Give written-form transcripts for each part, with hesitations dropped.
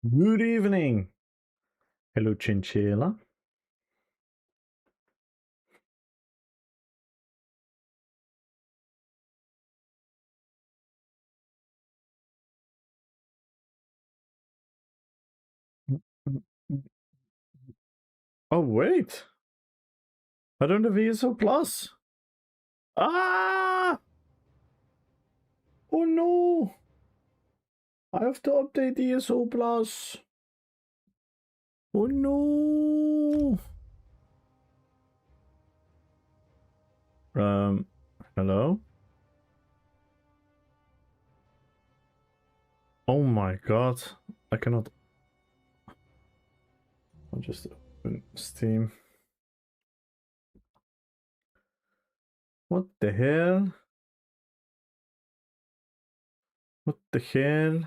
Good evening. Hello, Chinchilla. Oh, wait. I don't have ESO Plus. Ah! Oh, no. I have to update ESO Plus. Oh, no. Hello? Oh my god. I cannot. I'll just open Steam. What the hell? What the hell?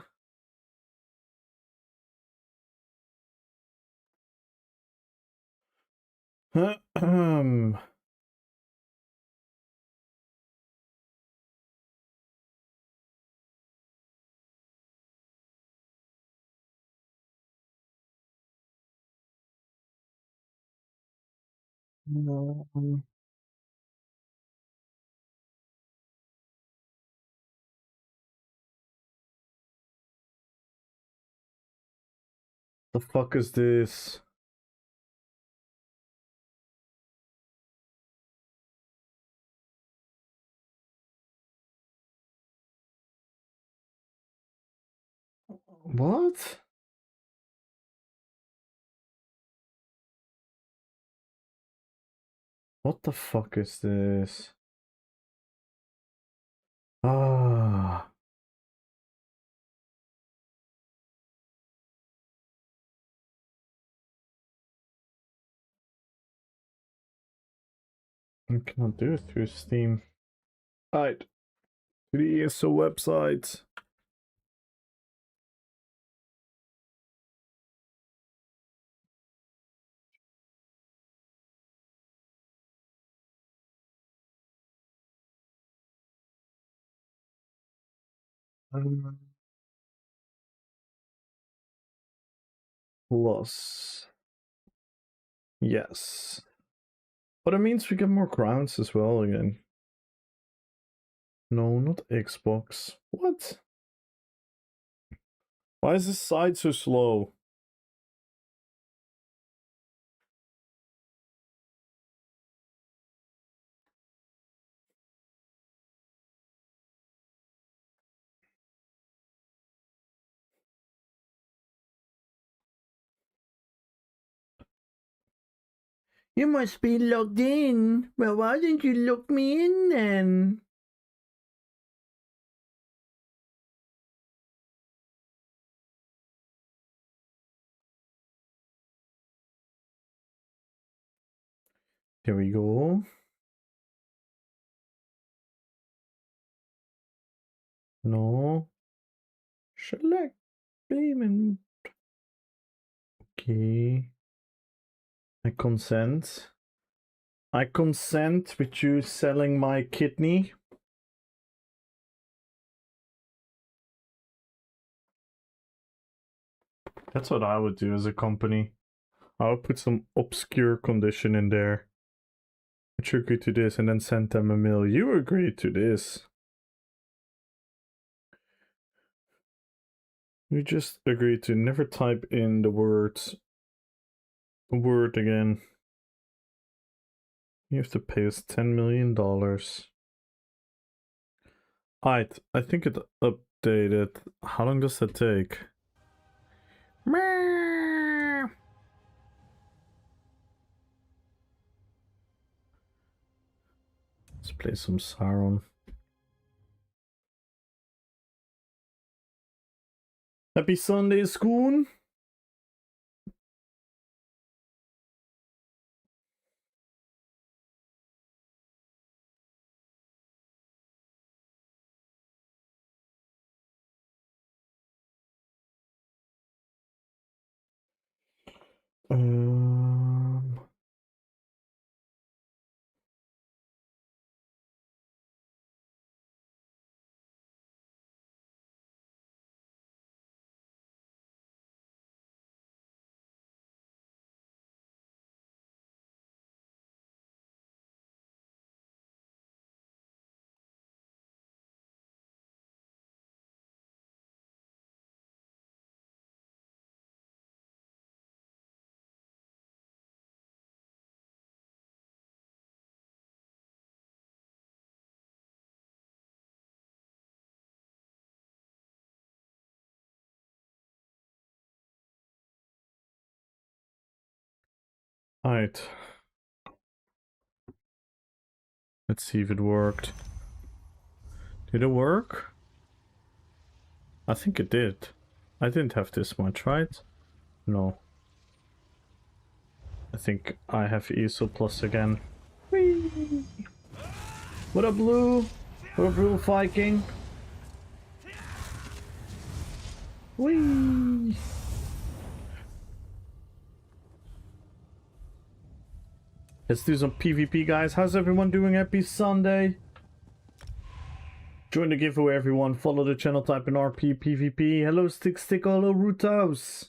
The fuck is this? What? What the fuck is this? Ah. I cannot do it through Steam. Right. To the ESO website. Plus. Yes. But it means we get more crowns as well again. No, not Xbox. What? Why is this site so slow? You must be logged in. Well, why didn't you log me in then? Here we go. No. Select payment. Okay. I consent. I consent with you selling my kidney. That's what I would do as a company. I would put some obscure condition in there. Would you agree to this and then send them a mail? You agreed to this. You just agreed to never type in the word again. You have to pay us $10 million. Alright, I think it updated. How long does that take? Let's play some Sauron. Happy Sunday, Skoon! Alright. Let's see if it worked. Did it work? I think it did. I didn't have this much, right? No. I think I have ESO plus again. Whee! What up, Blue? What up, Blue Viking? Whee! Let's do some PvP, guys. How's everyone doing? Happy Sunday. Join the giveaway, everyone. Follow the channel, type in Rppvp. Hello, Stick. Hello, Root House.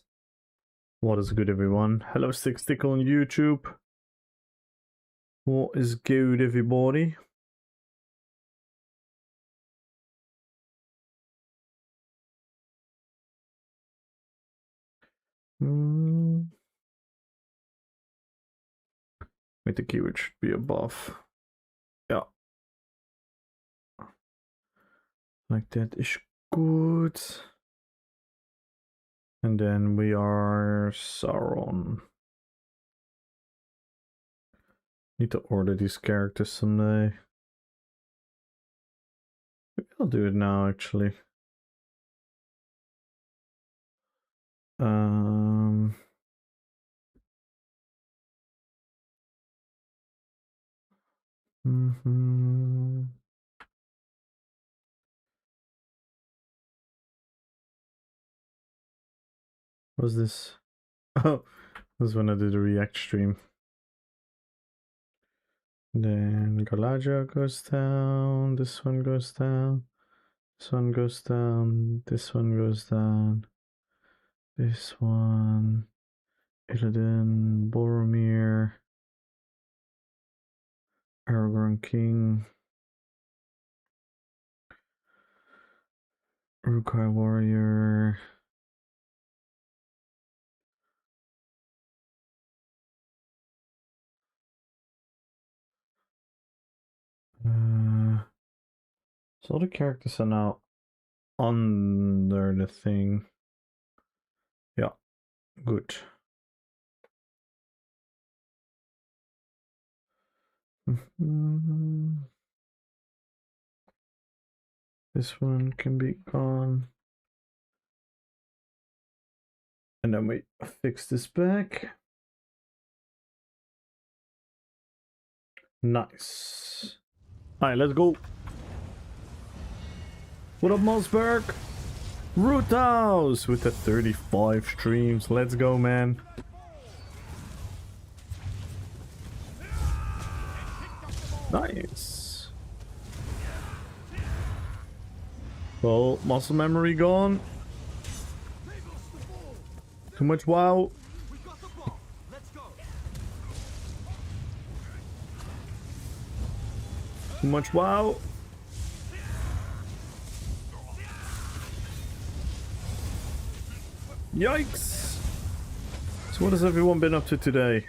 What is good, everyone? Hello, Stick on YouTube. What is good, everybody? Wait, the keyword should be above. Yeah. Like that is good. And then we are Sauron. Need to order these characters someday. Maybe I'll do it now, actually. What's this? Oh, this is when I did the React stream. Then Galadriel goes down, this one goes down, this one goes down, this one goes down, this one, Illidan, Boromir, Aragorn King, Uruk-hai Warrior, so all the characters are now under the thing. Yeah, good. This one can be gone. And then we fix this back. Nice. Alright, let's go. What up, Mossberg? Root House with the 35 streams. Let's go, man. Nice. Well, muscle memory gone. Too much wow. Too much wow. Yikes. So what has everyone been up to today?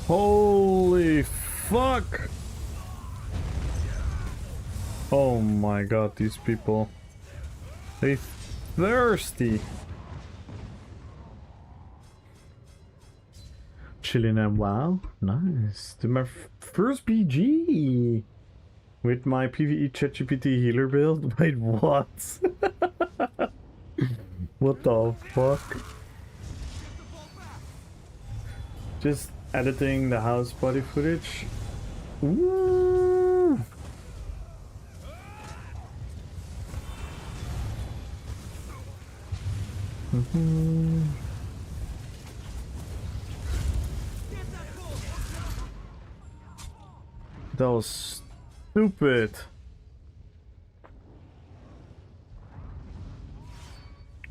Holy fuck! Oh my god, these people. They thirsty. Chilling and wow. Nice. To my first PG. With my PvE ChatGPT healer build. Wait, what? What the fuck? Just editing the house party footage. Ooh. That was stupid.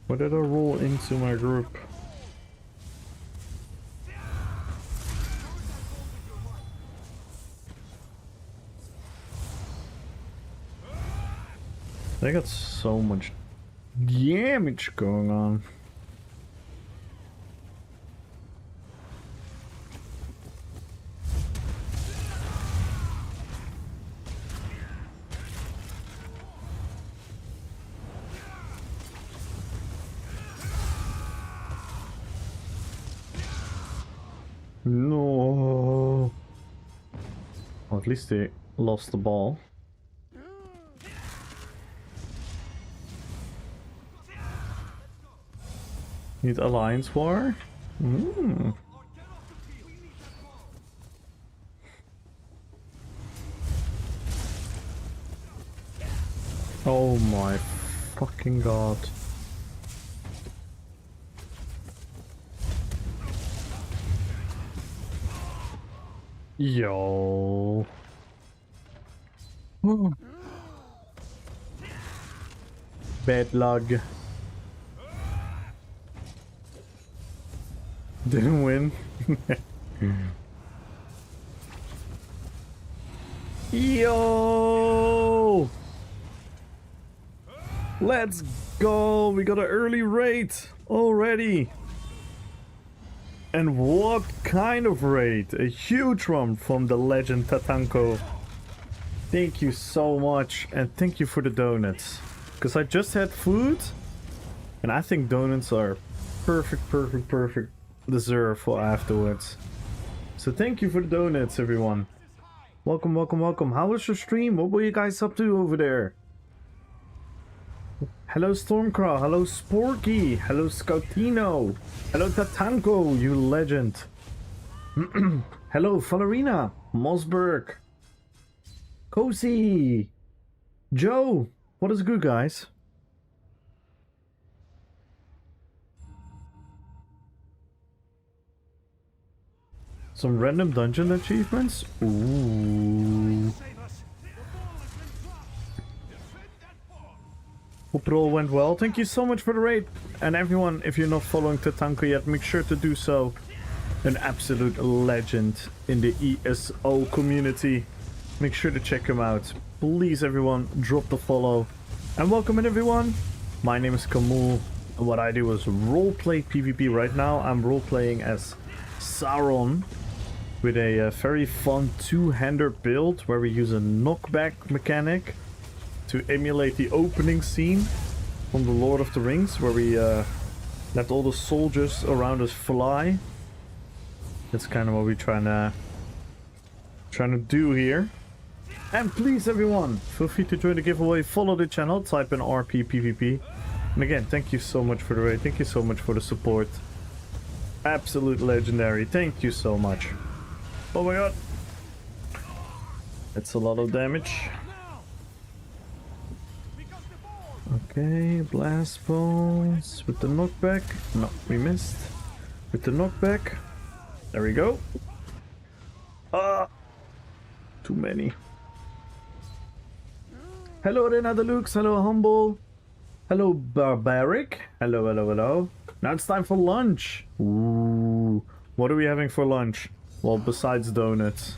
Why did I roll into my group? They got so much damage going on. No. Well, at least they lost the ball. Need alliance war? Oh my fucking god. Yo. Bad luck. Didn't win. Yo! Let's go! We got an early raid already. And what kind of raid? A huge one from the legend Tatanko. Thank you so much, and thank you for the donuts. Because I just had food, and I think donuts are perfect dessert for afterwards. So thank you for the donuts, everyone. Welcome. How was your stream? What were you guys up to over there? Hello Stormcraw, hello Sporky, hello Scoutino, hello Tatanko, you legend. Hello Valerina, Mosberg, Cozy, Joe, what is good, guys? Some random dungeon achievements? Ooh. Hope it all went well. Thank you so much for the raid. And everyone, if you're not following Tatanko yet, make sure to do so. An absolute legend in the ESO community. Make sure to check him out. Please, everyone, drop the follow. And welcome in, everyone. My name is Kamul. And what I do is roleplay PvP. Right now, I'm roleplaying as Sauron with a very fun two-hander build where we use a knockback mechanic to emulate the opening scene from the Lord of the Rings, where we let all the soldiers around us fly. That's kind of what we're trying to do here. And please, everyone, feel free to join the giveaway, follow the channel, type in Rppvp. And again, thank you so much for the raid, thank you so much for the support. Absolute legendary, thank you so much. Oh my god. That's a lot of damage. Okay, blast balls with the knockback. No, we missed. With the knockback. There we go. Ah, too many. Hello, Rena Deluxe. Hello, Humble. Hello, Barbaric. Hello. Now it's time for lunch. Ooh, what are we having for lunch? Well, besides donuts.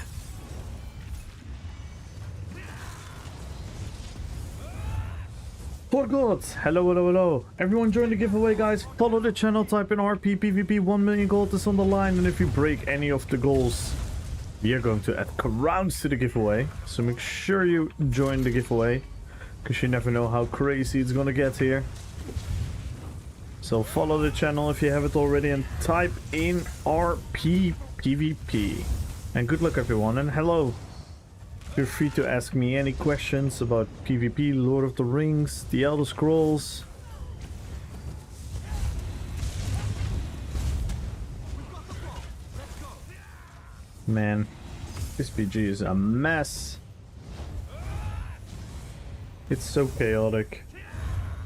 For gods, hello. Everyone join the giveaway, guys. Follow the channel, type in Rppvp, 1 million gold is on the line, and if you break any of the goals, we are going to add crowns to the giveaway. So make sure you join the giveaway, because you never know how crazy it's gonna get here. So follow the channel if you haven't already, and type in Rppvp. And good luck, everyone, and hello. Feel free to ask me any questions about PvP, Lord of the Rings, the Elder Scrolls. Man, this PG is a mess. It's so chaotic.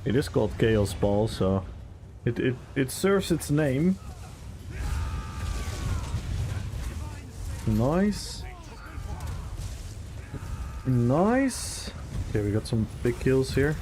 It is called Chaos Ball, so it serves its name. Nice. Nice. Okay, we got some big kills here.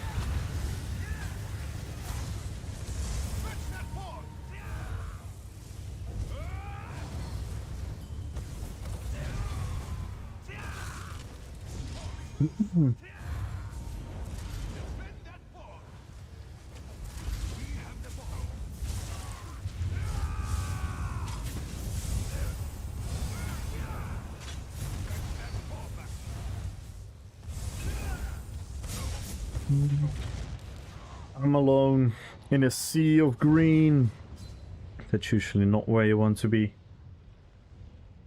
I'm alone in a sea of green. That's usually not where you want to be.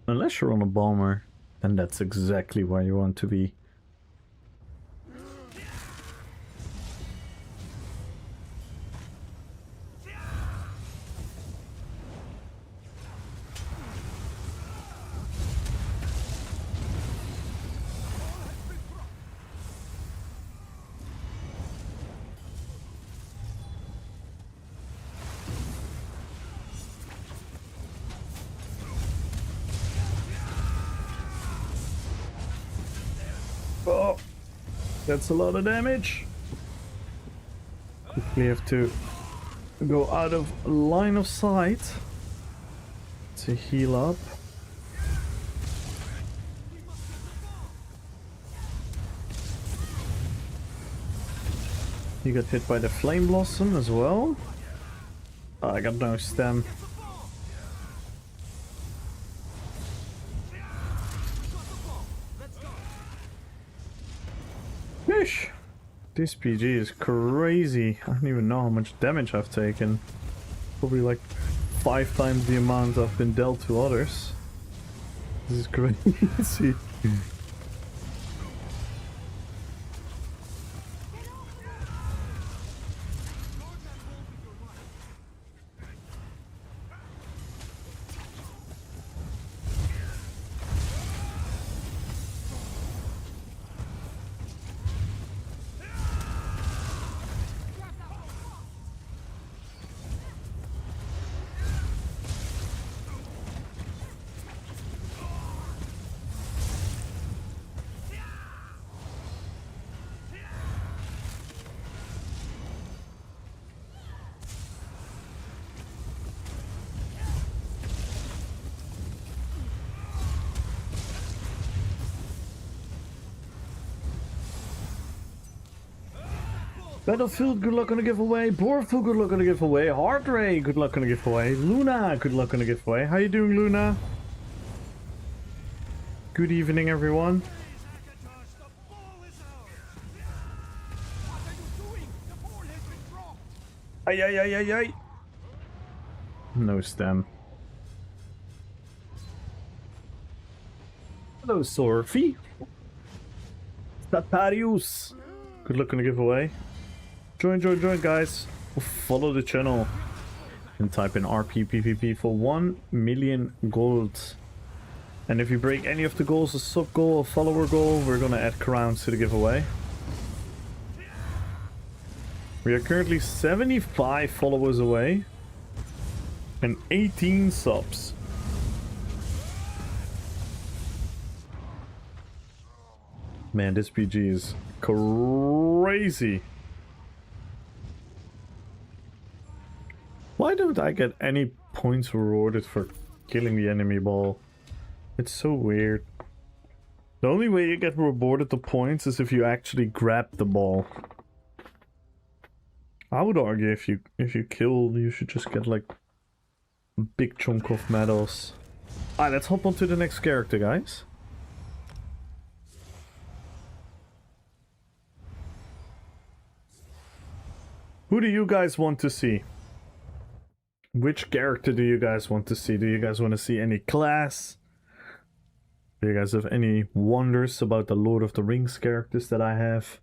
Unless you're on a bomber, then that's exactly where you want to be. Oh, that's a lot of damage. Quickly have to go out of line of sight to heal up. You got hit by the Flame Blossom as well. Oh, I got no stem. Fish! This PG is crazy. I don't even know how much damage I've taken. Probably like 5 times the amount I've been dealt to others. This is crazy. Battlefield, good luck on the giveaway. Borfield, good luck on the giveaway. Heart Ray, good luck on the giveaway. Luna, good luck on the giveaway. How you doing, Luna? Good evening, everyone. Ay, ay, ay, ay, ay. No stem. Hello, Sorfi. Statarius. Good luck on the giveaway. Join, guys. Follow the channel and type in Rppvp for 1 million gold. And if you break any of the goals, a sub goal, a follower goal, we're gonna add crowns to the giveaway. We are currently 75 followers away and 18 subs. Man, this PG is crazy. Why don't I get any points rewarded for killing the enemy ball? It's so weird. The only way you get rewarded the points is if you actually grab the ball. I would argue if you kill, you should just get like a big chunk of medals. Alright, let's hop on to the next character, guys. Who do you guys want to see? Which character do you guys want to see? Do you guys want to see any class? Do you guys have any wonders about the Lord of the Rings characters that I have?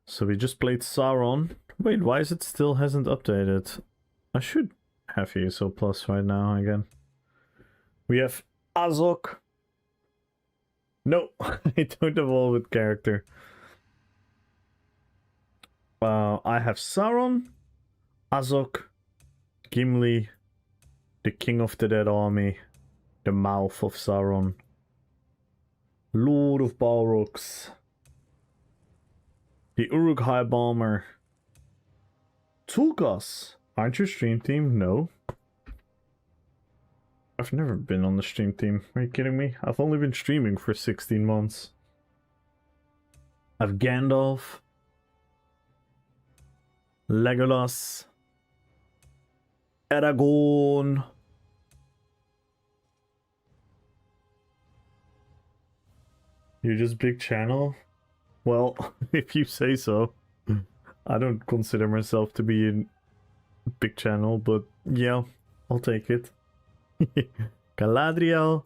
So we just played Sauron. Wait, why is it still hasn't updated? I should have ESO Plus right now again. We have Azok. No, I don't evolve with character. I have Sauron, Azok, Gimli, the King of the Dead Army, the Mouth of Sauron, Lord of Balrogs, the Uruk-hai Bomber, Tulkas. Aren't you stream team? No. I've never been on the stream team. Are you kidding me? I've only been streaming for 16 months. I've Gandalf, Legolas, Aragorn, you're just big channel? Well, if you say so. I don't consider myself to be in big channel, but yeah, I'll take it. Galadriel,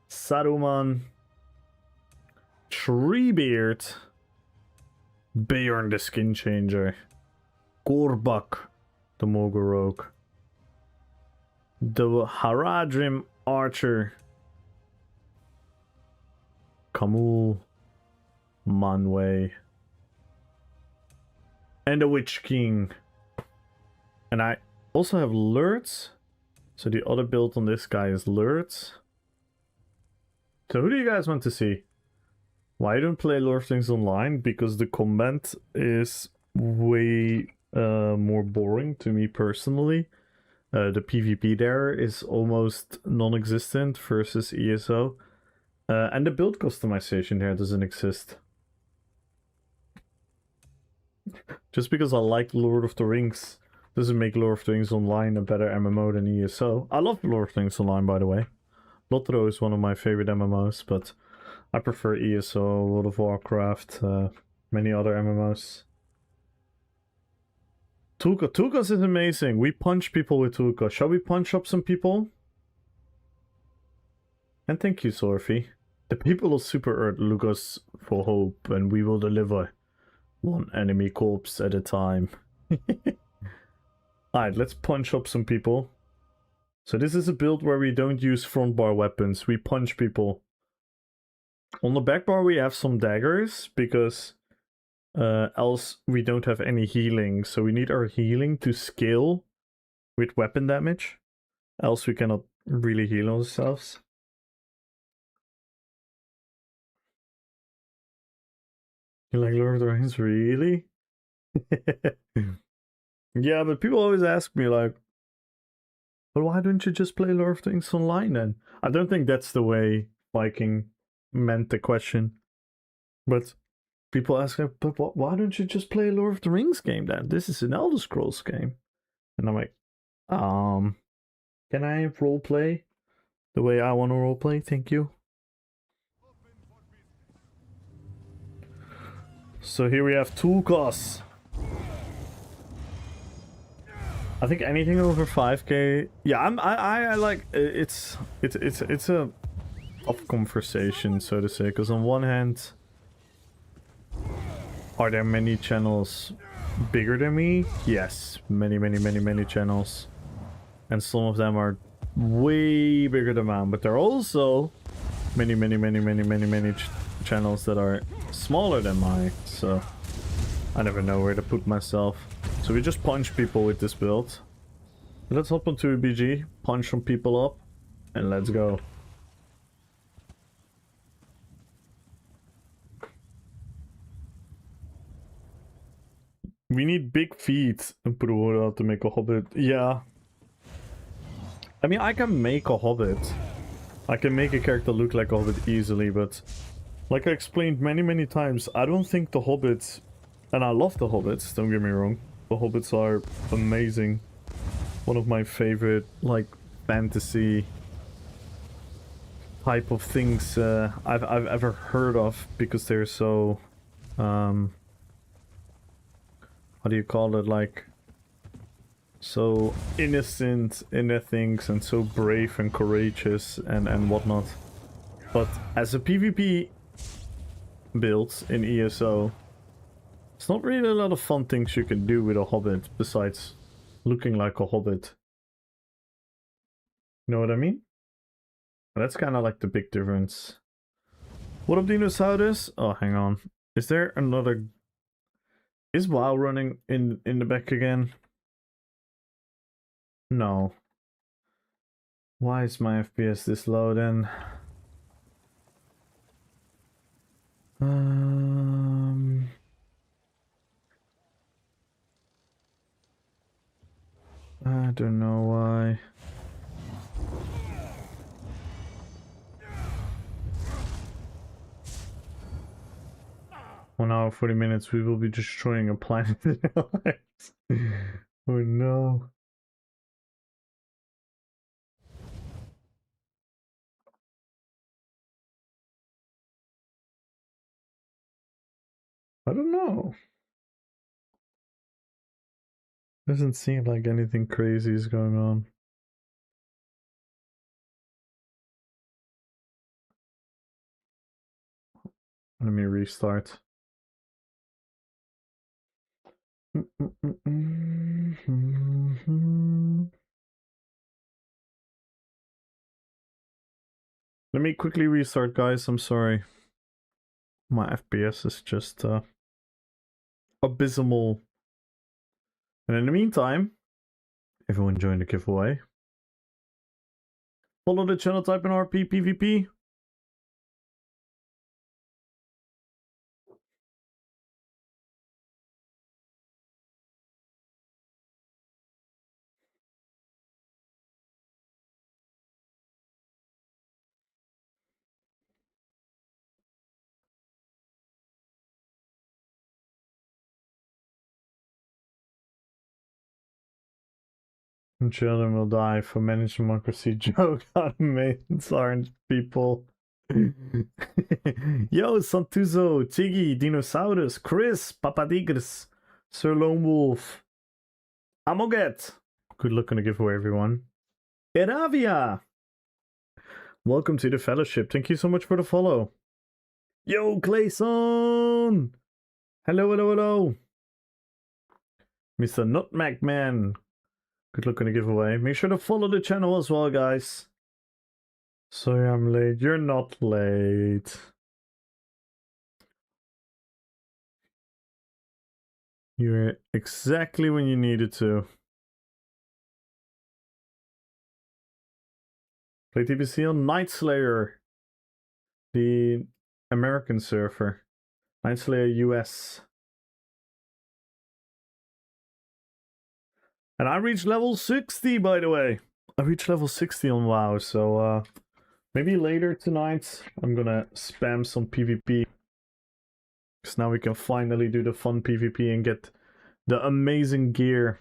Saruman, Treebeard, Beorn the Skin Changer, Gorbak the Mogorog, the Haradrim Archer, Kamul, Manwë, and the Witch King. And I also have Lurtz. So the other build on this guy is Lurtz. So who do you guys want to see? Why I don't play Lord of the Rings Online? Because the combat is way more boring to me personally. The PvP there is almost non-existent versus ESO. And the build customization there doesn't exist. Just because I like Lord of the Rings doesn't make Lord of the Rings Online a better MMO than ESO. I love Lord of the Rings Online, by the way. LOTR is one of my favorite MMOs, but I prefer ESO, World of Warcraft, many other MMOs. Tulkas is amazing. We punch people with Tulkas. Shall we punch up some people? And thank you, Sorfi. The people of Super Earth look us for hope, and we will deliver one enemy corpse at a time. Alright, let's punch up some people. So this is a build where we don't use front bar weapons. We punch people. On the back bar we have some daggers, because else we don't have any healing. So we need our healing to scale with weapon damage. Else we cannot really heal ourselves. You like Lord of the Rings, really? Yeah, but people always ask me like, but why don't you just play Lord of the Rings Online then? I don't think that's the way Viking meant the question. But people ask me, but why don't you just play a Lord of the Rings game then? This is an Elder Scrolls game. And I'm like, can I roleplay the way I want to roleplay? Thank you. So here we have Tulkas. I think anything over 5k. Yeah, I like it's a tough conversation, so to say, because on one hand, are there many channels bigger than me? Yes, many channels, and some of them are way bigger than mine. But there are also many channels that are smaller than mine. So I never know where to put myself. So we just punch people with this build. Let's hop onto a BG, punch some people up, and let's go. We need big feet and put a word out to make a hobbit. Yeah. I mean, I can make a hobbit. I can make a character look like a hobbit easily, but like I explained many times, I don't think the hobbits, and I love the hobbits, don't get me wrong. The hobbits are amazing. One of my favorite, like, fantasy type of things I've ever heard of, because they're so, how do you call it, like, so innocent in their things and so brave and courageous and whatnot. But as a PvP build in ESO, It's not really a lot of fun things you can do with a hobbit besides looking like a hobbit. You know what I mean? That's kind of like the big difference. What up, Dinosaurus? Oh, hang on. Is there another... Is WoW running in the back again? No. Why is my FPS this low then? I don't know why. 1 hour 40 minutes, we will be destroying a planet. Oh no. I don't know. Doesn't seem like anything crazy is going on. Let me restart. Let me quickly restart, guys. I'm sorry. My FPS is just abysmal. And in the meantime, everyone join the giveaway. Follow the channel, type in Rppvp. And children will die for managed democracy. Joke automations aren't people. Yo, Santuzo, Tiggy, Dinosaurus, Chris, Papadigris, Sir Lone Wolf, Amoget. Good luck on the giveaway, everyone. Eravia! Welcome to the fellowship. Thank you so much for the follow. Yo, Clayson! Hello, hello, hello. Mr. Nutmeg Man. Good luck on the giveaway. Make sure to follow the channel as well, guys. Sorry I'm late. You're not late. You're exactly when you needed to. Play TBC on Night Slayer. The American surfer. Night Slayer US. And I reached level 60, by the way. I reached level 60 on WoW, so maybe later tonight I'm gonna spam some PvP. Because now we can finally do the fun PvP and get the amazing gear.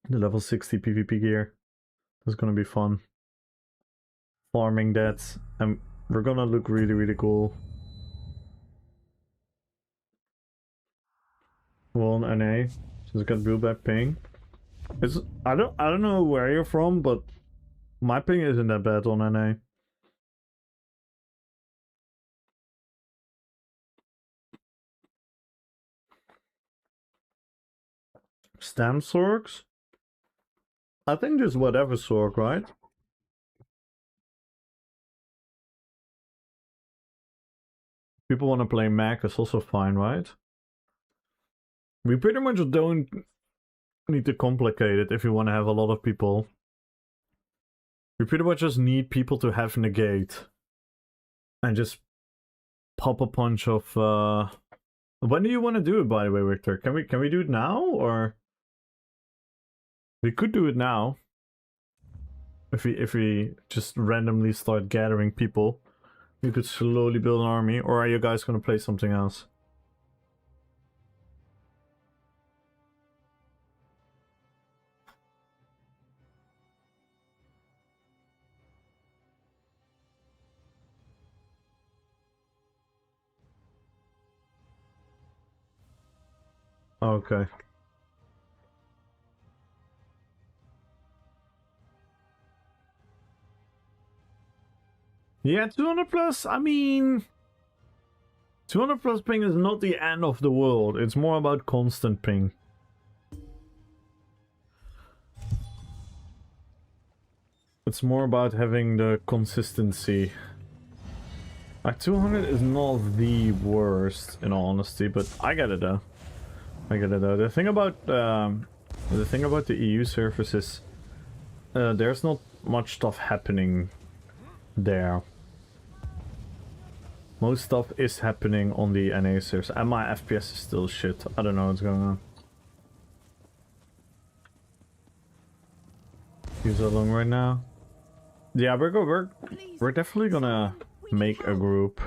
The level 60 PvP gear. That's gonna be fun. Farming that. And we're gonna look really, really cool. Well, NA. She's got real bad ping. It's, I don't know where you're from, but my ping isn't that bad on NA. Stam Sorks? I think just whatever Sork, right? People want to play Mac, it's also fine, right? We pretty much don't need to complicate it if you want to have a lot of people. We pretty much just need people to have negate. And just pop a punch of when do you want to do it, by the way, Victor? Can we do it now, or we could do it now if we just randomly start gathering people. We could slowly build an army, or are you guys gonna play something else? Okay. Yeah, 200 plus. I mean, 200 plus ping is not the end of the world. It's more about constant ping. It's more about having the consistency. Like 200 is not the worst, in all honesty, but I get it though. I get it though. The thing about the EU servers is there's not much stuff happening there. Most stuff is happening on the NA servers, and my FPS is still shit. I don't know what's going on. He's along right now. Yeah, we're definitely gonna make a group.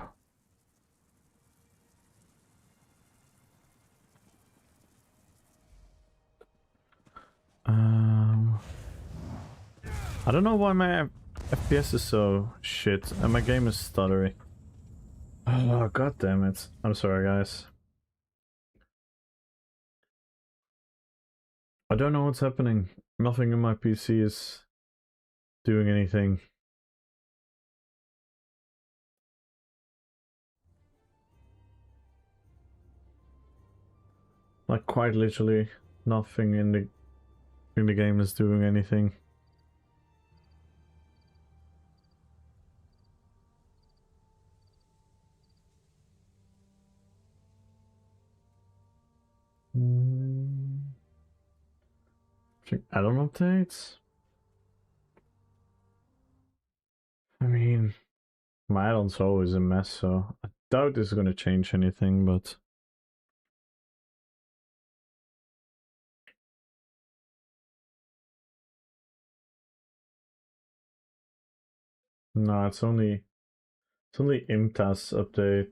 I don't know why my FPS is so shit and my game is stuttery. Oh, god damn it. I'm sorry, guys. I don't know what's happening. Nothing in my PC is doing anything. Like quite literally nothing in the game is doing anything. Add-on updates? I mean, my add-on's always a mess, so I doubt this is gonna change anything, but... No, it's only IMTAS update.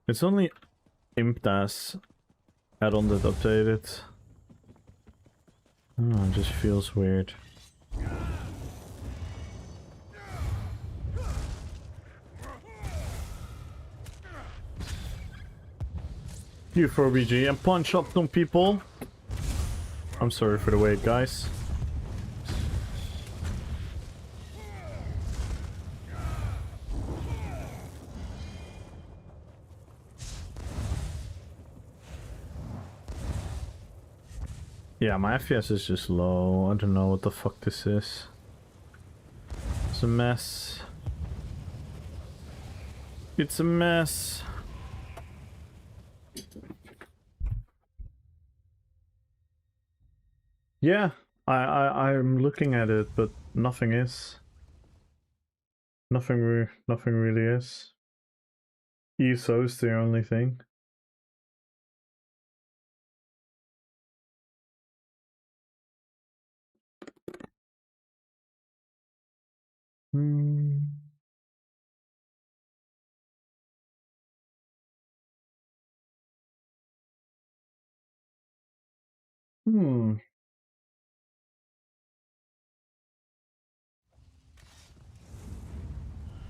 It's only IMTAS add-on that updated. Oh, it just feels weird. You for BG and punch up some people. I'm sorry for the wait, guys. Yeah, my FPS is just low. I don't know what the fuck this is. It's a mess. It's a mess. Yeah, I'm looking at it, but nothing is. Nothing really is. ESO's the only thing.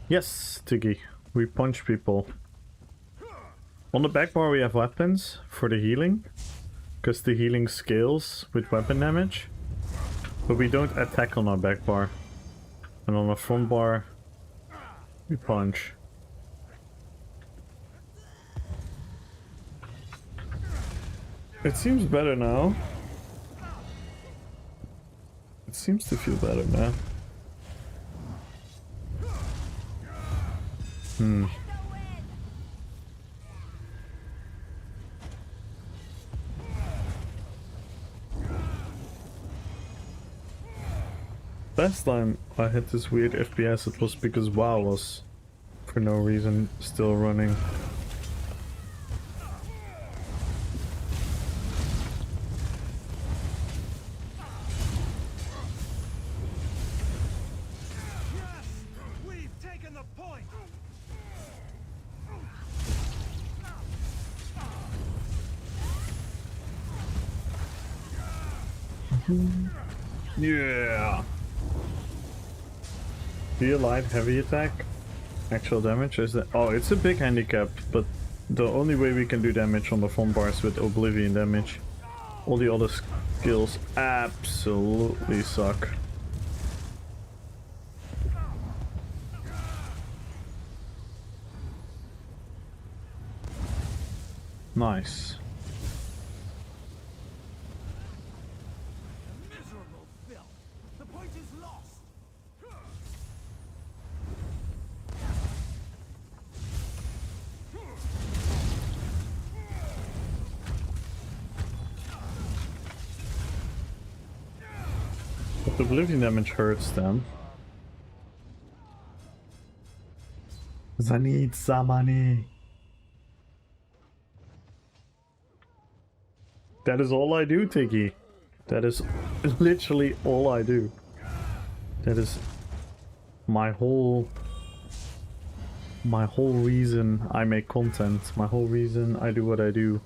Yes, Tiggy. We punch people. On the back bar we have weapons for the healing. Because the healing scales with weapon damage. But we don't attack on our back bar. And on the front bar, we punch. It seems better now. It seems to feel better now. Last time I had this weird FPS, it was because WoW was, for no reason, still running. Yeah. Deal light heavy attack. Actual damage is that? Oh, it's a big handicap, but the only way we can do damage on the front bar is with Oblivion damage. All the other skills absolutely suck. Nice. Miserable filth. The point is lost. But the oblivion damage hurts them. 'Cause I need some money. That is all I do, Tiggy. That is literally all I do. That is my whole reason I make content. My whole reason I do what I do.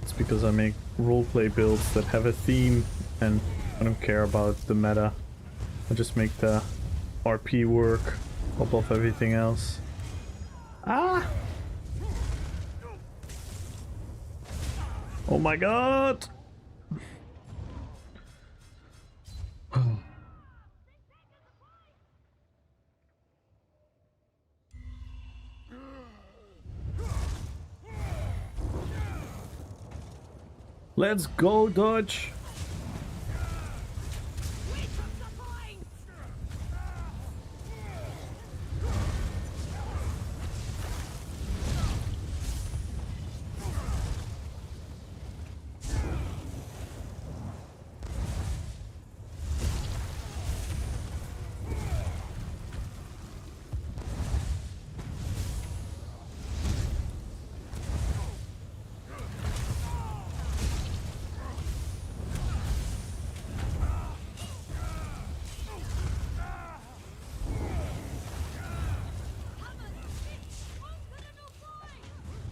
It's because I make roleplay builds that have a theme and I don't care about the meta. I just make the RP work above everything else. Ah! Oh my god! Let's go, Dodge!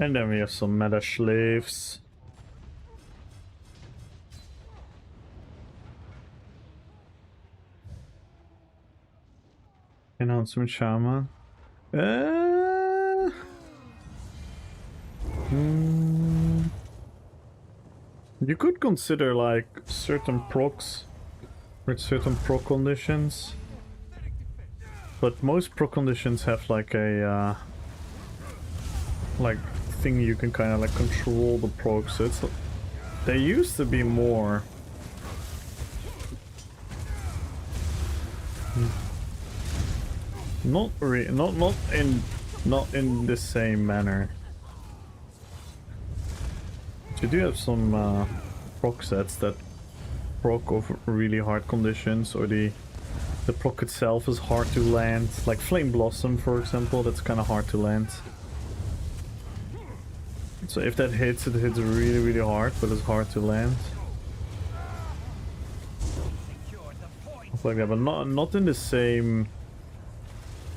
And then we have some meta slaves. Announcement shaman. You could consider like certain procs with certain proc conditions, but most proc conditions have like a like thing you can kind of like control the proc. So it's they used to be more. Not in the same manner. You do have some proc sets that proc of really hard conditions, or the proc itself is hard to land. Like Flame Blossom, for example, that's kind of hard to land. So if that hits, it hits really, really hard, but it's hard to land. Stuff like that, but not in the same.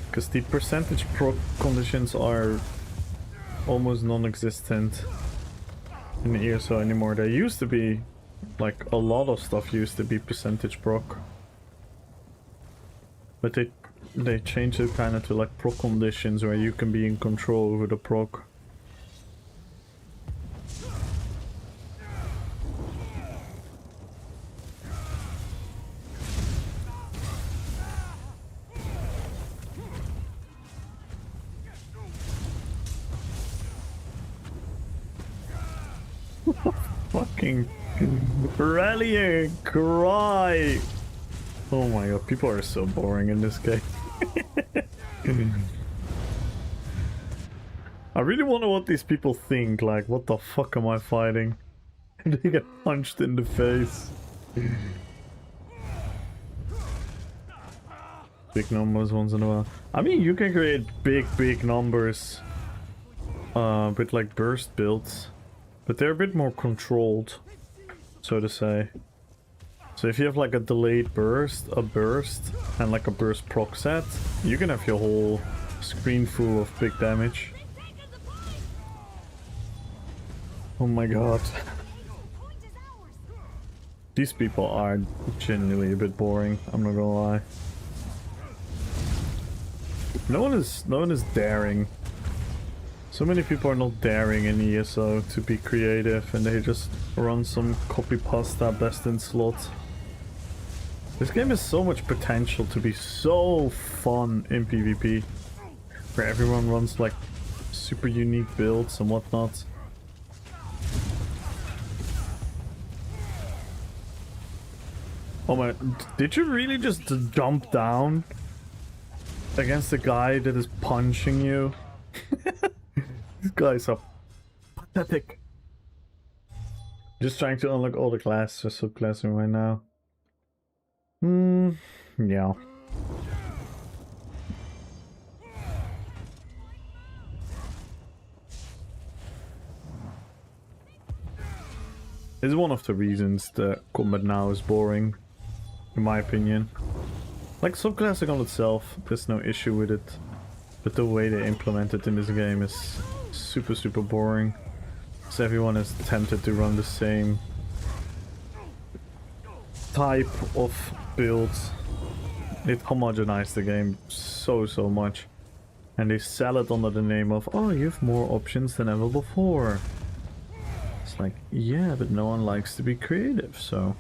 Because the percentage proc conditions are almost non-existent in the ESO anymore. There used to be, like, a lot of stuff used to be percentage proc. But they changed it kind of to like proc conditions where you can be in control over the proc. Fucking rallying cry. Oh my god, people are so boring in this game. I really wonder what these people think, like, what the fuck am I fighting? They get punched in the face. Big numbers once in a while. I mean, you can create big numbers with like burst builds. But they're a bit more controlled, so to say. So if you have like a delayed burst, a burst, and like a burst proc set, you can have your whole screen full of big damage. Oh my god. These people are genuinely a bit boring, I'm not gonna lie. No one is daring. So many people are not daring in ESO to be creative, and they just run some copy pasta best in slot. This game has so much potential to be so fun in PvP, where everyone runs like super unique builds and whatnot. Oh my, did you really just jump down against the guy that is punching you? These guys are pathetic. Just trying to unlock all the classes, subclassing right now. Yeah. It's one of the reasons that combat now is boring, in my opinion. Like, subclassing on itself, there's no issue with it. But the way they implement it in this game is super boring. So everyone is tempted to run the same type of builds. It homogenized the game so much. And they sell it under the name of, oh, you have more options than ever before. It's like, yeah, but no one likes to be creative, so...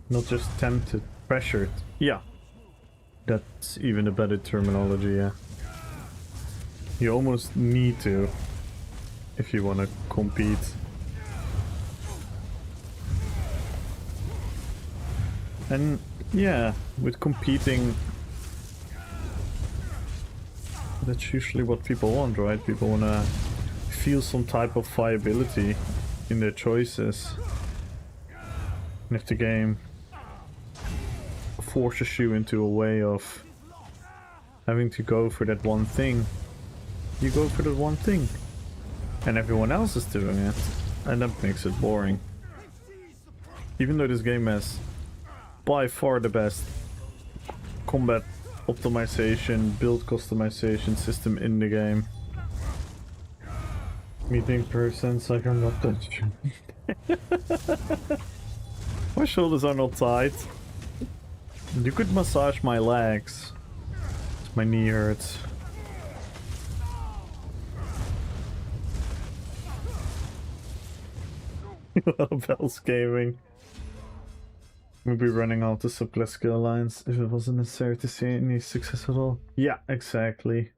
Not just tempted, pressured. Yeah. That's even a better terminology, yeah. You almost need to if you want to compete. And yeah, with competing, that's usually what people want, right? People want to feel some type of viability in their choices. And if the game forces you into a way of having to go for that one thing, you go for that one thing. And everyone else is doing it. And that makes it boring. Even though this game has by far the best combat optimization, build customization system in the game. Meeting persons like I'm not that sure. My shoulders are not tight. You could massage my legs. My knee hurts. Bells gaming. We'll be running out of subclass skill lines if it wasn't necessary to see any success at all. Yeah, exactly.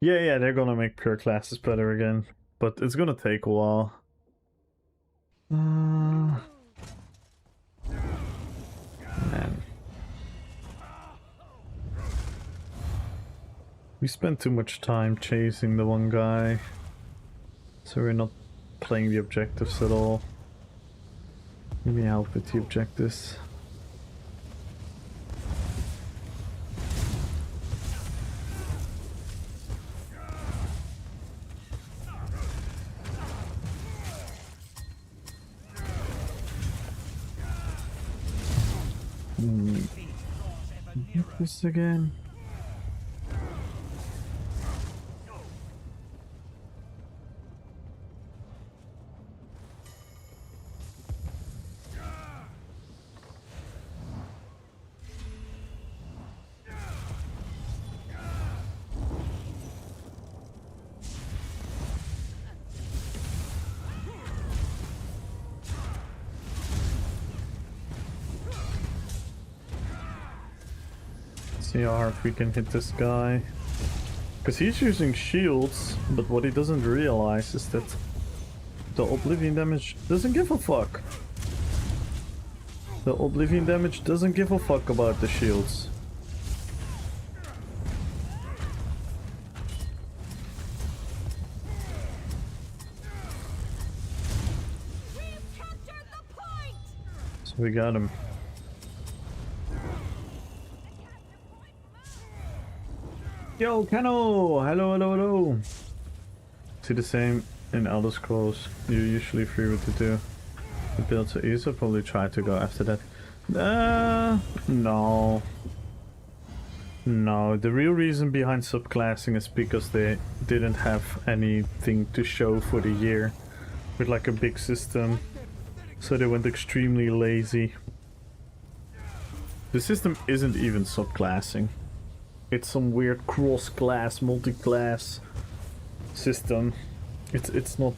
Yeah, they're gonna make pure classes better again. But it's gonna take a while. Man. We spent too much time chasing the one guy. So we're not playing the objectives at all. Let me help with the objectives. Get this again. See how hard we can hit this guy. Because he's using shields, but what he doesn't realize is that the Oblivion damage doesn't give a fuck. The Oblivion damage doesn't give a fuck about the shields. So we got him. Yo, Kano! Hello. See the same in Elder Scrolls. You're usually free with the two. The build so easy, I'll probably try to go after that. No. No, the real reason behind subclassing is because they didn't have anything to show for the year. With like a big system. So they went extremely lazy. The system isn't even subclassing. It's some weird cross-class, multi-class system. It's not.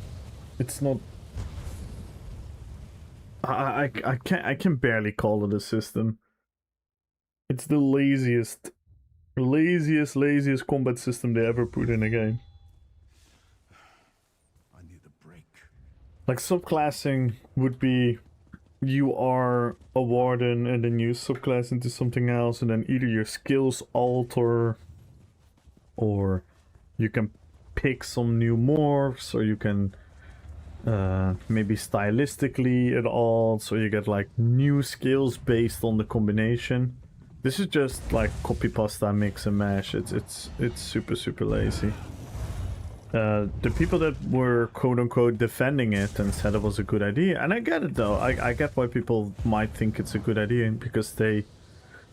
I can barely call it a system. It's the laziest combat system they ever put in a game. I need a break. Like subclassing would be you are a warden and then you subclass into something else and then either your skills alter or you can pick some new morphs or you can maybe stylistically it all so you get like new skills based on the combination. This is just like copy pasta mix and mash. It's super lazy. The people that were quote-unquote defending it and said it was a good idea, and I get it though, I get why people might think it's a good idea, because they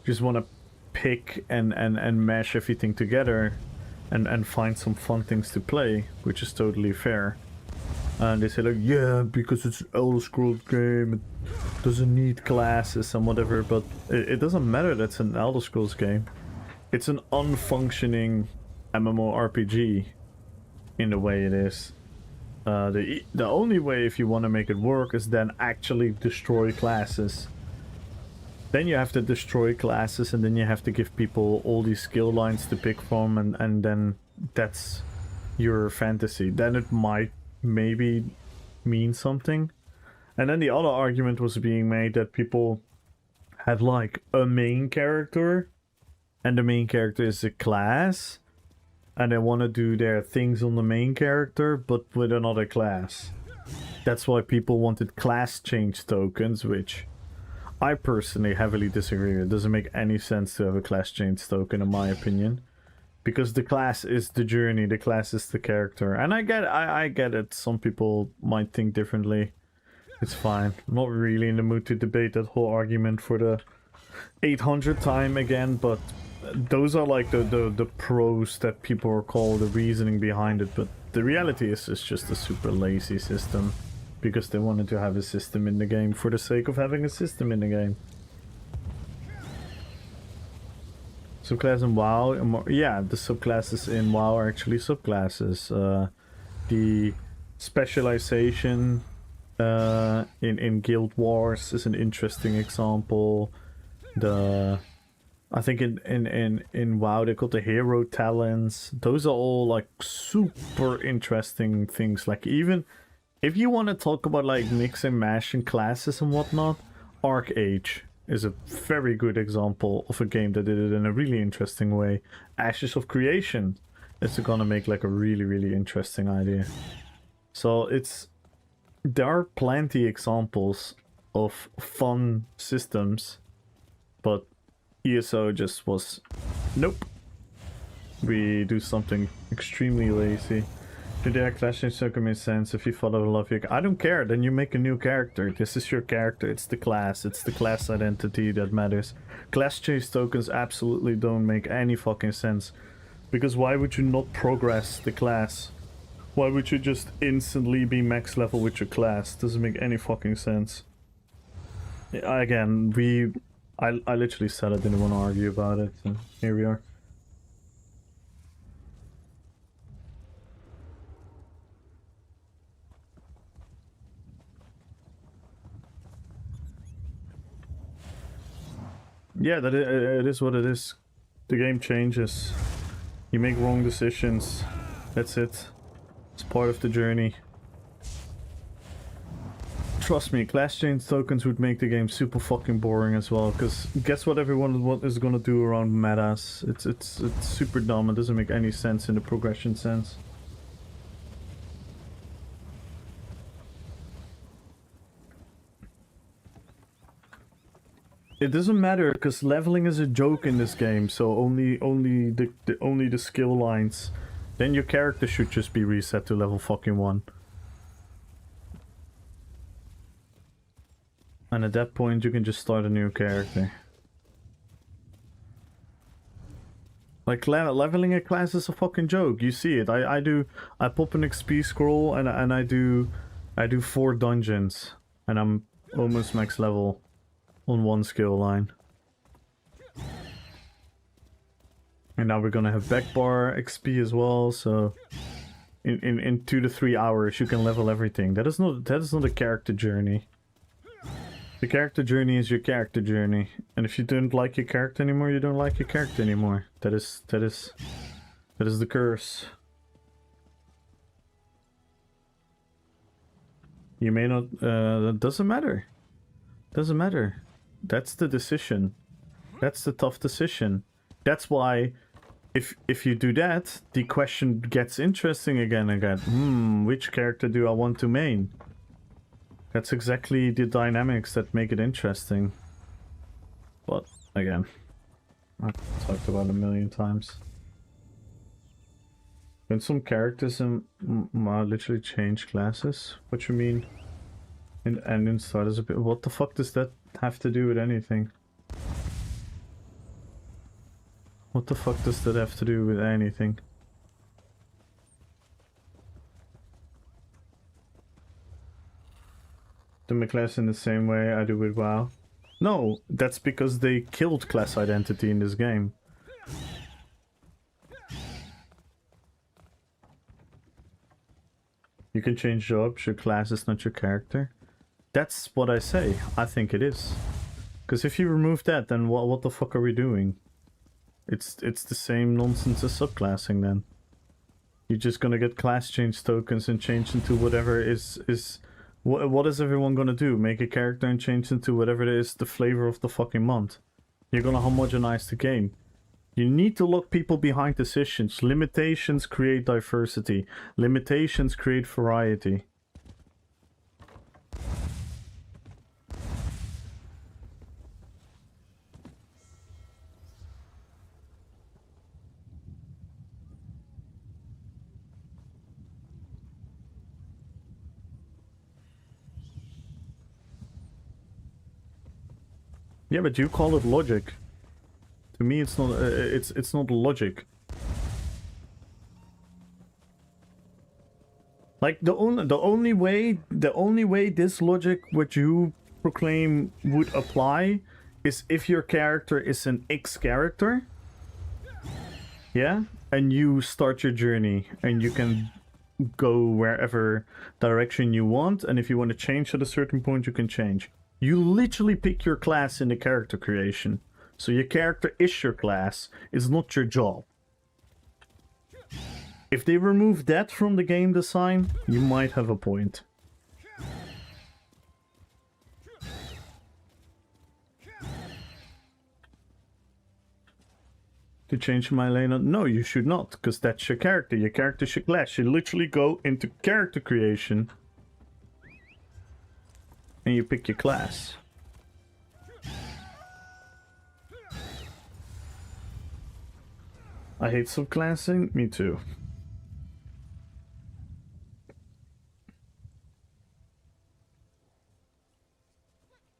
just want to pick and mash everything together and find some fun things to play, which is totally fair. And they say like, yeah, because it's an Elder Scrolls game, it doesn't need classes and whatever, but it doesn't matter that it's an Elder Scrolls game. It's an unfunctioning MMORPG. In the way it is. The only way if you want to make it work is then actually destroy classes. Then you have to destroy classes and then you have to give people all these skill lines to pick from and then that's your fantasy. Then it might maybe mean something. And then the other argument was being made that people have like a main character and the main character is a class. And they want to do their things on the main character, but with another class. That's why people wanted class change tokens, which I personally heavily disagree with. It doesn't make any sense to have a class change token, in my opinion. Because the class is the journey, the class is the character. And I get it, some people might think differently. It's fine. I'm not really in the mood to debate that whole argument for the 800th time again, but those are like the pros that people are called, the reasoning behind it, but the reality is it's just a super lazy system because they wanted to have a system in the game for the sake of having a system in the game. Subclass in WoW, yeah, the subclasses in WoW are actually subclasses. The specialization in Guild Wars is an interesting example. I think in WoW they call the hero talents. Those are all like super interesting things. Like even if you want to talk about like mix and mash and classes and whatnot, Arc-Age is a very good example of a game that did it in a really interesting way. Ashes of Creation is gonna make like a really interesting idea. So there are plenty examples of fun systems, but ESO just was, nope. We do something extremely lazy. Did their class change token make sense if you follow the love? I don't care, then you make a new character. This is your character, it's the class identity that matters. Class change tokens absolutely don't make any fucking sense. Because why would you not progress the class? Why would you just instantly be max level with your class? Doesn't make any fucking sense. Again, I literally said I didn't want to argue about it, and here we are. Yeah, it is what it is. The game changes. You make wrong decisions. That's it. It's part of the journey. Trust me, class change tokens would make the game super fucking boring as well, because guess what everyone is gonna do around metas? It's super dumb. It doesn't make any sense in the progression sense. It doesn't matter because leveling is a joke in this game, so only the skill lines. Then your character should just be reset to level fucking 1. And at that point you can just start a new character. Like leveling a class is a fucking joke. You see it. I pop an XP scroll and I do 4 dungeons and I'm almost max level on 1 skill line. And now we're gonna have back bar XP as well, so in 2 to 3 hours you can level everything. That is not a character journey. The character journey is your character journey. And if you don't like your character anymore, you don't like your character anymore. That is the curse. You may not that doesn't matter. Doesn't matter. That's the decision. That's the tough decision. That's why if you do that, the question gets interesting again. Which character do I want to main? That's exactly the dynamics that make it interesting. But again, I've talked about it a million times. When some characters literally change classes, what you mean? And in starters a bit. What the fuck does that have to do with anything? What the fuck does that have to do with anything? Do my class in the same way I do with WoW? No, that's because they killed class identity in this game. You can change jobs, your class is not your character. That's what I say. I think it is. Because if you remove that, then what the fuck are we doing? It's the same nonsense as subclassing then. You're just gonna get class change tokens and change into whatever is what is everyone gonna do? Make a character and change into whatever it is the flavor of the fucking month. You're gonna homogenize the game. You need to lock people behind decisions. Limitations create diversity. Limitations create variety. Yeah, but you call it logic. To me, it's not. It's not logic. Like the only way this logic which you proclaim would apply is if your character is an X character. Yeah, and you start your journey and you can go wherever direction you want, and if you want to change at a certain point, you can change. You literally pick your class in the character creation. So your character is your class, it's not your job. If they remove that from the game design, you might have a point. To change my lane? No, you should not, because that's your character. Your character should clash. You literally go into character creation and you pick your class. I hate subclassing. Me too.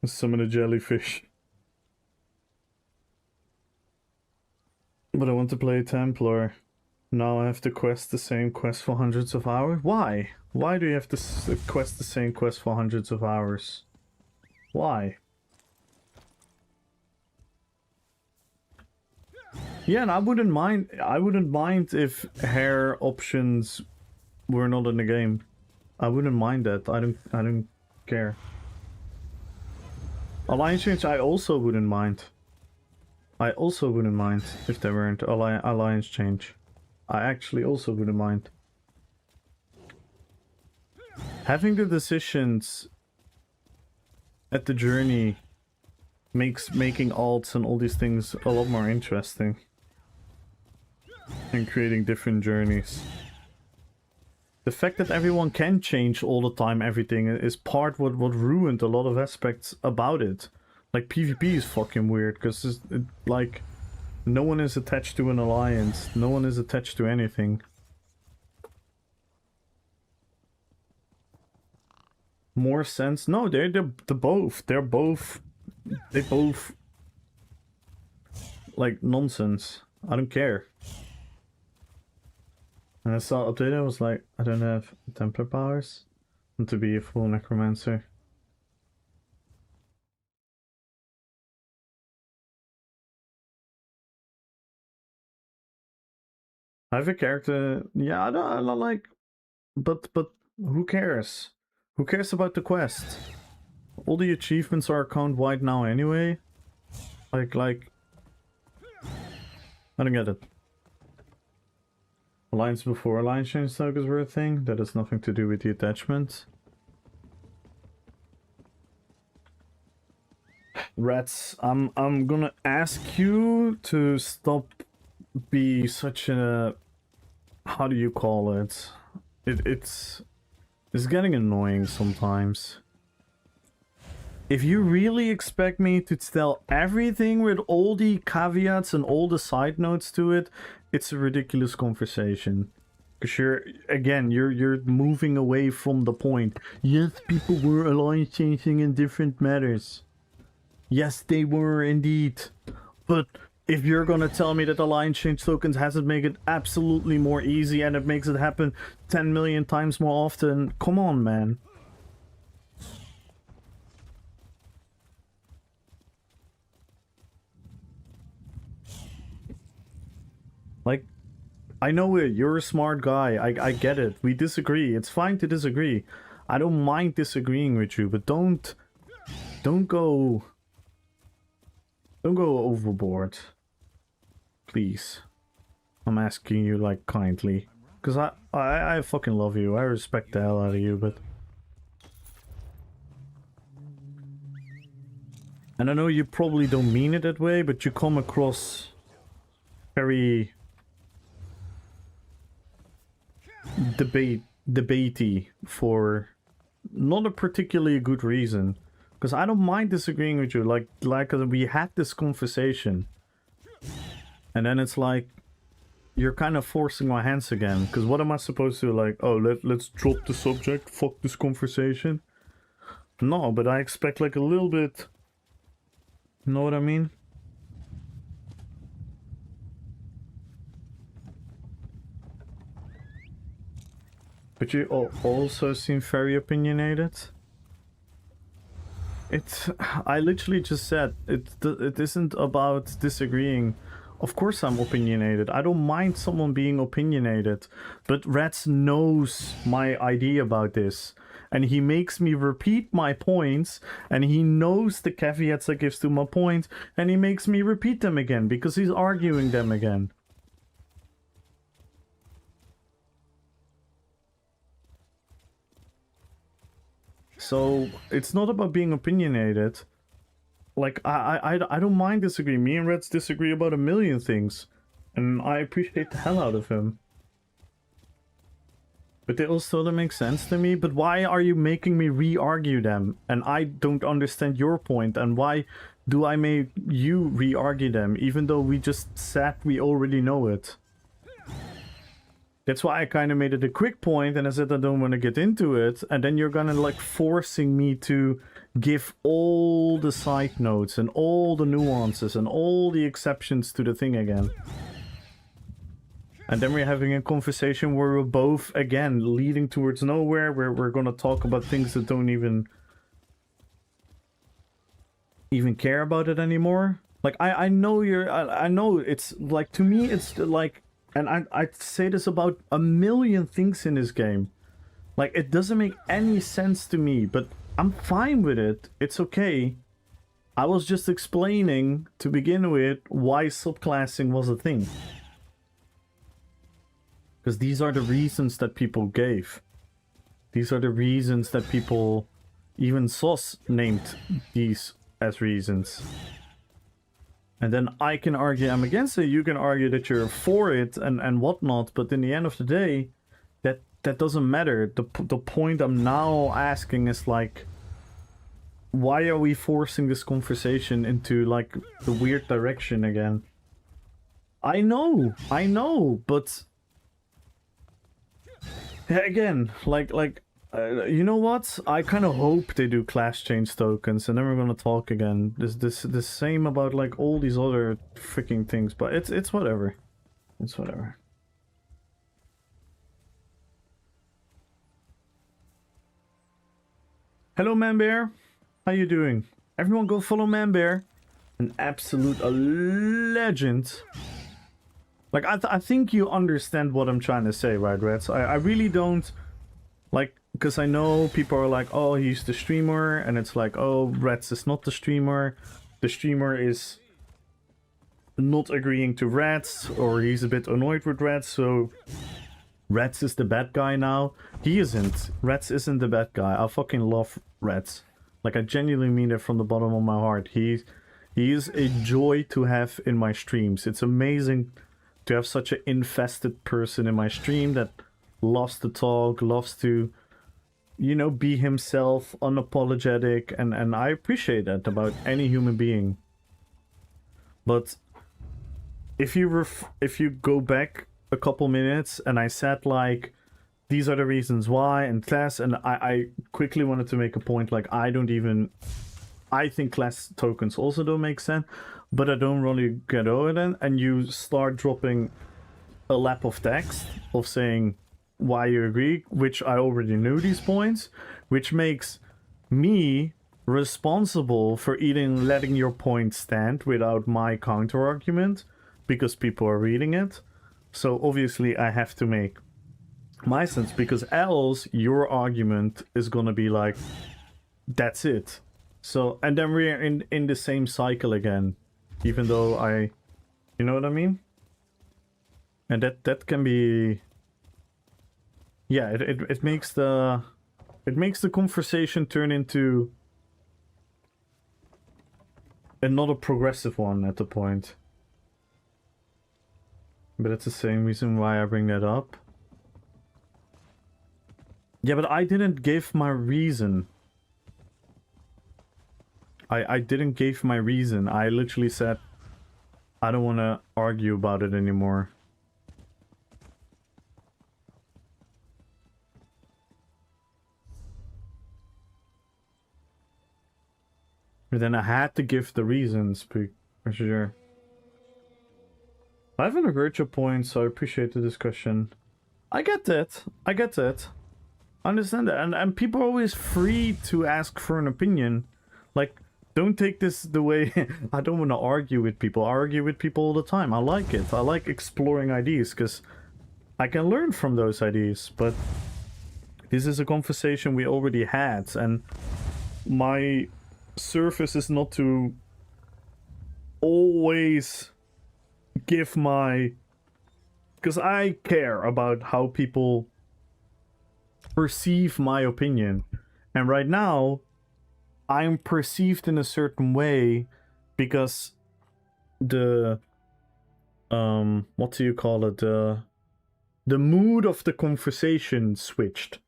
Summon a jellyfish. But I want to play Templar. Now I have to quest the same quest for hundreds of hours? Why? Why do you have to quest the same quest for hundreds of hours? Why? Yeah, and I wouldn't mind if hair options were not in the game. I wouldn't mind that. I don't care. Alliance change I also wouldn't mind. I also wouldn't mind if there weren't alliance change. I actually also wouldn't mind. Having the decisions at the journey makes making alts and all these things a lot more interesting. And creating different journeys. The fact that everyone can change all the time everything is part what ruined a lot of aspects about it. Like PvP is fucking weird because like no one is attached to an alliance, no one is attached to anything. More sense? No, they're both. They both like nonsense. I don't care. And I saw update, I was like, I don't have Templar powers. And to be a full necromancer. have a character. Yeah, I don't like, but who cares? Who cares about the quest? All the achievements are account wide now anyway. Like I don't get it. Alliance before alliance change tokens were a thing. That has nothing to do with the attachment. Rats, I'm gonna ask you to stop be such a, how do you call it? It's getting annoying sometimes. If you really expect me to tell everything with all the caveats and all the side notes to it, it's a ridiculous conversation. Because you're moving away from the point. Yes, people were alliance changing in different matters. Yes, they were indeed. But if you're gonna tell me that alliance change tokens hasn't made it absolutely more easy and it makes it happen 10 million times more often, come on, man. Like, I know it, you're a smart guy, I get it, we disagree, it's fine to disagree. I don't mind disagreeing with you, but don't go overboard. Please. I'm asking you, like, kindly. Because I fucking love you, I respect the hell out of you, but... And I know you probably don't mean it that way, but you come across very... debatey for not a particularly good reason. Because I don't mind disagreeing with you, like we had this conversation. And then it's like, you're kind of forcing my hands again. Because what am I supposed to, like, oh, let's drop the subject, fuck this conversation? No, but I expect like a little bit... You know what I mean? But you also seem very opinionated. I literally just said, it isn't about disagreeing. Of course I'm opinionated. I don't mind someone being opinionated. But Rats knows my idea about this. And he makes me repeat my points. And he knows the caveats I give to my point. And he makes me repeat them again. Because he's arguing them again. So, it's not about being opinionated. Like, I don't mind disagreeing. Me and Reds disagree about a million things. And I appreciate the hell out of him. But they all still don't make sense to me. But why are you making me re-argue them? And I don't understand your point. And why do I make you re-argue them? Even though we just said we already know it. That's why I kind of made it a quick point and I said I don't want to get into it. And then you're gonna like forcing me to give all the side notes and all the nuances and all the exceptions to the thing again. And then we're having a conversation where we're both, again, leading towards nowhere, where we're gonna talk about things that don't even care about it anymore. Like, I know I know it's, like, to me, it's, like... And I say this about a million things in this game. Like, it doesn't make any sense to me, but I'm fine with it. It's okay. I was just explaining, to begin with, why subclassing was a thing. Because these are the reasons that people gave. These are the reasons that people... Even Sauce named these as reasons. And then I can argue I'm against it, you can argue that you're for it and whatnot, but in the end of the day, that doesn't matter. The point I'm now asking is like, why are we forcing this conversation into like the weird direction again? I know, but again, like you know what? I kind of hope they do class change tokens, and then we're gonna talk again. The same about like all these other freaking things, but it's whatever. It's whatever. Hello, Manbear. How you doing? Everyone, go follow Manbear, an absolute legend. Like, I think you understand what I'm trying to say, right, Reds? I really don't, like, because I know people are like, oh, he's the streamer, and it's like, oh, Reds is not the streamer. The streamer is not agreeing to Reds, or he's a bit annoyed with Reds, so Reds is the bad guy now. He isn't. Reds isn't the bad guy. I fucking love Reds. Like, I genuinely mean it from the bottom of my heart. He is a joy to have in my streams. It's amazing to have such an infested person in my stream that loves to talk, loves to, you know, be himself, unapologetic, and I appreciate that about any human being. But if you go back a couple minutes and I said like, these are the reasons why, and class, and I quickly wanted to make a point like, I think class tokens also don't make sense, but I don't really get over them, and you start dropping a lap of text of saying why you agree, which I already knew these points, which makes me responsible for even letting your point stand without my counter argument, because people are reading it. So obviously I have to make my sense, because else your argument is gonna be like, that's it. So, and then we're in the same cycle again, even though you know what I mean? And that can be, yeah, it makes the conversation turn into another progressive one at the point. But it's the same reason why I bring that up. Yeah, but I didn't give my reason. I didn't give my reason. I literally said, I don't want to argue about it anymore. But then I had to give the reasons, for sure. I haven't heard your point, so I appreciate the discussion. I get that. I get that. I understand that. And people are always free to ask for an opinion. Like, don't take this the way... I don't want to argue with people. I argue with people all the time. I like it. I like exploring ideas, because I can learn from those ideas. But this is a conversation we already had, and my service is not to always give my... because I care about how people perceive my opinion, and right now I'm perceived in a certain way because the what do you call it, the mood of the conversation switched,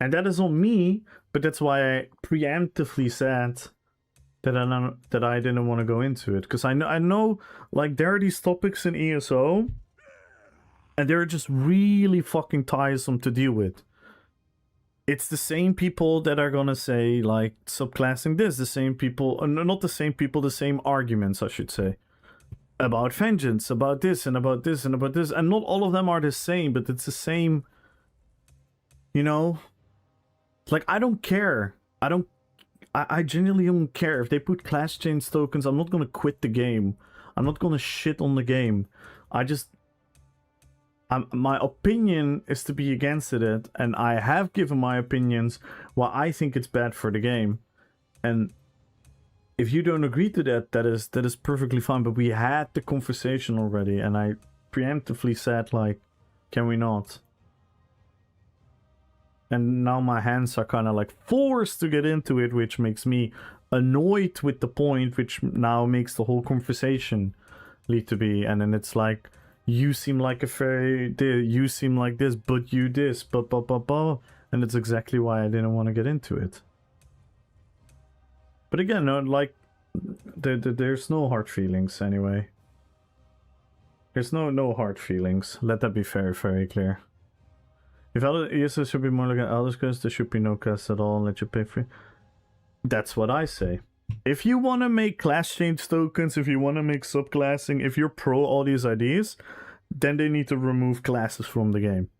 and that is on me. But that's why I preemptively said that I didn't want to go into it, because I know like there are these topics in ESO and they're just really fucking tiresome to deal with. It's the same people that are gonna say, like, subclassing this, the same people, not the same people, the same arguments, I should say, about vengeance, about this, and about this, and about this, and not all of them are the same, but it's the same, you know? Like, I don't care. I genuinely don't care. If they put class change tokens, I'm not gonna quit the game. I'm not gonna shit on the game. My opinion is to be against it, and I have given my opinions why I think it's bad for the game. And if you don't agree to that, that is perfectly fine. But we had the conversation already, and I preemptively said, like, can we not? And now my hands are kind of like forced to get into it, which makes me annoyed with the point, which now makes the whole conversation lead to be. And then it's like, you seem like a fairy, you seem like this, but you this, blah. And it's exactly why I didn't want to get into it. But again, no, like, there's no hard feelings anyway. There's no hard feelings. Let that be very, very clear. If other ESOs should be more like an Elder Scrolls, there should be no class at all and let you pay for it. That's what I say. If you want to make class change tokens, if you want to make subclassing, if you're pro all these ideas, then they need to remove classes from the game.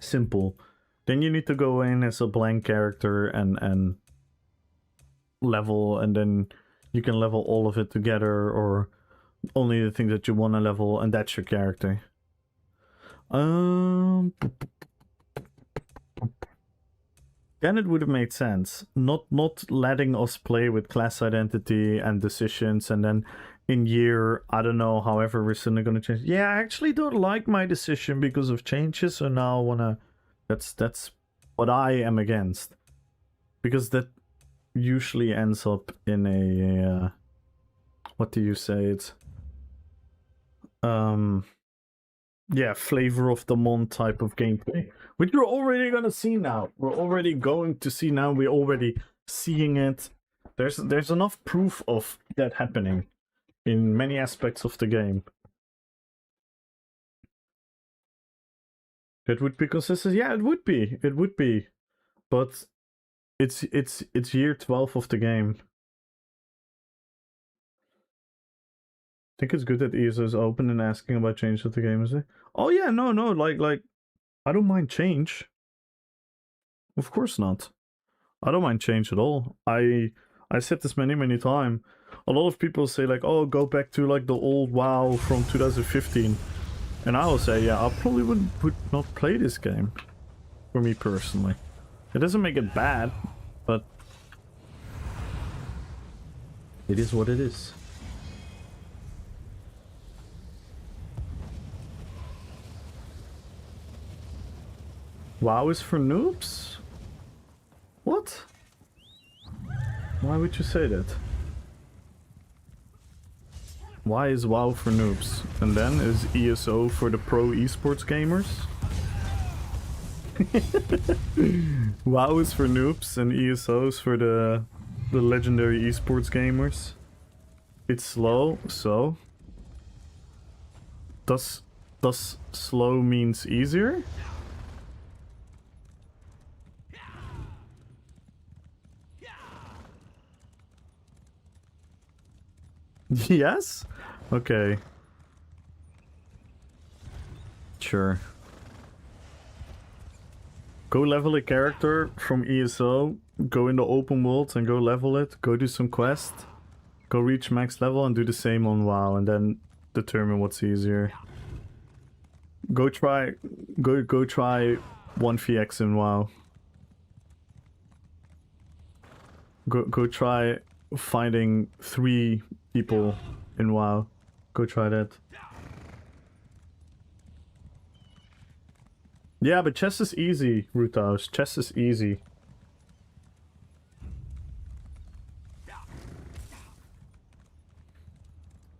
Simple. Then you need to go in as a blank character and level, and then you can level all of it together, or Only the things that you want to level, and that's your character. Then it would have made sense. Not letting us play with class identity and decisions, and then in year, I don't know, however we're suddenly gonna change. Yeah, I actually don't like my decision because of changes, so now I wanna. That's what I am against, because that usually ends up in a what do you say? It's yeah, flavor of the month type of gameplay, which we're already gonna see now. We're already going to see now. We're already seeing it. There's enough proof of that happening in many aspects of the game. It would be consistent. Yeah, it would be. It would be, but it's year 12 of the game. I think it's good that ESO is open and asking about change of the game, is it? Oh yeah, no, like I don't mind change. Of course not. I don't mind change at all. I said this many times. A lot of people say like, oh, go back to like the old WoW from 2015, and I will say, yeah, I probably would not play this game. For me personally, it doesn't make it bad, but it is what it is. WoW is for noobs? What? Why would you say that? Why is WoW for noobs? And then is ESO for the pro esports gamers? WoW is for noobs and ESO is for the legendary esports gamers. It's slow, so does slow means easier? Yes? Okay. Sure. Go level a character from ESO, go in the open world and go level it, go do some quest, go reach max level and do the same on WoW, and then determine what's easier. Go try 1vx in WoW. Go try finding 3 people in WoW. Go try that. Yeah, but chess is easy, Rutaus. Chess is easy.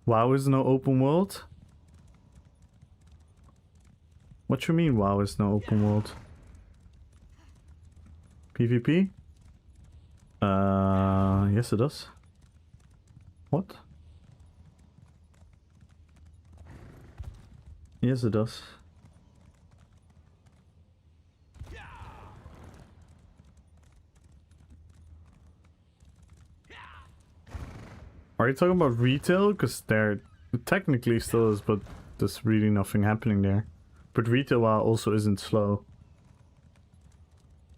WoW is no open world? What you mean WoW is no open world? PvP? Yes it does. What? Yes it does. Are you talking about retail? Because there technically still is, but there's really nothing happening there. But retail WoW also isn't slow.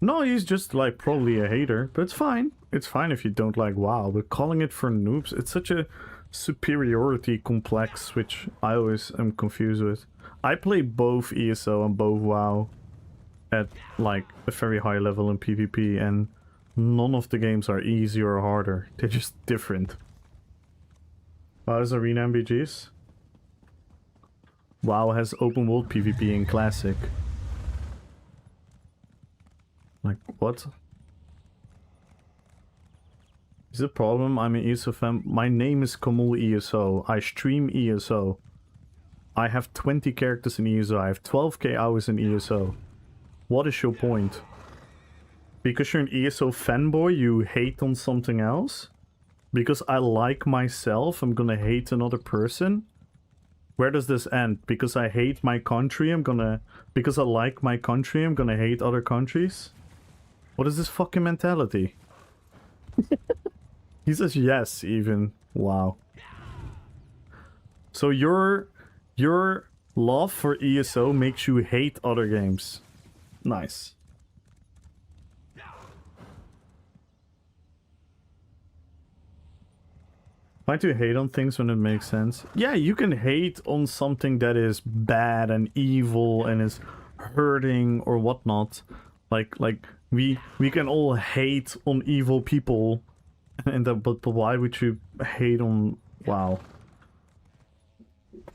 No, he's just like probably a hater, but it's fine. It's fine if you don't like WoW, but calling it for noobs, it's such a superiority complex, which I always am confused with. I play both ESO and both WoW at like a very high level in PvP, and none of the games are easy or harder. They're just different. WoW has arena MBGs. WoW has open world PvP in Classic. Like, what? Is the problem? I'm an ESO fan. My name is Kamul ESO. I stream ESO. I have 20 characters in ESO. I have 12k hours in ESO. What is your point? Because you're an ESO fanboy, you hate on something else? Because I like myself, I'm gonna hate another person? Where does this end? Because I hate my country, because I like my country, I'm gonna hate other countries? What is this fucking mentality? He says yes, even. Wow. So your love for ESO makes you hate other games. Nice. Why do you hate on things when it makes sense? Yeah, you can hate on something that is bad and evil and is hurting or whatnot. Like we can all hate on evil people, and but why would you hate on WoW?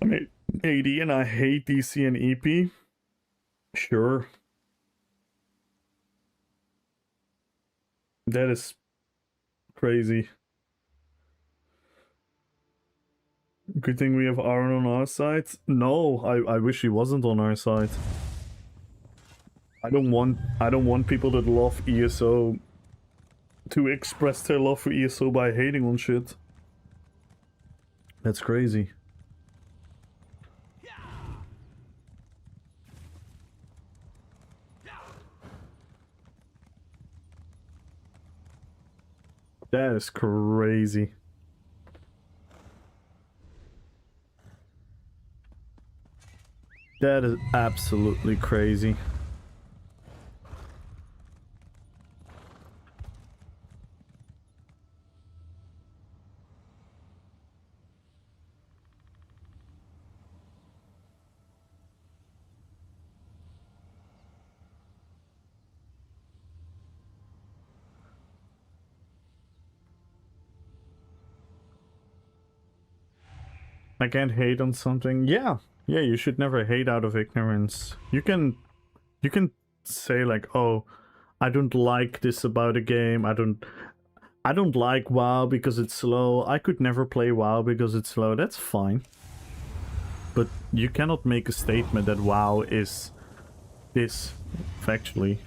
I mean, AD and I hate DC and EP. Sure, that is crazy. Good thing we have Aaron on our side. No, I wish he wasn't on our side. I don't want people that love ESO to express their love for ESO by hating on shit. That's crazy. That is crazy. That is absolutely crazy. I can't hate on something. Yeah, you should never hate out of ignorance. You can say like, oh, I don't like this about a game. I don't like WoW because it's slow. I could never play WoW because it's slow. That's fine. But you cannot make a statement that WoW is this factually.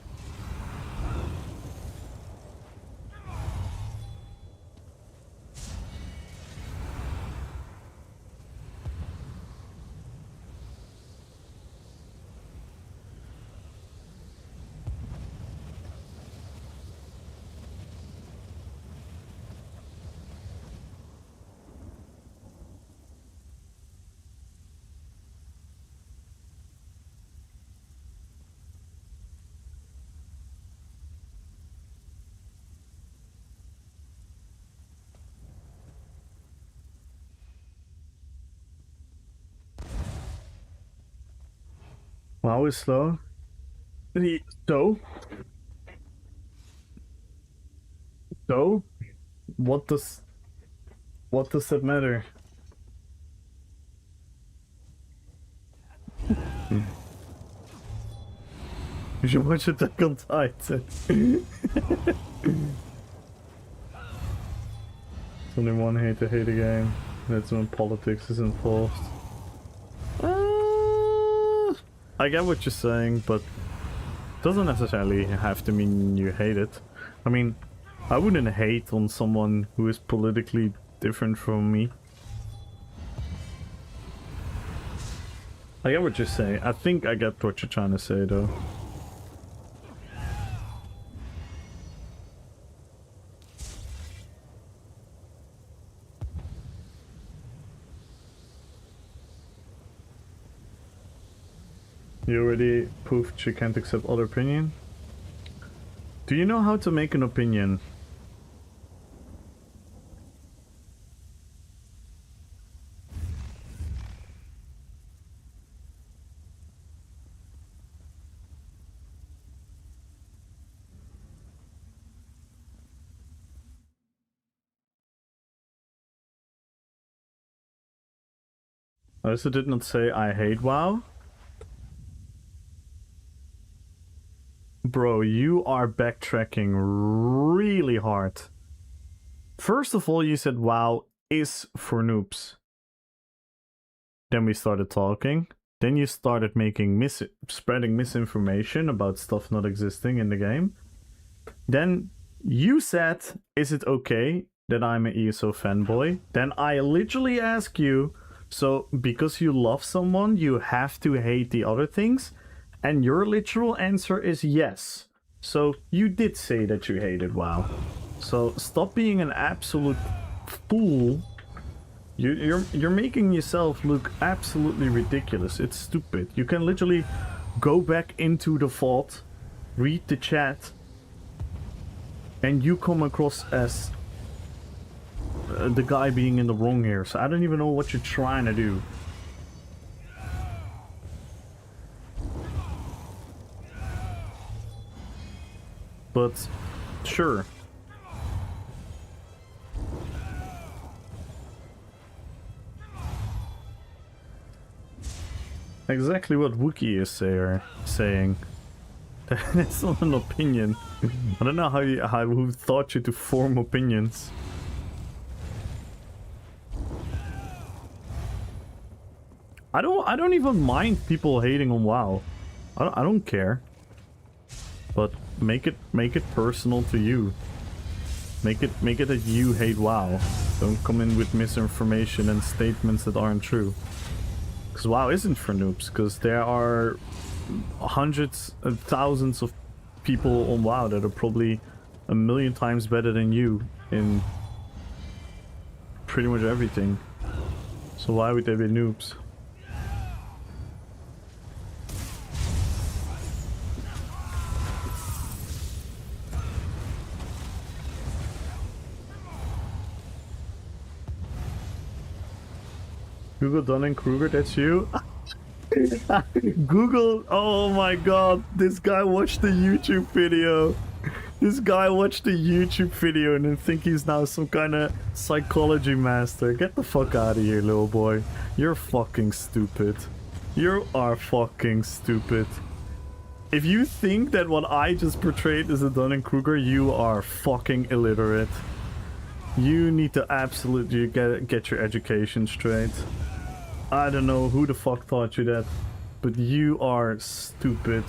WoW is slow. So, what does that matter? You should watch Attack on Titan. There's only one hate to hate a game. That's when politics is involved. I get what you're saying, but doesn't necessarily have to mean you hate it. I mean, I wouldn't hate on someone who is politically different from me. I get what you're saying. I think I get what you're trying to say, though. You already proved you can't accept other opinion? Do you know how to make an opinion? I also did not say I hate WoW. Bro, you are backtracking really hard. First of all, you said WoW is for noobs. Then we started talking. Then you started making spreading misinformation about stuff not existing in the game. Then you said, is it okay that I'm an ESO fanboy? Then I literally ask you, so because you love someone, you have to hate the other things? And your literal answer is yes. So you did say that you hated WoW. So stop being an absolute fool. You're making yourself look absolutely ridiculous. It's stupid. You can literally go back into the vault, read the chat, and you come across as the guy being in the wrong here, so I don't even know what you're trying to do. But sure. Exactly what Wookiee is saying. That's not an opinion. I don't know who taught you to form opinions. I don't even mind people hating on WoW. I don't care. But make it personal to you. Make it that you hate WoW. Don't come in with misinformation and statements that aren't true. Because WoW isn't for noobs, because there are hundreds and thousands of people on WoW that are probably a million times better than you in pretty much everything. So why would they be noobs? Google Dunning-Kruger, that's you? Google, oh my god, this guy watched the YouTube video. This guy watched the YouTube video and then think he's now some kind of psychology master. Get the fuck out of here, little boy. You're fucking stupid. You are fucking stupid. If you think that what I just portrayed is a Dunning-Kruger, you are fucking illiterate. You need to absolutely get your education straight. I don't know who the fuck taught you that, but you are stupid.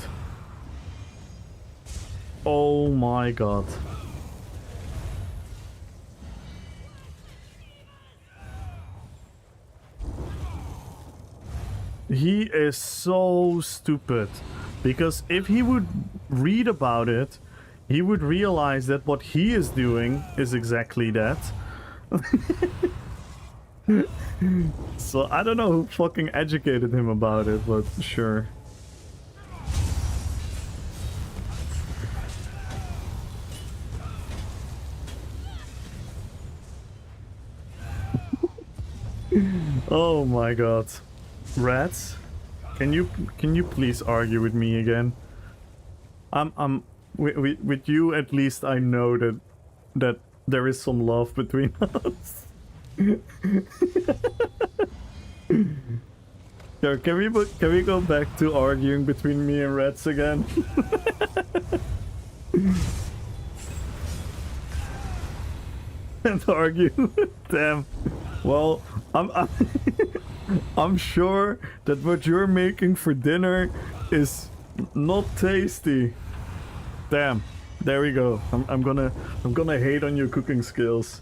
Oh my god. He is so stupid. Because if he would read about it, he would realize that what he is doing is exactly that. So I don't know who fucking educated him about it, but sure. Oh my god. Rats, can you please argue with me again? With you at least I know that there is some love between us. Yo, can we go back to arguing between me and Rats again? And argue. Damn. Well, I'm sure that what you're making for dinner is not tasty. Damn. There we go. I'm gonna hate on your cooking skills.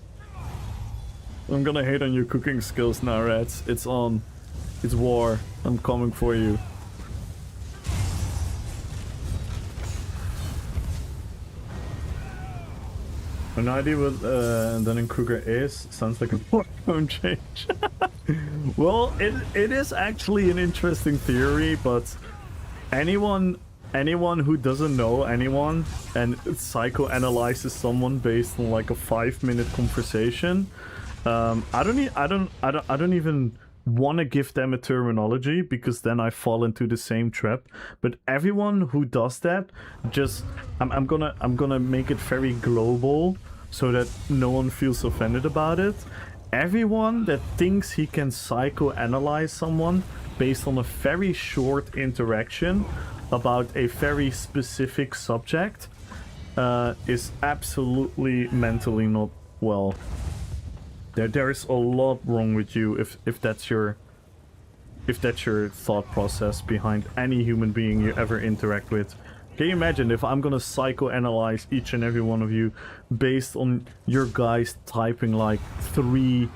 I'm gonna hate on your cooking skills now, Rats. It's on. It's war. I'm coming for you. An idea what Dunning-Kruger is? Sounds like a hormone change. Well, it is actually an interesting theory, but anyone who doesn't know anyone and psychoanalyzes someone based on like a 5-minute conversation, I don't even want to give them a terminology because then I fall into the same trap. But everyone who does that, just I'm gonna make it very global so that no one feels offended about it. Everyone that thinks he can psychoanalyze someone based on a very short interaction about a very specific subject is absolutely mentally not well. There is a lot wrong with you if that's your thought process behind any human being you ever interact with. Can you imagine if I'm gonna psychoanalyze each and every one of you based on your guys typing like 3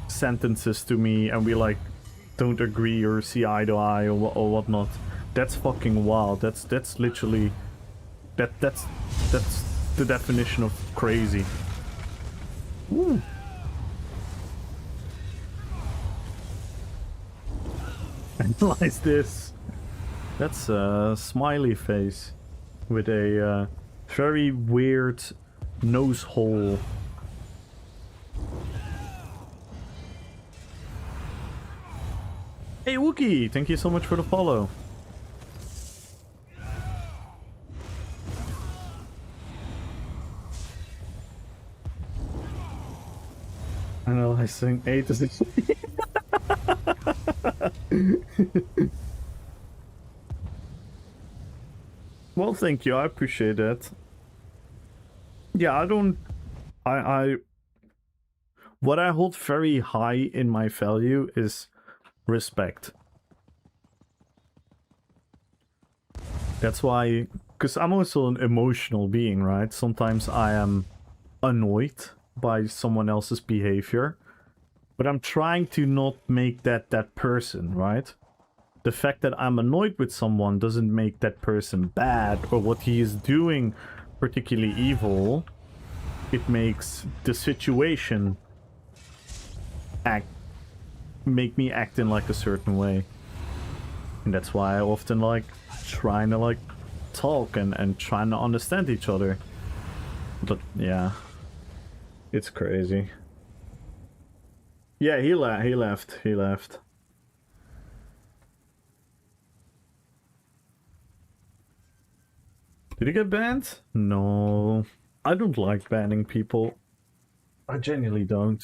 sentences to me and we like don't agree or see eye to eye or whatnot? That's fucking wild. That's literally that's the definition of crazy. Ooh. Analyze this. That's a smiley face with a very weird nose hole. Hey Wookie, thank you so much for the follow. Analyzing 8 is Well, thank you. I appreciate that. Yeah, I what I hold very high in my value is respect. That's why, because I'm also an emotional being, right? Sometimes I am annoyed by someone else's behavior, but I'm trying to not make that person, right? The fact that I'm annoyed with someone doesn't make that person bad or what he is doing particularly evil. It makes the situation make me act in like a certain way. And that's why I often like trying to like talk and trying to understand each other. But yeah, it's crazy. Yeah, he left. Did he get banned? No. I don't like banning people. I genuinely don't.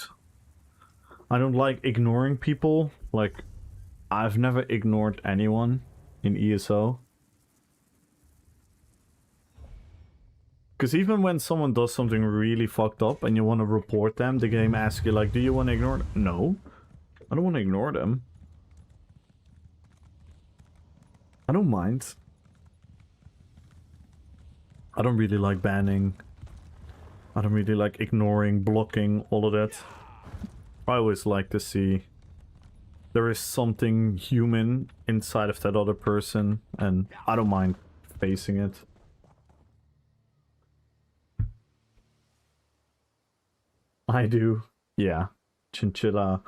I don't like ignoring people. Like, I've never ignored anyone in ESO. Because even when someone does something really fucked up and you want to report them, the game asks you, like, do you want to ignore them? No. I don't want to ignore them. I don't mind. I don't really like banning. I don't really like ignoring, blocking, all of that. I always like to see there is something human inside of that other person, and I don't mind facing it. I do. Yeah. Chinchilla.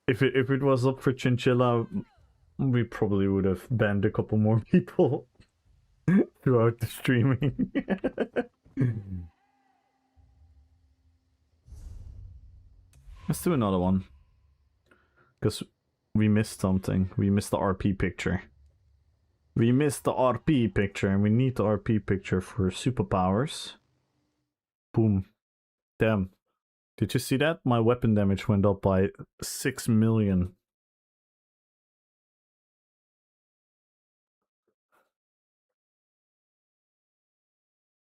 If it was up for Chinchilla, we probably would have banned a couple more people throughout the streaming. Let's do another one. Because we missed something. We missed the RP picture. We missed the RP picture, and we need the RP picture for superpowers. Boom. Damn. Did you see that? My weapon damage went up by 6 million.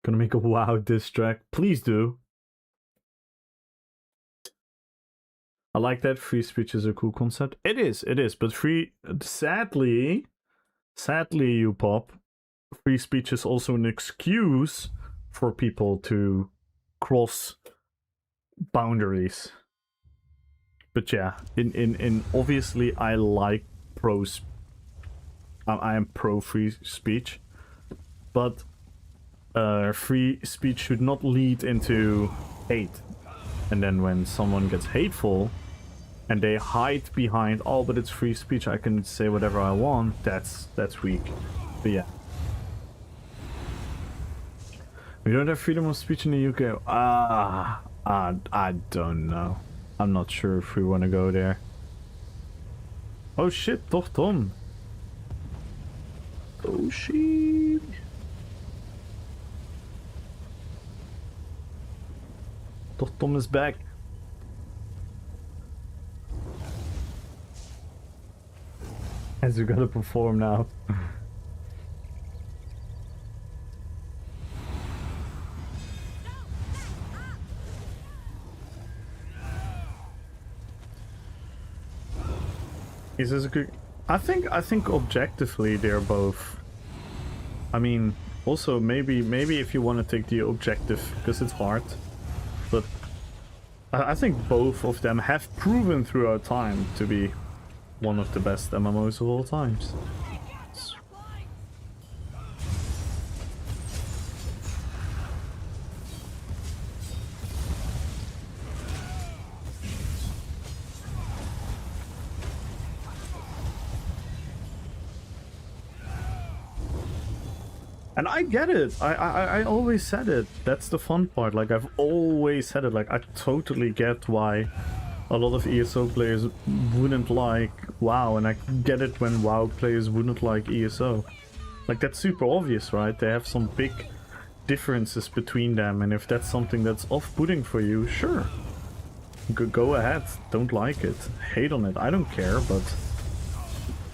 Gonna make a WoW diss track. Please do. I like that. Free speech is a cool concept. It is, but sadly, you pop, free speech is also an excuse for people to cross boundaries. But yeah, in obviously I like I am pro free speech, but free speech should not lead into hate. And then when someone gets hateful and they hide behind, oh, but it's free speech, I can say whatever I want, that's weak. But yeah. We don't have freedom of speech in the UK. I don't know. I'm not sure if we want to go there. Oh shit, toch Tom. Oh shit. Toch Tom is back. As we gotta perform now. Is this a good... I think objectively they're both... I mean, also maybe if you want to take the objective, because it's hard, but I think both of them have proven throughout time to be one of the best MMOs of all times. And I get it. I always said it. That's the fun part. Like, I've always said it. Like, I totally get why a lot of ESO players wouldn't like WoW, and I get it when WoW players wouldn't like ESO. Like, that's super obvious, right? They have some big differences between them, and if that's something that's off-putting for you, sure. Go ahead, don't like it, hate on it, I don't care, but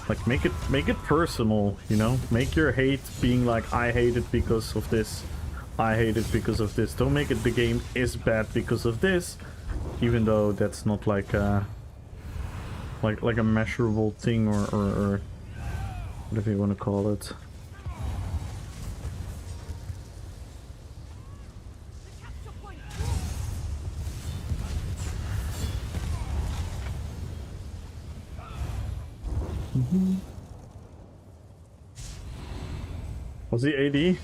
like make it personal, you know? Make your hate being like, I hate it because of this, I hate it because of this. Don't make it the game is bad because of this, even though that's not like a measurable thing or whatever you want to call it. Was he AD?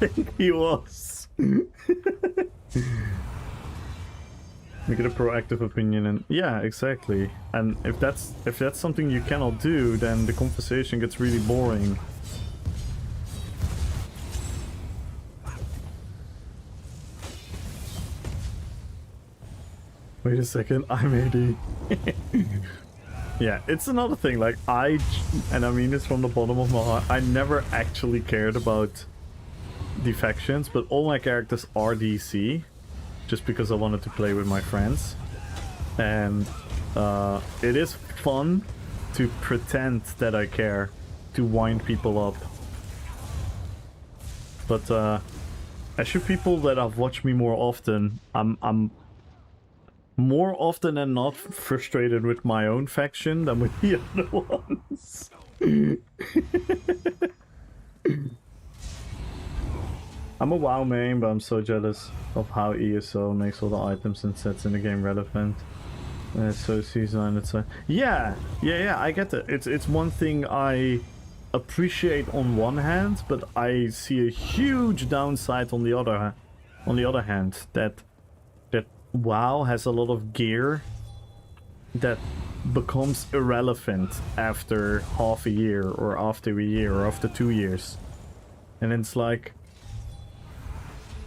I think he was. Make it a proactive opinion, and yeah, exactly. And if that's something you cannot do, then the conversation gets really boring. Wait a second, I'm AD. Yeah, it's another thing, like and I mean this from the bottom of my heart, I never actually cared about the factions, but all my characters are DC, just because I wanted to play with my friends. And it is fun to pretend that I care, to wind people up. But as you people that have watched me more often, I'm more often than not frustrated with my own faction than with the other ones. I'm a WoW main, but I'm so jealous of how ESO makes all the items and sets in the game relevant. So season, it's a yeah, I get it. It's one thing I appreciate on one hand, but I see a huge downside on the other hand. That WoW has a lot of gear that becomes irrelevant after half a year or after a year or after 2 years. And it's like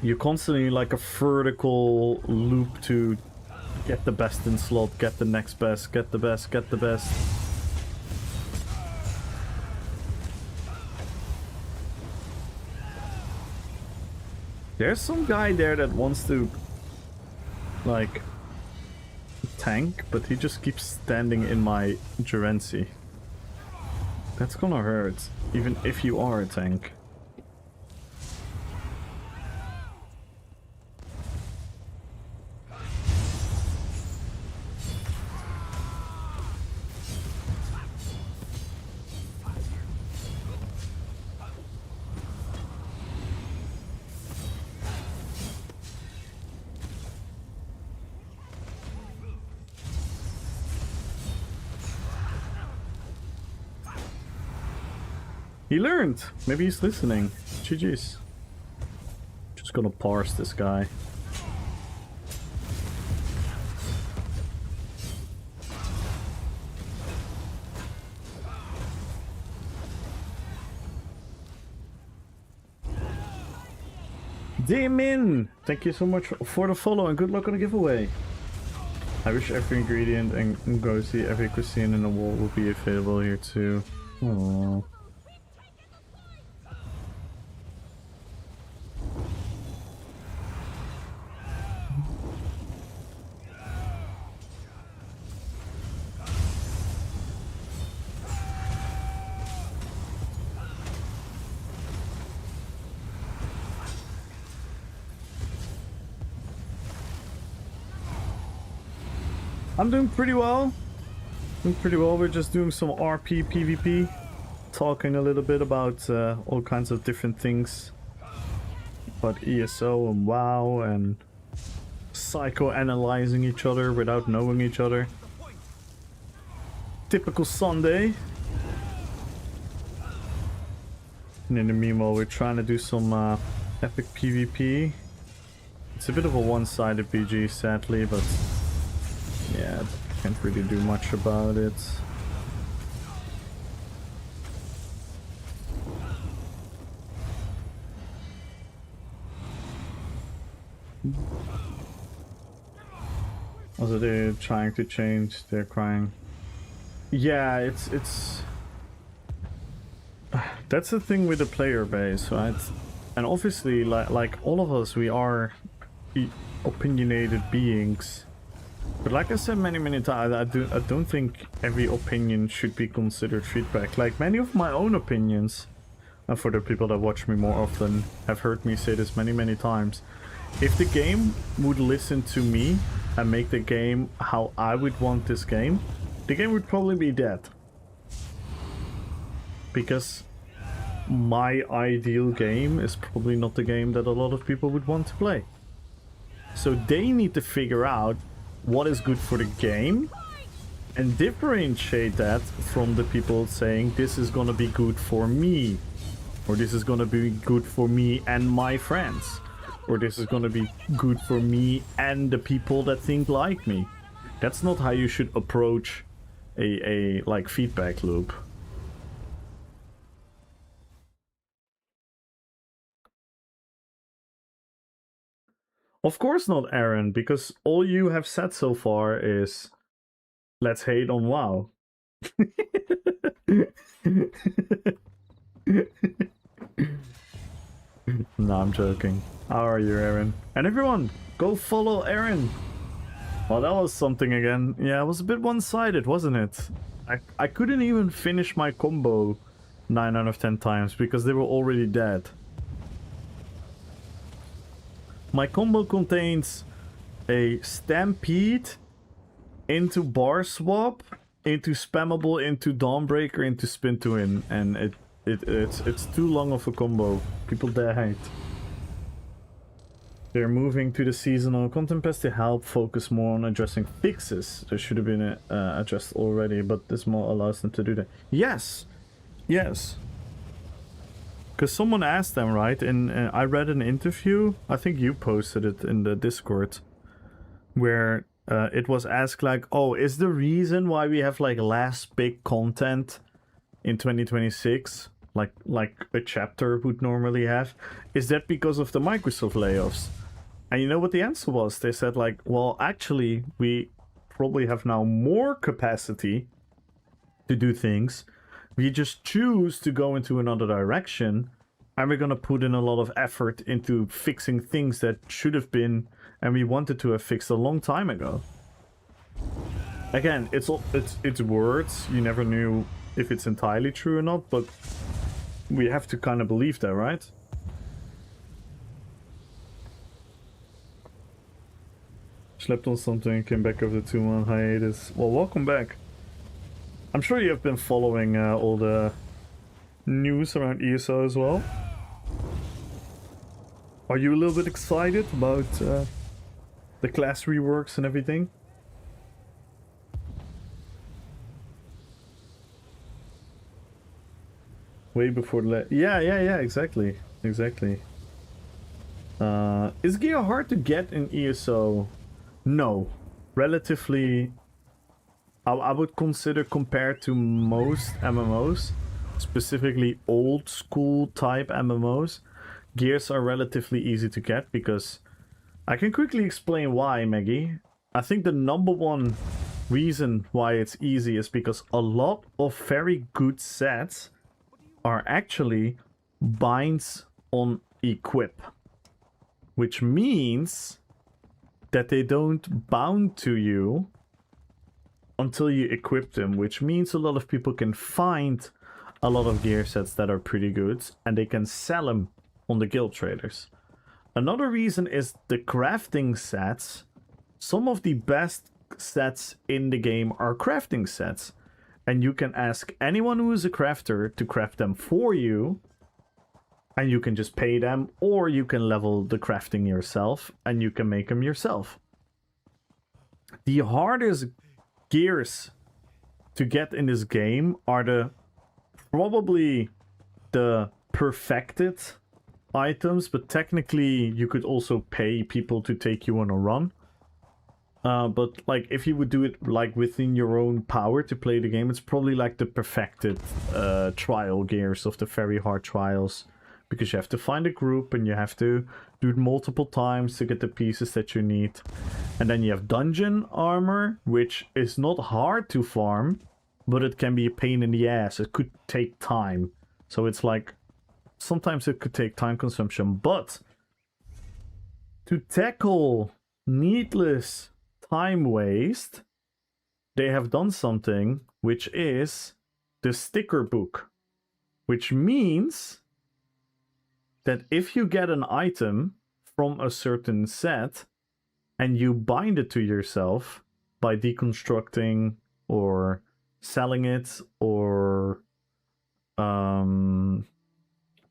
you're constantly like a vertical loop to get the best in slot, get the next best, get the best, get the best. There's some guy there that wants to like tank, but he just keeps standing in my Jurency. That's gonna hurt, even if you are a tank. He learned! Maybe he's listening. GG's. Just gonna parse this guy. Damon! Thank you so much for the follow and good luck on the giveaway. I wish every ingredient and Ngozi, every cuisine in the world would be available here too. Aww. I'm doing pretty well. We're just doing some Rppvp, talking a little bit about all kinds of different things about ESO and WoW and psychoanalyzing each other without knowing each other. Typical Sunday. And in the meanwhile, we're trying to do some epic PvP. It's a bit of a one-sided PG, sadly, but yeah, can't really do much about it. Also, they're trying to change. They're crying. Yeah, it's. That's the thing with the player base, right? And obviously, like all of us, we are opinionated beings. But like I said many times, I don't think every opinion should be considered feedback. Like many of my own opinions, and for the people that watch me more often, have heard me say this many times. If the game would listen to me and make the game how I would want this game, the game would probably be dead. Because my ideal game is probably not the game that a lot of people would want to play. So they need to figure out what is good for the game and differentiate that from the people saying this is gonna be good for me, or this is gonna be good for me and my friends, or this is gonna be good for me and the people that think like me. That's not how you should approach a like feedback loop. Of course not, Aaron, because all you have said so far is let's hate on WoW. No, I'm joking. How are you, Aaron? And everyone, go follow Aaron. Well, that was something again. Yeah, it was a bit one-sided, wasn't it? I couldn't even finish my combo 9 out of 10 times because they were already dead. My combo contains a Stampede into Bar Swap, into Spammable, into Dawnbreaker, into Spin to Win, and it's too long of a combo. People died. They're moving to the seasonal content pass to help focus more on addressing fixes. There should have been addressed already, but this mod allows them to do that. Yes, yes. Because someone asked them, right? And I read an interview. I think you posted it in the Discord, where it was asked like, "Oh, is the reason why we have like less big content in 2026, like a chapter would normally have, is that because of the Microsoft layoffs?" And you know what the answer was? They said like, "Well, actually, we probably have now more capacity to do things. We just choose to go into another direction, and we're gonna put in a lot of effort into fixing things that should have been and we wanted to have fixed a long time ago." Again, it's words. You never knew if it's entirely true or not, but we have to kind of believe that, right? Slept on something, came back over the 2-month hiatus. Well, welcome back. I'm sure you have been following all the news around ESO as well. Are you a little bit excited about the class reworks and everything? Way before the yeah, exactly. Is gear hard to get in ESO? No. Relatively, I would consider compared to most MMOs, specifically old school type MMOs, gears are relatively easy to get because I can quickly explain why, Maggie. I think the number one reason why it's easy is because a lot of very good sets are actually binds on equip, which means that they don't bound to you until you equip them, which means a lot of people can find a lot of gear sets that are pretty good and they can sell them on the guild traders. Another reason is the crafting sets. Some of the best sets in the game are crafting sets, and you can ask anyone who is a crafter to craft them for you, and you can just pay them, or you can level the crafting yourself and you can make them yourself. The hardest gears to get in this game are probably the perfected items, but technically you could also pay people to take you on a run. But like if you would do it like within your own power to play the game, it's probably like the perfected trial gears of the very hard trials, because you have to find a group and you have to do it multiple times to get the pieces that you need. And then you have dungeon armor, which is not hard to farm, but it can be a pain in the ass. It could take time. So it's like, sometimes it could take time consumption, but to tackle needless time waste, they have done something, which is the sticker book. Which means that if you get an item from a certain set and you bind it to yourself by deconstructing or selling it or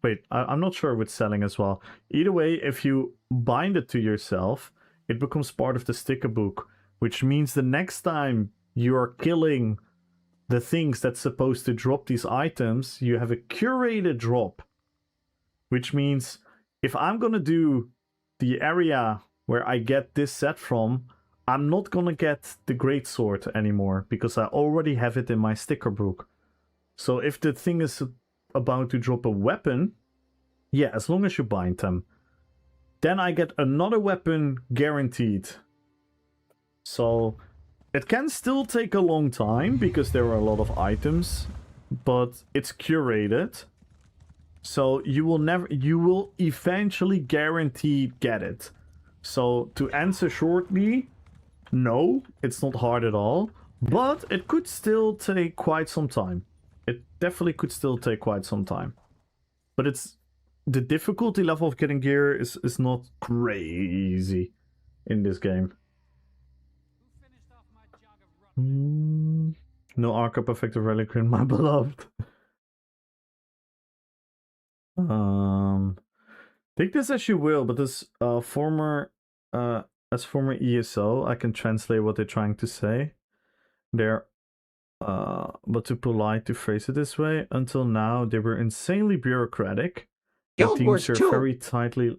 wait, I'm not sure with selling as well. Either way, if you bind it to yourself, it becomes part of the sticker book, which means the next time you are killing the things that's supposed to drop these items, you have a curated drop. Which means if I'm gonna do the area where I get this set from, I'm not gonna get the greatsword anymore because I already have it in my sticker book. So if the thing is about to drop a weapon, yeah, as long as you bind them, then I get another weapon guaranteed. So it can still take a long time because there are a lot of items, but it's curated. So you will eventually guaranteed get it. So to answer shortly, no, it's not hard at all, but it could still take quite some time. It definitely could still take quite some time. But it's the difficulty level of getting gear is not crazy in this game. No Arca Perfecto Reliquary, my beloved. Take this as you will, but as former ESO, I can translate what they're trying to say. They're but too polite to phrase it this way. Until now, they were insanely bureaucratic. Guild Wars are 2. very tightly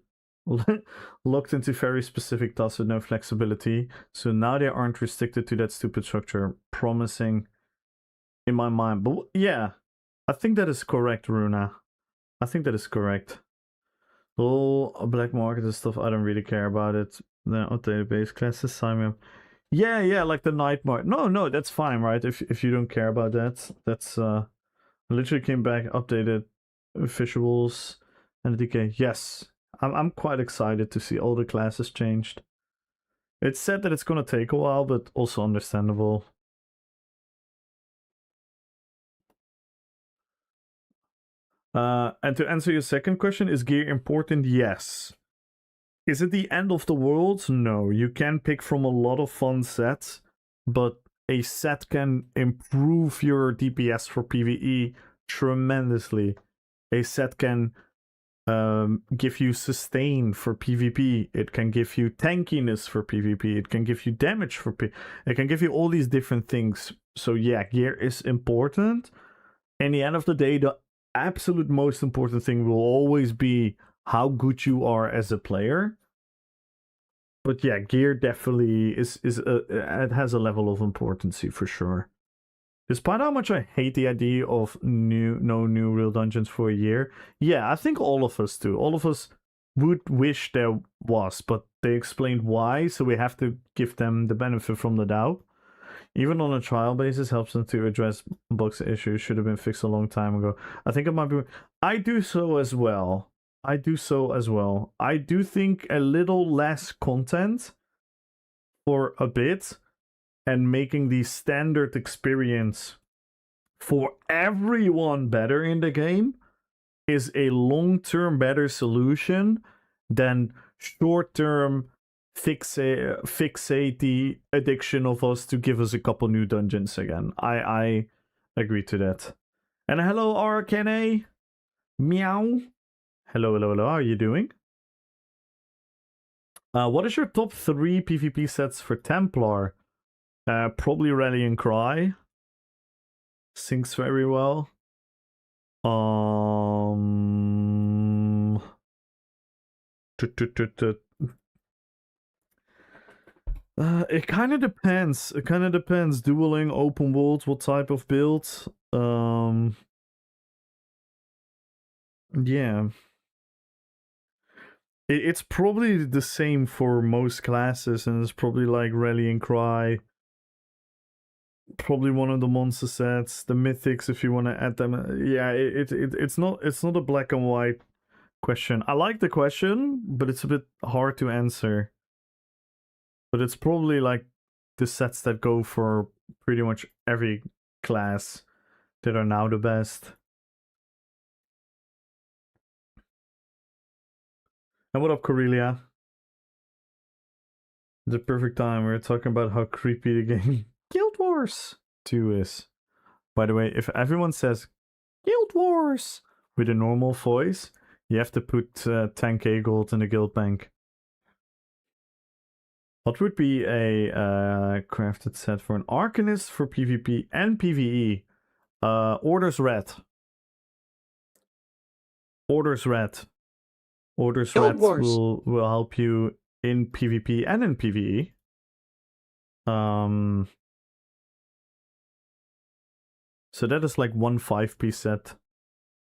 locked into very specific tasks with no flexibility. So now they aren't restricted to that stupid structure, promising in my mind. But yeah, I think that is correct, Runa. I think that is correct. Oh, black market and stuff, I don't really care about it. The database classes, sign me up. Yeah, like the night market. No, that's fine, right? If you don't care about that, that's literally came back, updated visuals and the DK. Yes, I'm quite excited to see all the classes changed. It's said that it's gonna take a while, but also understandable. And to answer your second question, is gear important? Yes. Is it the end of the world? No. You can pick from a lot of fun sets, but a set can improve your DPS for PvE tremendously. A set can give you sustain for PvP. It can give you tankiness for PvP. It can give you damage for PvP. It can give you all these different things. So yeah, gear is important. In the end of the day, the absolute most important thing will always be how good you are as a player. But yeah, gear definitely it has a level of importance for sure. Despite how much I hate the idea of no new real dungeons for a year, yeah, I think all of us do. All of us would wish there was, but they explained why, so we have to give them the benefit from the doubt. Even on a trial basis, helps them to address bugs issues should have been fixed a long time ago. I think it might be. I do so as well. I do think a little less content for a bit and making the standard experience for everyone better in the game is a long-term better solution than short-term fixate the addiction of us to give us a couple new dungeons again. I agree to that. And hello, RKNA. Meow. Hello, how are you doing? What is your top 3 PvP sets for Templar? Probably Rally and Cry. Syncs very well. It kind of depends. Dueling, open world, what type of build? Yeah. It's probably the same for most classes, and it's probably like Rallying Cry. Probably one of the monster sets, the mythics if you want to add them. Yeah, it's not a black and white question. I like the question, but it's a bit hard to answer. But it's probably like the sets that go for pretty much every class that are now the best. And what up, Corellia? The perfect time. We're talking about how creepy the game Guild Wars 2 is. By the way, if everyone says Guild Wars with a normal voice, you have to put 10k gold in the guild bank. What would be a crafted set for an Arcanist for PvP and PvE? Orders Red. Orders Red. Orders Guild Red Wars. will help you in PvP and in PvE. So that is like one 5-piece set.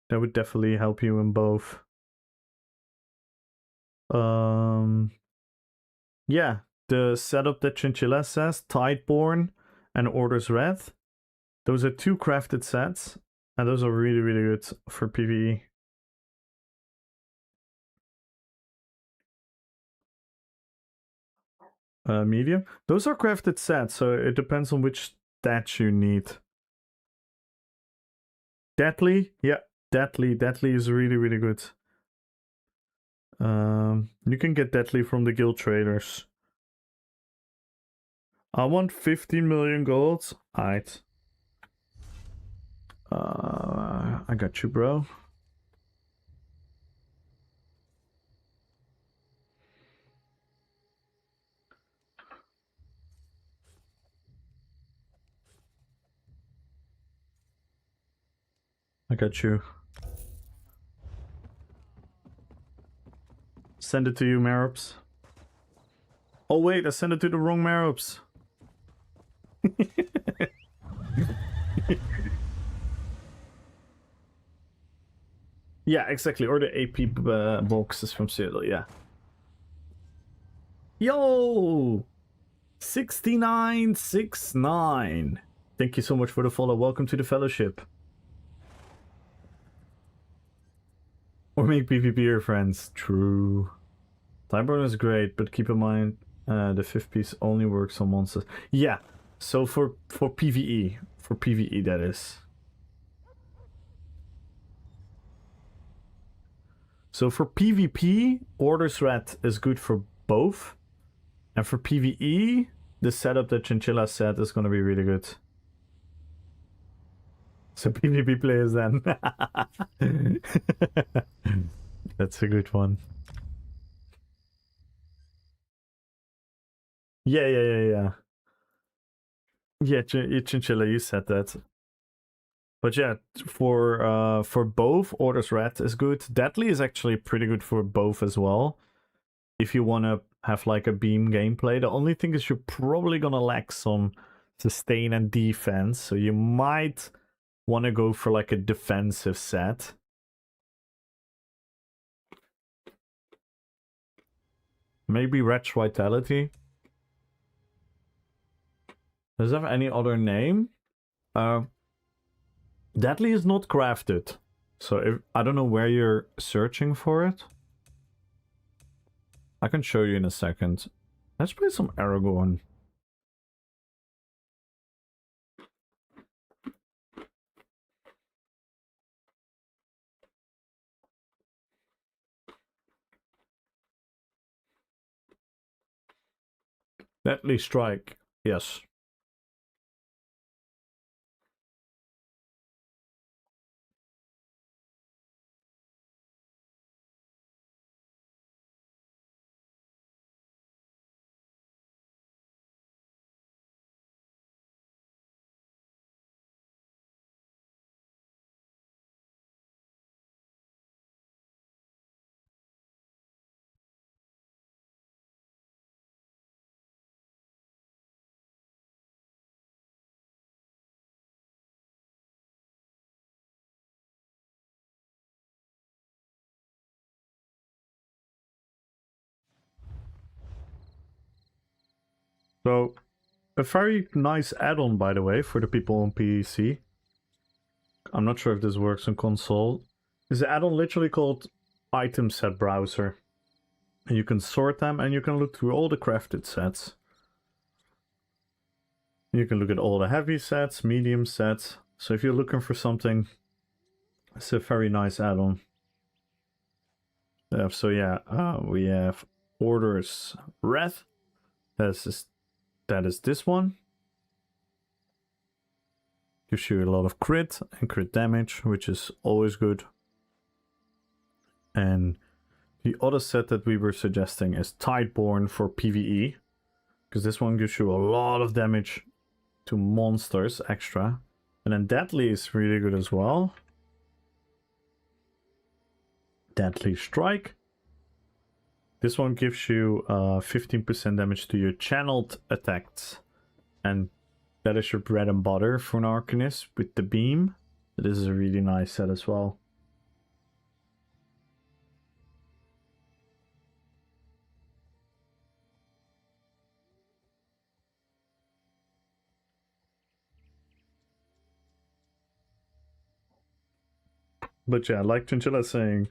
That would definitely help you in both. Yeah, the setup that Chinchilla says, Tideborn and Orders Red. Those are 2 crafted sets, and those are really, really good for PvE. Medium. Those are crafted sets, so it depends on which stats you need. Deadly, yeah, Deadly is really, really good. You can get Deadly from the guild traders. I want 15 million gold. Alright. I got you, bro. I got you. Send it to you, Marops. Oh wait, I sent it to the wrong Marops. Yeah, exactly. Or the AP boxes from Citadel, yeah. Yo! 6969. Thank you so much for the follow. Welcome to the fellowship. Or make PvP your friends. True. Timeburn is great, but keep in mind the 5th piece only works on monsters. Yeah, so for PvE. For PvE, that is. So for PvP, Orders Red is good for both. And for PvE, the setup that Chinchilla said is going to be really good. So PvP players then. That's a good one. Yeah. Yeah, Chinchilla, you said that. But yeah, for both, Orders Red is good. Deadly is actually pretty good for both as well. If you want to have like a beam gameplay, the only thing is you're probably gonna lack some sustain and defense, so you might want to go for like a defensive set. Maybe Wretch Vitality. Does it have any other name? Deadly is not crafted. So if I don't know where you're searching for it. I can show you in a second. Let's play some Aragorn. Deadly Strike. Yes. So, a very nice add-on, by the way, for the people on PC. I'm not sure if this works on console. Is an add-on literally called Item Set Browser. And you can sort them and you can look through all the crafted sets. You can look at all the heavy sets, medium sets. So if you're looking for something, it's a very nice add-on. So yeah, we have Orders Wrath. That is this one. Gives you a lot of crit and crit damage, which is always good. And the other set that we were suggesting is Tideborn for PvE. Because this one gives you a lot of damage to monsters extra. And then Deadly is really good as well. Deadly Strike. This one gives you 15% damage to your channeled attacks. And that is your bread and butter for an Arcanist with the beam. This is a really nice set as well. But yeah, like Chinchilla saying,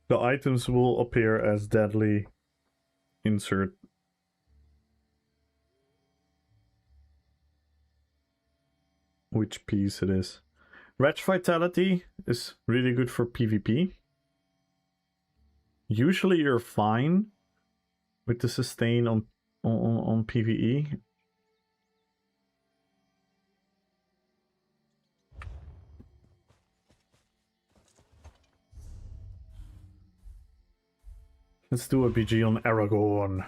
the items will appear as deadly insert. Which piece it is. Wretch Vitality is really good for PvP. Usually you're fine with the sustain on PvE. Let's do a BG on Aragorn.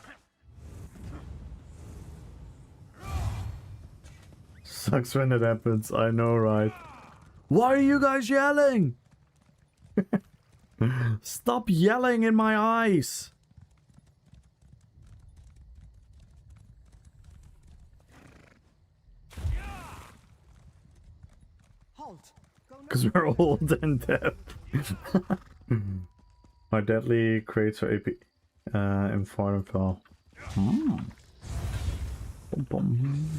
Sucks when it happens, I know, right? Why are you guys yelling? Stop yelling in my eyes! Because we're old and dead. My deadly creates her AP in Farmfell. Bum, bum.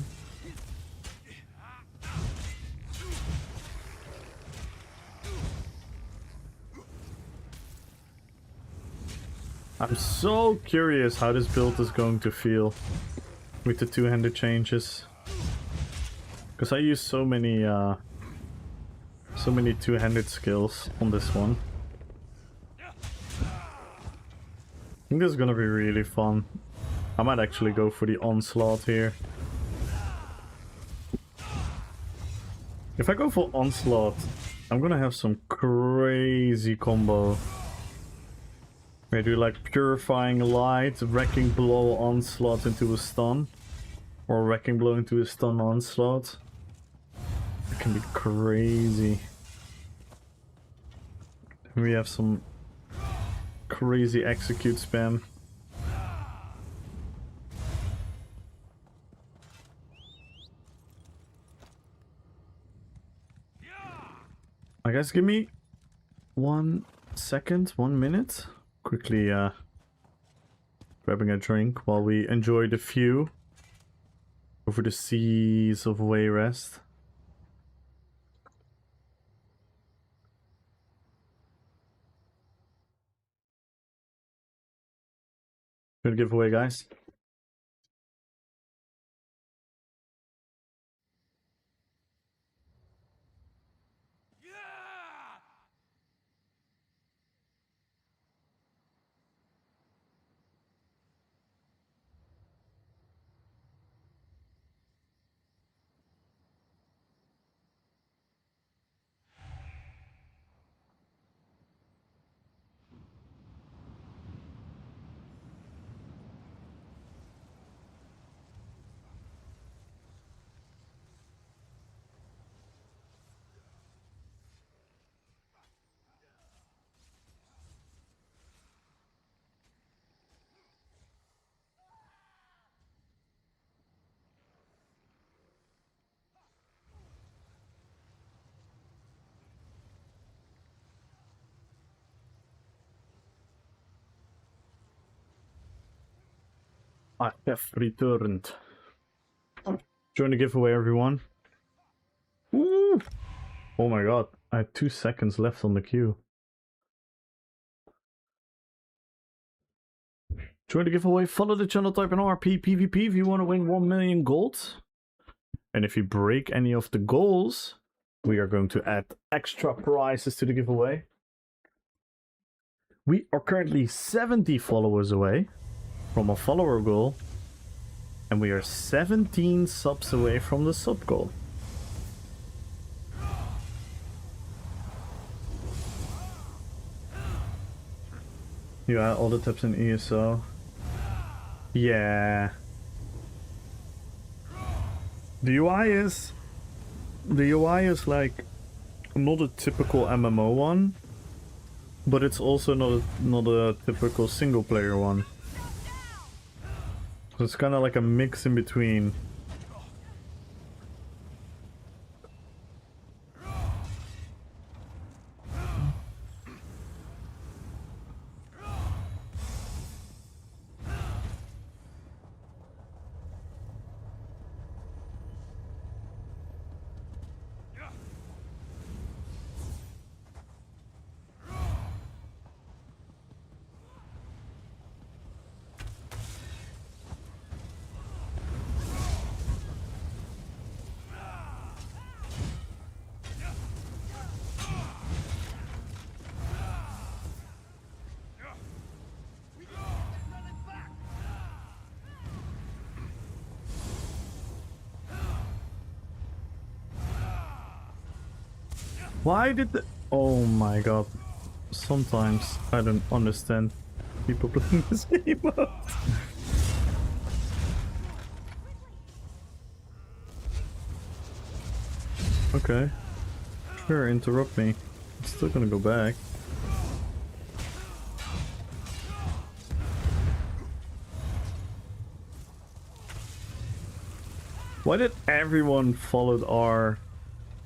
I'm so curious how this build is going to feel with the two-handed changes. Because I use so many two-handed skills on this one. I think this is gonna be really fun. I might actually go for the onslaught here. If I go for onslaught, I'm gonna have some crazy combo. I do like purifying light, wrecking blow onslaught into a stun, or wrecking blow into a stun onslaught. It can be crazy. We have some crazy execute spam. I guess give me 1 second, 1 minute. Quickly grabbing a drink while we enjoy the view over the seas of Wayrest. Good giveaway, guys. I have returned. Join the giveaway, everyone. Woo! Oh my god, I had 2 seconds left on the queue. Join the giveaway, follow the channel, type in Rppvp if you want to win 1 million gold. And if you break any of the goals, we are going to add extra prizes to the giveaway. We are currently 70 followers away from a follower goal. And we are 17 subs away from the sub goal. You add all the tips in ESO. Yeah. The UI is like not a typical MMO one, but it's also not a typical single player one. So it's kind of like a mix in between. Why did the... Oh my god. Sometimes I don't understand people playing this game mode. Okay. Sure, interrupt me. I'm still gonna go back. Why did everyone follow our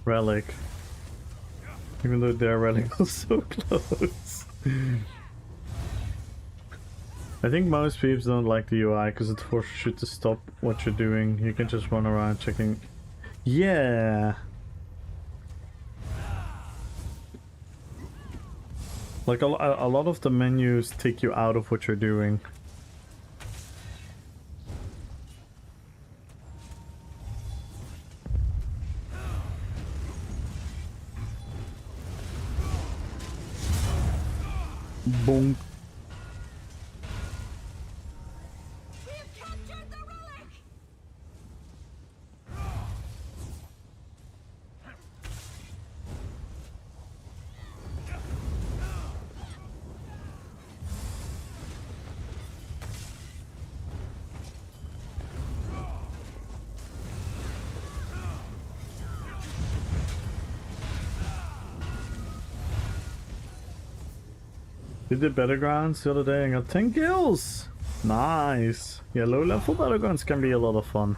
relic? Even though their relic was so close. I think most people don't like the UI because it forces you to stop what you're doing. You can just run around checking. Yeah. Like a lot of the menus take you out of what you're doing. Bonk. We've captured the relic! We did Battlegrounds the other day and got 10 kills! Nice! Yeah, low level Battlegrounds can be a lot of fun.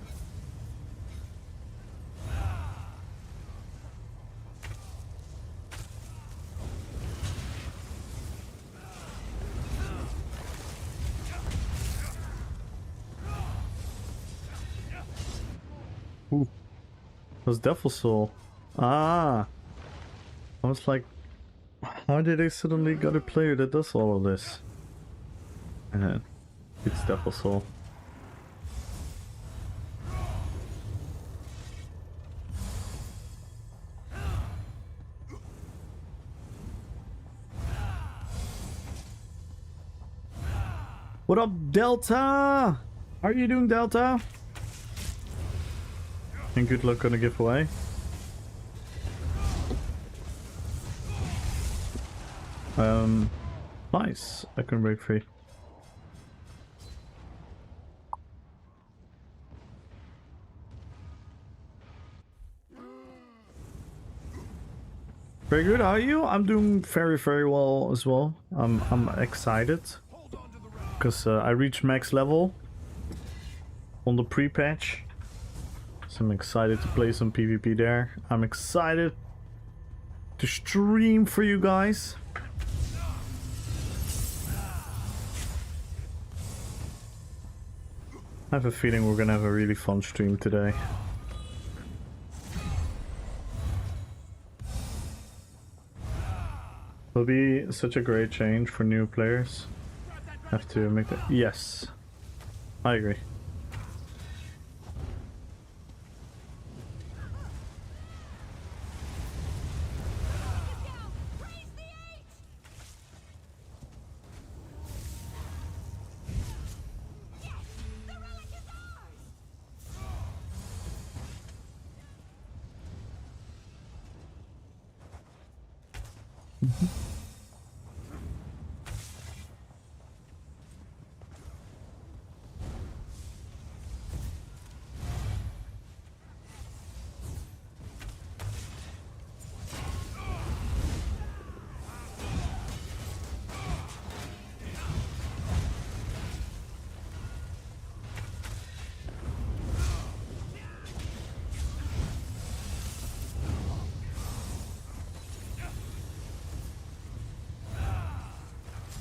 Ooh. That's Devil Soul. Ah! I was like, how did they suddenly got a player that does all of this? And then it's Devil Soul. What up, Delta? How are you doing, Delta? And good luck on the giveaway. Nice. I can break free. Very good. How are you? I'm doing very well as well. I'm excited because I reached max level on the pre-patch, so I'm excited to play some PvP there. I'm excited to stream for you guys. I have a feeling we're gonna have a really fun stream today. Will be such a great change for new players. Have to make that. Yes, I agree.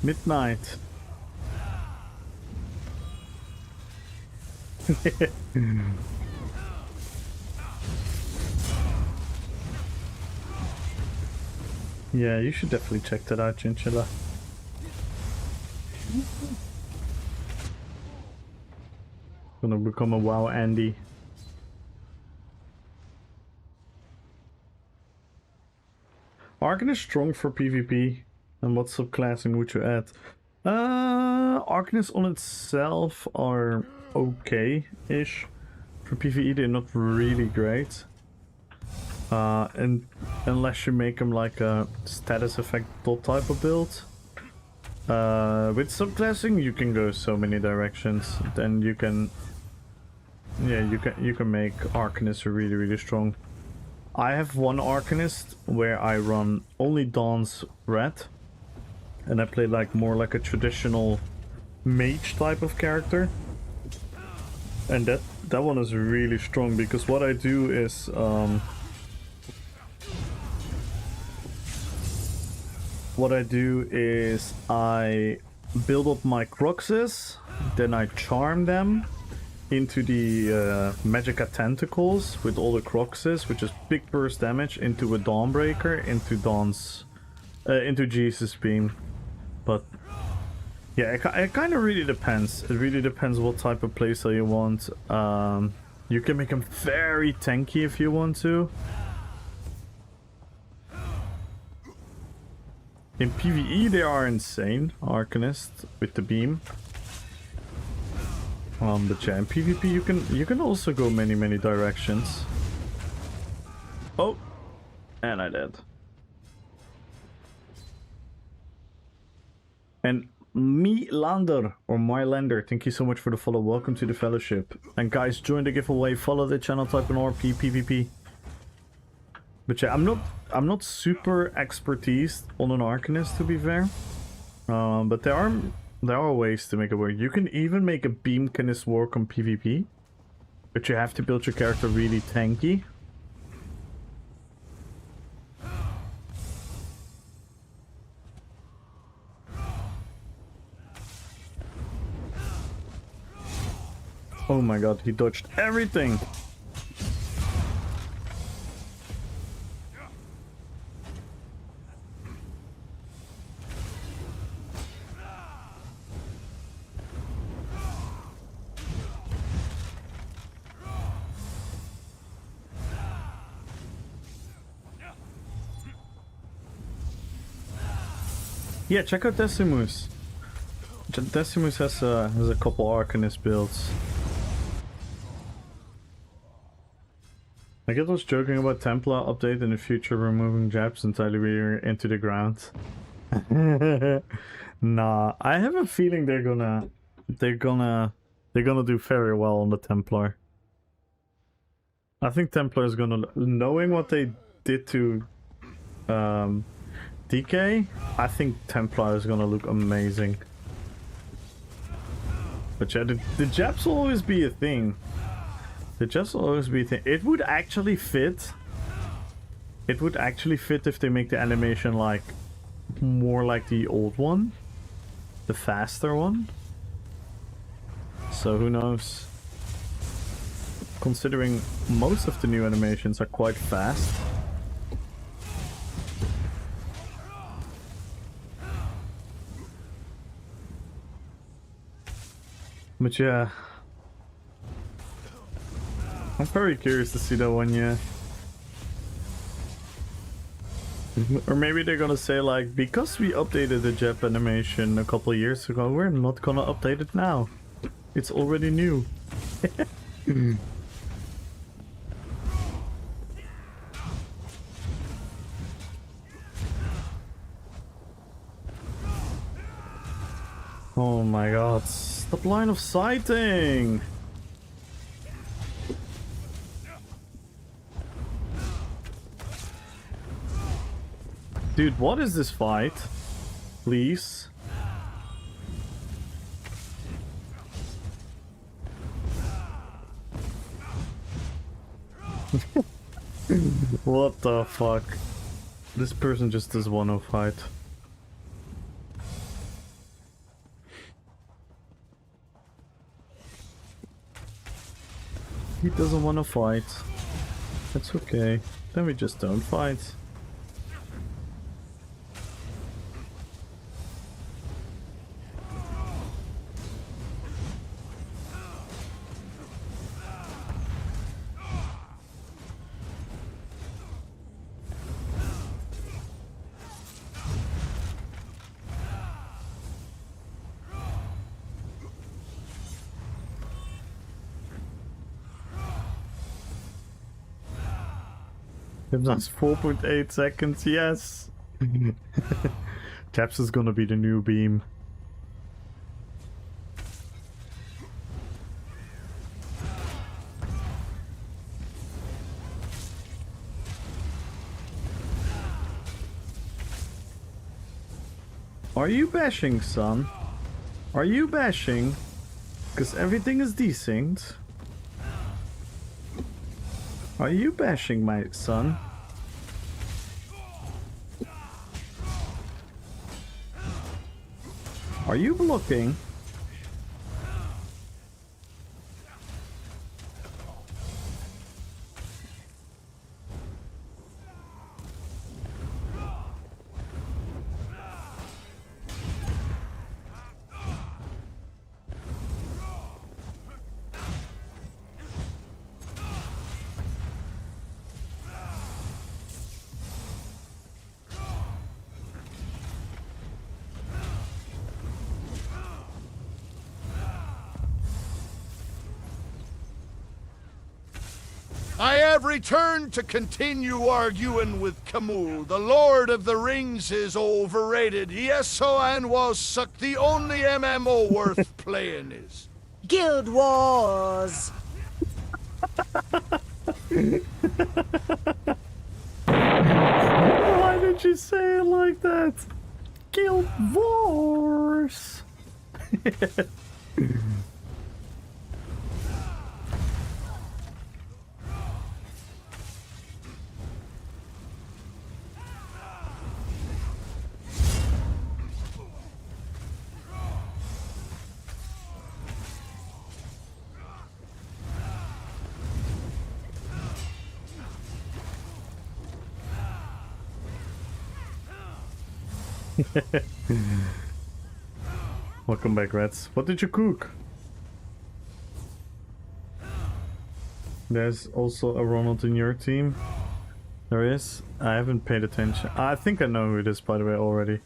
Midnight. Yeah, you should definitely check that out, Chinchilla. Gonna become a WoW Andy. Arcan is strong for PvP. And what subclassing would you add? Arcanists on itself are okay-ish. For PvE, they're not really great. And unless you make them like a status effect dot type of build. With subclassing, you can go so many directions. Then you can, yeah, you can make Arcanists really strong. I have one Arcanist where I run only Dawn's Red. And I play like more like a traditional mage type of character. And that one is really strong because what I do is I build up my Cruxes, then I charm them into the Magica Tentacles with all the Cruxes, which is big burst damage, into a Dawnbreaker, into Jesus Beam. But yeah, it kind of really depends. It really depends what type of playstyle you want. You can make them very tanky if you want to. In PvE, they are insane, Arcanist with the beam. But yeah, in PvP, you can also go many directions. Oh, and I did. And Lander or Mylander, thank you so much for the follow. Welcome to the fellowship. And guys, join the giveaway. Follow the channel. Type in Rppvp. But yeah, I'm not super expertise on an Arcanist, to be fair. But there are ways to make it work. You can even make a Beamcanist work on PvP, but you have to build your character really tanky. Oh my god, he dodged everything! Yeah, check out Decimus. Decimus has a couple Arcanist builds. I get was joking about Templar update in the future, removing jabs entirely into the ground. Nah, I have a feeling they're gonna do very well on the Templar. I think Templar is gonna, knowing what they did to DK, I think Templar is gonna look amazing. But yeah, the jabs will always be a thing. The jabs will always be a thing. It would actually fit. It would actually fit if they make the animation like more like the old one, the faster one. So who knows? Considering most of the new animations are quite fast. But yeah, I'm very curious to see that one, yeah. Or maybe they're gonna say like, because we updated the Jep animation a couple of years ago, we're not gonna update it now. It's already new. Oh my god, stop line of sighting! Dude, what is this fight? Please. What the fuck? This person just does want to fight. He doesn't want to fight. That's okay. Then we just don't fight. That's 4.8 seconds, yes! Taps is gonna be the new beam. Are you bashing, son? Are you bashing? Because everything is desynced. Are you bashing, my son? Are you blocking? I have returned to continue arguing with Camus. The Lord of the Rings is overrated. Yes, so and was sucked. The only MMO worth playing is Guild Wars. Why did you say it like that? Guild Wars! Welcome back, rats. What did you cook? There's also a Ronald in your team. There is? I haven't paid attention. I think I know who it is, by the way, already.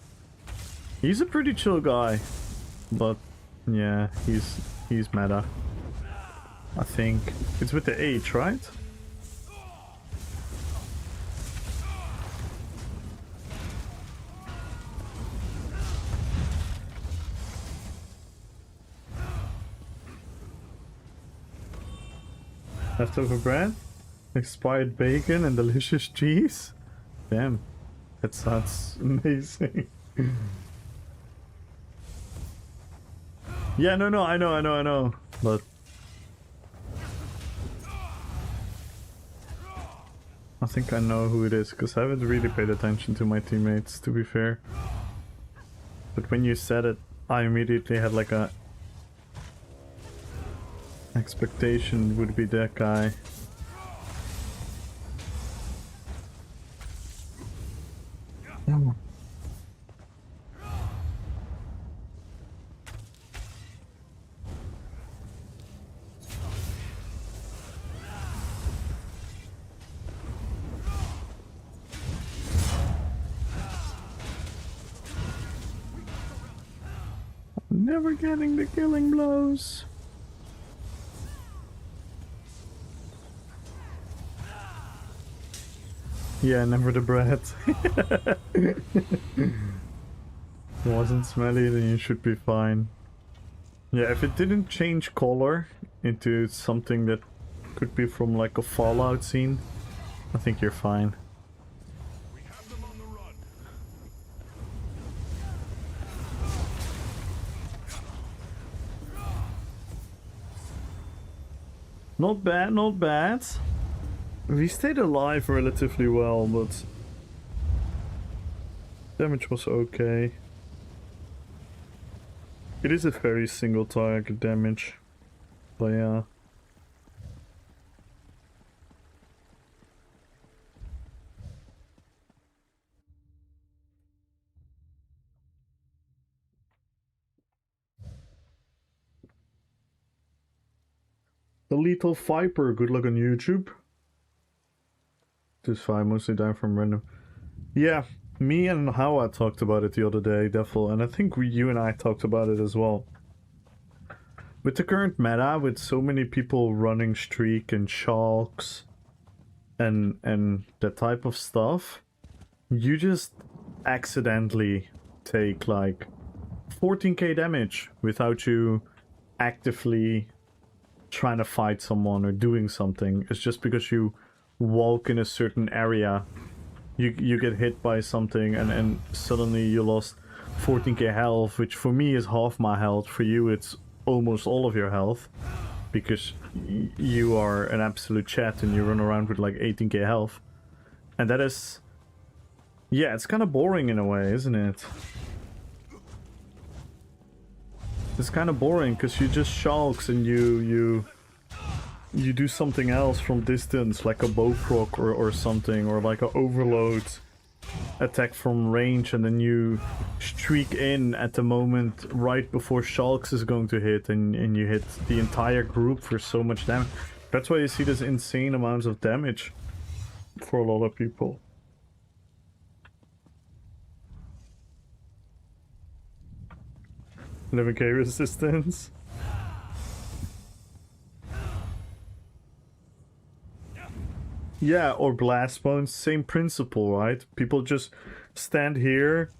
He's a pretty chill guy. But, yeah, he's meta. I think. It's with the H, right? Leftover bread, expired bacon, and delicious cheese. Damn, that sounds amazing. Yeah, no, I know, but I think I know who it is because I haven't really paid attention to my teammates, to be fair. But when you said it, I immediately had like a expectation would be that guy. Oh. Never getting the killing blows. Yeah, never the bread. It wasn't smelly, then you should be fine. Yeah, if it didn't change color into something that could be from like a Fallout scene, I think you're fine. We have them on the run. Not bad, not bad. We stayed alive relatively well, but damage was okay. It is a very single target damage, but yeah. The Lethal Viper, good luck on YouTube. Just fine, mostly die from random. Yeah, me and Hawa talked about it the other day, Defil, and I think you and I talked about it as well. With the current meta, with so many people running Streak and Shulks and that type of stuff, you just accidentally take like 14k damage without you actively trying to fight someone or doing something. It's just because you walk in a certain area, you get hit by something and suddenly you lost 14k health, which for me is half my health. For you it's almost all of your health, because you are an absolute chat and you run around with like 18k health. And that is... yeah, it's kind of boring in a way, isn't it? It's kind of boring because you just shulks and you do something else from distance, like a bow proc or something, or like a overload attack from range, and then you streak in at the moment right before Shulks is going to hit, and you hit the entire group for so much damage. That's why you see this insane amounts of damage for a lot of people. Never K resistance. Yeah, or blast bones, same principle, right? People just stand here.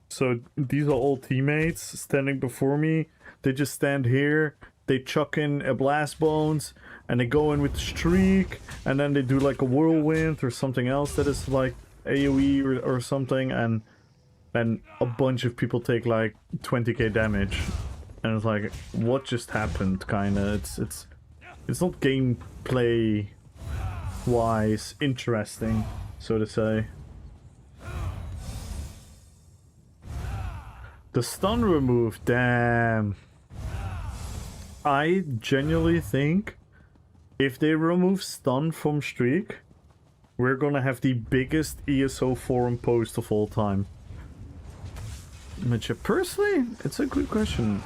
So these are all teammates standing before me. They just stand here, they chuck in a blast bones, and they go in with the streak, and then they do like a whirlwind or something else that is like AoE or something, and then a bunch of people take like 20k damage. And it's like, what just happened, kinda? It's not gameplay wise interesting, so to say. The stun remove, damn. I genuinely think if they remove stun from Streak, we're gonna have the biggest ESO forum post of all time. But personally, it's a good question.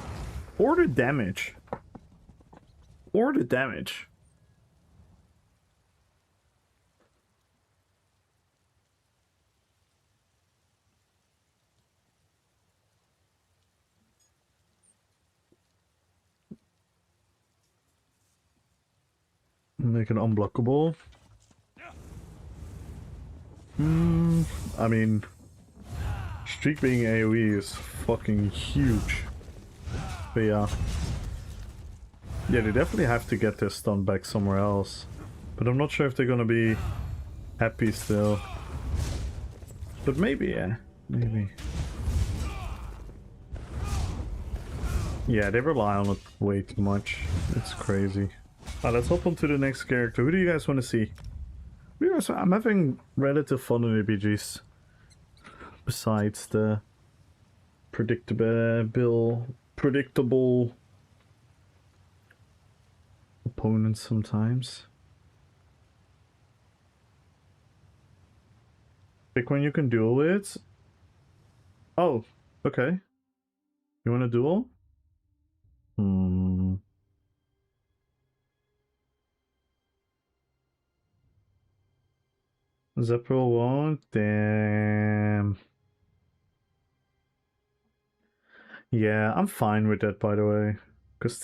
Or the damage. Or the damage. Make it unblockable. I mean, Streak being AoE is fucking huge. But yeah. Yeah, they definitely have to get their stun back somewhere else. But I'm not sure if they're gonna be happy still. But maybe, yeah. Maybe. Yeah, they rely on it way too much. It's crazy. Alright, let's hop on to the next character. Who do you guys want to see? I'm having relative fun in RPGs. Besides the predictable opponents sometimes. Pick one you can duel with. Oh, okay. You want to duel? Zeppel won't? Damn. Yeah, I'm fine with that, by the way. Because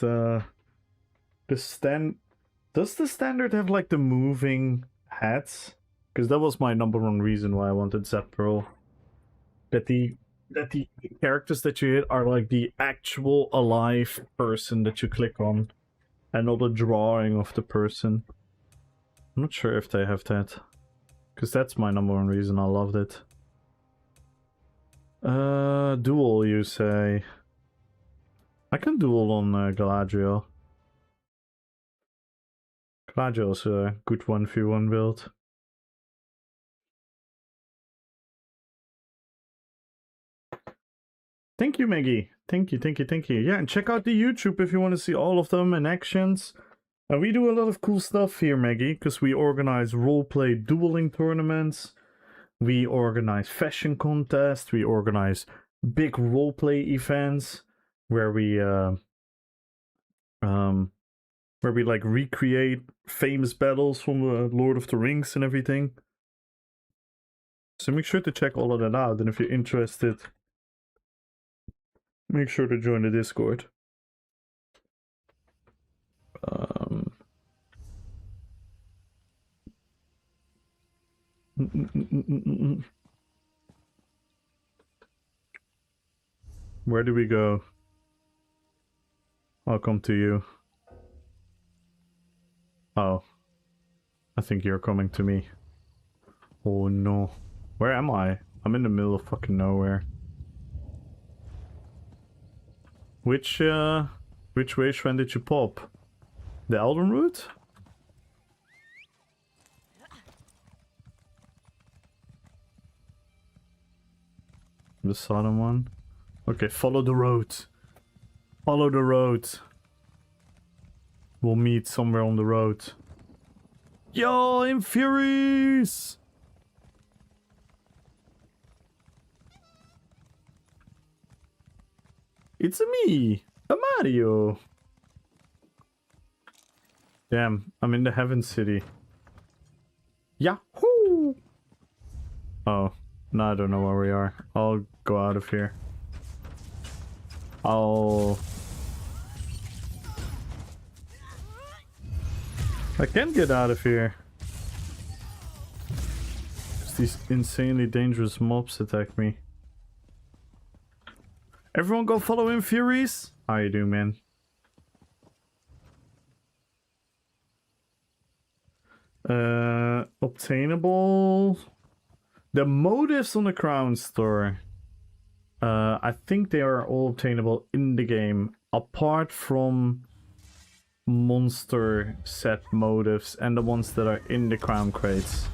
does the standard have like the moving hats? Because that was my number one reason why I wanted Zap Pearl. That the characters that you hit are like the actual alive person that you click on, and not a drawing of the person. I'm not sure if they have that, because that's my number one reason I loved it. Duel, you say? I can duel on Galadriel. Galadriel's a good 1v1 build. Thank you, Maggie. Thank you, thank you, thank you. Yeah, and check out the YouTube if you want to see all of them in actions. And we do a lot of cool stuff here, Maggie, because we organize roleplay dueling tournaments. We organize fashion contests. We organize big roleplay events where we like recreate famous battles from the Lord of the Rings and everything. So make sure to check all of that out, and if you're interested, make sure to join the Discord. Where do we go? I'll come to you. Oh. I think you're coming to me. Oh no. Where am I? I'm in the middle of fucking nowhere. Which way Sven did you pop? The Elden route? The southern one? Okay, follow the road. Follow the road. We'll meet somewhere on the road. Yo, in Furies! It's me, a Mario. Damn, I'm in the Heaven City. Yahoo! Oh, no, I don't know where we are. I'll go out of here. I can get out of here. These insanely dangerous mobs attack me. Everyone go follow in Furies? How you doing, man? Obtainable. The motives on the Crown Store. I think they are all obtainable in the game, apart from monster set motives and the ones that are in the crown crates.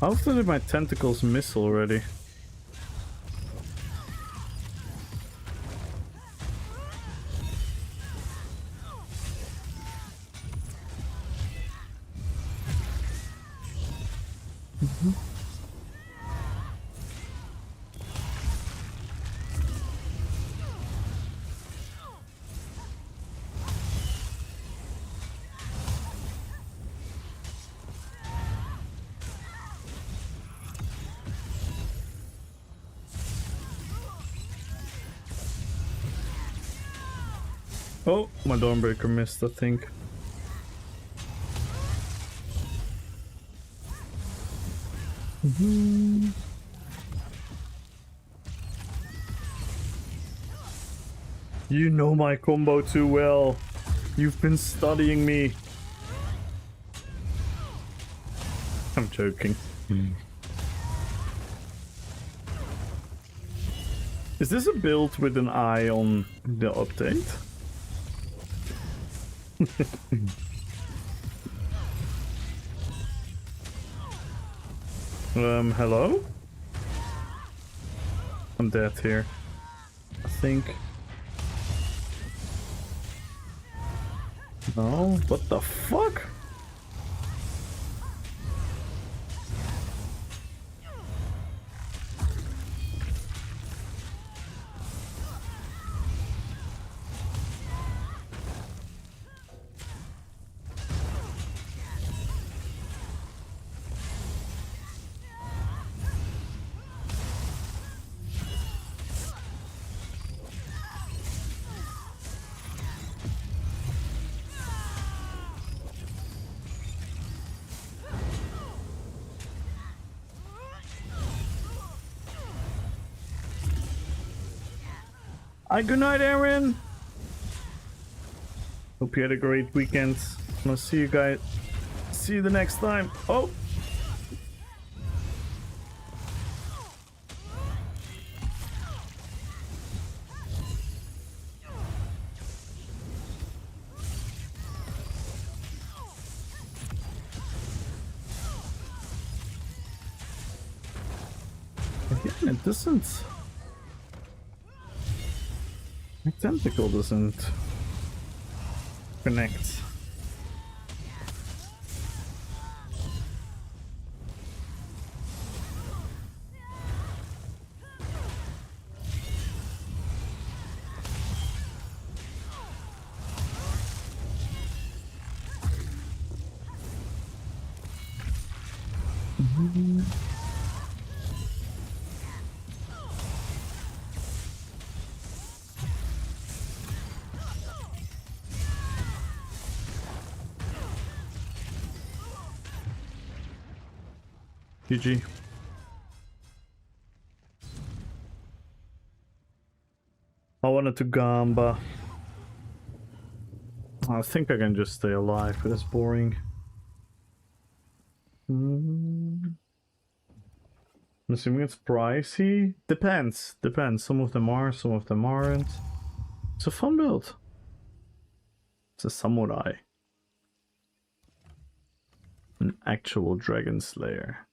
How often did my tentacles miss already? Oh, my Dawnbreaker missed, I think. You know my combo too well. You've been studying me. I'm joking. Is this a build with an eye on the update? Hello? I'm dead here, I think. No? What the fuck? Hi, good night, Aaron. Hope you had a great weekend. I'll see you guys. See you the next time. Oh. Again, it doesn't. My tentacle doesn't connect. GG. I wanted to gamba. I think I can just stay alive, but it's boring. I'm assuming it's pricey. Depends. Depends. Some of them are, some of them aren't. It's a fun build. It's a samurai. An actual dragon slayer.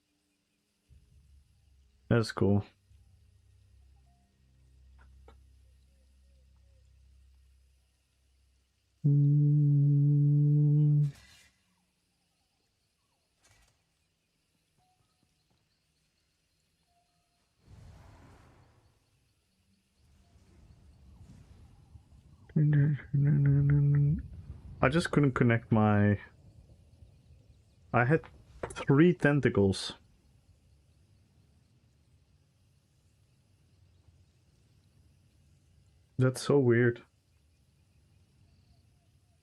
That's cool. I just couldn't connect my... I had 3 tentacles. That's so weird.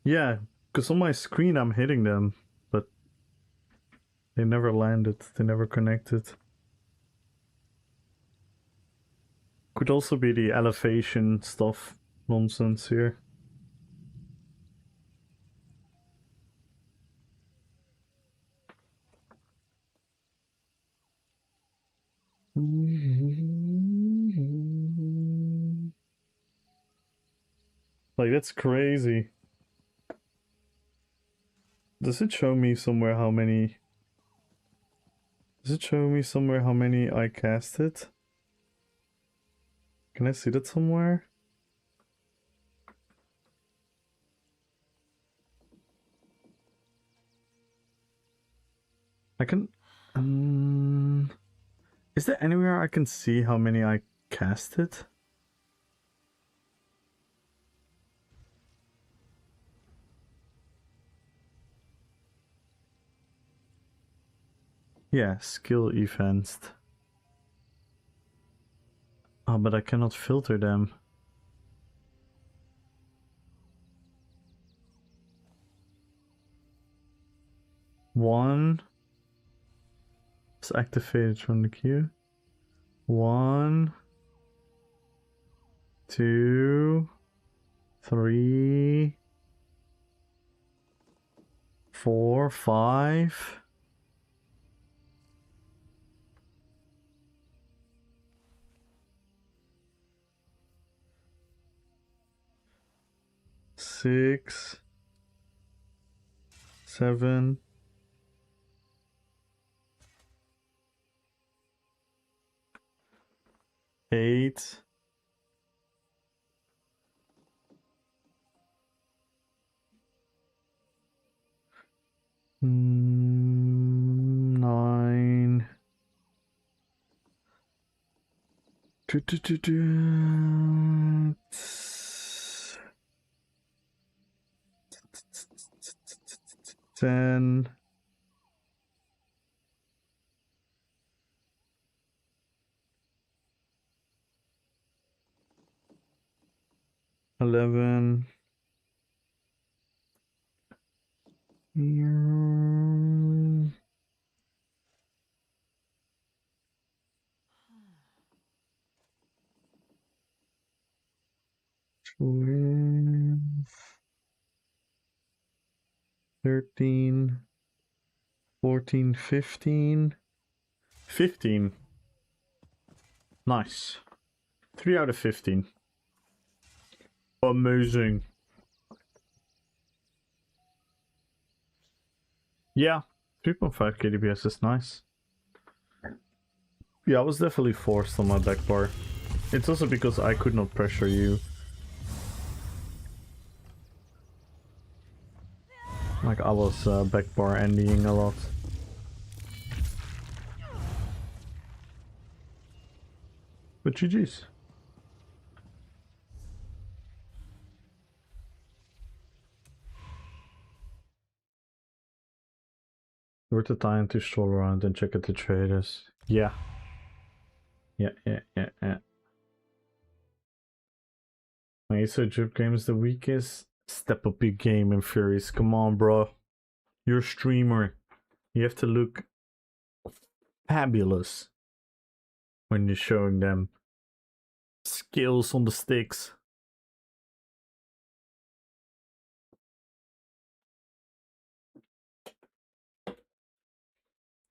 Yeah, because on my screen I'm hitting them, but they never landed, they never connected. Could also be the elevation stuff nonsense here. Like, that's crazy. Does it show me somewhere how many... Does it show me somewhere how many I casted? Can I see that somewhere? I can... is there anywhere I can see how many I casted? Yeah, skill events. Oh, but I cannot filter them. 1 is activated from the queue. 1, 2, 3, 4, 5. Six, 7, 8, 9. 10. 11. 12. 13. 14, 15. 15. Nice. 3 out of 15. Amazing. Yeah, 3.5 kbps is nice. Yeah, I was definitely forced on my back bar. It's also because I could not pressure you. Like, I was back bar ending a lot. But GG's. Worth the time to stroll around and check out the traders. Yeah. Yeah. My ASO drip game is the weakest. Step up your game in Furies. Come on, bro. You're a streamer. You have to look fabulous when you're showing them skills on the sticks.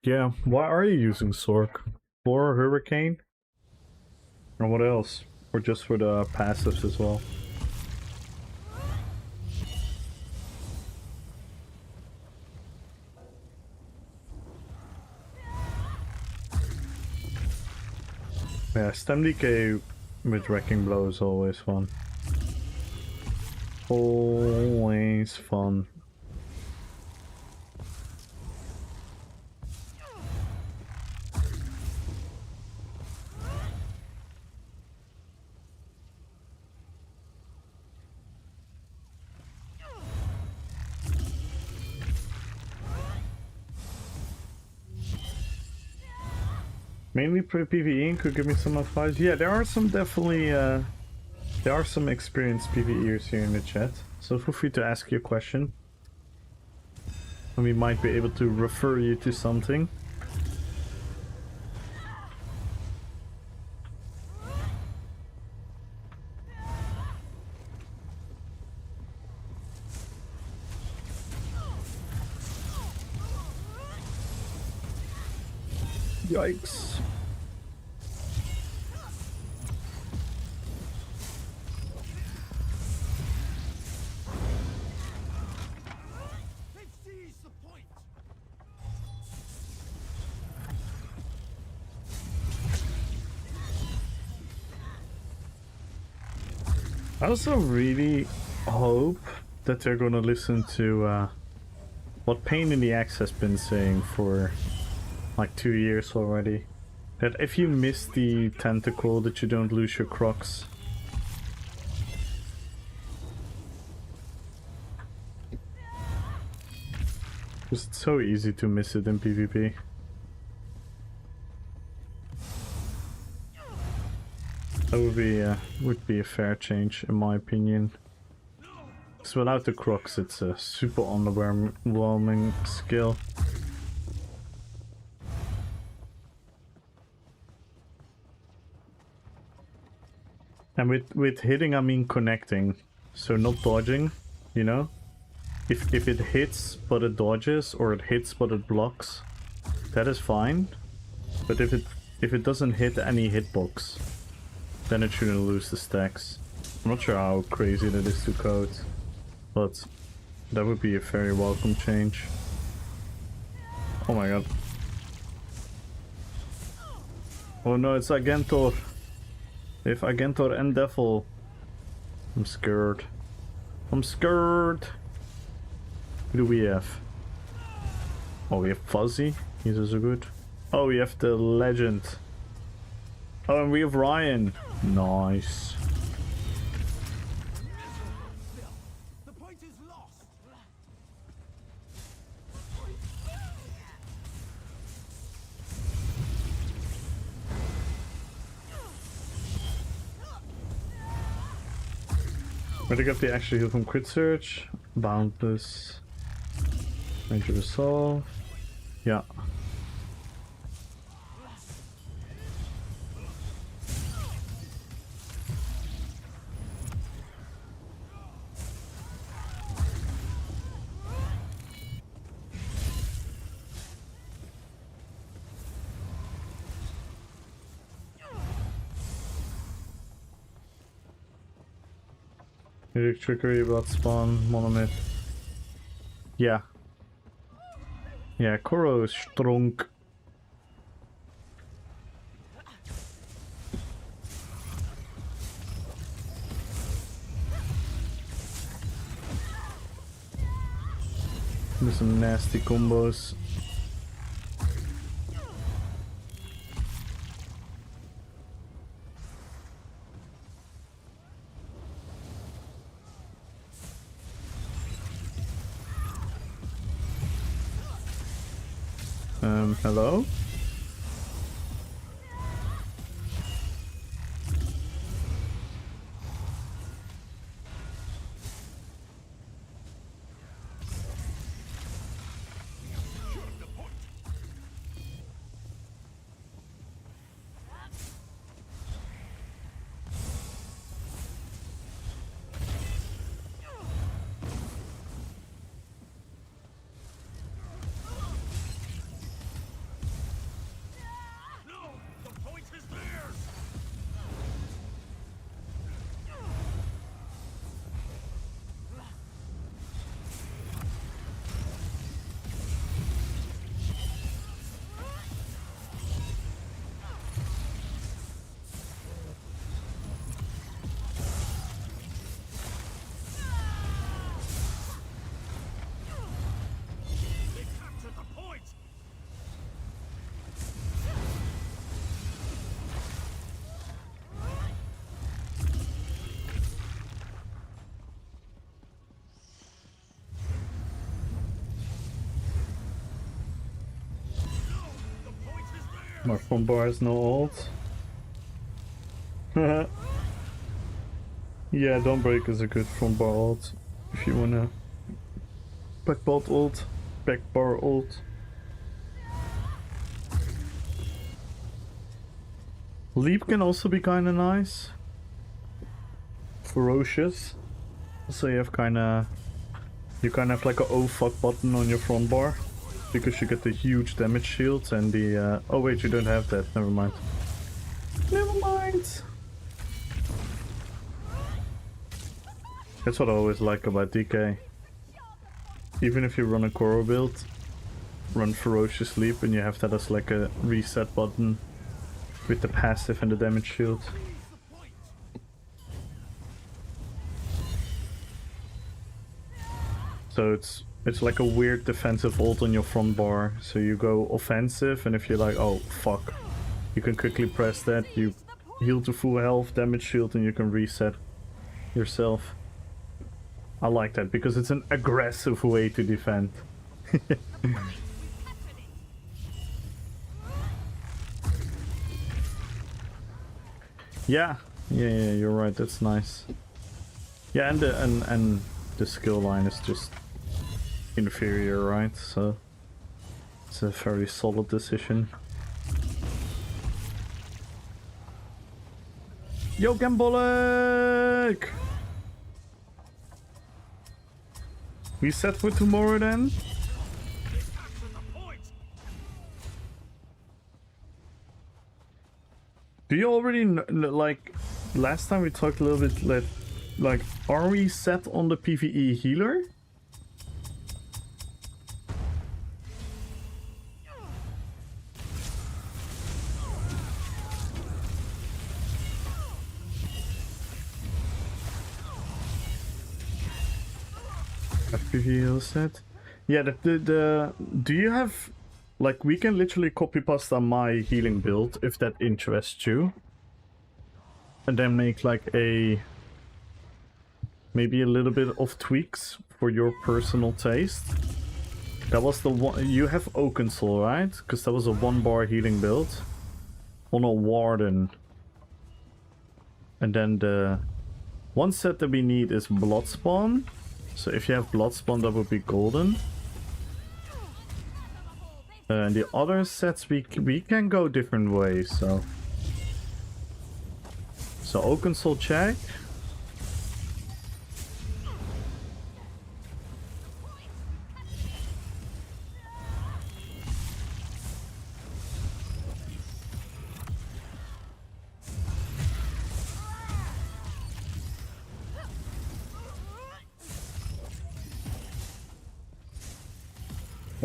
Yeah, why are you using Sork? For Hurricane? Or what else? Or just for the passives as well? Yeah, stem DK with Wrecking Blow is always fun. Always fun. Mainly PvE, could give me some advice. Yeah, there are some definitely, there are some experienced PvEers here in the chat. So feel free to ask your question. And we might be able to refer you to something. Yikes. I also really hope that they're gonna listen to what Pain in the Axe has been saying for like 2 years already. That if you miss the tentacle, that you don't lose your crocs. Because it's so easy to miss it in PvP. That would be a fair change in my opinion. Because without the crocs, it's a super underwhelming skill. And with hitting I mean connecting, so not dodging, you know? If it hits but it dodges, or it hits but it blocks, that is fine. But if it doesn't hit any hitbox, then it shouldn't lose the stacks. I'm not sure how crazy that is to code, but that would be a very welcome change. Oh my god. Oh no, it's Agentor. If Agentor and Devil. I'm scared. I'm scared. Who do we have? Oh, we have Fuzzy. He's also good. Oh, we have the Legend. Oh, and we have Ryan. Nice. The point is lost. Ready up the extra heal from Crit Search. Boundless. Major Resolve. Yeah. Lyric Trickery, Blood Spawn, Monomyth. Yeah. Yeah, Koro is strong. Do some nasty combos. Hello? My front bar has no ult. Yeah, Dawnbreak is a good front bar ult if you wanna back bot ult, back bar ult. Leap can also be kinda nice. Ferocious. So you have kinda have like a oh fuck button on your front bar. Because you get the huge damage shields and the oh wait, you don't have that, never mind. Never mind. That's what I always like about DK. Even if you run a Koro build, run Ferocious Leap and you have that as like a reset button with the passive and the damage shield. So it's like a weird defensive ult on your front bar. So you go offensive, and if you're like, oh fuck, you can quickly press that, you heal to full health, damage shield, and you can reset yourself. I like that because it's an aggressive way to defend. Yeah, you're right, that's nice. Yeah, and the skill line is just inferior, right? So it's a very solid decision. Yo, Gambolek! We set for tomorrow then? Do you already know, like, last time we talked a little bit, like, are we set on the PvE healer? PvE heal set? Yeah, do you have, like, we can literally copy pasta my healing build if that interests you. And then make like maybe a little bit of tweaks for your personal taste. That was the one. You have Oakensol, right? Because that was a 1-bar healing build on a Warden. And then the one set that we need is Bloodspawn. So if you have Bloodspawn, that would be golden. And the other sets we can go different ways. So Oakensol check.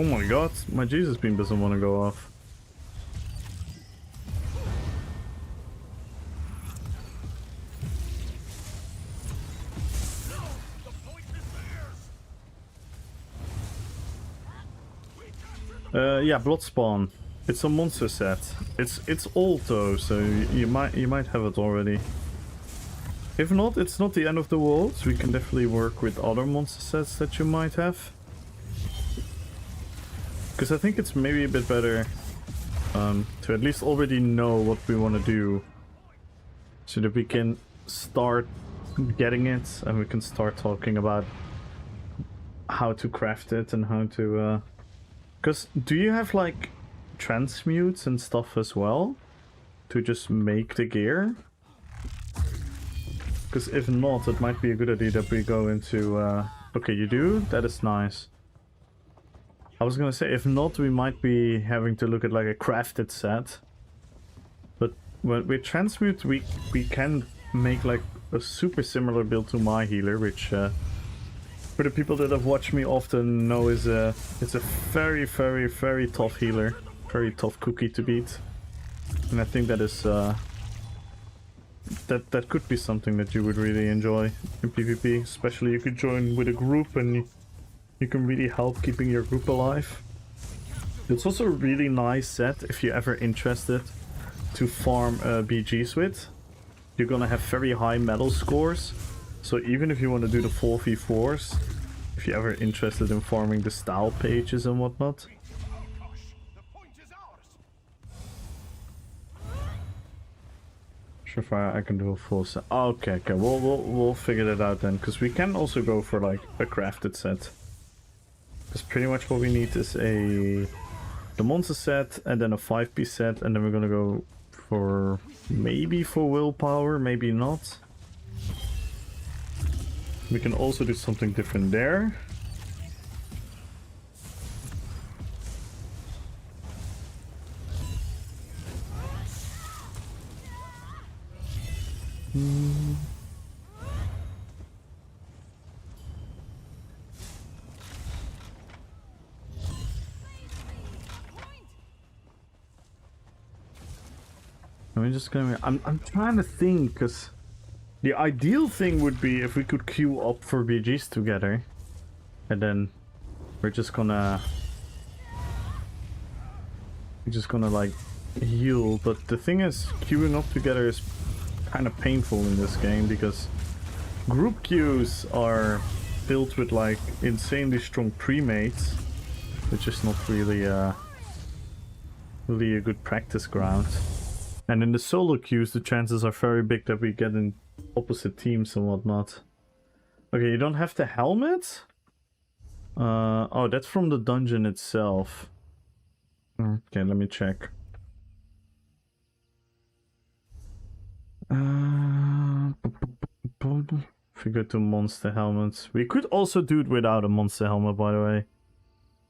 Oh my god, my Jesus beam doesn't want to go off. Yeah, Bloodspawn. It's a monster set. It's old though, so you might have it already. If not, it's not the end of the world. We can definitely work with other monster sets that you might have. Because I think it's maybe a bit better to at least already know what we want to do, so that we can start getting it and we can start talking about how to craft it and how to... Because do you have like transmutes and stuff as well to just make the gear? Because if not, it might be a good idea that we go into... Okay, you do? That is nice. I was gonna say, if not, we might be having to look at like a crafted set. But with transmute, we can make like a super similar build to my healer, which for the people that have watched me often know it's a very, very, very tough healer, very tough cookie to beat. And I think that is that could be something that you would really enjoy in PvP. Especially you could join with a group and you can really help keeping your group alive. It's also a really nice set if you're ever interested to farm BGs with. You're gonna have very high medal scores. So even if you want to do the 4v4s, if you're ever interested in farming the style pages and whatnot. Sure, I can do a full set. Okay, we'll figure that out then, because we can also go for like a crafted set. Because pretty much what we need is the monster set and then a 5-piece set, and then we're gonna go for maybe for willpower, maybe not. We can also do something different there. I'm trying to think, because the ideal thing would be if we could queue up for BGs together, and then we're just gonna like heal. But the thing is, queuing up together is kind of painful in this game, because group queues are filled with like insanely strong pre-mates, which is not really really a good practice ground. And in the solo queues, the chances are very big that we get in opposite teams and whatnot. Okay, you don't have the helmet? Oh, that's from the dungeon itself. Okay, let me check. If we go to monster helmets. We could also do it without a monster helmet, by the way.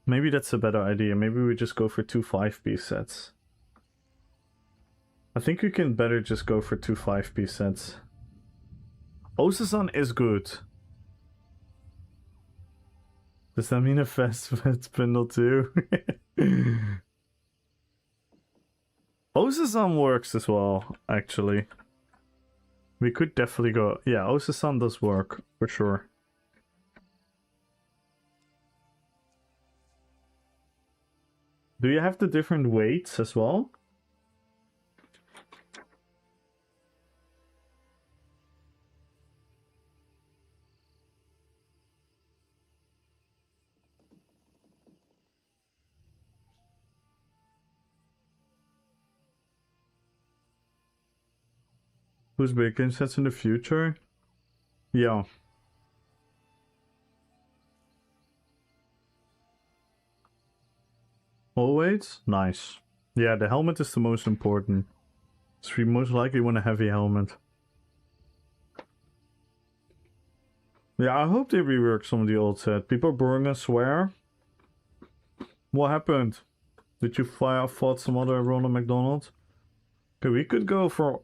Maybe that's a better idea. Maybe we just go for 2 5-piece sets. I think we can better just go for 2 5-piece sets. Osasan is good. Does that mean a fast vet spindle too? Osasan works as well, actually. We could definitely go... Yeah, Osasan does work, for sure. Do you have the different weights as well? Who's making sets in the future? Yeah. All weights? Nice. Yeah, the helmet is the most important. So we most likely want a heavy helmet. Yeah, I hope they rework some of the old set. People Burger swear. What happened? Did you fought some other Ronald McDonald? Okay, we could go for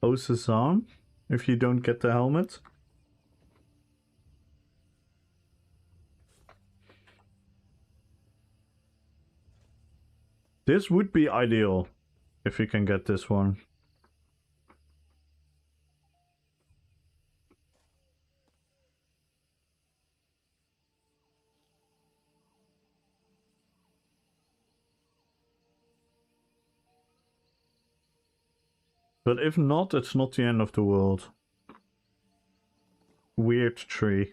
Osasan if you don't get the helmet. This would be ideal if you can get this one. But if not, it's not the end of the world. Weird tree.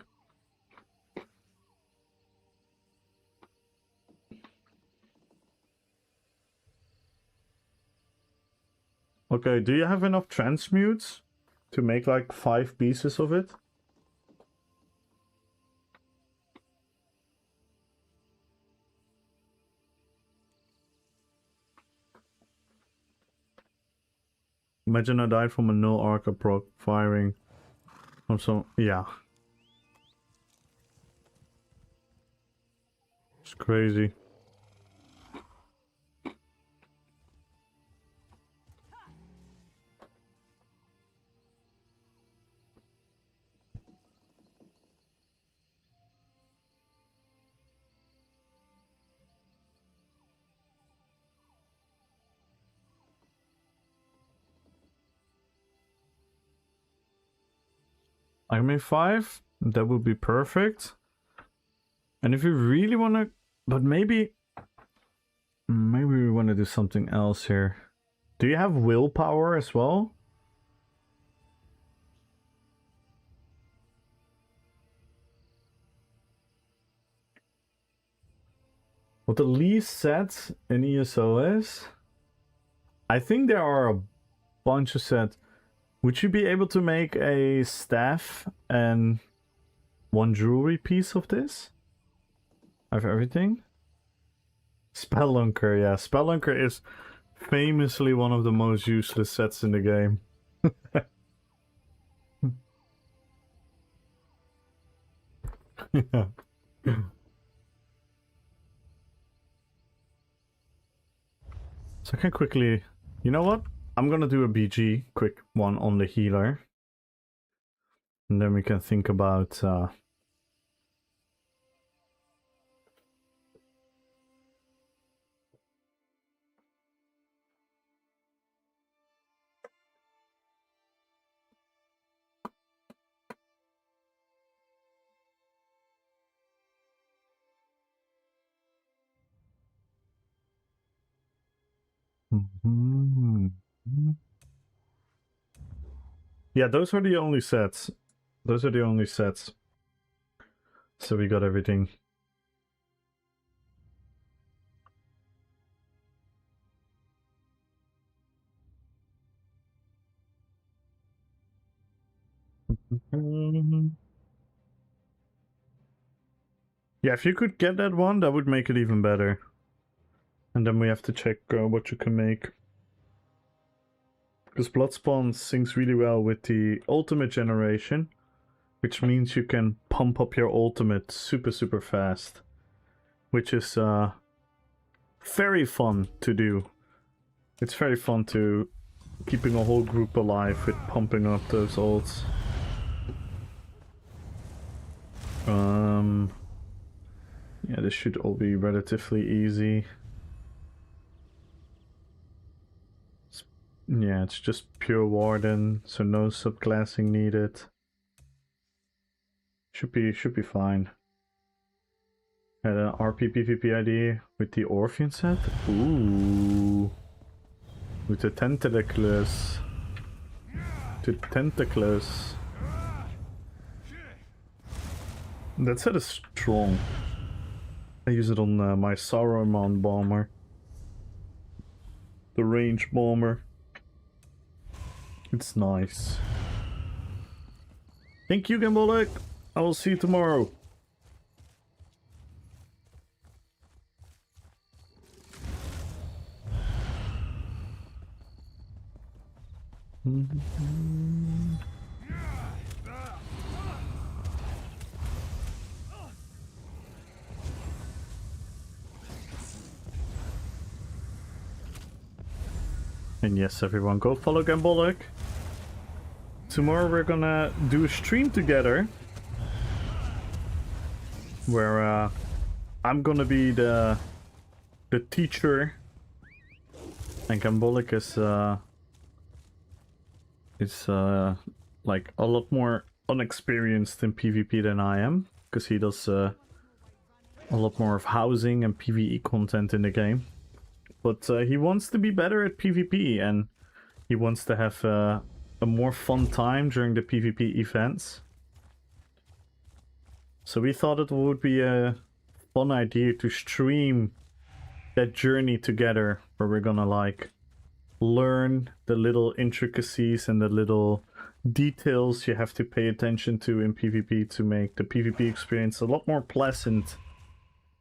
Okay, do you have enough transmutes to make like 5 pieces of it? Imagine I died from a null arca proc firing from some... Yeah. It's crazy. I made 5. That would be perfect. And if you really want to... But maybe... Maybe we want to do something else here. Do you have willpower as well? What the least sets in ESOS? I think there are a bunch of sets. Would you be able to make a staff and 1 jewelry piece of this? I have everything? Spelunker, yeah. Spelunker is famously one of the most useless sets in the game. Yeah. So I can quickly... You know what? I'm gonna do a BG, quick one on the healer. And then we can think about... Yeah, those are the only sets. Those are the only sets. So we got everything. Yeah, if you could get that one, that would make it even better. And then we have to check what you can make. Because Bloodspawn syncs really well with the ultimate generation, which means you can pump up your ultimate super fast, which is very fun to do. It's very fun to keeping a whole group alive with pumping up those ults. Yeah, this should all be relatively easy. Yeah, it's just pure Warden, so no subclassing needed. Should be fine. Had an Rppvp ID with the Orphean set. Ooh, with the Tentacles. The Tentacles. That set is strong. I use it on my Saruman bomber. The range bomber. It's nice. Thank you, Gambolic. I will see you tomorrow. And yes, everyone, go follow Gambolic. Tomorrow we're gonna do a stream together where I'm gonna be the teacher and Gambolic is like a lot more unexperienced in PvP than I am, because he does a lot more of housing and PvE content in the game. But he wants to be better at PvP, and he wants to have a more fun time during the PvP events. So we thought it would be a fun idea to stream that journey together, where we're gonna like learn the little intricacies and the little details you have to pay attention to in PvP to make the PvP experience a lot more pleasant,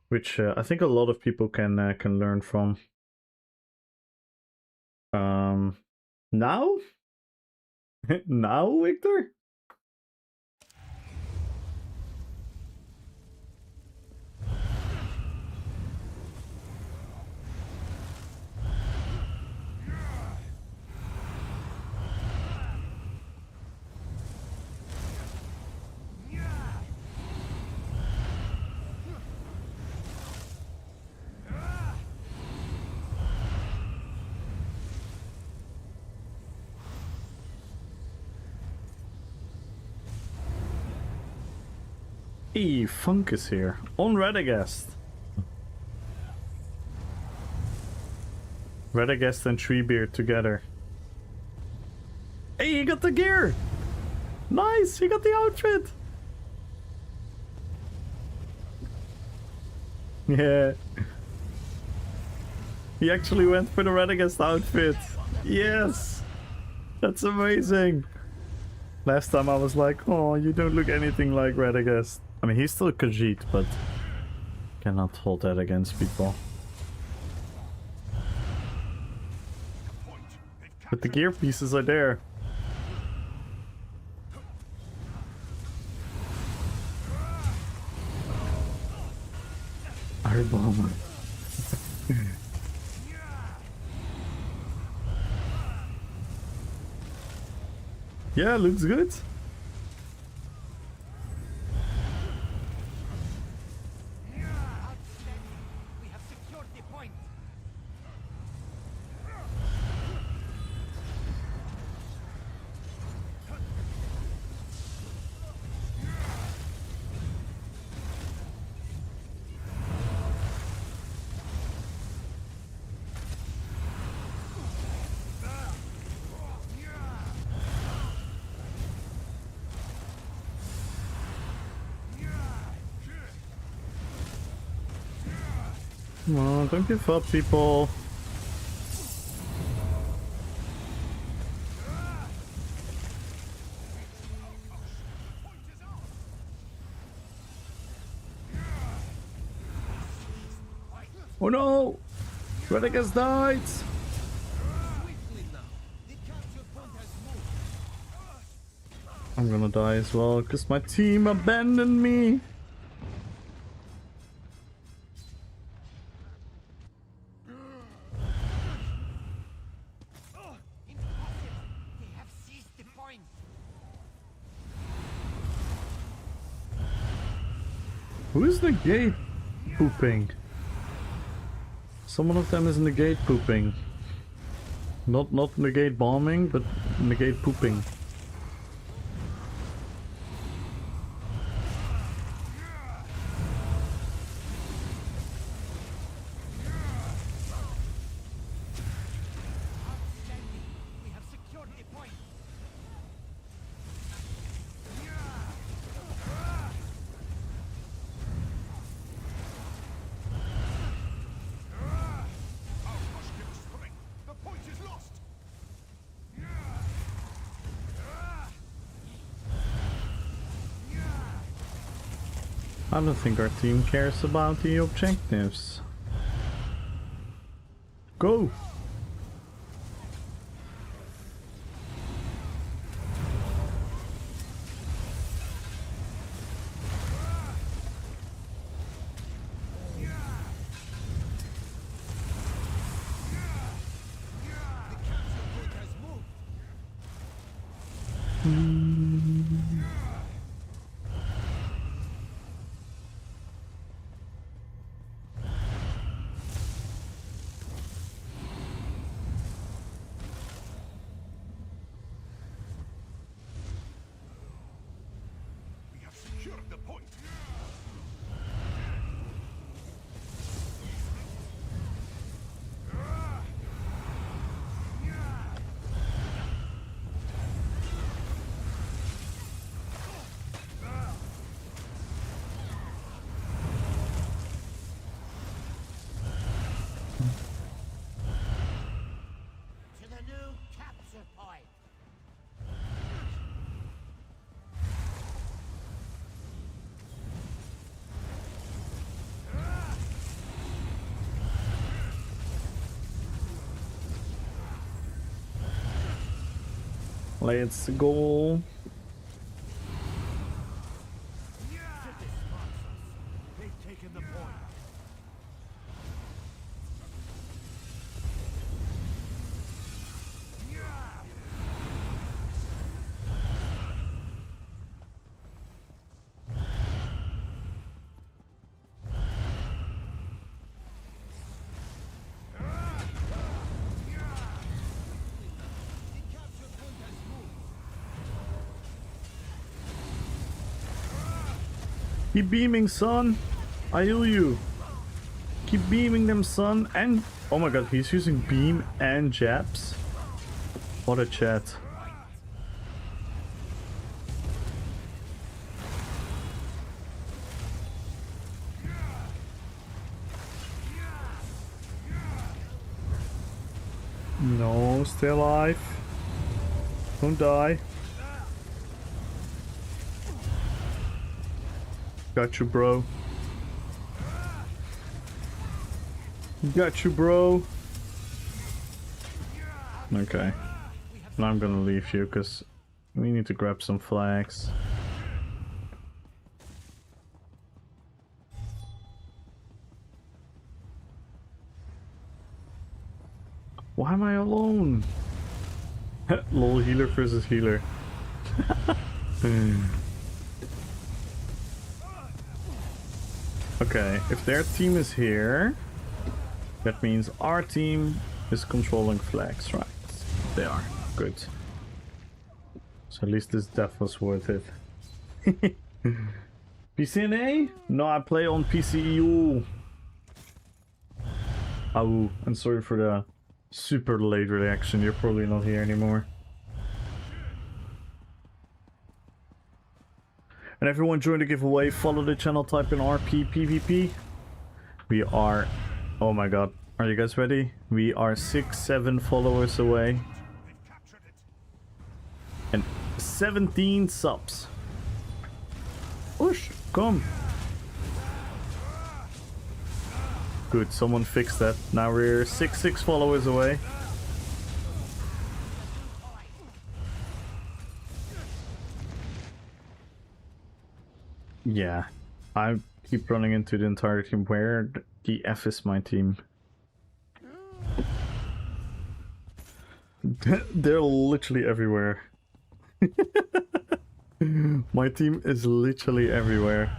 which I think a lot of people can learn from. Now? Now, Victor? Hey, Funk is here. On Radagast. Radagast and Treebeard together. Hey, he got the gear! Nice, he got the outfit! Yeah. He actually went for the Radagast outfit. Yes! That's amazing! Last time I was like, oh, you don't look anything like Radagast. I mean, he's still Khajiit, but cannot hold that against people. But the gear pieces are there. Our bomber. Yeah, looks good. Come on, don't give up, people. Oh no! Radagast died! I'm gonna die as well, because my team abandoned me. Who is the gate pooping? Someone of them is negate pooping. Not negate bombing, but negate pooping. I don't think our team cares about the objectives. Go! Let's go. They've taken the point. Keep beaming, son. I heal you. Keep beaming them, son. And oh my god, he's using beam and jabs. What a chat. No, stay alive. Don't die. Got you, bro. Got you, bro. Okay. Now I'm gonna leave you because we need to grab some flags. Why am I alone? Lol, healer versus healer. Okay, if their team is here, that means our team is controlling flags, right? They are. Good. So at least this death was worth it. PCNA? No, I play on PCEU. Oh, and sorry for the super late reaction. You're probably not here anymore. And everyone join the giveaway, follow the channel, type in Rppvp. We are, oh my god, are you guys ready? We are 6-7 followers away. And 17 subs. Push, come. Good, someone fixed that. Now we're 6 followers away. Yeah, I keep running into the entire team. Where the F is my team? They're literally everywhere. My team is literally everywhere.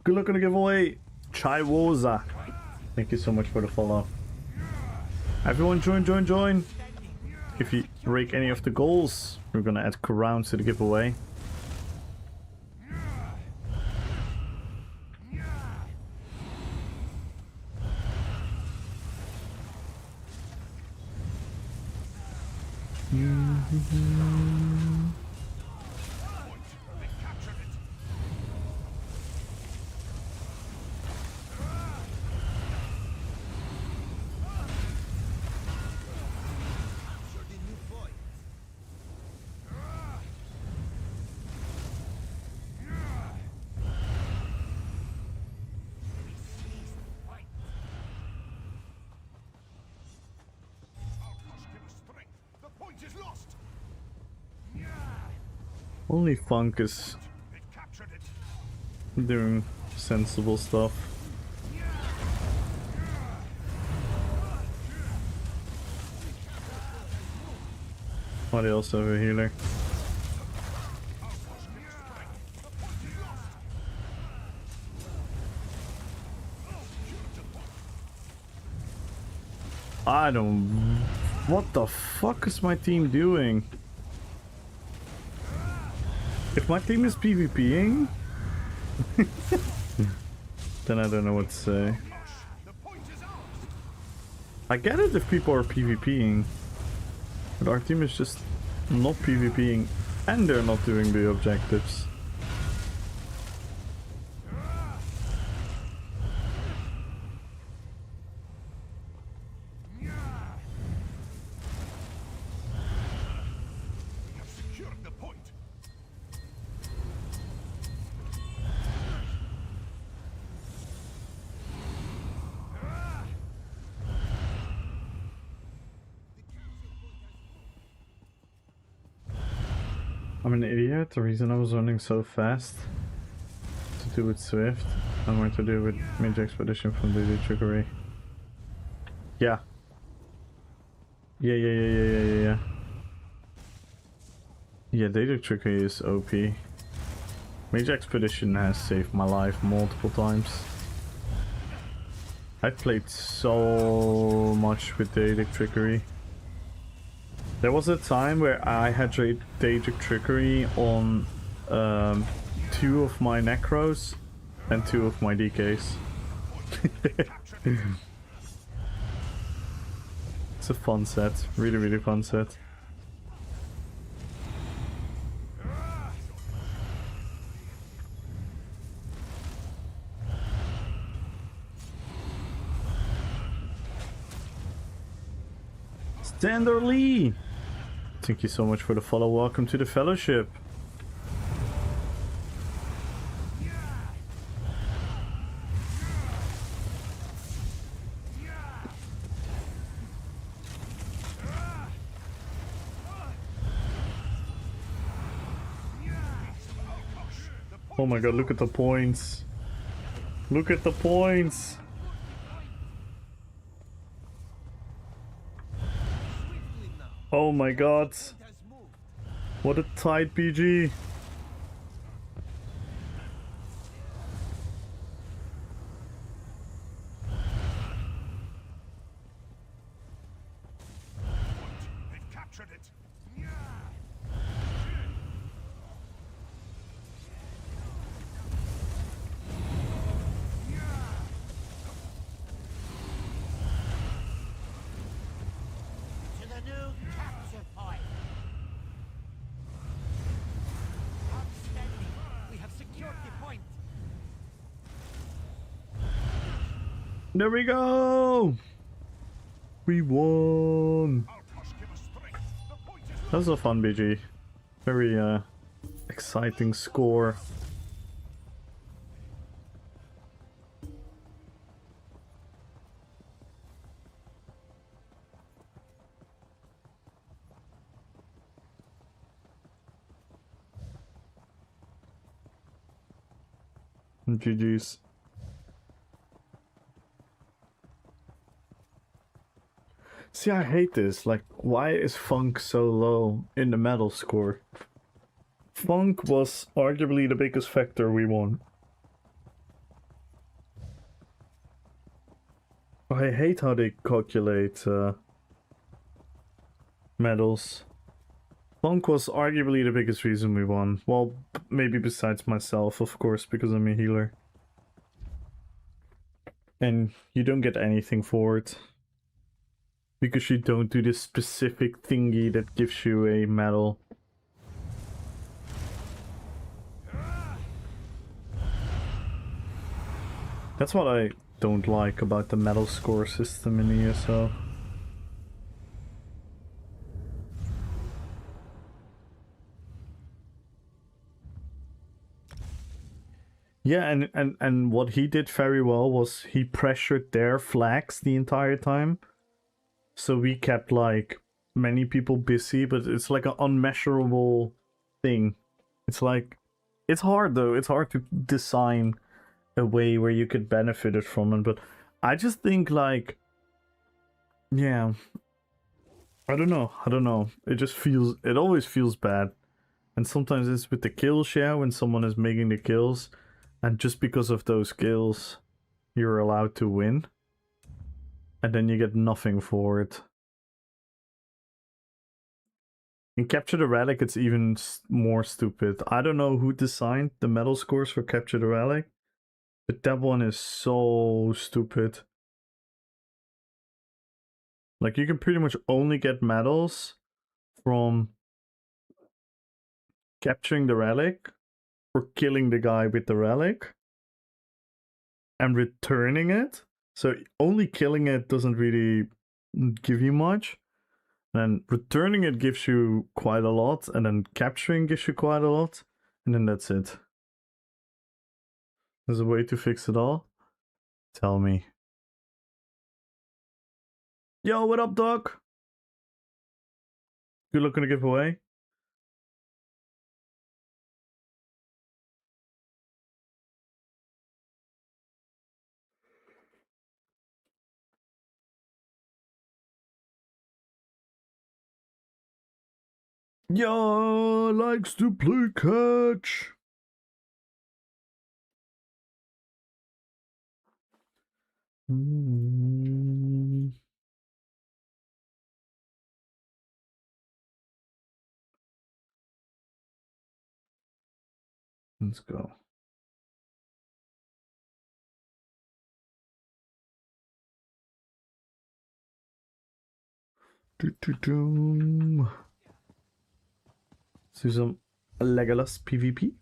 Good luck on the giveaway, Chaiwoza. Thank you so much for the follow. Everyone join. If you break any of the goals, we're gonna add crowns to the giveaway. Only Funk is doing sensible stuff. What else have a healer? I don't... What the fuck is my team doing? If my team is PvPing, then I don't know what to say. I get it if people are PvPing, but our team is just not PvPing and they're not doing the objectives. I'm an idiot. The reason I was running so fast to do with Swift, I'm going to do with Mage Expedition from Daily Trickery. Yeah. Yeah. Yeah, Daily Trickery is OP. Mage Expedition has saved my life multiple times. I played so much with Daedric Trickery. There was a time where I had Daedric Trickery on 2 of my Necros and 2 of my DKs. It's a fun set, really fun set. Stander Lee! Thank you so much for the follow. Welcome to the fellowship. Oh my god, look at the points. Look at the points. Oh my god. What a tight PG. They've captured it. To the new capture point. Outstanding. We have secured the point. There we go. We won. That was a fun BG. Very exciting score. GG's. See, I hate this. Like, why is Funk so low in the medal score? Funk was arguably the biggest factor we won. I hate how they calculate medals. Funk was arguably the biggest reason we won. Well, maybe besides myself, of course, because I'm a healer. And you don't get anything for it. Because you don't do this specific thingy that gives you a medal. That's what I don't like about the medal score system in ESO. Yeah, and what he did very well was he pressured their flags the entire time. So we kept like many people busy, but it's like an unmeasurable thing. It's like, it's hard though. It's hard to design a way where you could benefit it from it. But I just think like, yeah, I don't know. It just feels, it always feels bad. And sometimes it's with the kills, yeah, when someone is making the kills. And just because of those kills, you're allowed to win. And then you get nothing for it. In Capture the Relic, it's even more stupid. I don't know who designed the medal scores for Capture the Relic, but that one is so stupid. Like, you can pretty much only get medals from capturing the relic or killing the guy with the relic and returning it. So only killing it doesn't really give you much. And returning it gives you quite a lot, and then capturing gives you quite a lot, and then that's it. There's a way to fix it all? Tell me. Yo, what up, dog? Good luck on the giveaway. Yo, likes to play catch. Let's go. Let's do some Legolas PvP.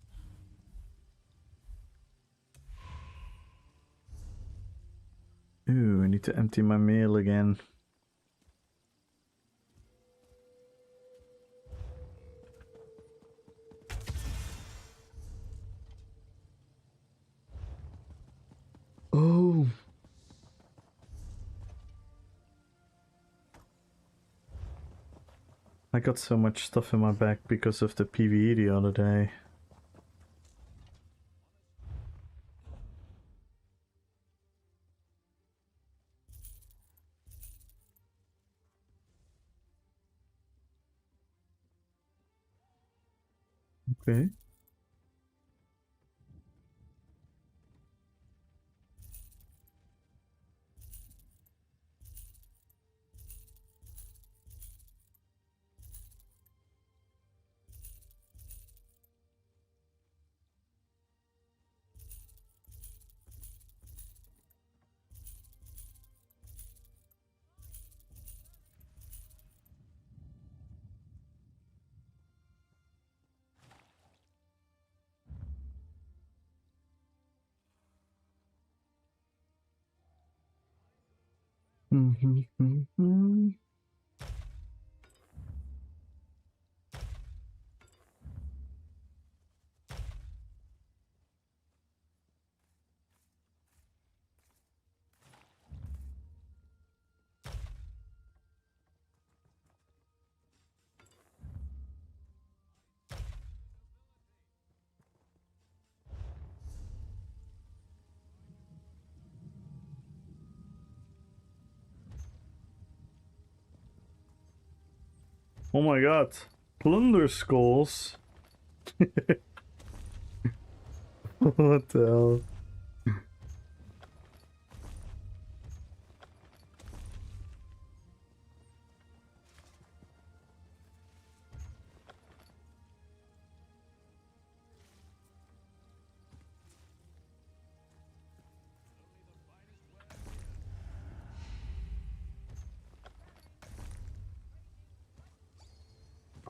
Ooh, I need to empty my mail again. Oh. I got so much stuff in my back because of the PvE the other day. Okay. Oh my god. Plunder skulls. What the hell?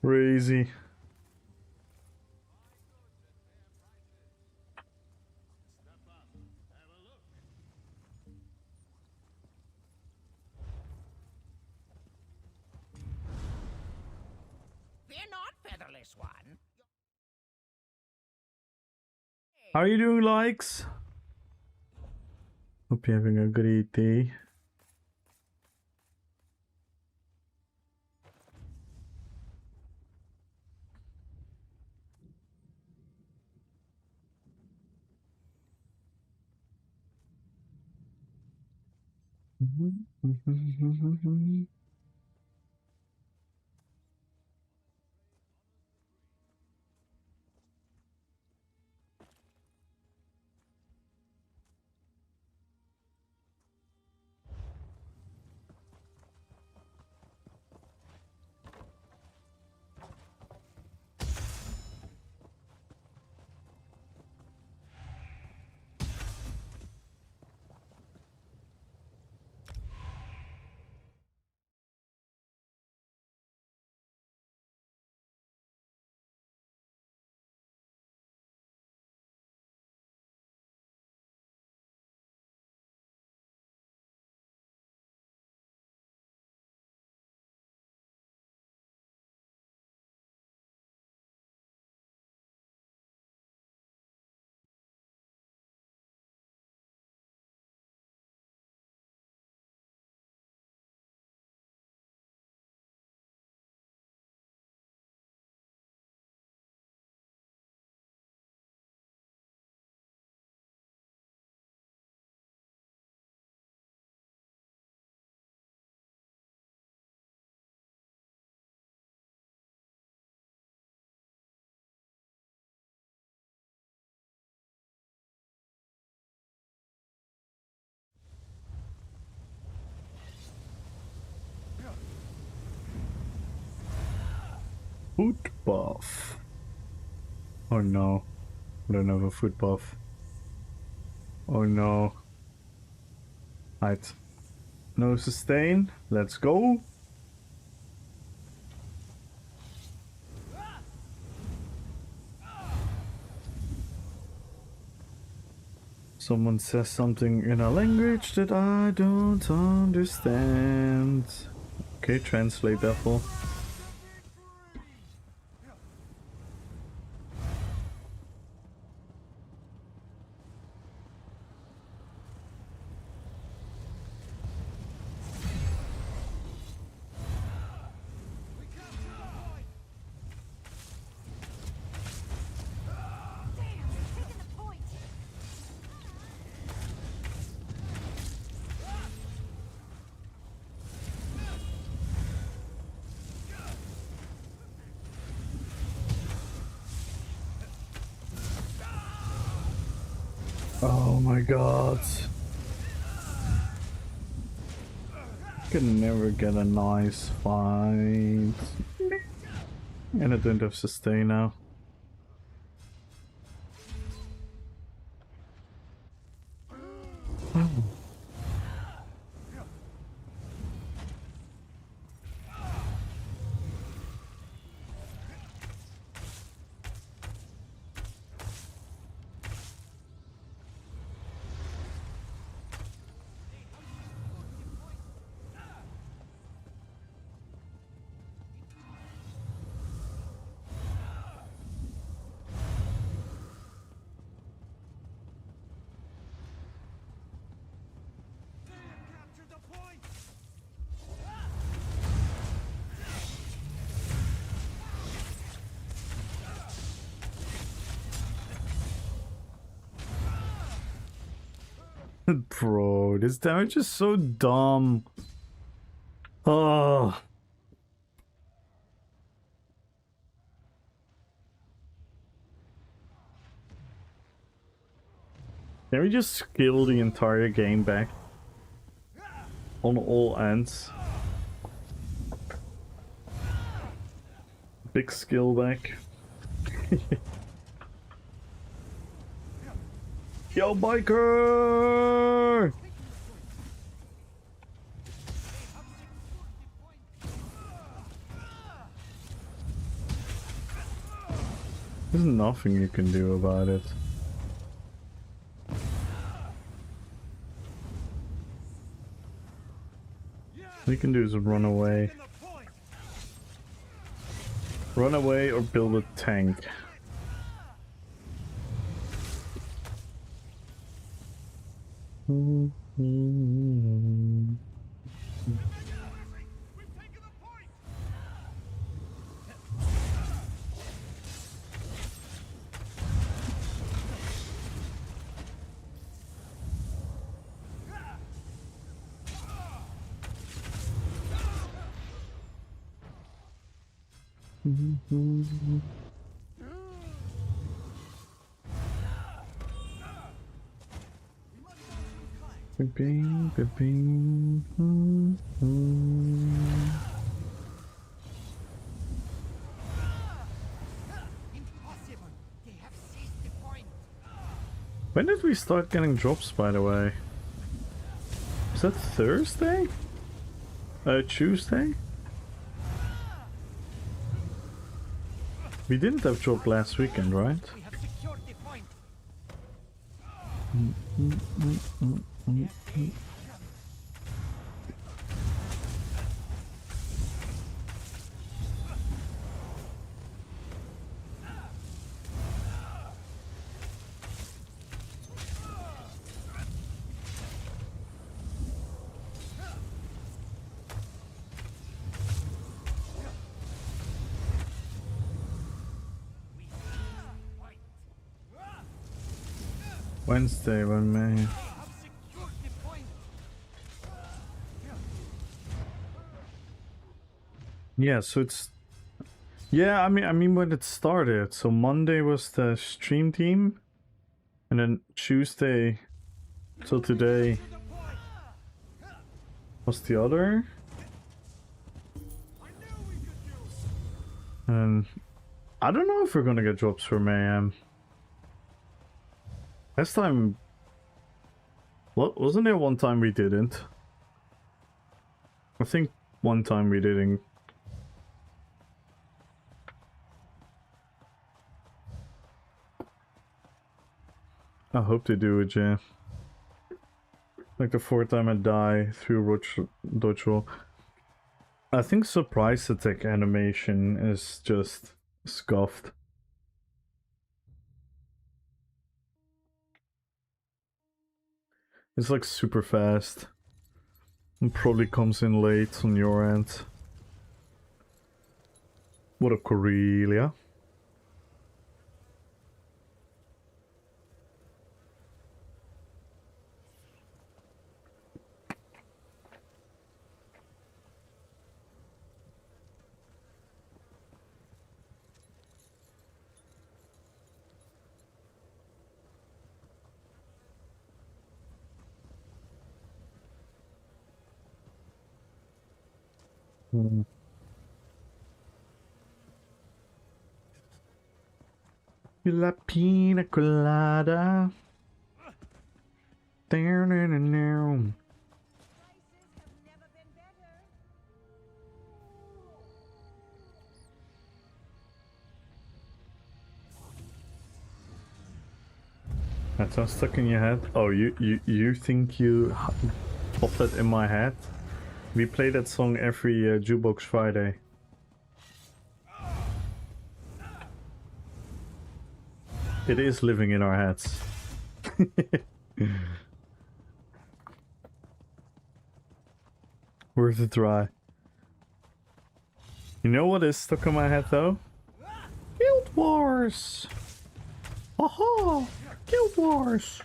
Crazy. Fear not, featherless one. How are you doing, likes? Hope you're having a great day. Foot buff. Oh no. I don't have a foot buff. Oh no. Right. No sustain. Let's go. Someone says something in a language that I don't understand. Okay, translate devil. Taking the point. Oh my god. Can never get a nice fight. And I don't have sustain now. Capture the point. Bro, this damage is so dumb. Oh. Can we just skill the entire game back? On all ends. Big skill back. Yo, biker! There's nothing you can do about it. All you can do is run away. Run away or build a tank. Bing, bing, Impossible. They have seized the point. When did we start getting drops, by the way? Is that Thursday? Tuesday? We didn't have drop last weekend, right? We have secured the point. Wednesday, when May. Have secured the point. Yeah, so it's... Yeah, I mean when it started. So Monday was the stream team. And then Tuesday till today was the other. And I don't know if we're gonna get drops for Mayhem. Last time... What? Wasn't there one time we didn't? I think one time we didn't. I hope they do it, yeah. Like the fourth time I die through dodge roll. I think surprise attack animation is just scuffed. It's like super fast. And probably comes in late on your end. What up, Corellia? La pina colada. Down and down. That's not stuck in your head. Oh, you think you popped that in my head? We play that song every Jukebox Friday. It is living in our heads. Worth a try. You know what is stuck in my head though? Guild Wars! Aha! Guild Wars!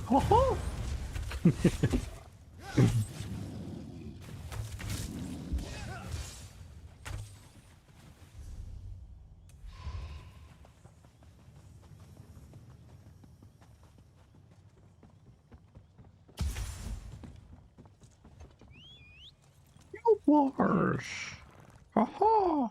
Aha! Wars. Haha.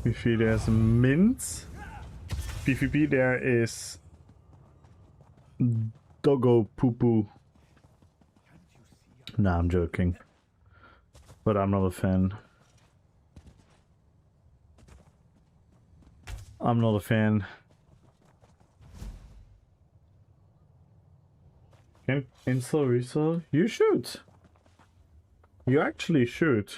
Rppvp, there's mint. PvP, there is doggo poo poo. Nah, I'm joking. But I'm not a fan. I'm not a fan. Can install restore? You should. You actually should.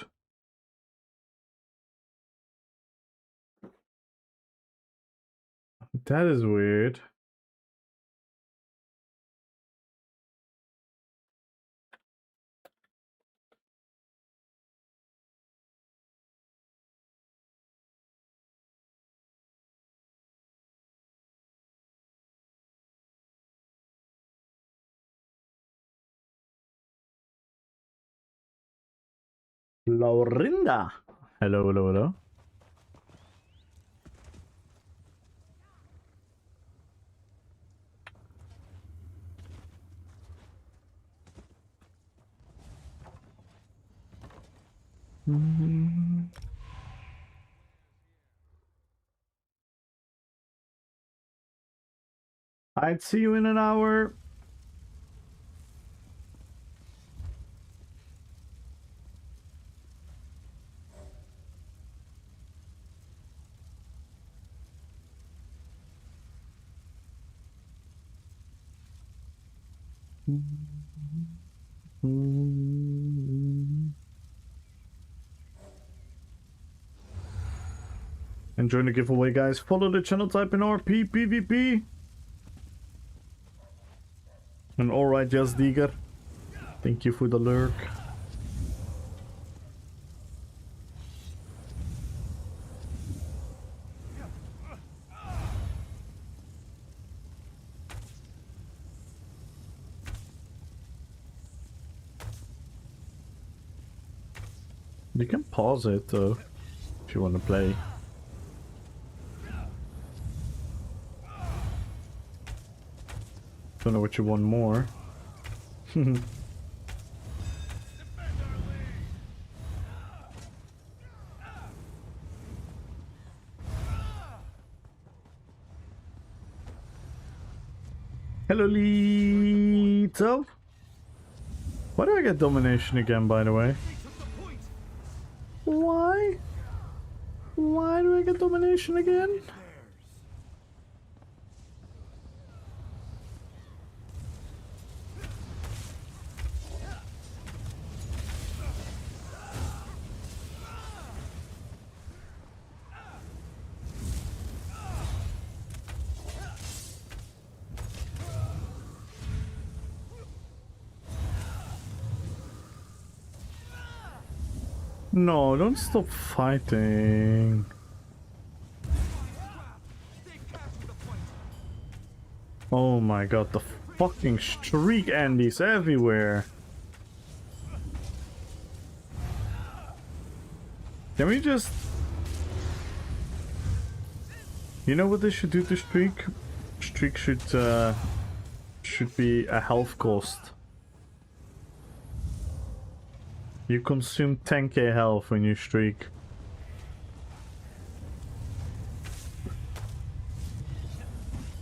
That is weird. Laurinda. Hello, hello, hello. I'd see you in an hour. Enjoying the giveaway, guys. Follow the channel, type in Rppvp. And alright, Just Digger. Thank you for the lurk. You can pause it though, if you want to play. Don't know what you want more. Hello, Lito. Why do I get domination again, by the way? Why? Why do I get domination again? No, don't stop fighting. Oh my god, the fucking streak Andy's everywhere. Can we just... You know what they should do to streak? Streak should be a health cost. You consume 10k health when you streak.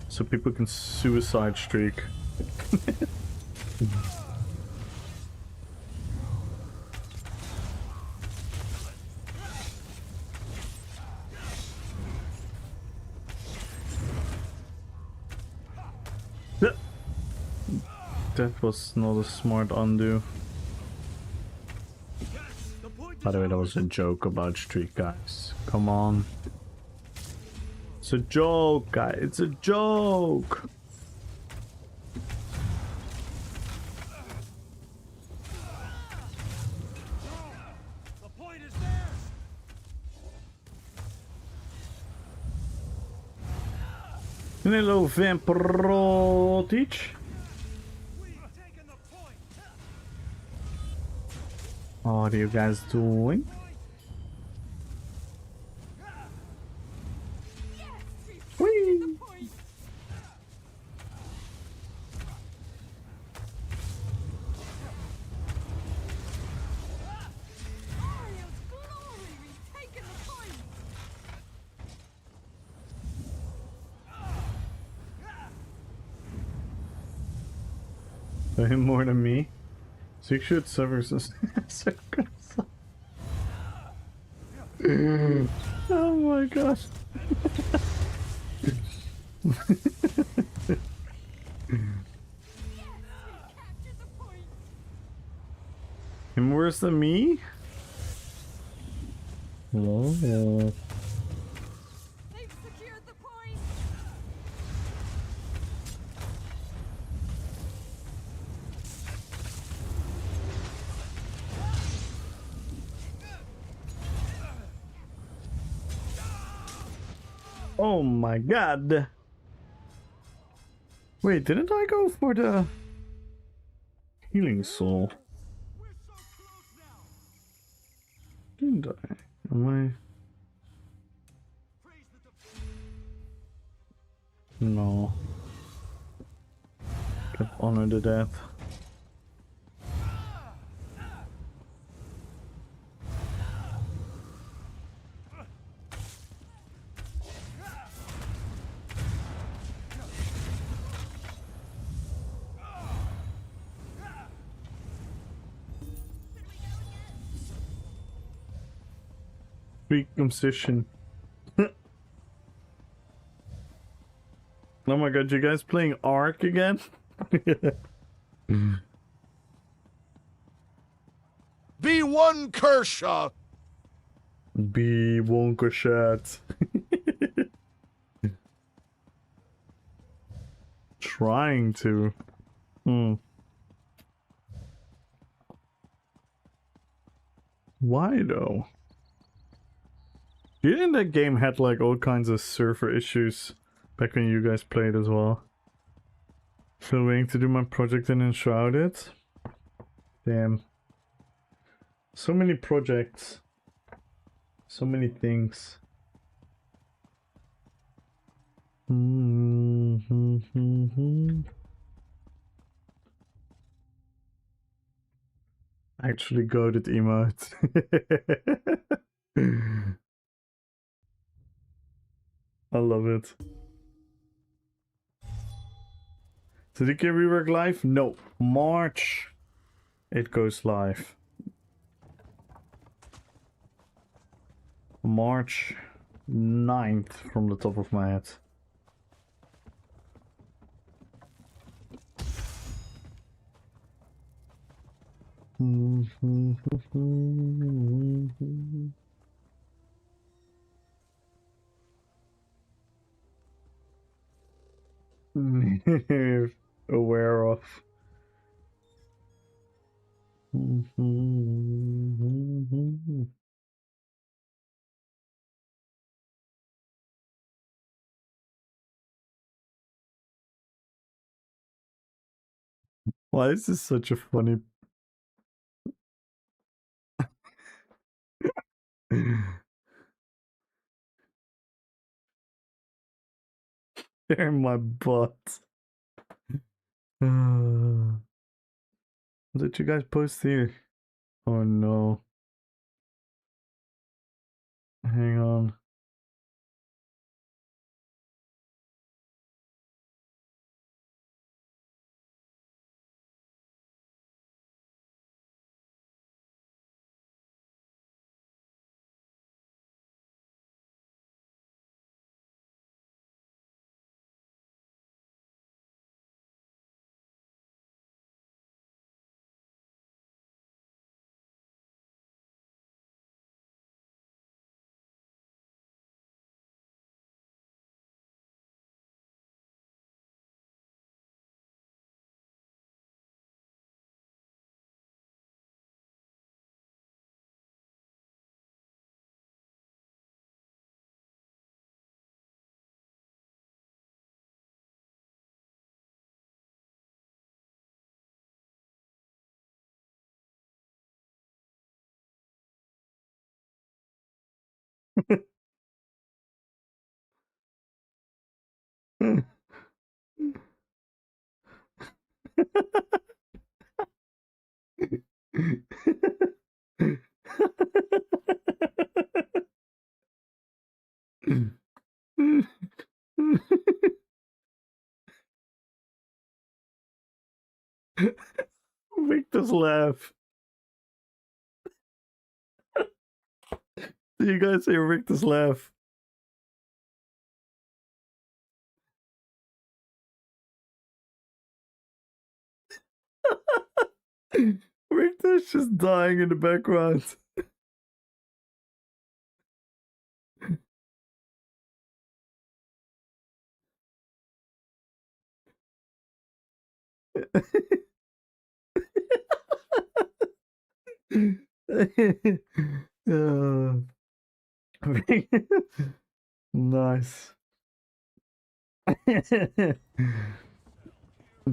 So people can suicide streak. That was not a smart undo. By the way, that was a joke about streak, guys. Come on. It's a joke, guys. It's a joke. The point is theirs. Hello, Vamprotic. What are you guys doing? Whee! So him more than me. 6 shoot servers. Oh my gosh. Capture the point. Him worse than me? Hello? They've secured the point. Oh my god. Wait, didn't I go for the healing soul? Didn't I? Am I? No. Kept honor to death. Circumcision. Oh my god, you guys playing Ark again? B1 Kershaw. Be Wonka shot. Trying to. Why though? Didn't that game had like all kinds of server issues back when you guys played as well? Still waiting to do my project and enshroud it? Damn. So many projects. So many things. Actually goated emote. I love it. Did it get rework live? No. March it goes live. March 9th from the top of my head. Aware of. Why is this such a funny? They're in my butt. What did you guys post here? Oh no. Hang on. Victor's laugh. Do you guys hear Victor's laugh? Victor's just dying in the background. Nice.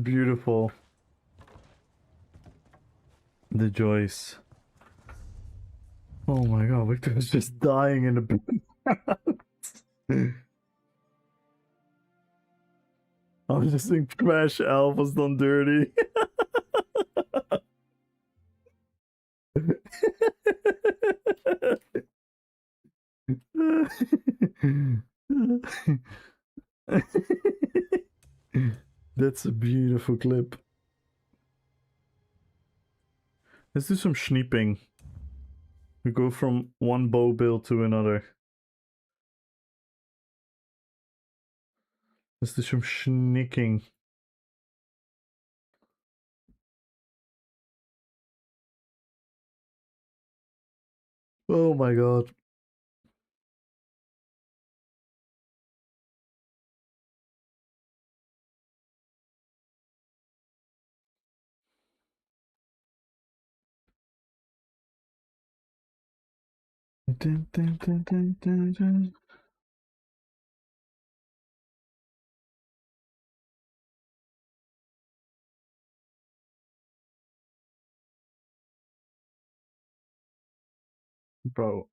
Beautiful. The Joyce. Oh my god, Victor is just dying in the background. I was just saying Trash Elf was done dirty. That's a beautiful clip. Let's do some sneeping. We go from one bow build to another. Let's do some sneaking. Oh my god. Dun, dun, dun, dun, dun, dun. Bro.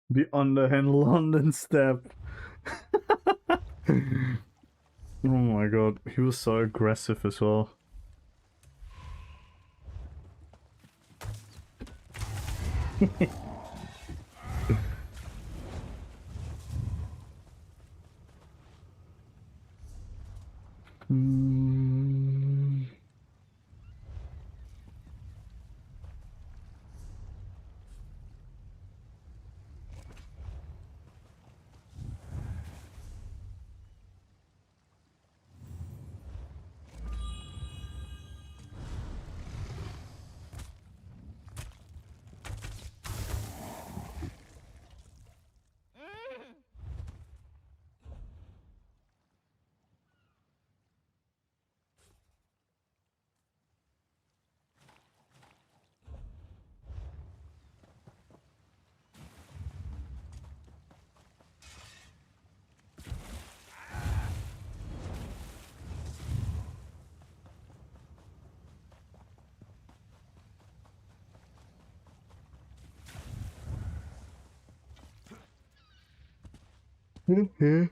The underhand London step. Oh my god, he was so aggressive as well. Mm. Okay.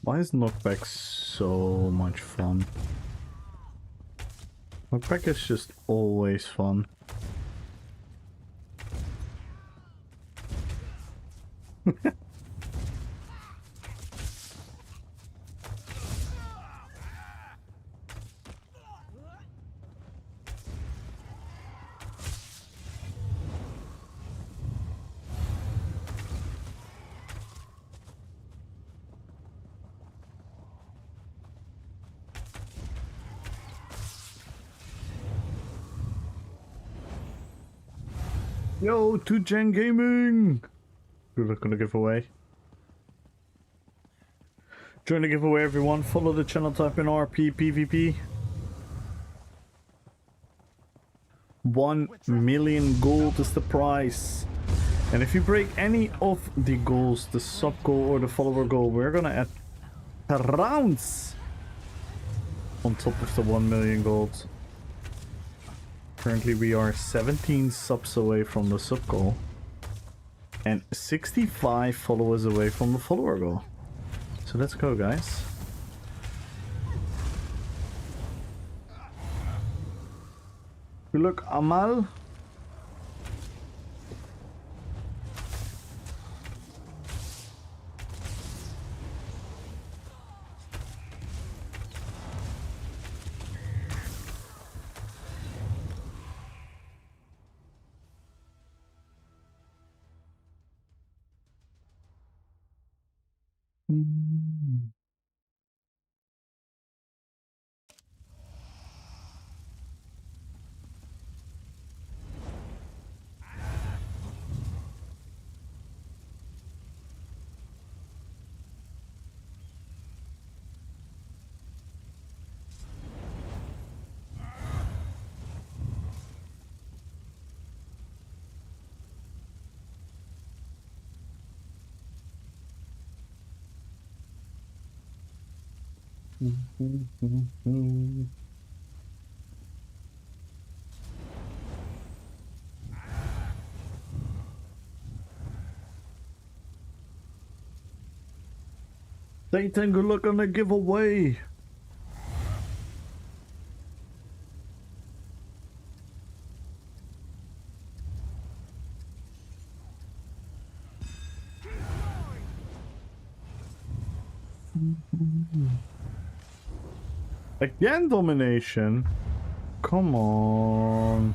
Why is knockback so much fun? Knockback is just always fun. Yo, 2Gen Gaming! Good luck on the giveaway. Join the giveaway, everyone. Follow the channel, type in Rppvp. 1 million gold is the prize. And if you break any of the goals, the sub goal or the follower goal, we're gonna add rounds on top of the 1 million gold. Currently we are 17 subs away from the sub goal and 65 followers away from the follower goal. So let's go, guys. Good luck, Amal. Satan, good luck on the giveaway. Again, domination. Come on.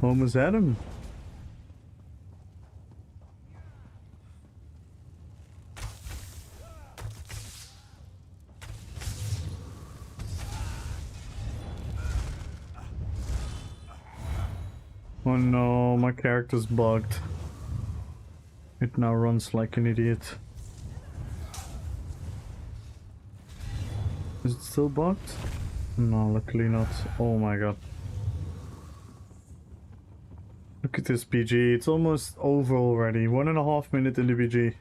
Almost at him. Oh no, my character's bugged. It now runs like an idiot. Is it still bugged? No, luckily not. Oh my god. Look at this BG, it's almost over already. 1.5 minutes in the BG.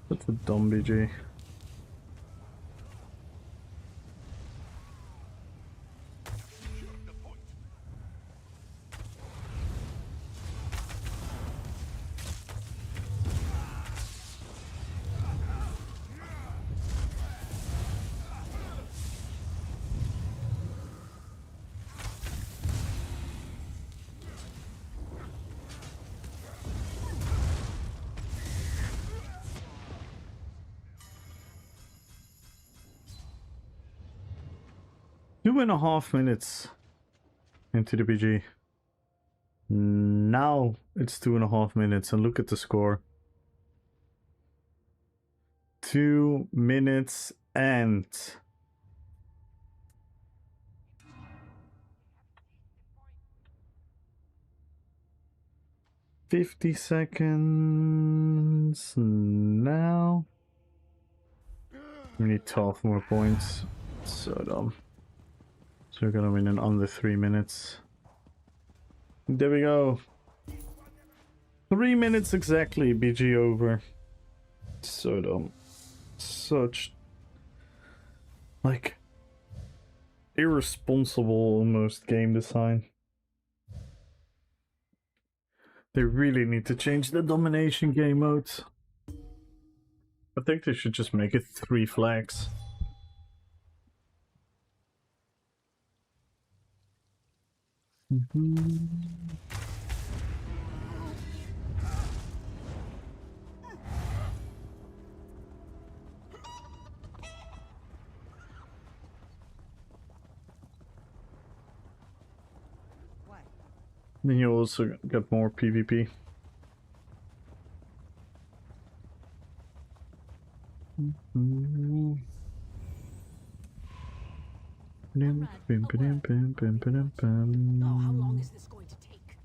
That's a dumb BG. Two and a half minutes into the BG. Now it's 2.5 minutes and look at the score. 2 minutes and 50 seconds now. We need 12 more points. So dumb. So we're gonna win in under 3 minutes. There we go. 3 minutes exactly, BG over. So dumb. Such, like, irresponsible almost game design. They really need to change the domination game modes. I think they should just make it 3 flags. What? Then you also get more PvP. Oh, how long is this going to take?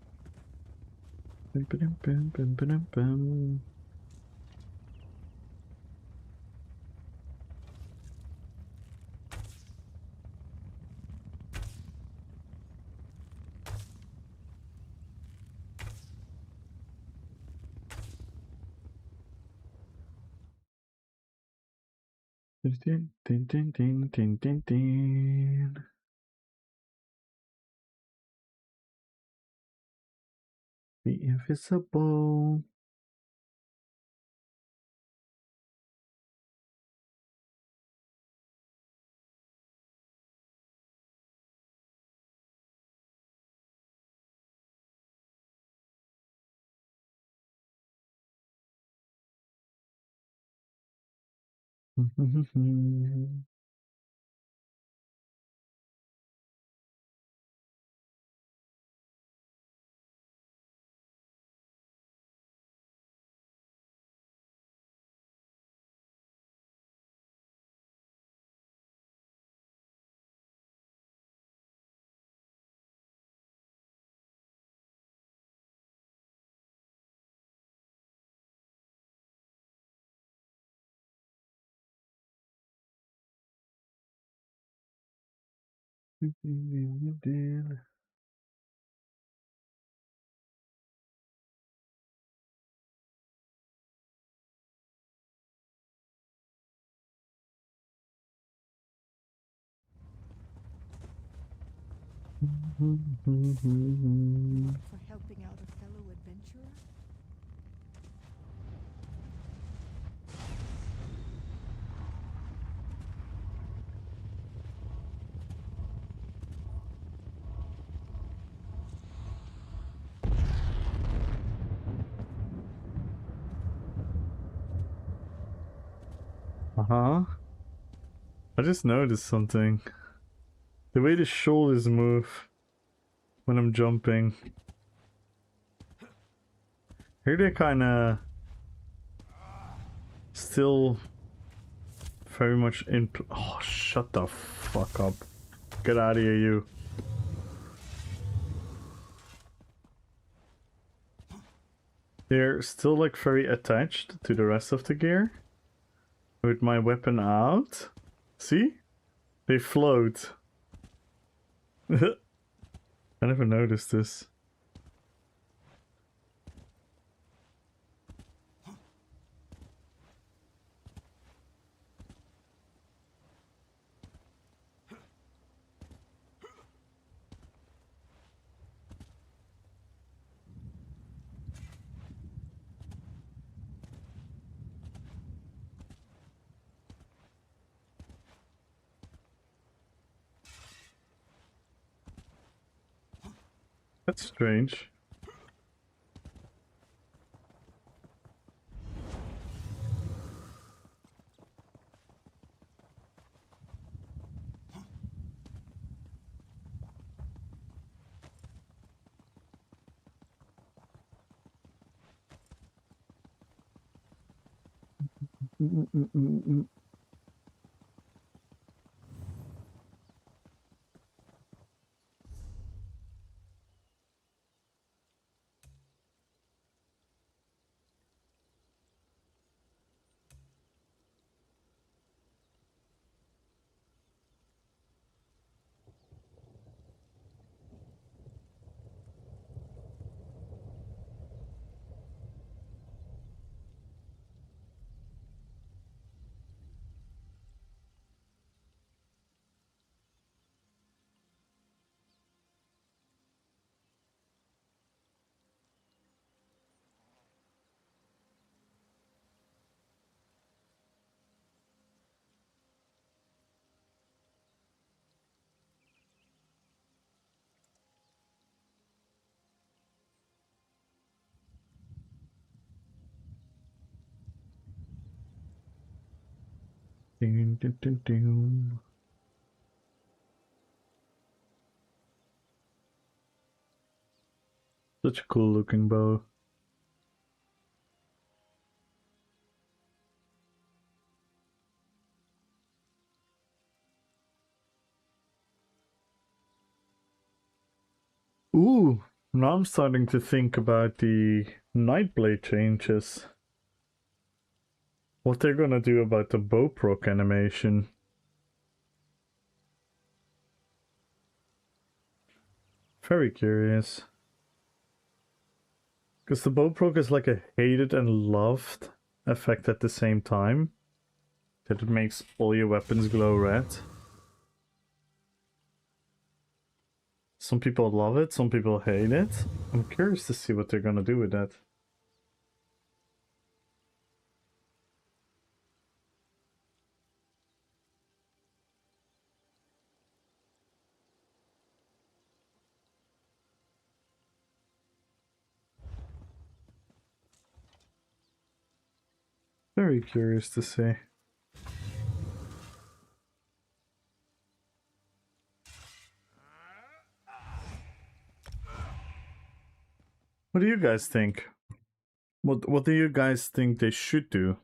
Be invisible. For helping out a fellow adventurer? Uh-huh. I just noticed something. The way the shoulders move when I'm jumping. Here they're kinda still very much in. Oh, shut the fuck up. Get out of here, you. They're still like very attached to the rest of the gear. With my weapon out. See? They float. I never noticed this. That's strange. Dun, dun, dun, dun. Such a cool looking bow. Ooh, now I'm starting to think about the Nightblade changes. What they're gonna do about the bow proc animation. Very curious. Because the bow proc is like a hated and loved effect at the same time. That it makes all your weapons glow red. Some people love it, some people hate it. I'm curious to see what they're gonna do with that. Very curious to see. What do you guys think? What do you guys think they should do?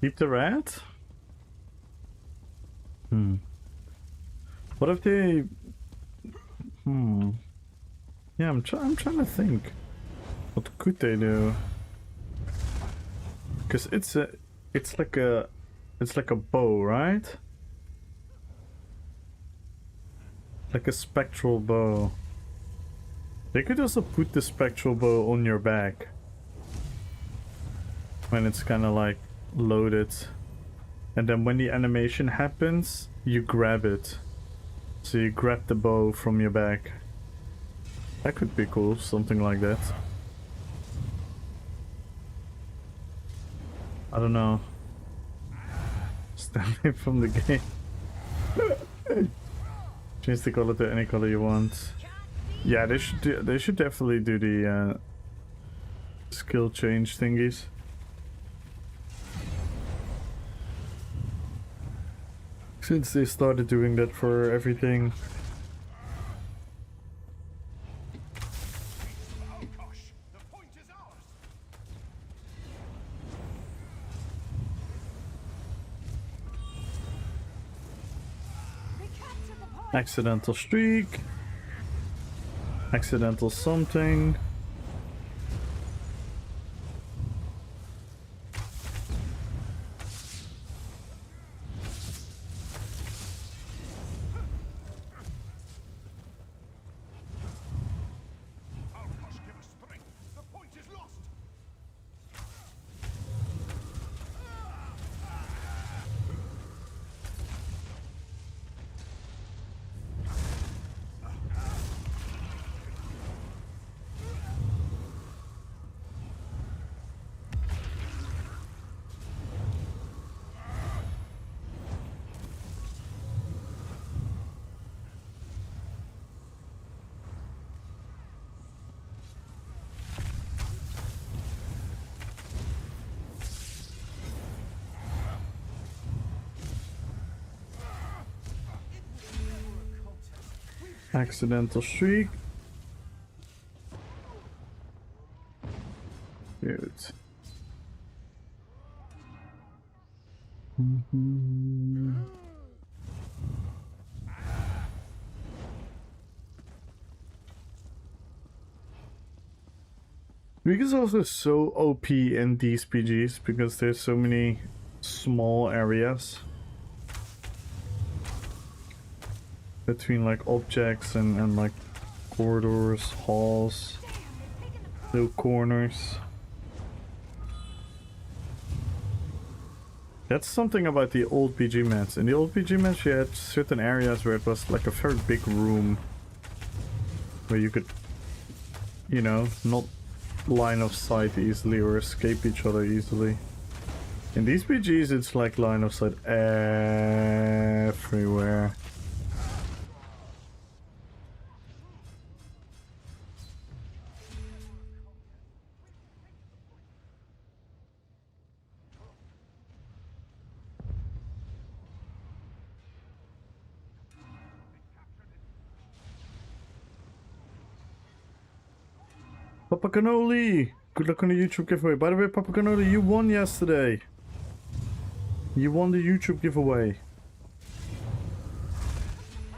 Keep the rat? What if they... Yeah, I'm trying to think. What could they do? Because it's like a bow, right? Like a spectral bow. They could also put the spectral bow on your back when it's kind of like loaded, and then when the animation happens you grab it, so you grab the bow from your back. That could be cool, something like that. I don't know. Stand from the game. Change the color to any color you want. Yeah, they should definitely do the skill change thingies. Since they started doing that for everything. Accidental streak. Accidental something. Accidental streak. Good. Streak is also so OP in these PGs because there's so many small areas between like objects and like corridors, halls, little corners. That's something about the old PG maps. In the old PG maps, you had certain areas where it was like a very big room where you could, you know, not line of sight easily or escape each other easily. In these PGs, it's like line of sight everywhere. Papa Cannoli! Good luck on the YouTube giveaway. By the way, Papa Cannoli, you won yesterday. You won the YouTube giveaway.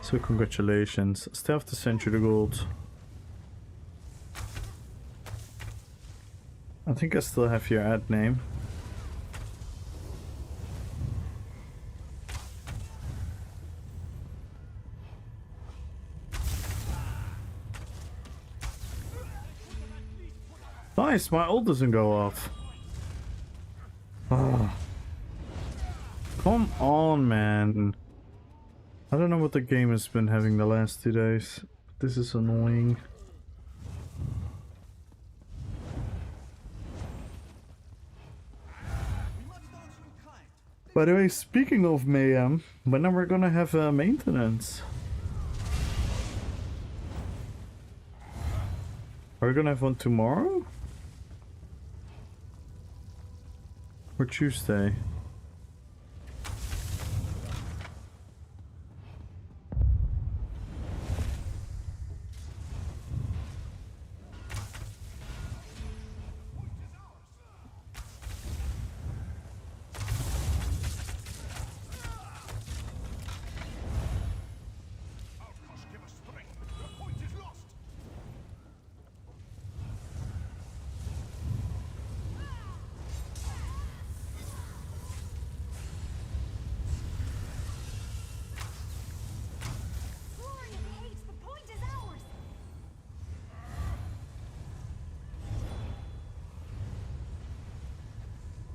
So congratulations. Still have to send you the gold. I think I still have your ad name. Nice, my ult doesn't go off. Oh. Come on, man. I don't know what the game has been having the last 2 days. This is annoying. By the way, speaking of mayhem, when are we gonna have maintenance? Are we gonna have one tomorrow? Or Tuesday?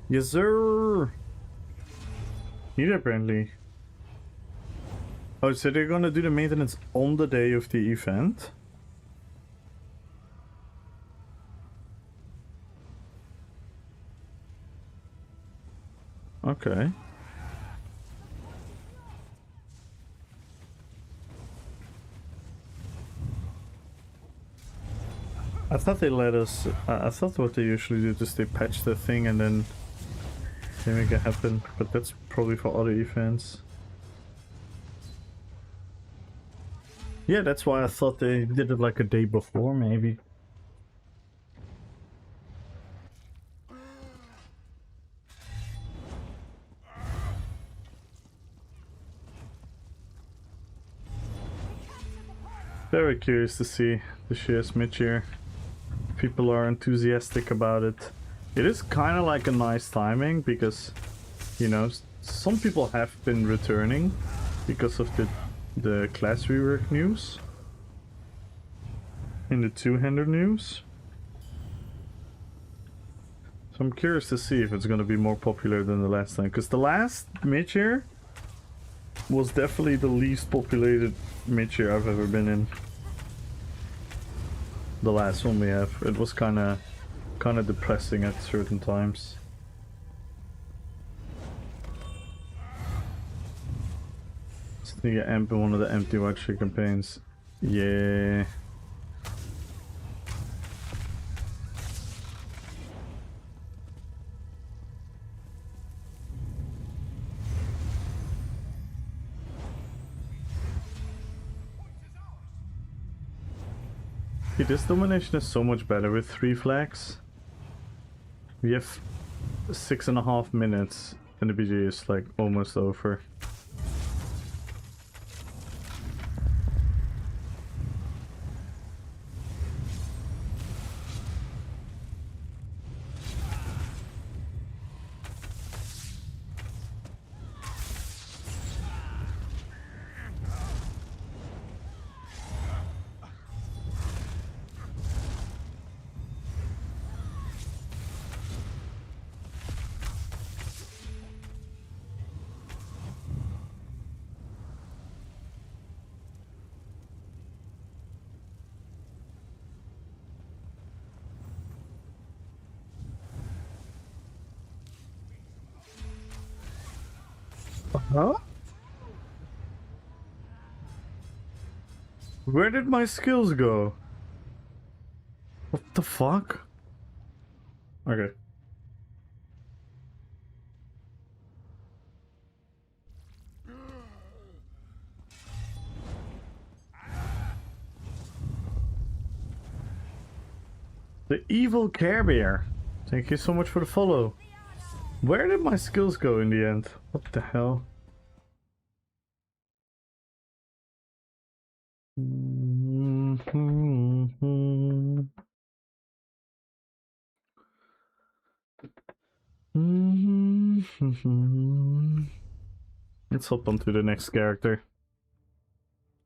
Yes, sir. Here apparently. Oh, so they're gonna do the maintenance on the day of the event? Okay. I thought they let us. I thought what they usually do is they patch the thing and then they make it happen, but that's probably for other events. Yeah, that's why I thought they did it like a day before, maybe. Very curious to see the shares mid-year. People are enthusiastic about it. It is kind of like a nice timing because, you know, some people have been returning because of the class rework news in the two-hander news. So I'm curious to see if it's going to be more popular than the last time, because the last mid-year was definitely the least populated mid-year I've ever been in. The last one we have, it was kind of depressing at certain times. Still get amp in one of the empty watcher campaigns. Yeah. This domination is so much better with 3 flags. We have 6.5 minutes and the BG is like almost over. Huh? Where did my skills go? What the fuck? Okay. The evil Care Bear. Thank you so much for the follow. Where did my skills go in the end? What the hell? Let's hop on to the next character.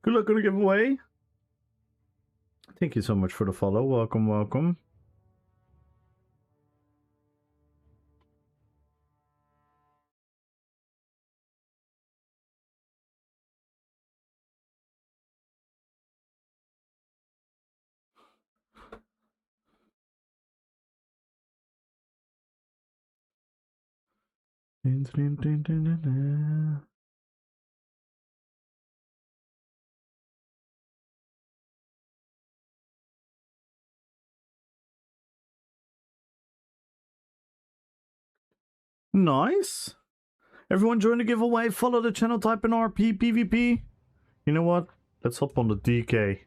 Good luck on the giveaway. Thank you so much for the follow. Welcome, welcome. Nice. Everyone join the giveaway. Follow the channel. Type in Rppvp. You know what? Let's hop on the DK.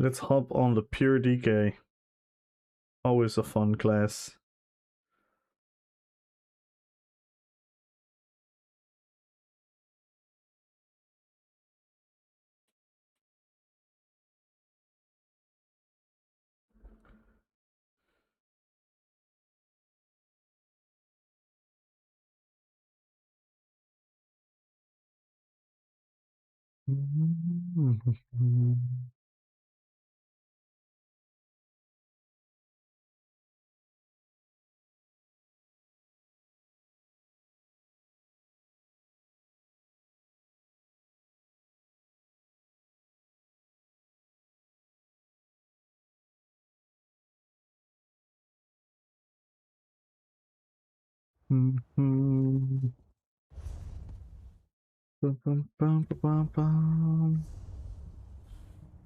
Let's hop on the pure DK. Always a fun class.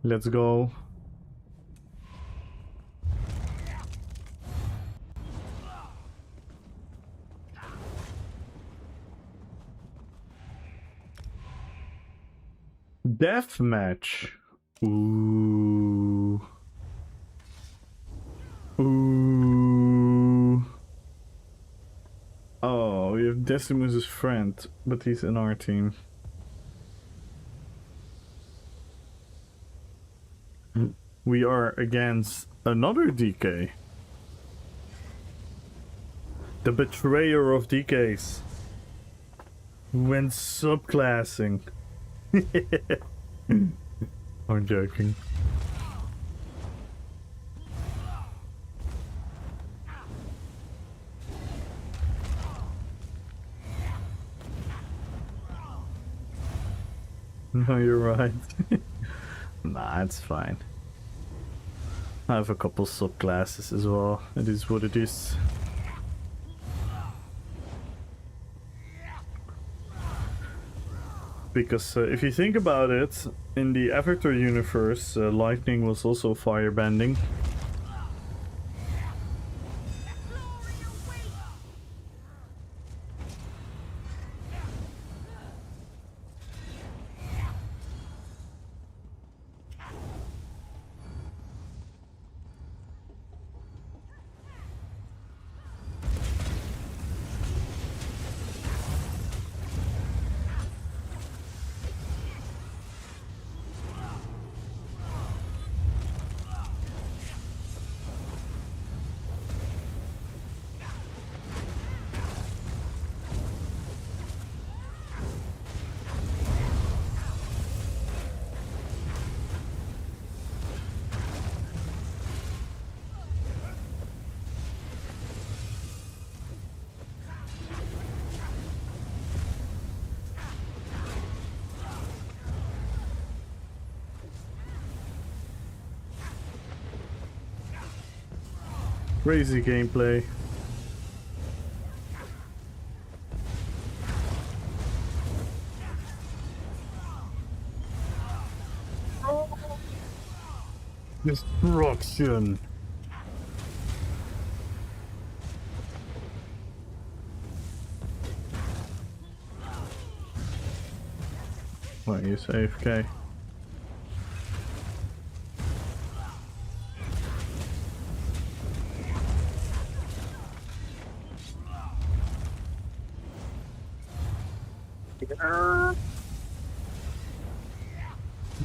Let's go. Deathmatch. Ooh. Ooh. Oh, we have Decimus's friend, but he's in our team. We are against another DK. The betrayer of DKs. When subclassing. I'm joking. No, you're right. Nah, it's fine. I have a couple subclasses as well. It is what it is. Because if you think about it, in the Avatar universe, lightning was also firebending. Crazy gameplay. Destruction. What, you AFK?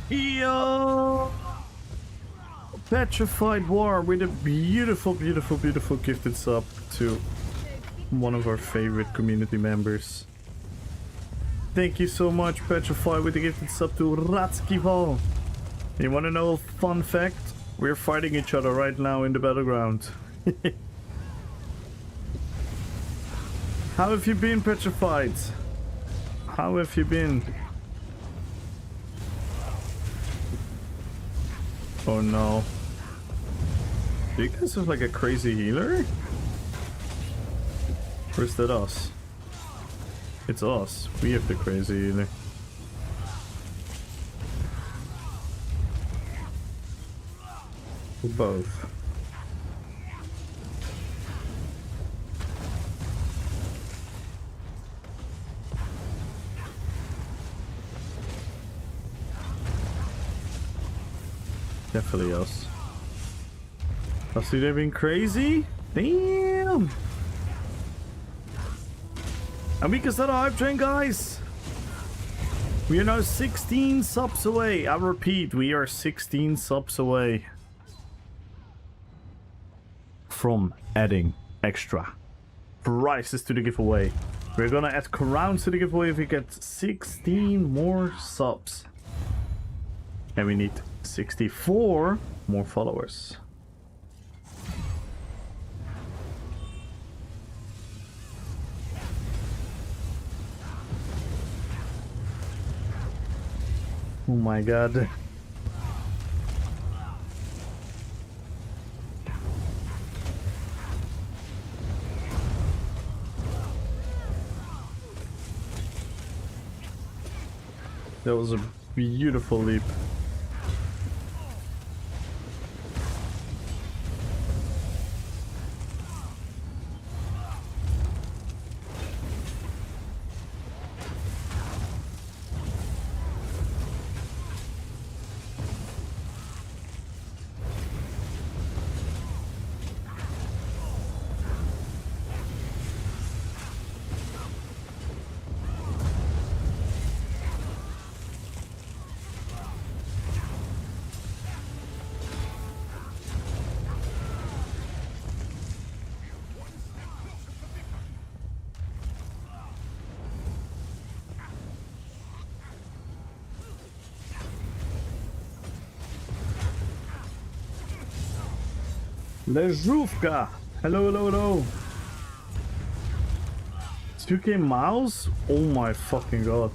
Yo! Petrified War with a beautiful, beautiful, beautiful gifted sub to one of our favorite community members. Thank you so much, Petrified, with the gifted sub to Rppvp. You wanna know a fun fact? We're fighting each other right now in the battleground. How have you been, Petrified? How have you been? Oh no. Do you guys have like a crazy healer? Or is that us? It's us. We have the crazy healer. Both. Definitely us. I see they've been crazy. Damn. And we can start a hype train, guys. We are now 16 subs away. I repeat, we are 16 subs away from adding extra prizes to the giveaway. We're gonna add crowns to the giveaway if we get 16 more subs. And we need 64 more followers. Oh my god. That was a beautiful leap. Letsgoo. Hello, hello, hello. 2k miles? Oh my fucking god.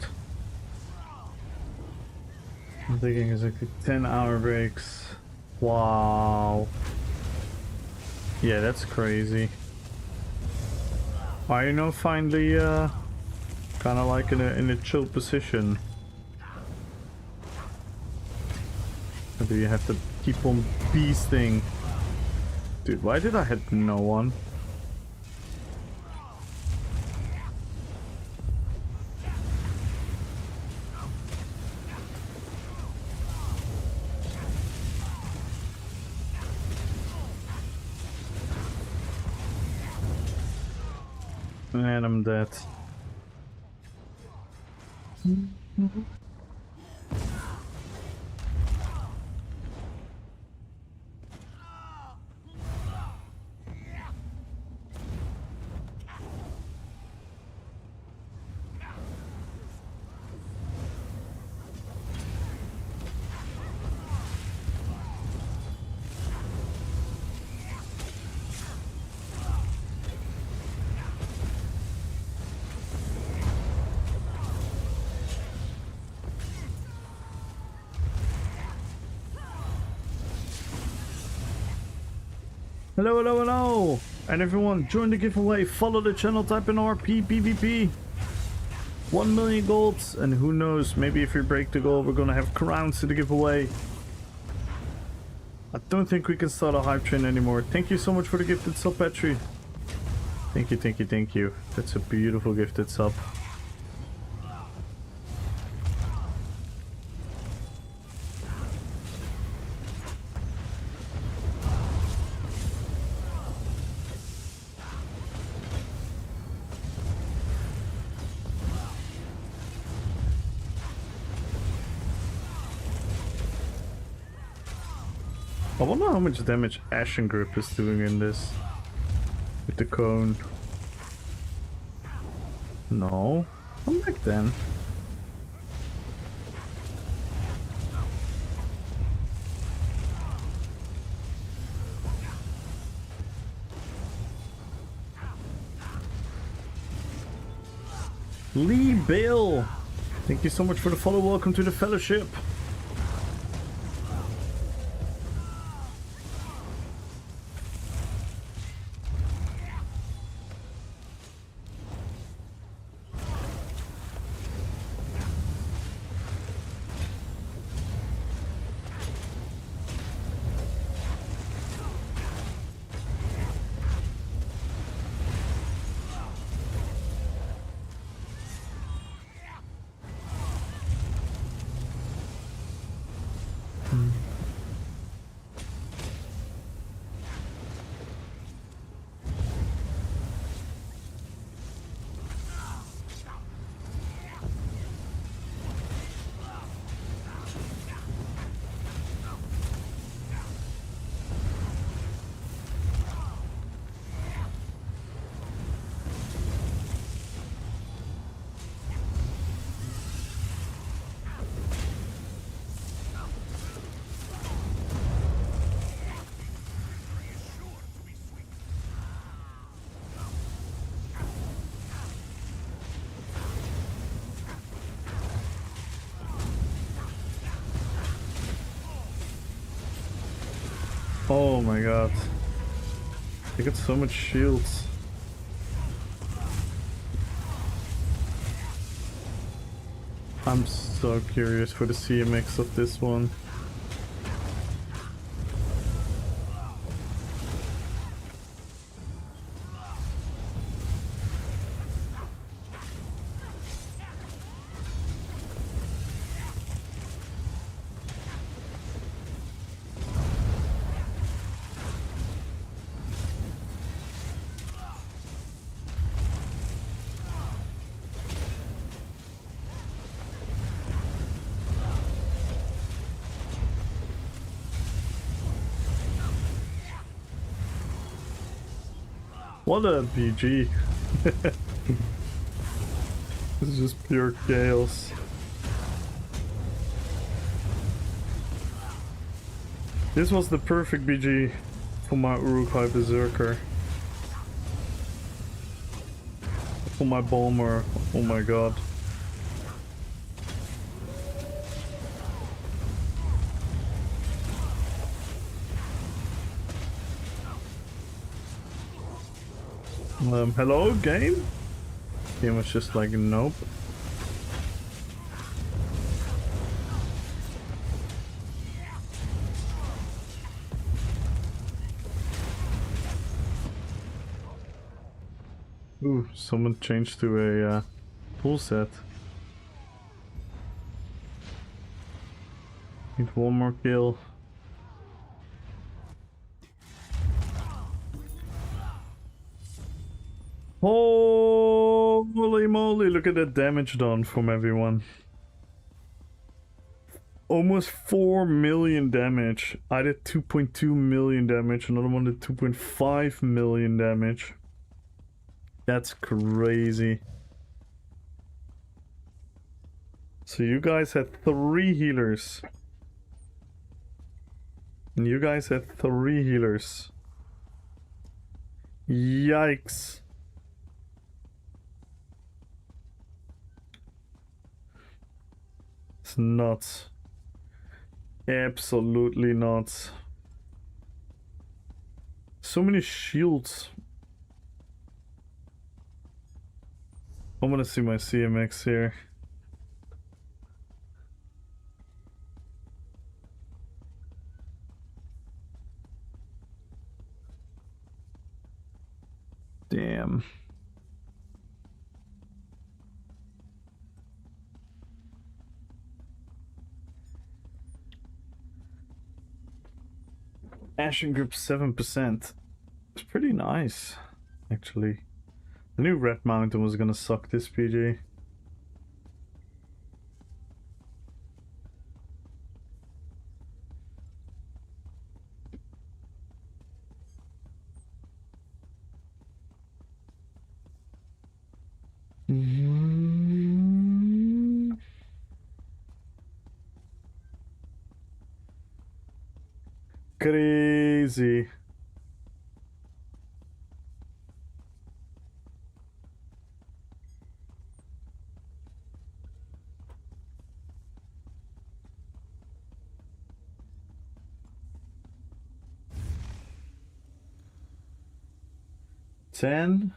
I'm thinking it's like 10-hour breaks. Wow. Yeah, that's crazy. Are you now finally kind of like in a chill position? Or do you have to keep on beasting? Dude, why did I hit no one? And I'm dead. Hello, hello, hello! And everyone, join the giveaway, follow the channel, type in Rppvp. 1 million golds, and who knows, maybe if we break the goal, we're gonna have crowns to the giveaway. I don't think we can start a hype train anymore. Thank you so much for the gifted sub, Petri. Thank you, thank you, thank you. That's a beautiful gifted sub. I wonder how much damage Ashen Grip is doing in this. With the cone. No. Come back then. Lee Bill! Thank you so much for the follow. Welcome to the fellowship. Oh my god. They got so much shields. I'm so curious for the CMX of this one. What a BG. This is just pure chaos. This was the perfect BG for my Uruk-hai Berserker. For my Bomber, oh my god. Hello, game? Game was just like, nope. Ooh, someone changed to a full set. Need one more kill. Holy moly, look at that damage done from everyone. Almost 4 million damage. I did 2.2 million damage, another one did 2.5 million damage. That's crazy. So you guys had 3 healers. And you guys had 3 healers. Yikes. It's nuts. Absolutely nuts. So many shields. I'm gonna see my CMX here. Damn. Ashen Grip 7%. It's pretty nice, actually. I knew Red Mountain was gonna suck this PG. Crazy. $10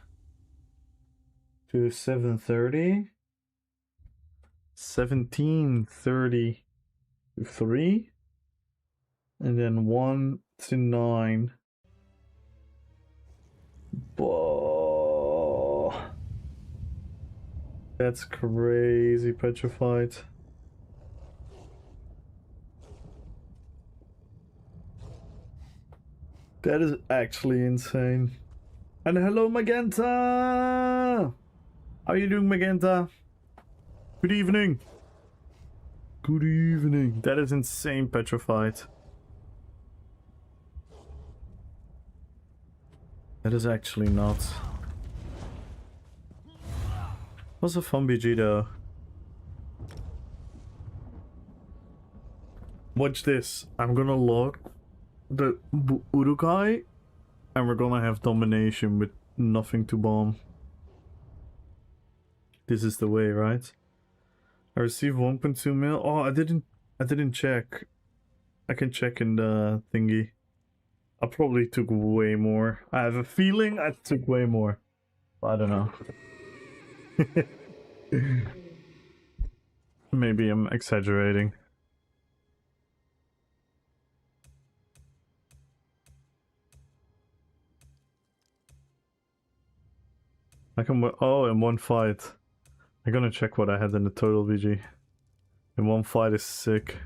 to $7.30. $17.30 to $3. And then 1 to 9. Whoa. That's crazy petrified. That is actually insane. And hello, Magenta! How are you doing, Magenta? Good evening. Good evening. That is insane petrified. That is actually nuts. Was a fun BG though. Watch this. I'm gonna lock the Urukai and we're gonna have domination with nothing to bomb. This is the way, right? I received 1.2 mil. Oh, I didn't check. I can check in the thingy. I probably took way more. I have a feeling I took way more. I don't know. Maybe I'm exaggerating. I can. Oh, in one fight. I'm gonna check what I had in the total VG. In one fight is sick.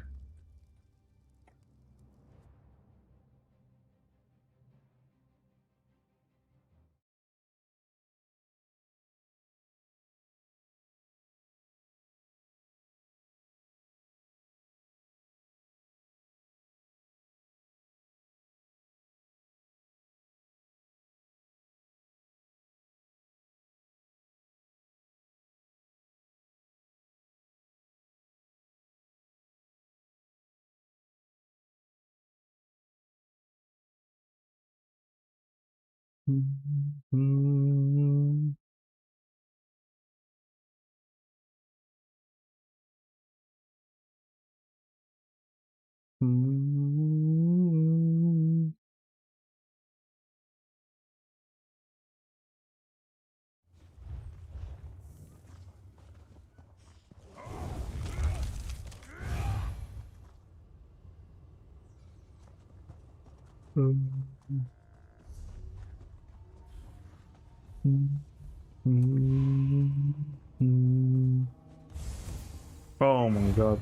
Oh my god.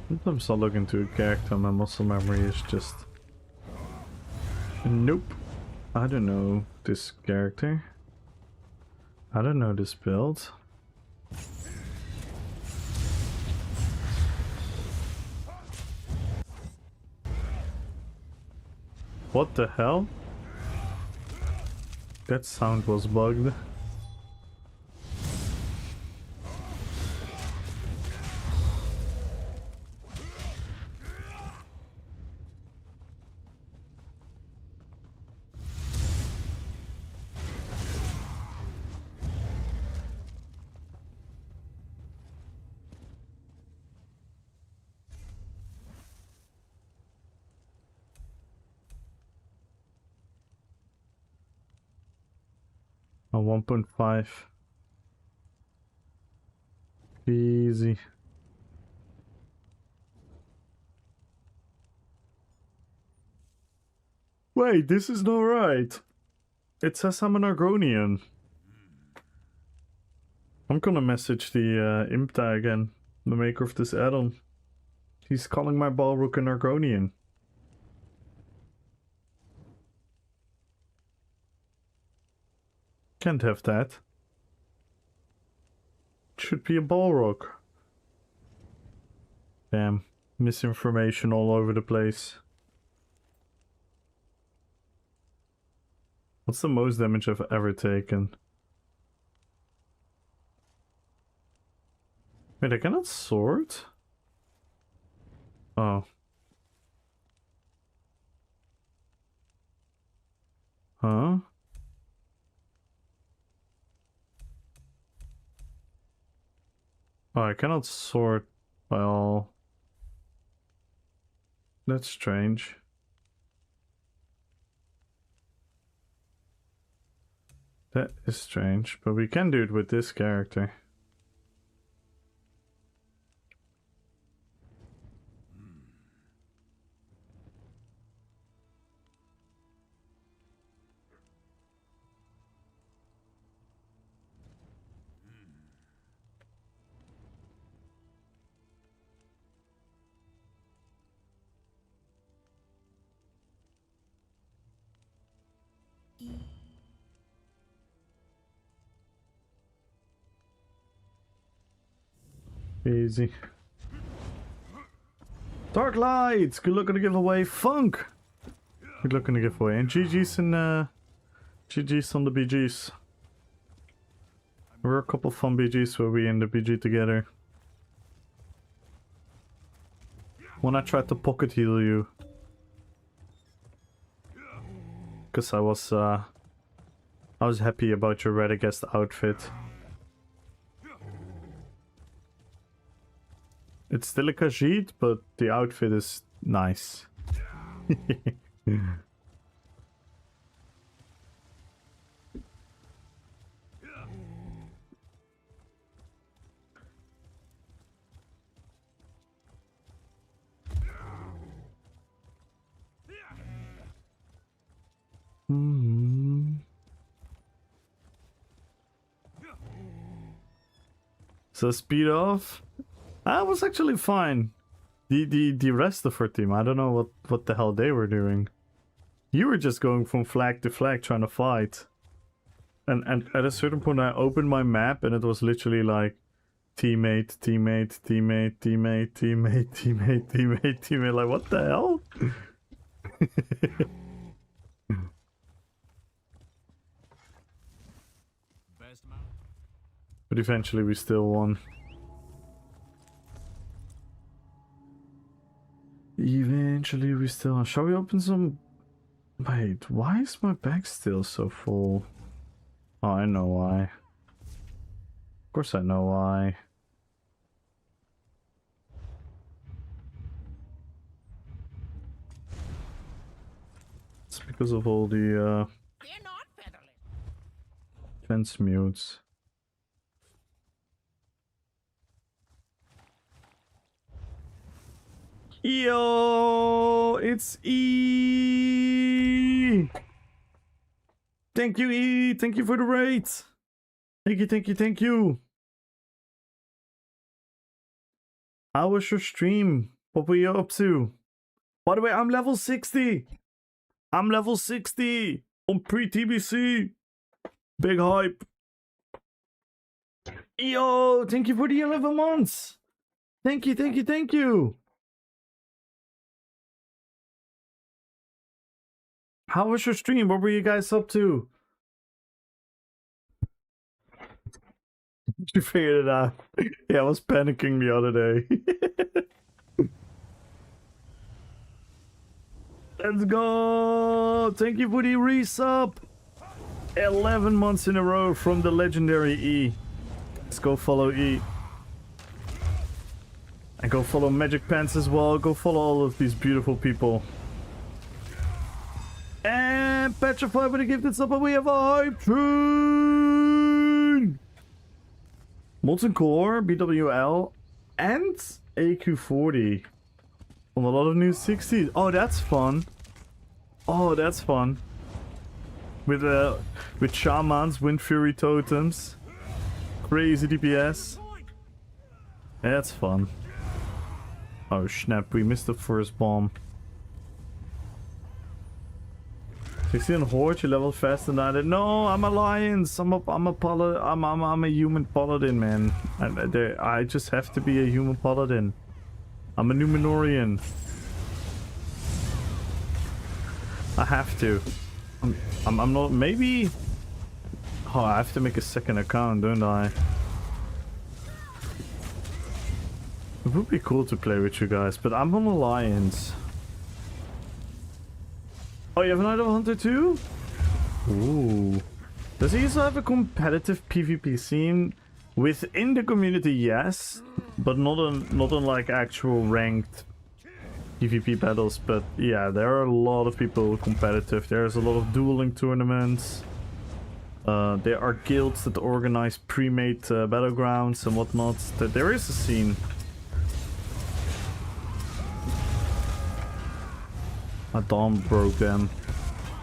Sometimes I look into a character, my muscle memory is just... Nope. I don't know this character. I don't know this build. What the hell? That sound was bugged. A 1.5. Easy. Wait, this is not right. It says I'm an Argonian. I'm gonna message the Imta again, the maker of this add-on. He's calling my Balrog an Argonian. Can't have that. Should be a Balrog. Damn, misinformation all over the place. What's the most damage I've ever taken? Wait, I cannot sword? Oh. Huh? Oh, I cannot sort by all. That's strange. That is strange, but we can do it with this character. Easy. Dark Lights! Good luck on the giveaway. Funk! Good luck on the giveaway. And GG's and GG's on the BG's. There were a couple fun BG's where we in the BG together. When I tried to pocket heal you. Cause I was happy about your Radagast outfit. It's still a Khajiit, but the outfit is nice. So speed off. That was actually fine. The rest of our team, I don't know what the hell they were doing. You were just going from flag to flag trying to fight. And at a certain point I opened my map and it was literally like teammate, teammate, teammate, teammate, teammate, teammate, teammate, teammate. Like what the hell? But eventually we still won. Eventually we still... Shall we open some... Wait, why is my bag still so full? Oh, I know why. Of course I know why. It's because of all the They're not featherless. fence mutes. Yo, it's E. Thank you, E. Thank you for the raid. Thank you, thank you, thank you. How was your stream? What were you up to? By the way, I'm level 60. I'm level 60 on pre-TBC. Big hype. Yo, thank you for the 11 months. Thank you, thank you, thank you. How was your stream? What were you guys up to? You figured it out. Yeah, I was panicking the other day. Let's go! Thank you for the resub. 11 months in a row from the legendary E. Let's go follow E. And go follow Magic Pants as well. Go follow all of these beautiful people. And Petrified with a gifted sub, but we have a hype train! Molten Core, BWL, and AQ40. On a lot of new 60s. Oh, that's fun. Oh, that's fun. With shamans, wind fury totems, crazy DPS. That's fun. Oh snap! We missed the first bomb. 16 Horde, you leveled faster than I did. No, I'm Alliance. I'm a human paladin, man. I just have to be a human paladin. I'm a Numenorian. I have to. I'm not. Maybe. Oh, I have to make a second account, don't I? It would be cool to play with you guys, but I'm on Alliance. Oh, you have an Idol Hunter too? Ooh. Does he also have a competitive PvP scene? Within the community, yes. But not on like actual ranked PvP battles. But yeah, there are a lot of people competitive. There's a lot of dueling tournaments. There are guilds that organize pre-made battlegrounds and whatnot. There is a scene. My Dawn broke them,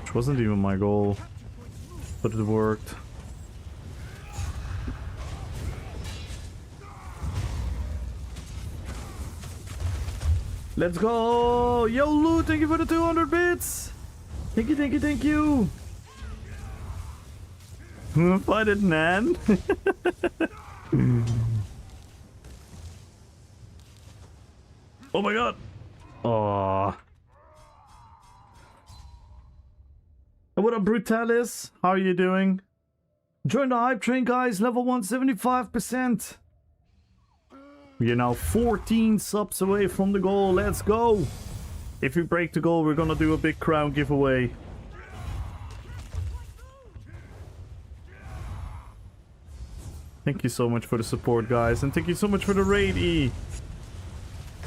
which wasn't even my goal, but it worked. Let's go! Yo, Lou, thank you for the 200 bits! Thank you, thank you, thank you! Fight it, Nan! Oh my god! Aww. What up, Brutalis? How are you doing? Join the hype train, guys. Level 175%. We are now 14 subs away from the goal. Let's go. If we break the goal, we're gonna do a big crown giveaway. Thank you so much for the support, guys. And thank you so much for the raid, E.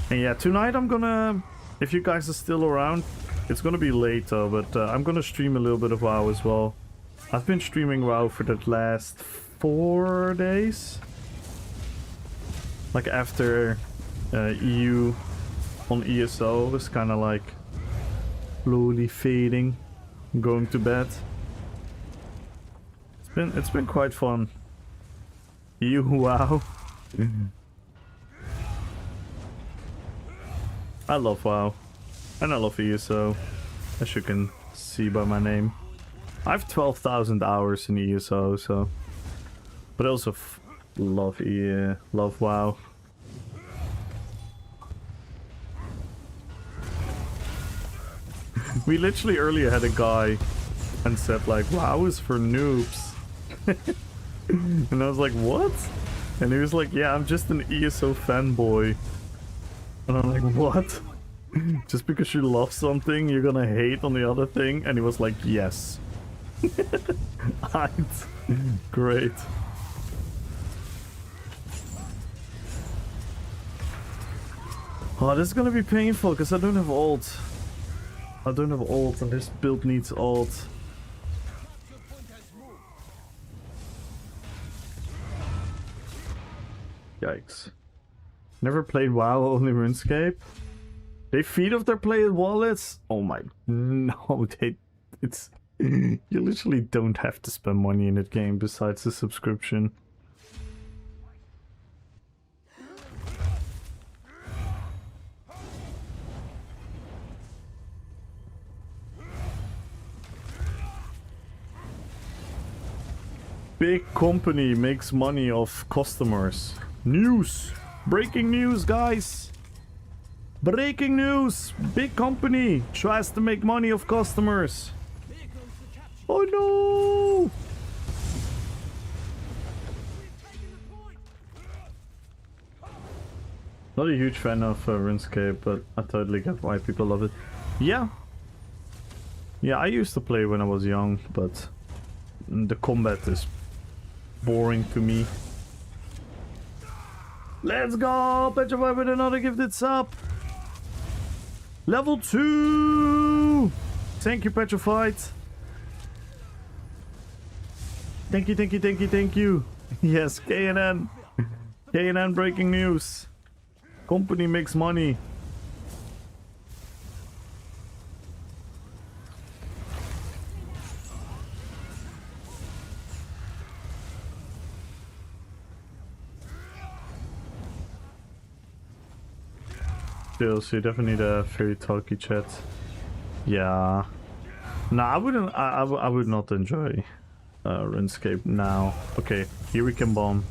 And yeah, tonight I'm gonna... If you guys are still around... It's gonna be late though, but I'm gonna stream a little bit of WoW as well. I've been streaming WoW for the last 4 days. Like after EU on ESO was kind of like slowly fading, going to bed. It's been quite fun. EU WoW. I love WoW. And I love ESO, as you can see by my name. I have 12,000 hours in ESO, so... But I also love love WoW. We literally earlier had a guy and said like, WoW is for noobs. And I was like, what? And he was like, yeah, I'm just an ESO fanboy. And I'm like, what? Just because you love something, you're gonna hate on the other thing? And he was like, yes. Great. Oh, this is gonna be painful because I don't have ult. I don't have ult and this build needs ult. Yikes. Never played WoW, only RuneScape. They feed off their played wallets? Oh my... No, it's... You literally don't have to spend money in that game besides the subscription. Big company makes money off customers. News! Breaking news, guys! Breaking news! Big company tries to make money off customers. Oh no! Not a huge fan of RuneScape, but I totally get why people love it. Yeah. Yeah, I used to play when I was young, but the combat is boring to me. Let's go! Petrify with another gifted sub! Level 2! Thank you, Petrified. Thank you, thank you, thank you, thank you. Yes, KNN. KNN breaking news. Company makes money. still, so you definitely need a very talky chat. Yeah. No, I wouldn't. I would not enjoy RuneScape now. Okay, here we can bomb.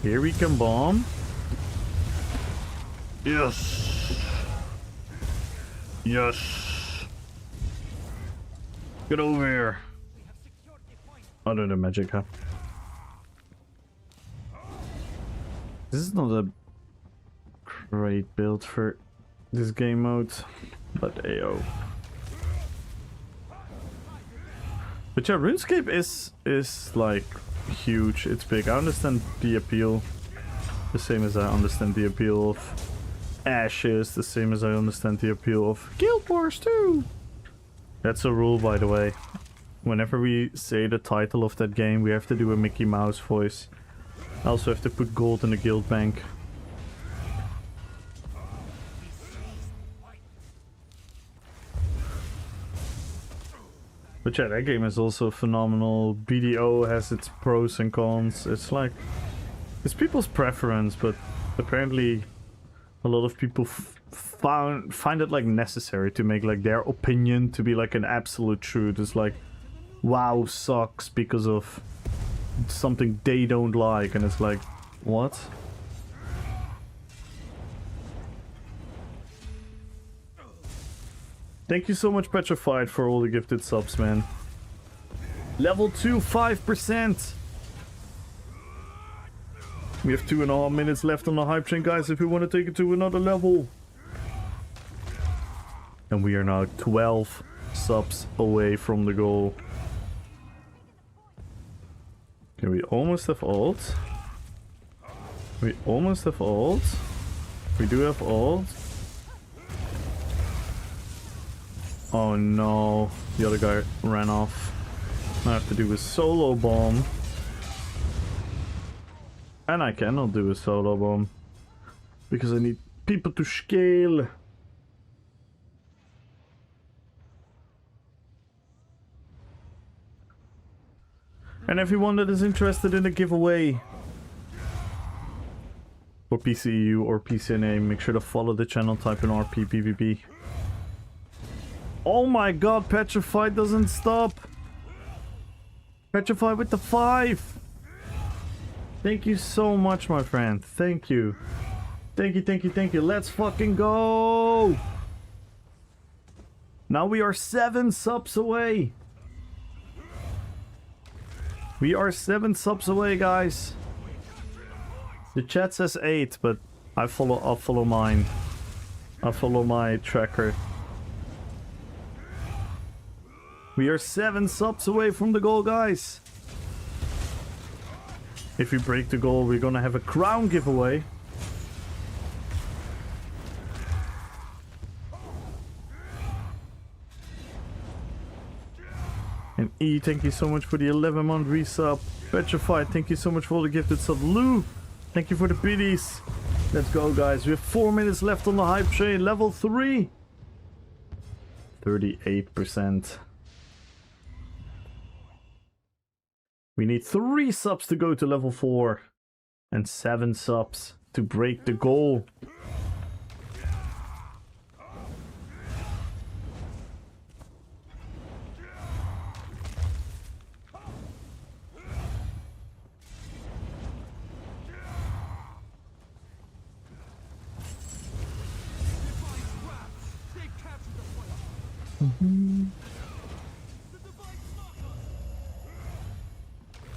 Here we can bomb. Yes. Yes. Get over here. Under the magic, huh? This is not a great build for this game mode, but AO. But yeah, RuneScape is like huge. It's big. I understand the appeal, the same as I understand the appeal of Ashes, the same as I understand the appeal of Guild Wars 2. That's a rule, by the way. Whenever we say the title of that game, we have to do a Mickey Mouse voice. I also have to put gold in the guild bank. But yeah, that game is also phenomenal. BDO has its pros and cons. It's like, it's people's preference, but apparently a lot of people find it like necessary to make like their opinion to be like an absolute truth. It's like, WoW sucks because of something they don't like, and it's like, what? Thank you so much, Petrified, for all the gifted subs, man. Level 2, 5%. We have 2.5 minutes left on the hype train, guys, if we want to take it to another level. And we are now 12 subs away from the goal. Okay, we almost have ult. We almost have ult. We do have ult. Oh no, the other guy ran off. I have to do a solo bomb. And I cannot do a solo bomb. Because I need people to scale. And everyone that is interested in a giveaway for PCEU or PCNA, make sure to follow the channel, type in Rppvp. Oh my god, Petrified doesn't stop. Petrified with the 5. Thank you so much, my friend. Thank you. Thank you, thank you, thank you. Let's fucking go. Now we are 7 subs away. We are 7 subs away, guys. The chat says 8, but I'll follow mine. I'll follow my tracker. We are 7 subs away from the goal, guys. If we break the goal, we're gonna have a crown giveaway. And E, thank you so much for the 11-month resub. Petrified, thank you so much for all the gifted sub. Lou, thank you for the biddies. Let's go, guys. We have 4 minutes left on the hype train. Level 3. 38%. We need 3 subs to go to level 4. And 7 subs to break the goal.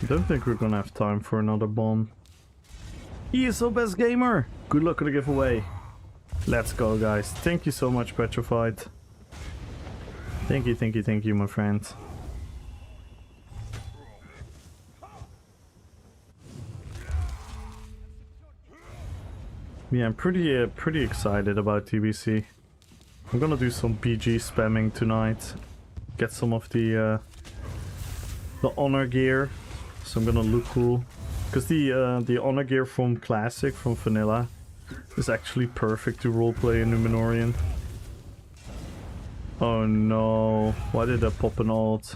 I don't think we're gonna have time for another bomb. ESO Best Gamer! Good luck with the giveaway. Let's go, guys. Thank you so much, Petrified. Thank you, thank you, thank you, my friend. Yeah, I'm pretty excited about TBC. I'm gonna do some PG spamming tonight. Get some of the honor gear. So I'm gonna look cool. Because the honor gear from Classic, from Vanilla, is actually perfect to roleplay in Numenorian. Oh no, why did I pop an ult?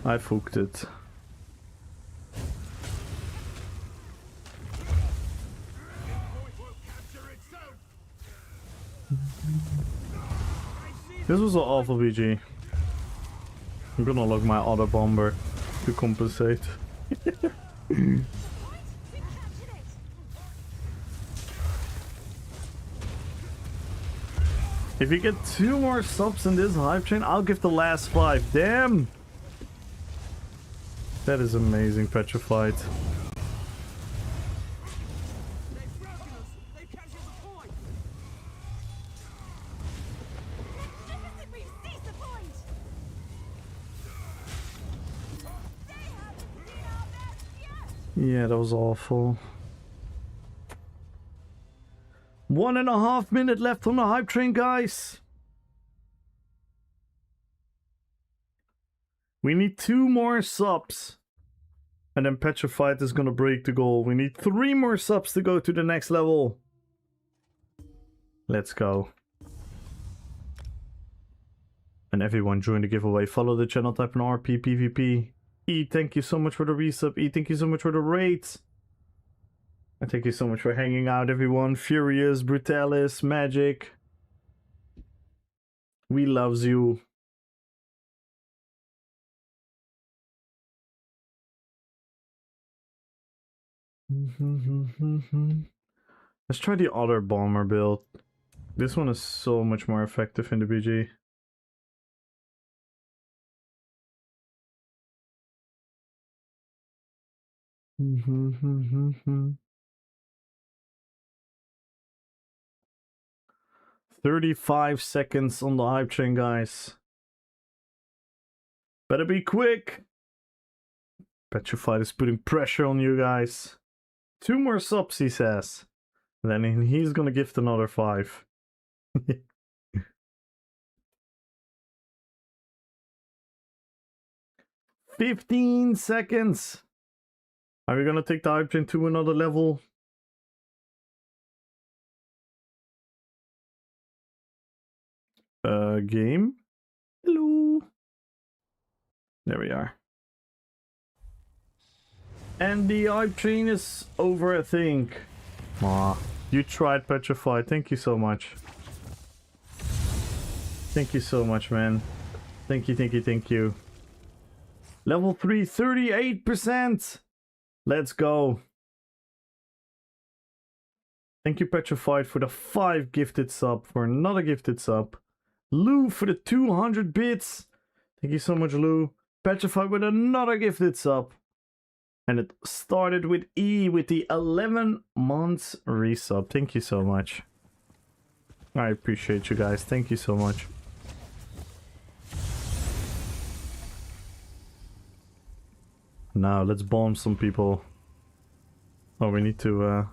I fucked it. This was an awful BG. I'm gonna log my other bomber to compensate. If you get 2 more subs in this hype train, I'll give the last 5. Damn! That is amazing, Petrified. Yeah, that was awful. 1.5 minutes left on the hype train, guys. We need 2 more subs. And then Petrified is gonna break the goal. We need 3 more subs to go to the next level. Let's go. And everyone join the giveaway. Follow the channel, type in Rppvp. E, thank you so much for the resub. E, thank you so much for the raids. And thank you so much for hanging out, everyone. Furious, Brutalis, Magic. We loves you. Let's try the other bomber build. This one is so much more effective in the BG. 35 seconds on the hype train, guys. Better be quick. Petrified is putting pressure on you guys. 2 more subs, he says. And then he's gonna gift another 5. 15 seconds. Are we gonna take the hype train to another level? Game? Hello. There we are. And the hype train is over, I think. Aw, you tried, Petrified. Thank you so much. Thank you so much, man. Thank you, thank you, thank you. Level 3, 38%! Let's go. Thank you, Petrified, for the 5 gifted sub, for another gifted sub. Lou for the 200 bits. Thank you so much, Lou. Petrified with another gifted sub. And it started with E with the 11 months resub. Thank you so much. I appreciate you guys. Thank you so much. Now let's bomb some people. Oh, we need to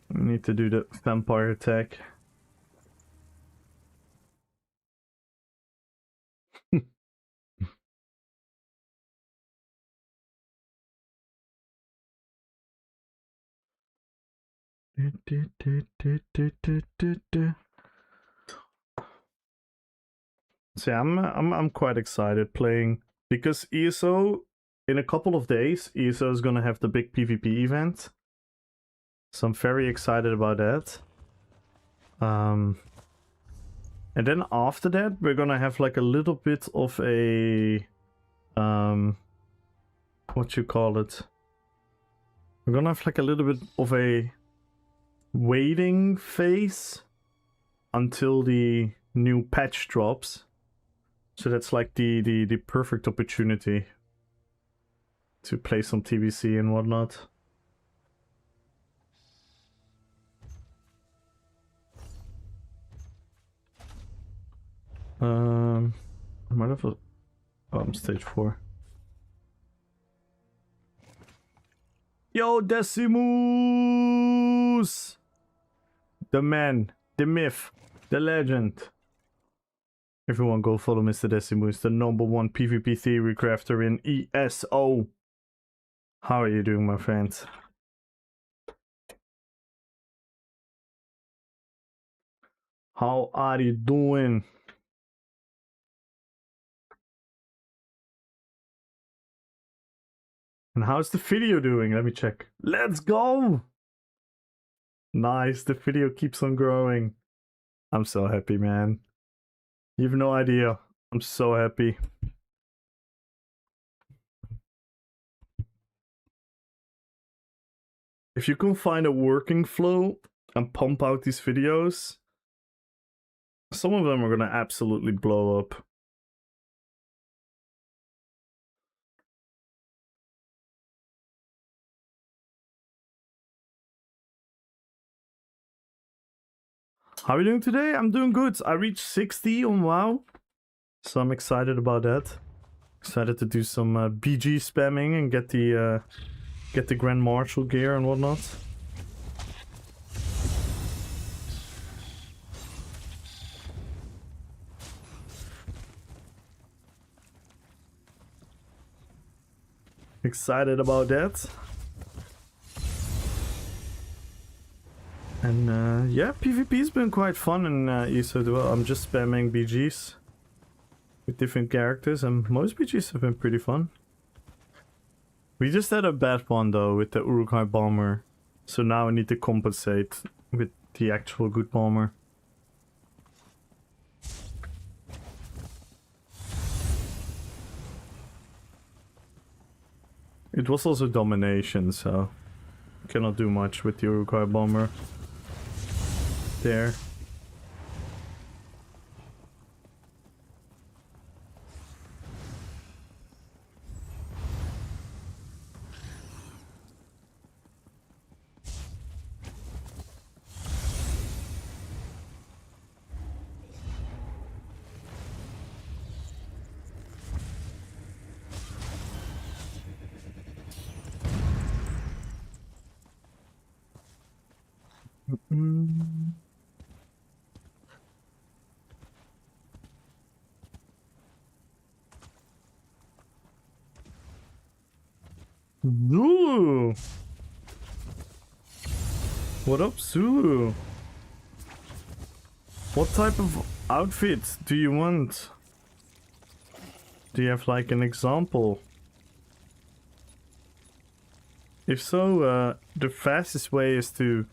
do the vampire attack. See, I'm quite excited playing because ESO in a couple of days, ESO is gonna have the big PvP event. So I'm very excited about that. And then after that, we're gonna have like a little bit of a what you call it? We're gonna have like a little bit of a waiting phase until the new patch drops. So that's like the perfect opportunity to play some TBC and whatnot. I might have a stage 4. Yo, Decimus! The man, the myth, the legend. Everyone go follow Mr. Decimus, the #1 PvP theory crafter in ESO. How are you doing, my friends? How are you doing? And how's the video doing? Let me check. Let's go! Nice, the video keeps on growing. I'm so happy, man. You have no idea. I'm so happy. If you can find a working flow and pump out these videos, some of them are gonna absolutely blow up. How are you doing today? I'm doing good. I reached 60 on WoW, so I'm excited about that. Excited to do some BG spamming and get the Grand Marshal gear and whatnot. Excited about that. And yeah, PvP's been quite fun in ESO as well. I'm just spamming BGs with different characters, and most BGs have been pretty fun. We just had a bad one though with the Uruk-hai bomber, so now I need to compensate with the actual good bomber. It was also domination, so cannot do much with the Uruk-hai bomber there. Zulu! What up, Zulu? What type of outfit do you want? Do you have like an example? If so, the fastest way is to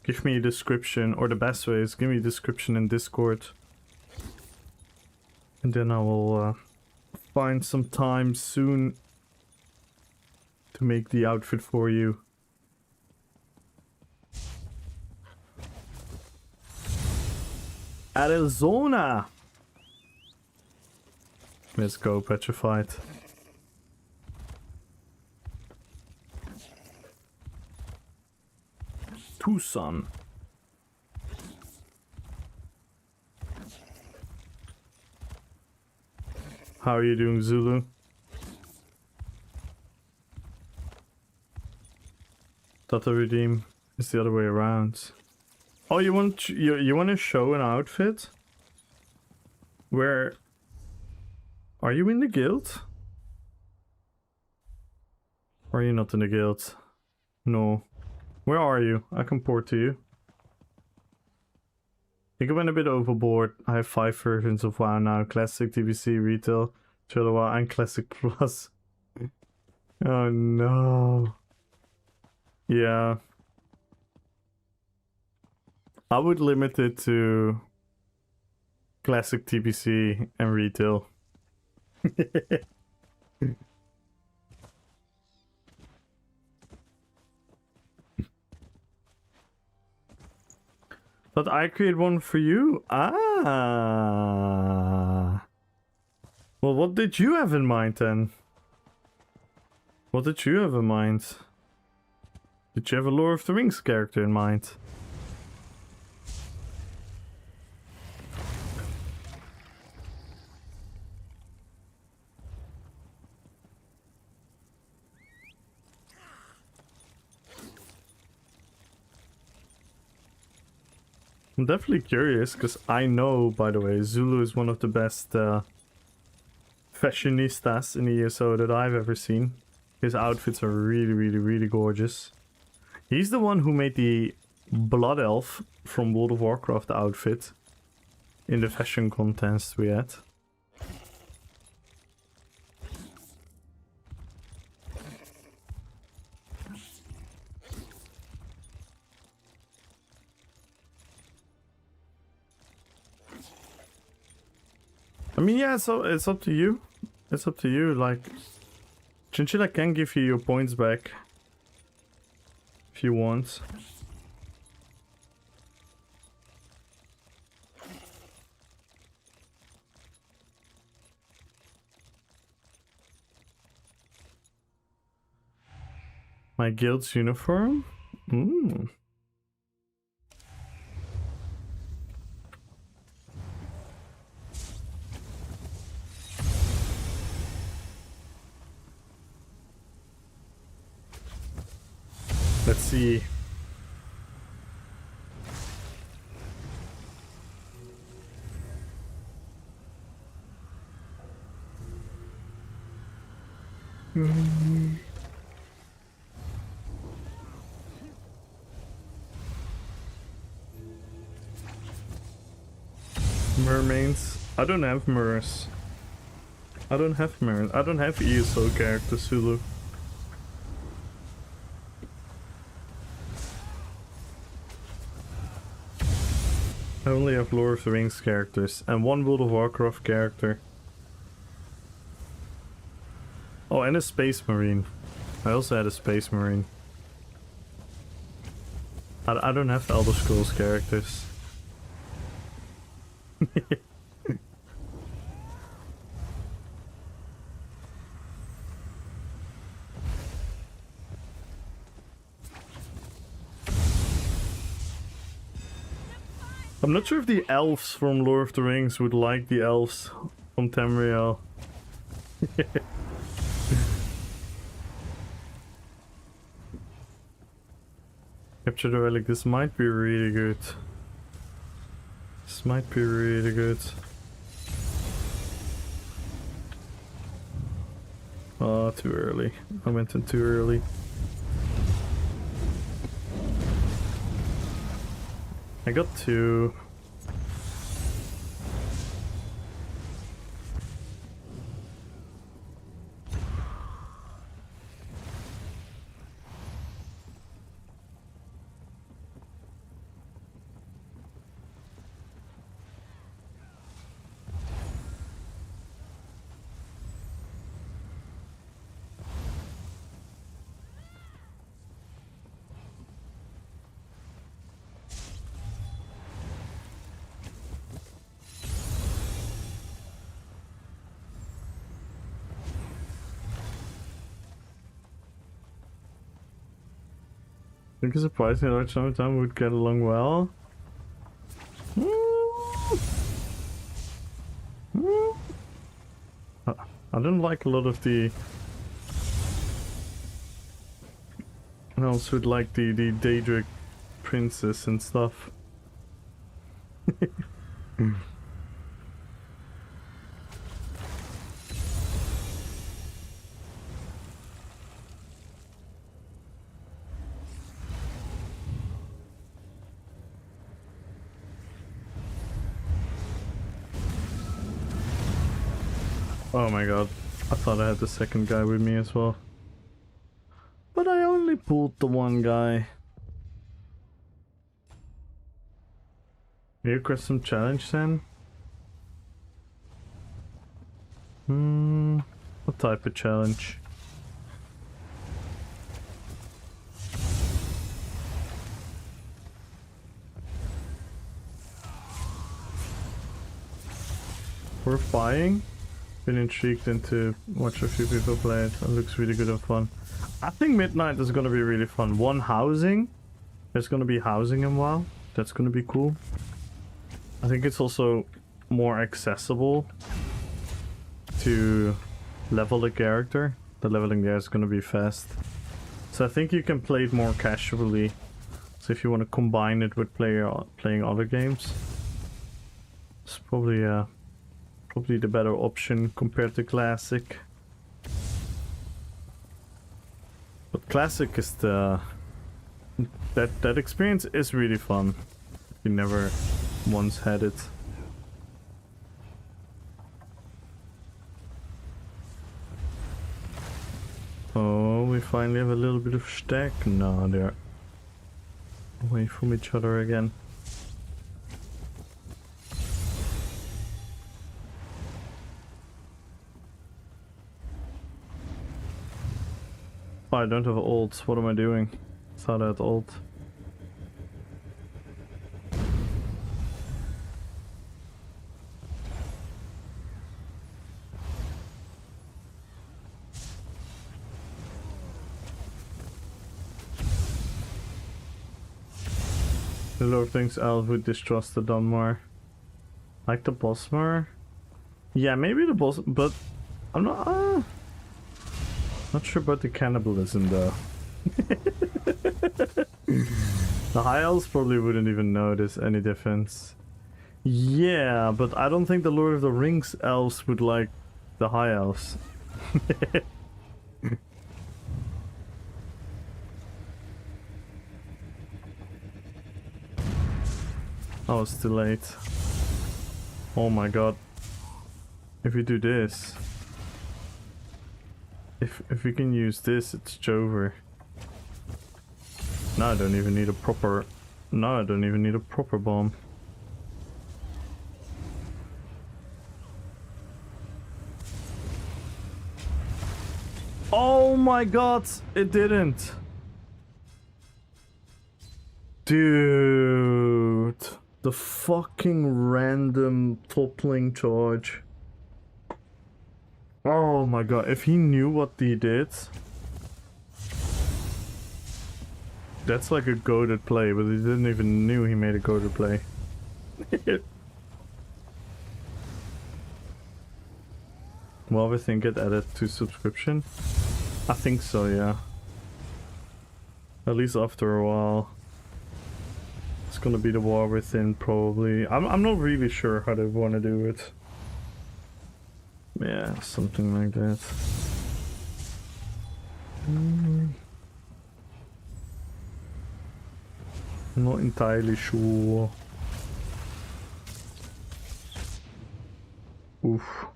give me a description, or the best way is give me a description in Discord. And then I will find some time soon to make the outfit for you. Arizona! Let's go, Petrified. Tucson. How are you doing, Zulu? Data redeem is the other way around. Oh, you want to show an outfit? Where are you in the guild? Or are you not in the guild? No. Where are you? I can port to you. I think I went a bit overboard. I have 5 versions of WoW now. Classic, TBC, Retail, Trailer WoW, and Classic Plus. Oh no. Yeah. I would limit it to Classic, TBC, and Retail. But I create one for you? Ah. Well, what did you have in mind then? What did you have in mind? Did you have a Lord of the Rings character in mind? I'm definitely curious, because I know, by the way, Zulu is one of the best fashionistas in ESO that I've ever seen. His outfits are really, really, really gorgeous. He's the one who made the Blood Elf from World of Warcraft outfit in the fashion contest we had. I mean, yeah, so it's up to you. It's up to you. Like, Chinchilla can give you your points back if you want. My guild's uniform? Mm. Let's see. Mermaids. I don't have mirrors. I don't have mirrors. I don't have ESO characters, Sulu. I only have Lord of the Rings characters and one World of Warcraft character. Oh, and a Space Marine. I also had a Space Marine. I don't have Elder Scrolls characters. I'm not sure if the elves from Lord of the Rings would like the elves from Tamriel. Capture the relic. This might be really good. This might be really good. Oh, too early. I went in too early. I got 2. I think a surprisingly large number of time would get along well. I don't like a lot of the elves with like the Daedric princess and stuff. Oh my god, I thought I had the second guy with me as well. But I only pulled the one guy. You request some challenge then? What type of challenge? Worth buying? Been intrigued into watch a few people play it. It looks really good and fun. I think Midnight is gonna be really fun. One housing. There's gonna be housing in WoW. That's gonna be cool. I think it's also more accessible to level the character. The leveling there is gonna be fast. So I think you can play it more casually. So if you want to combine it with playing other games, it's probably probably the better option compared to Classic. But Classic is the... That experience is really fun. You never once had it. Oh, we finally have a little bit of stack. No, they're away from each other again. Oh, I don't have ult. What am I doing? Thought I had ult. The Lord thinks Elf would distrust the Dunmar. Like the boss more? Yeah, maybe the boss, but I'm not sure about the cannibalism though. The high elves probably wouldn't even notice any difference. Yeah, but I don't think the Lord of the Rings elves would like the high elves. Oh, it's too late. Oh my god. If we do this... If we can use this, it's Jover. Now I don't even need a proper... Now I don't even need a proper bomb. Oh my god! It didn't! Dude... The fucking random toppling charge. Oh my god, if he knew what he did... That's like a goated play, but he didn't even knew he made a goated play. Will everything get added to subscription? I think so, yeah. At least after a while. It's gonna be the War Within, probably. I'm not really sure how they want to do it. Yeah, something like that. Not entirely sure. Oof.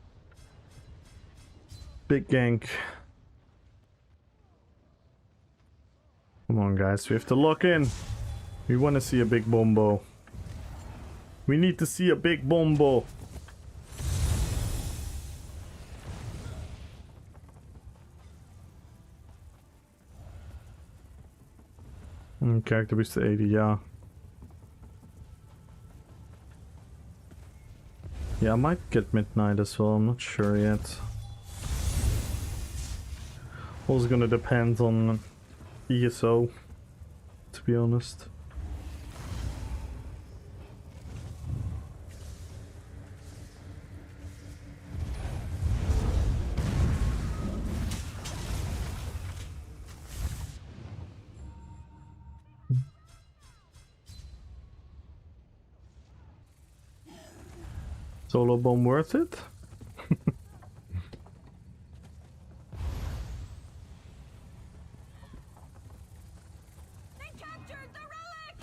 Big gank. Come on guys, we have to lock in. We want to see a big bombo. We need to see a big bombo. Character boost to 80, yeah. Yeah, I might get midnight as well, I'm not sure yet. Also gonna depend on ESO, to be honest. Solo bomb worth it? They captured the relic!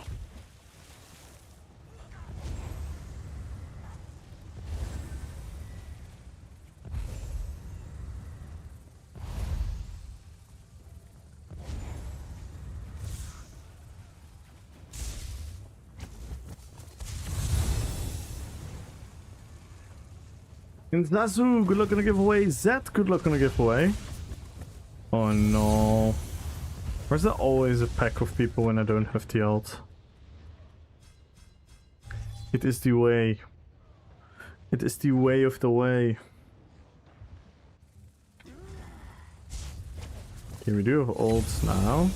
And Zazu, good luck on a giveaway. Zed, good luck on a giveaway. Oh no. Where's there always a pack of people when I don't have the ult? It is the way. It is the way of the way. Okay, we do have ults now.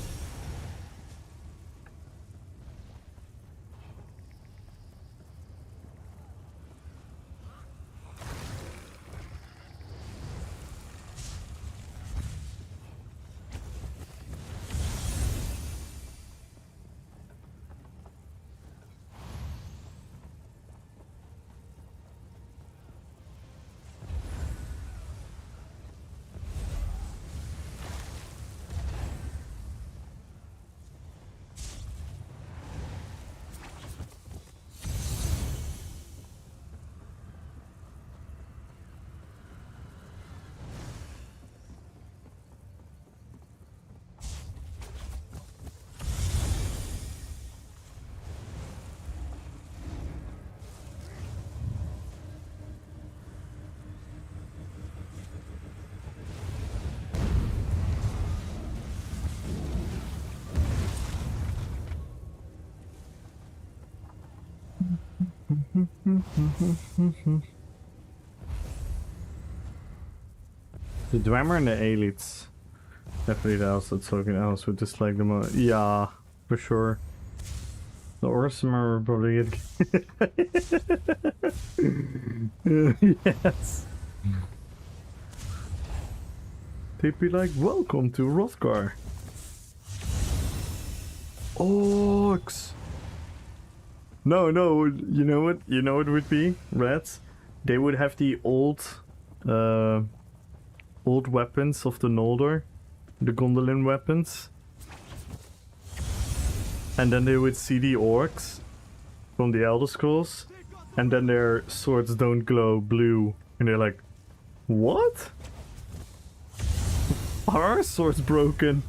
The Dwemer and the elites. Definitely the else that's something else would dislike the most. Yeah, for sure. The Orsimer would probably get. Yes. They'd be like, welcome to Rothgar. Orcs! No, you know what? You know what it would be? Rats? They would have the old weapons of the Noldor. The Gondolin weapons. And then they would see the orcs from the Elder Scrolls. And then their swords don't glow blue. And they're like, what? Are our swords broken?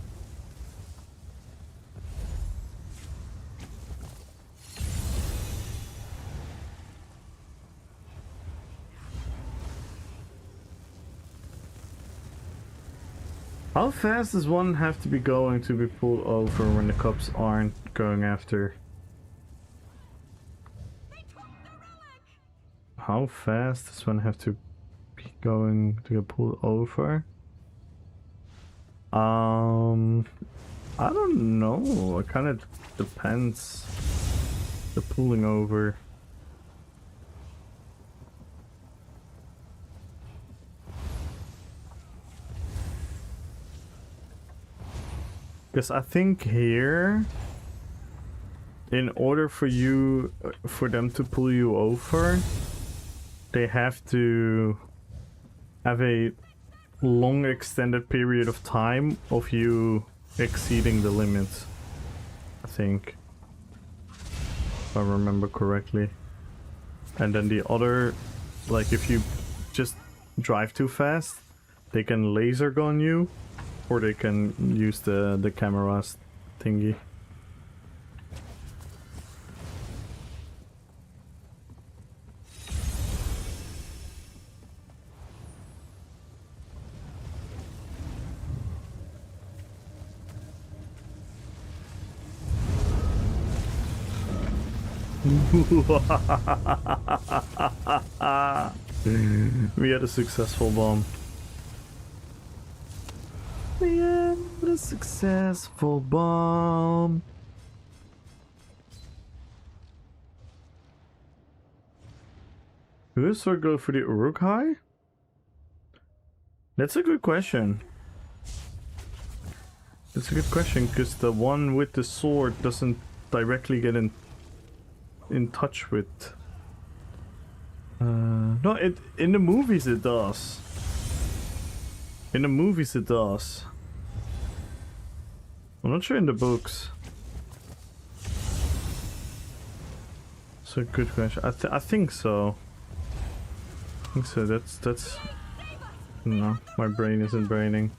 How fast does one have to be going to be pulled over when the cops aren't going after? How fast does one have to be going to get pulled over? I don't know. It kind of depends. The pulling over. Because I think here, in order for them to pull you over, they have to have a long extended period of time of you exceeding the limit. I think, if I remember correctly. And then the other, like if you just drive too fast, they can laser gun you. Or they can use the cameras thingy. We had a successful bomb. We had a successful bomb. Who should go for the Uruk-hai? That's a good question. That's a good question, because the one with the sword doesn't directly get in touch with... no, in the movies it does. In the movies it does. I'm not sure in the books. It's a good question. I think so. I think so. That's. No, my brain isn't braining.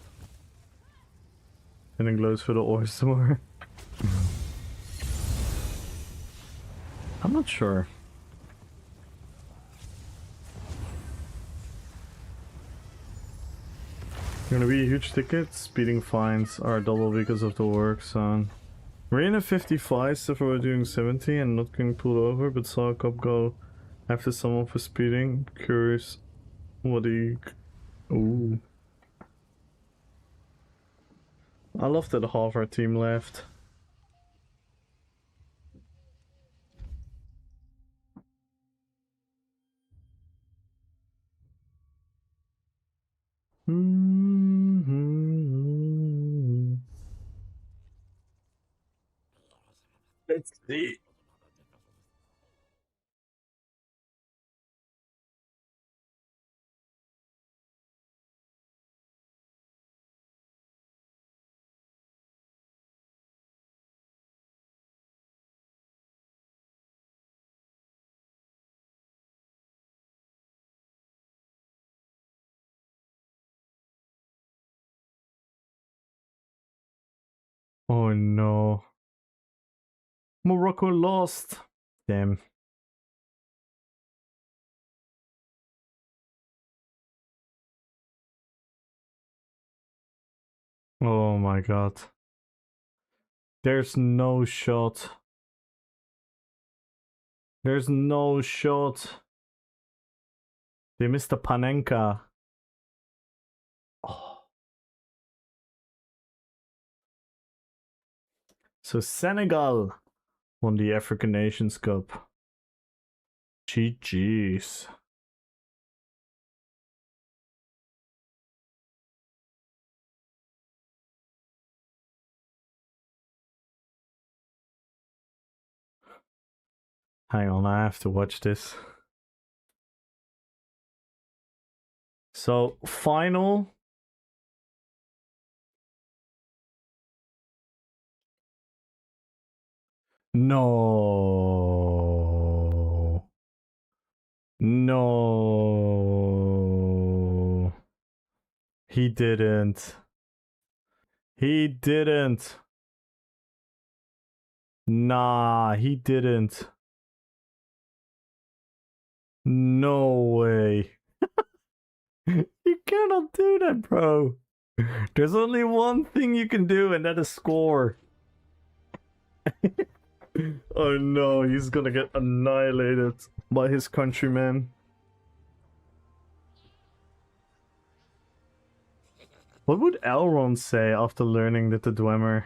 And it glows for the ores some more. I'm not sure. Gonna be a huge ticket. Speeding fines are double because of the work zone. We're in a 55, so we're doing 70 and not getting pulled over, but saw a cop go after someone for speeding. Curious what he... Ooh. I love that half our team left. Let's see. Oh no. Morocco lost. Damn. Oh my god. There's no shot. There's no shot. They missed a Panenka. Oh. So Senegal won the African Nations Cup. GG's. Hang on, I have to watch this. So, final. No. No. He didn't. He didn't. Nah, he didn't. No way. You cannot do that, bro. There's only one thing you can do, and that is score. Oh no, he's gonna get annihilated by his countrymen. What would Elrond say after learning that the Dwemer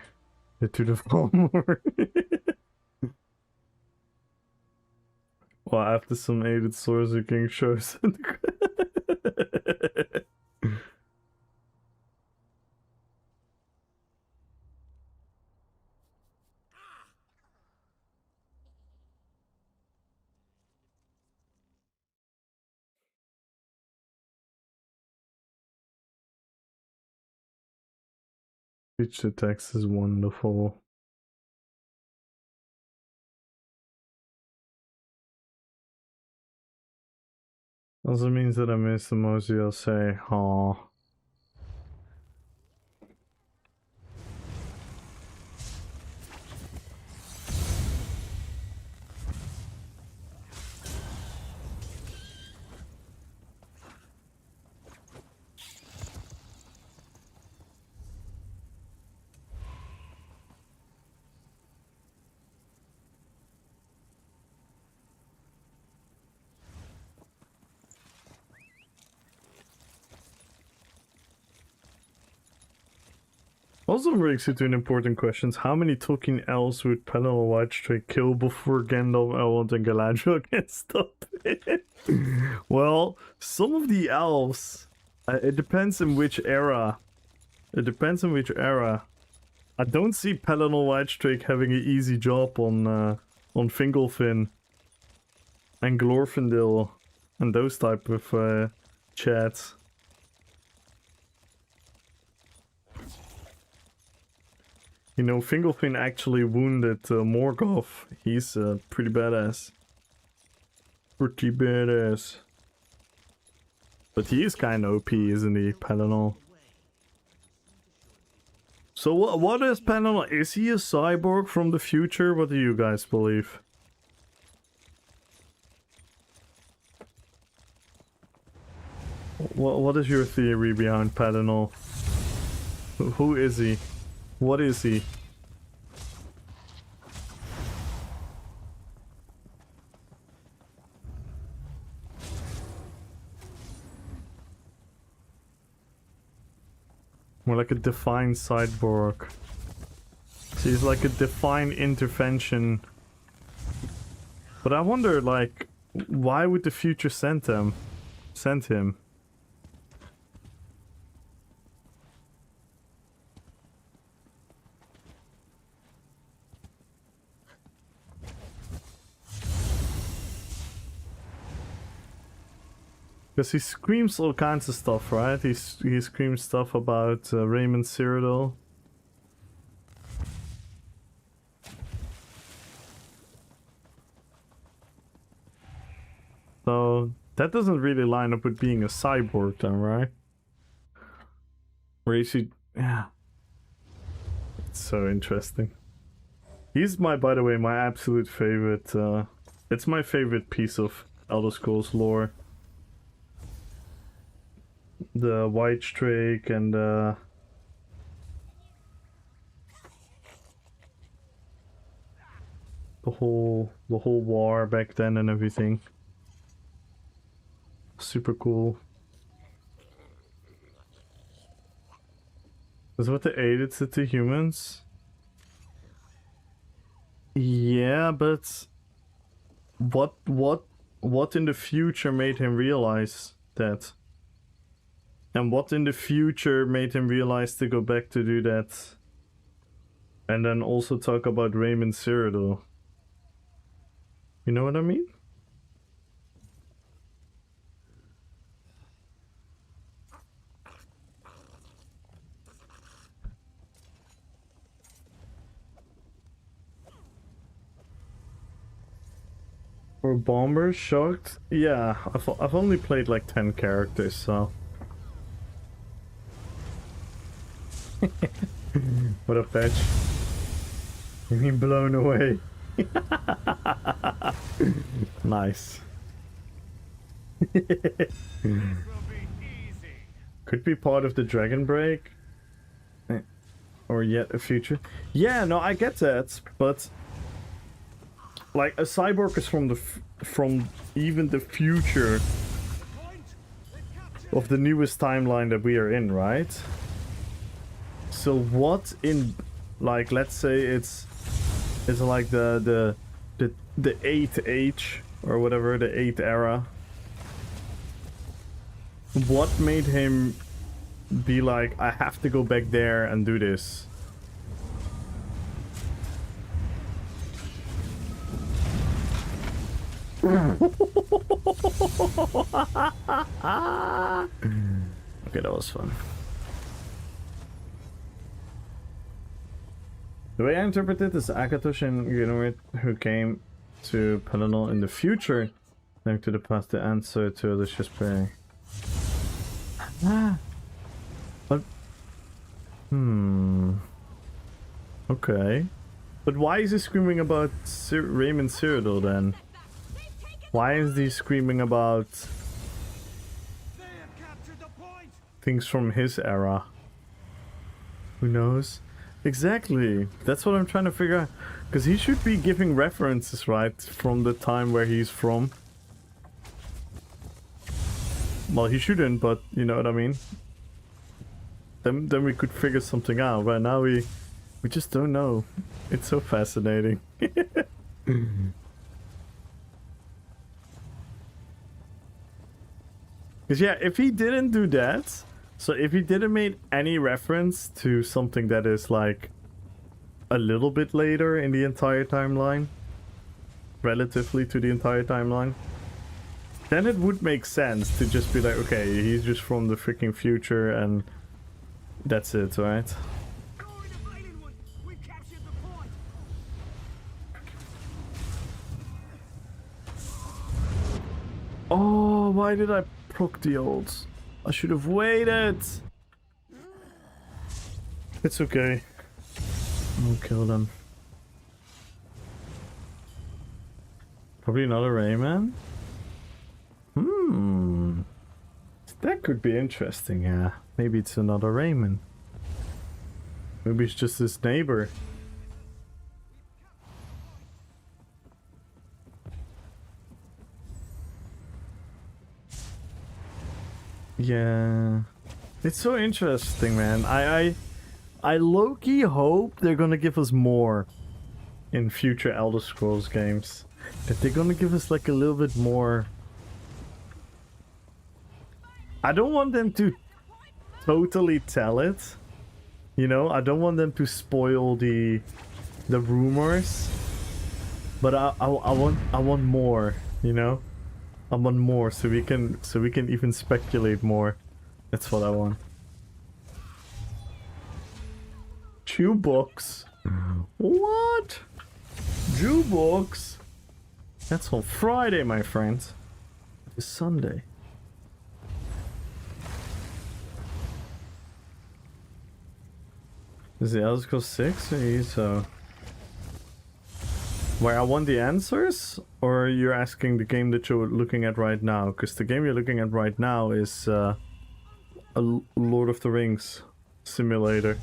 did to the Fomor? Well, after some aided Sorcerer shows. Which the text is wonderful. Also means that I missed the most you'll say, "Aw." Also brings you to an important questions. How many Tolkien elves would Pelennor Whitestrake kill before Gandalf, Elrond, and Galadriel can stop it? Well, some of the elves, it depends in which era. It depends on which era. I don't see Pelennor Whitestrake having an easy job on Fingolfin and Glorfindel and those type of chats. You know, Fingolfin actually wounded Morgoth. He's pretty badass. Pretty badass. But he is kind of OP, isn't he, Pelennor? So what is Pelennor? Is he a cyborg from the future? What do you guys believe? What is your theory behind Pelennor? Who is he? What is he? More like a defined cyborg. So he's like a defined intervention. But I wonder, like, why would the future send him? Because he screams all kinds of stuff, right? He screams stuff about Raymond Cyrodiil. So that doesn't really line up with being a cyborg then, right? Where is he? Yeah. It's so interesting. He's by the way, my absolute favorite. It's my favorite piece of Elder Scrolls lore. The Whitestrake and the whole war back then and everything. Super cool. Is what they ate it to the humans? Yeah, but what in the future made him realize that? And what in the future made him realize to go back to do that? And then also talk about Raymond Cyrodiil. You know what I mean? Or Bomber shocked? Yeah, I've only played like 10 characters, so. What a fetch. You mean blown away? Nice. Could be part of the Dragon Break. Or yet a future. Yeah, no, I get that, but like a cyborg is from even the future of the newest timeline that we are in, right? So what in, like, let's say it's like the 8th age or whatever, the 8th era. What made him be like, I have to go back there and do this? Okay, that was fun. The way I interpret it is Akatosh and Yunorit who came to Pelinal in the future, linked to the past to answer to Alicia's prayer. But okay. But why is he screaming about Raymond Cyrodiil then? Why is he screaming about things from his era? Who knows? Exactly. That's what I'm trying to figure out. Because he should be giving references, right? From the time where he's from. Well, he shouldn't, but you know what I mean? Then we could figure something out. But now we just don't know. It's so fascinating. Because yeah, if he didn't do that, so if he didn't make any reference to something that is like a little bit later in the entire timeline, relatively to the entire timeline, then it would make sense to just be like, okay, he's just from the freaking future and that's it, right? Oh, why did I proc the ults? I should have waited. It's okay. I'll kill them. Probably another Rayman? That could be interesting, yeah. Maybe it's another Rayman. Maybe it's just his neighbor. Yeah. It's so interesting, man. I low-key hope they're gonna give us more in future Elder Scrolls games. That they're gonna give us like a little bit more. I don't want them to totally tell it. You know, I don't want them to spoil the rumors. But I want more, you know? I want more so we can even speculate more. That's what I want. Jukebox? What? Jukebox? That's on Friday, my friend. It's Sunday. Is the Elder Scrolls 6? So where I want the answers, or you're asking the game that you're looking at right now? Because the game you're looking at right now is a Lord of the Rings simulator.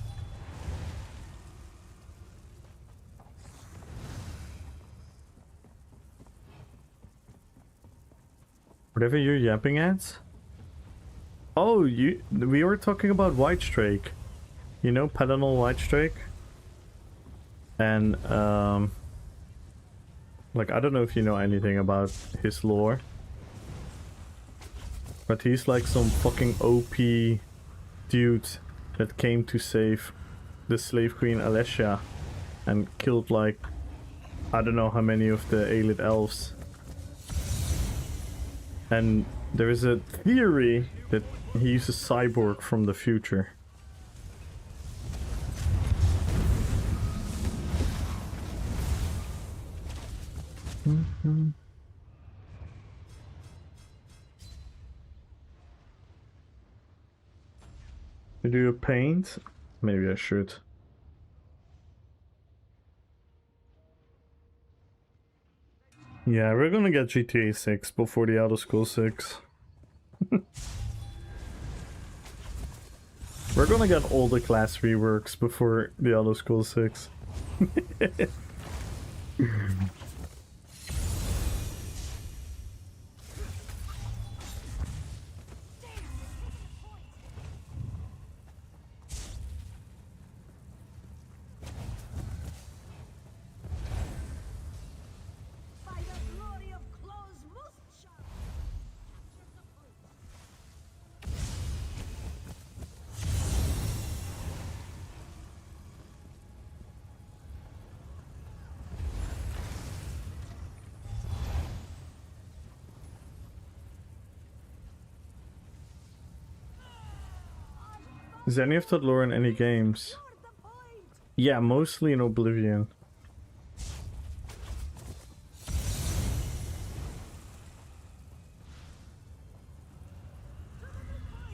Whatever you're yapping at? Oh, we were talking about Whitestrake. You know Padanal Whitestrake? And, like, I don't know if you know anything about his lore. But he's like some fucking OP dude that came to save the slave queen Alessia and killed like, I don't know how many of the Aelid elves. And there is a theory that he is a cyborg from the future. To do a paint? Maybe I should. Yeah, we're gonna get GTA 6 before the Elder Scrolls 6. We're gonna get all the class reworks before the Elder Scrolls 6. By the glory of Claw's most sharp. Capture the point. Is any of that lore in any games? You're the point. Yeah, mostly in Oblivion.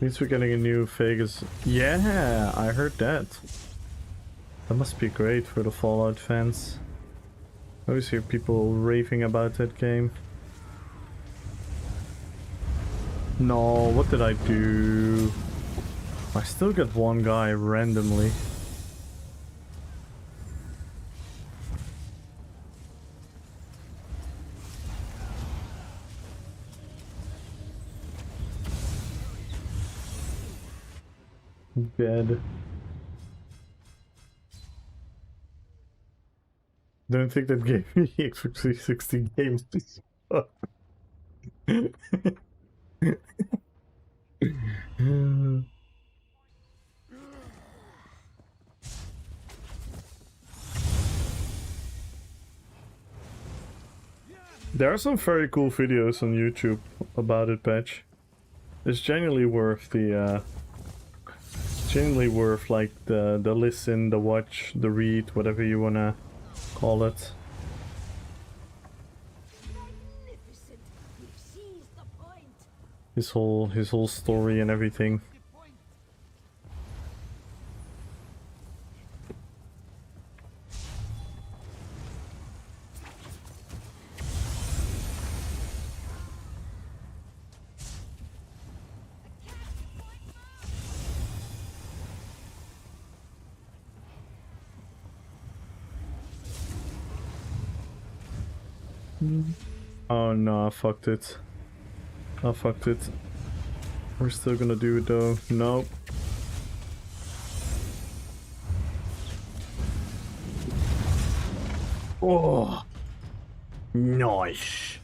Means we're getting a new Vegas. Yeah, I heard that. That must be great for the Fallout fans. I always hear people raving about that game. No, what did I do? I still get one guy randomly. Dead. Don't think that gave me Xbox 360 games. There are some very cool videos on YouTube about it, Patch. It's genuinely worth the genuinely worth like the listen, the watch, the read, whatever you wanna call it. Magnificent. We've seized the point. His whole story and everything. Oh no, I fucked it. I fucked it. We're still gonna do it though. Nope. Oh, nice.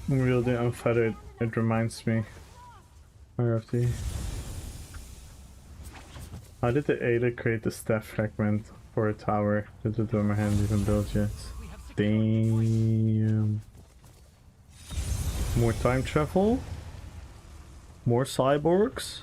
Wielding unfettered, it reminds me. RFD. How did the Ada create the staff fragment for a tower that the Dormer hadn't even built yet? Damn. More time travel? More cyborgs?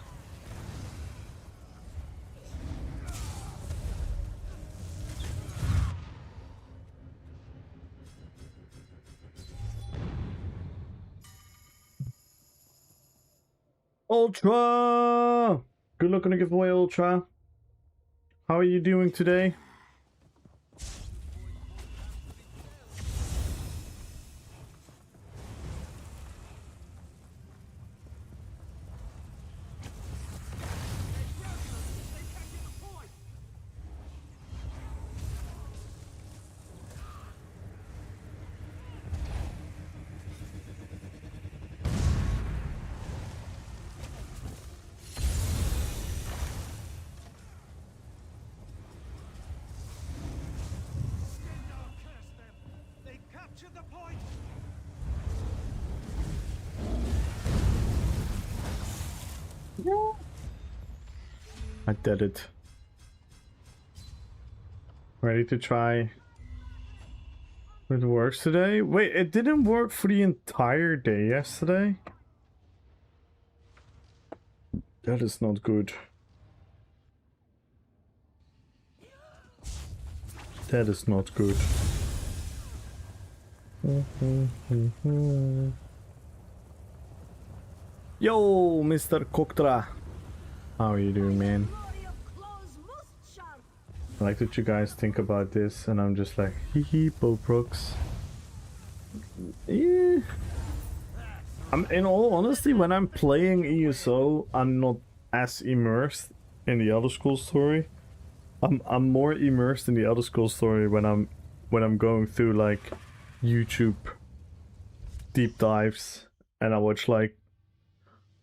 Ultra! Good luck on the giveaway, Ultra. How are you doing today? I did it. Ready to try. It works today? Wait, it didn't work for the entire day yesterday? That is not good. That is not good. Yo, Mr. Koktra. How are you doing, man? I like that you guys think about this, and I'm just like, hee hee, Boprox. Yeah. In all honesty, when I'm playing ESO, I'm not as immersed in the Elder Scrolls story. I'm more immersed in the Elder Scrolls story when I'm going through like YouTube deep dives, and I watch like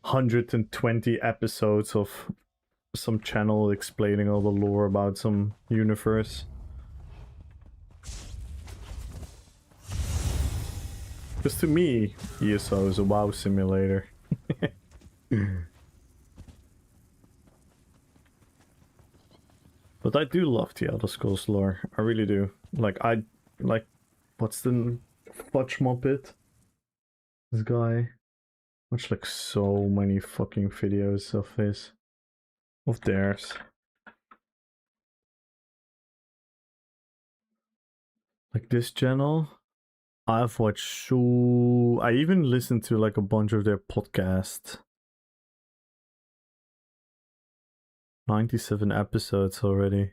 120 episodes of some channel explaining all the lore about some universe. Because to me, ESO is a WoW simulator. But I do love the Elder Scrolls lore. I really do. Like, what's the Fudge Muppet? This guy. Watch like so many fucking videos of his. Of theirs. Like this channel, I've watched so... I even listened to like a bunch of their podcasts. 97 episodes already.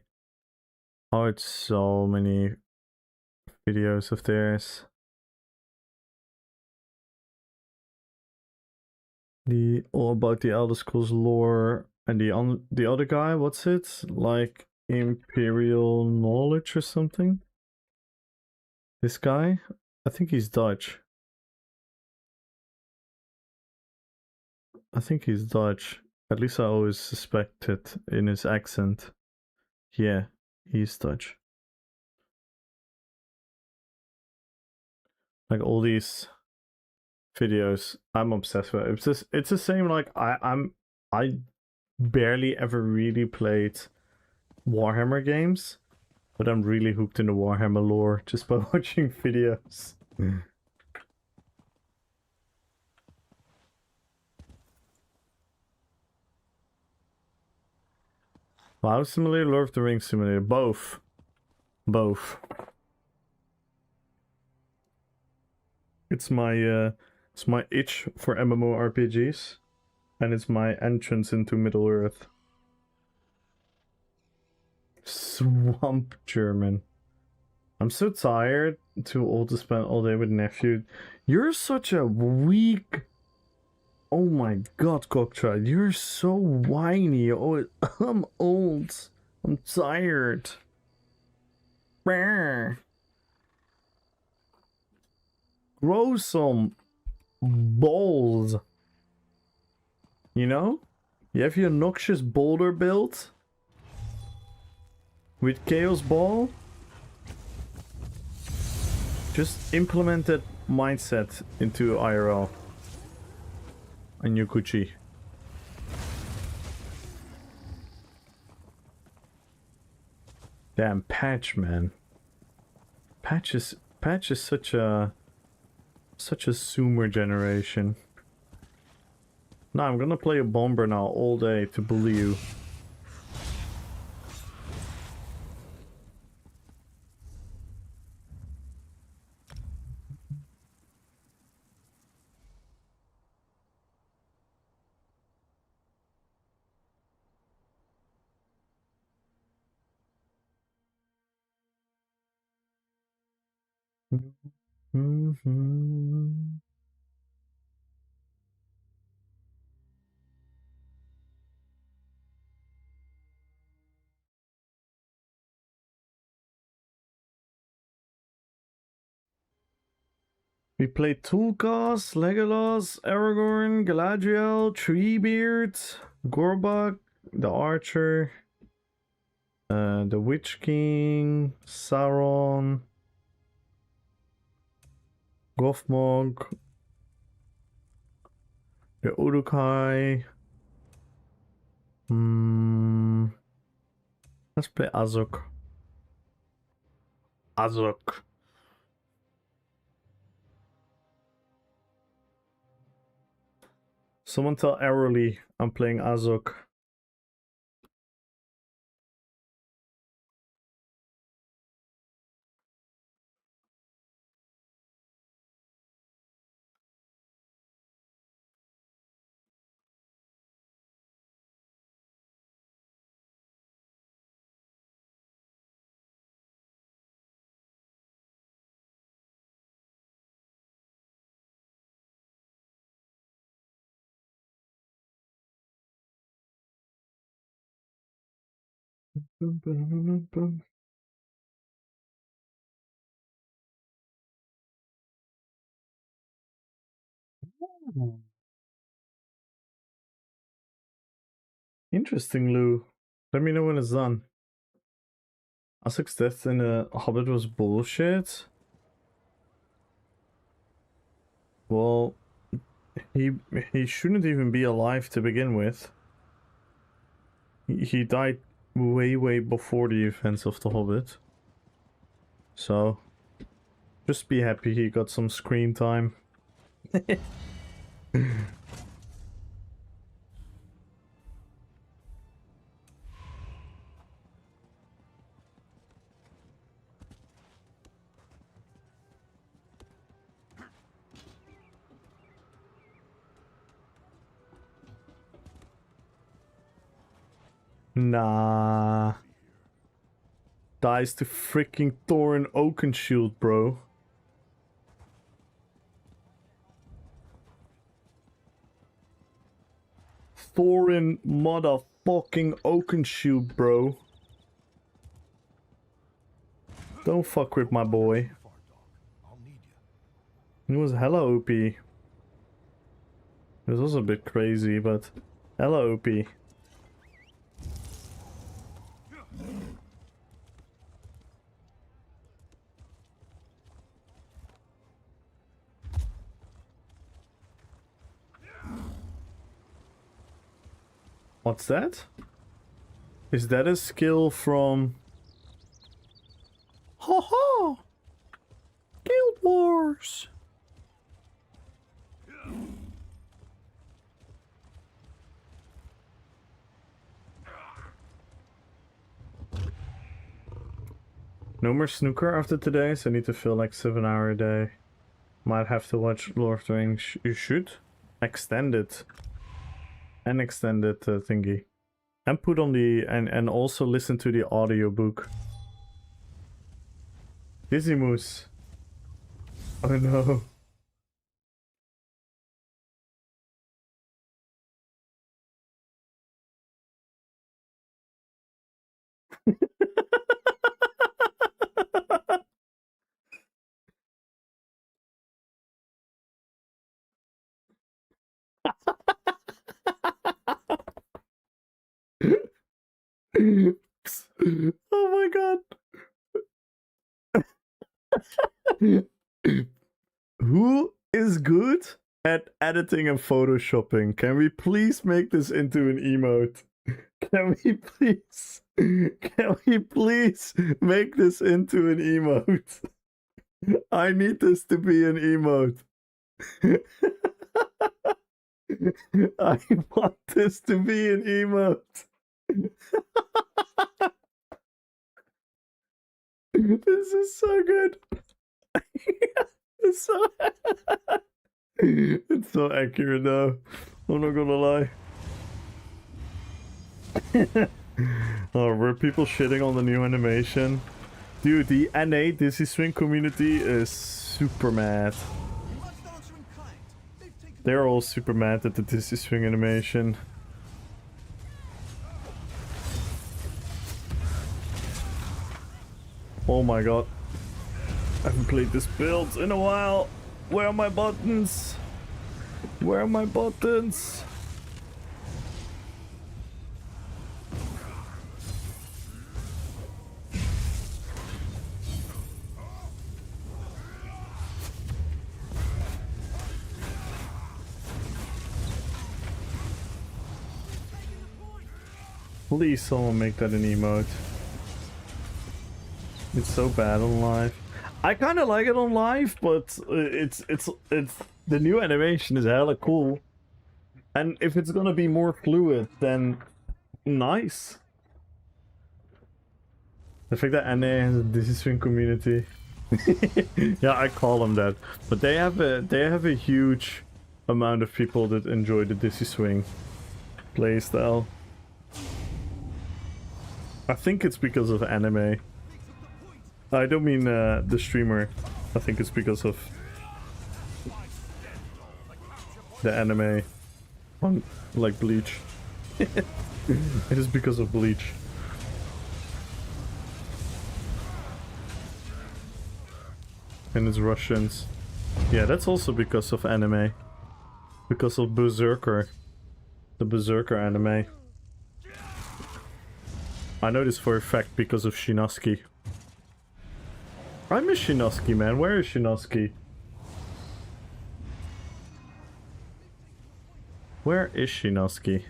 Oh, it's so many videos of theirs. All about the Elder Scrolls lore, and the other guy, what's it? Like Imperial Knowledge or something? This guy? I think he's Dutch. I think he's Dutch. At least I always suspected in his accent. Yeah, he's Dutch. Like all these videos, I'm obsessed with. It's the same. Like I barely ever really played Warhammer games, but I'm really hooked in the Warhammer lore just by watching videos. WoW Simulator, Lord of the Rings Simulator, both. Both. It's my itch for MMORPGs, and it's my entrance into Middle Earth. Swamp German. I'm so tired, too old to spend all day with nephew. You're such a weak... Oh my god, Cockchild, you're so whiny. Oh, I'm old. I'm tired. Brr. Grow some balls. You know? You have your noxious boulder built with Chaos Ball. Just implement that mindset into IRL. And your Gucci. Damn, Patch, man. Patch is such a zoomer generation. Nah, I'm gonna play a bomber now all day to bully you. Mhm. We played Tulkas, Legolas, Aragorn, Galadriel, Treebeard, Gorbak, the Archer, the Witch King, Sauron, Gothmog, the Uruk-hai. Let's play Azok. Azok. Someone tell Arrowly I'm playing Azok. Interesting, Lou. Let me know when it's done. Azok's death in a Hobbit was bullshit. Well, he shouldn't even be alive to begin with. He died way before the events of the Hobbit. So, just be happy he got some screen time. Nah. Dies to freaking Thorin Oakenshield, bro. Thorin motherfucking Oakenshield, bro. Don't fuck with my boy. He was hella OP. It was also a bit crazy, but hella OP. What's that? Is that a skill from... Ha ha! Guild Wars! No more snooker after today, so I need to fill like 7 hour a day. Might have to watch Lord of the Rings. You should extend it. And extend it thingy. And put on the... and also listen to the audiobook. Dizzy Moose. Oh no. Oh my god. Who is good at editing and photoshopping? Can we please make this into an emote? Can we please make this into an emote? I need this to be an emote. I want this to be an emote. This is so good. It's so it's so accurate though. I'm not gonna lie. Oh, were people shitting on the new animation? Dude, the NA Dizzy Swing community is super mad. They're all super mad at the Dizzy Swing animation. Oh my god. I haven't played this build in a while. Where are my buttons? Where are my buttons? Please someone make that an emote. It's so bad on live. I kind of like it on live, but it's the new animation is hella cool. And if it's gonna be more fluid, then nice. The fact that NA has a Dizzy Swing community. Yeah, I call them that. But they have a huge amount of people that enjoy the Dizzy Swing playstyle. I think it's because of anime. I don't mean the streamer. I think it's because of the anime on like Bleach. It is because of Bleach. And it's Russians. Yeah, that's also because of anime. Because of Berserker. The Berserker anime. I know this for a fact because of Shinosuke. I miss Shinosuke, man. Where is Shinosuke? Where is Shinosuke?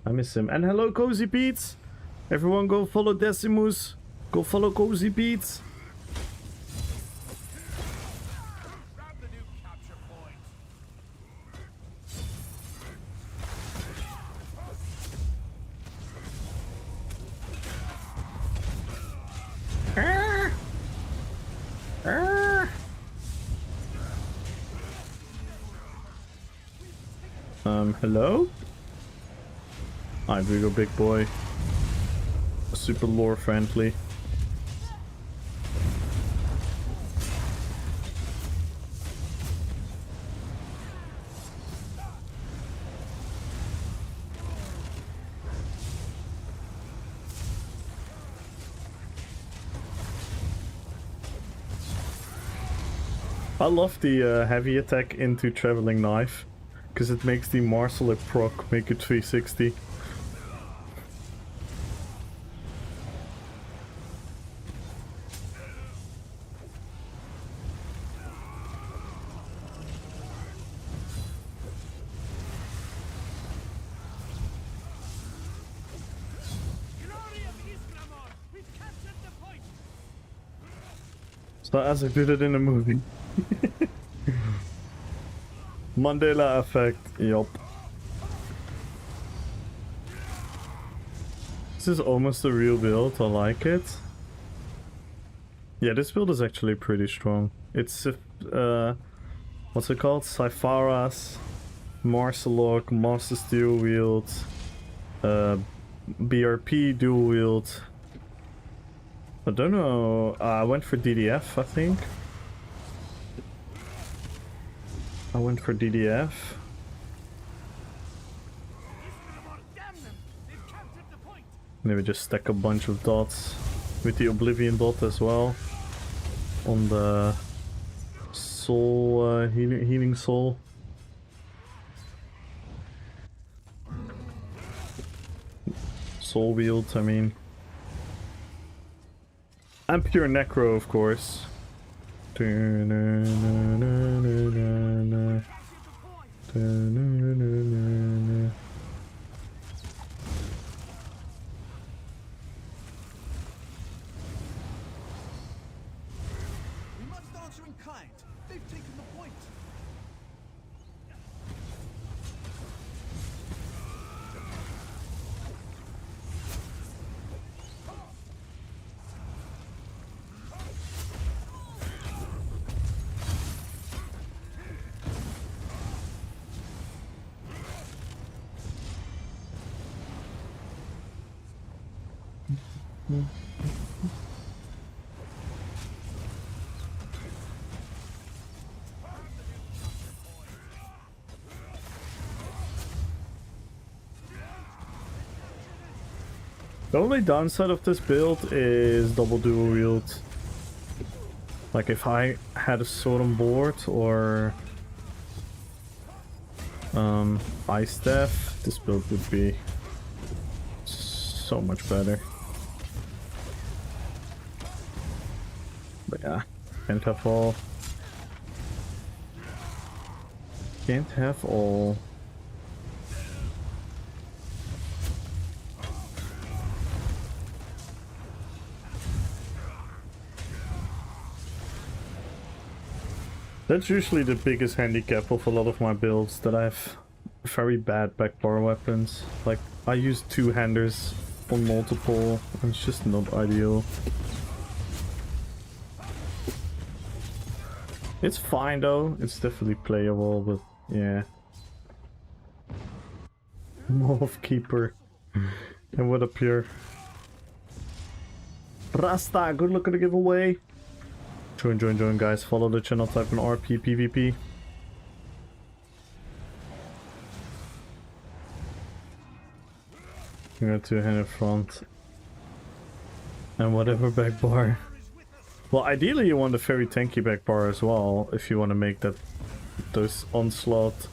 I miss him. And hello, Cozy Pete's! Everyone go follow Decimus. Go follow Cozy Pete's. Hello? Alright, we go big boy. Super lore friendly. I love the heavy attack into Traveling Knife. Because it makes the Marcel proc make it 360. So as I did it in a movie. Mandela effect, yup. This is almost a real build, I like it. Yeah, this build is actually pretty strong. It's, what's it called? Cypharas, Marcelok, Master Steel Wield, BRP Dual Wield. I don't know, I went for DDF, I think. I went for DDF. Maybe just stack a bunch of dots with the Oblivion dot as well on the soul, healing soul. Soul wield, I mean. And pure necro, of course. The only downside of this build is double dual wield. Like if I had a sword on board or ice staff, this build would be so much better. But yeah, can't have all. Can't have all. That's usually the biggest handicap of a lot of my builds, that I have very bad backbar weapons. Like, I use two-handers on multiple, and it's just not ideal. It's fine though, it's definitely playable, but yeah. Morph Keeper. And what up here? Rasta, good luck at the giveaway. Join guys, follow the channel, type in Rppvp. You got two-handed front. And whatever back bar. Well, ideally you want a very tanky back bar as well, if you want to make those onslaught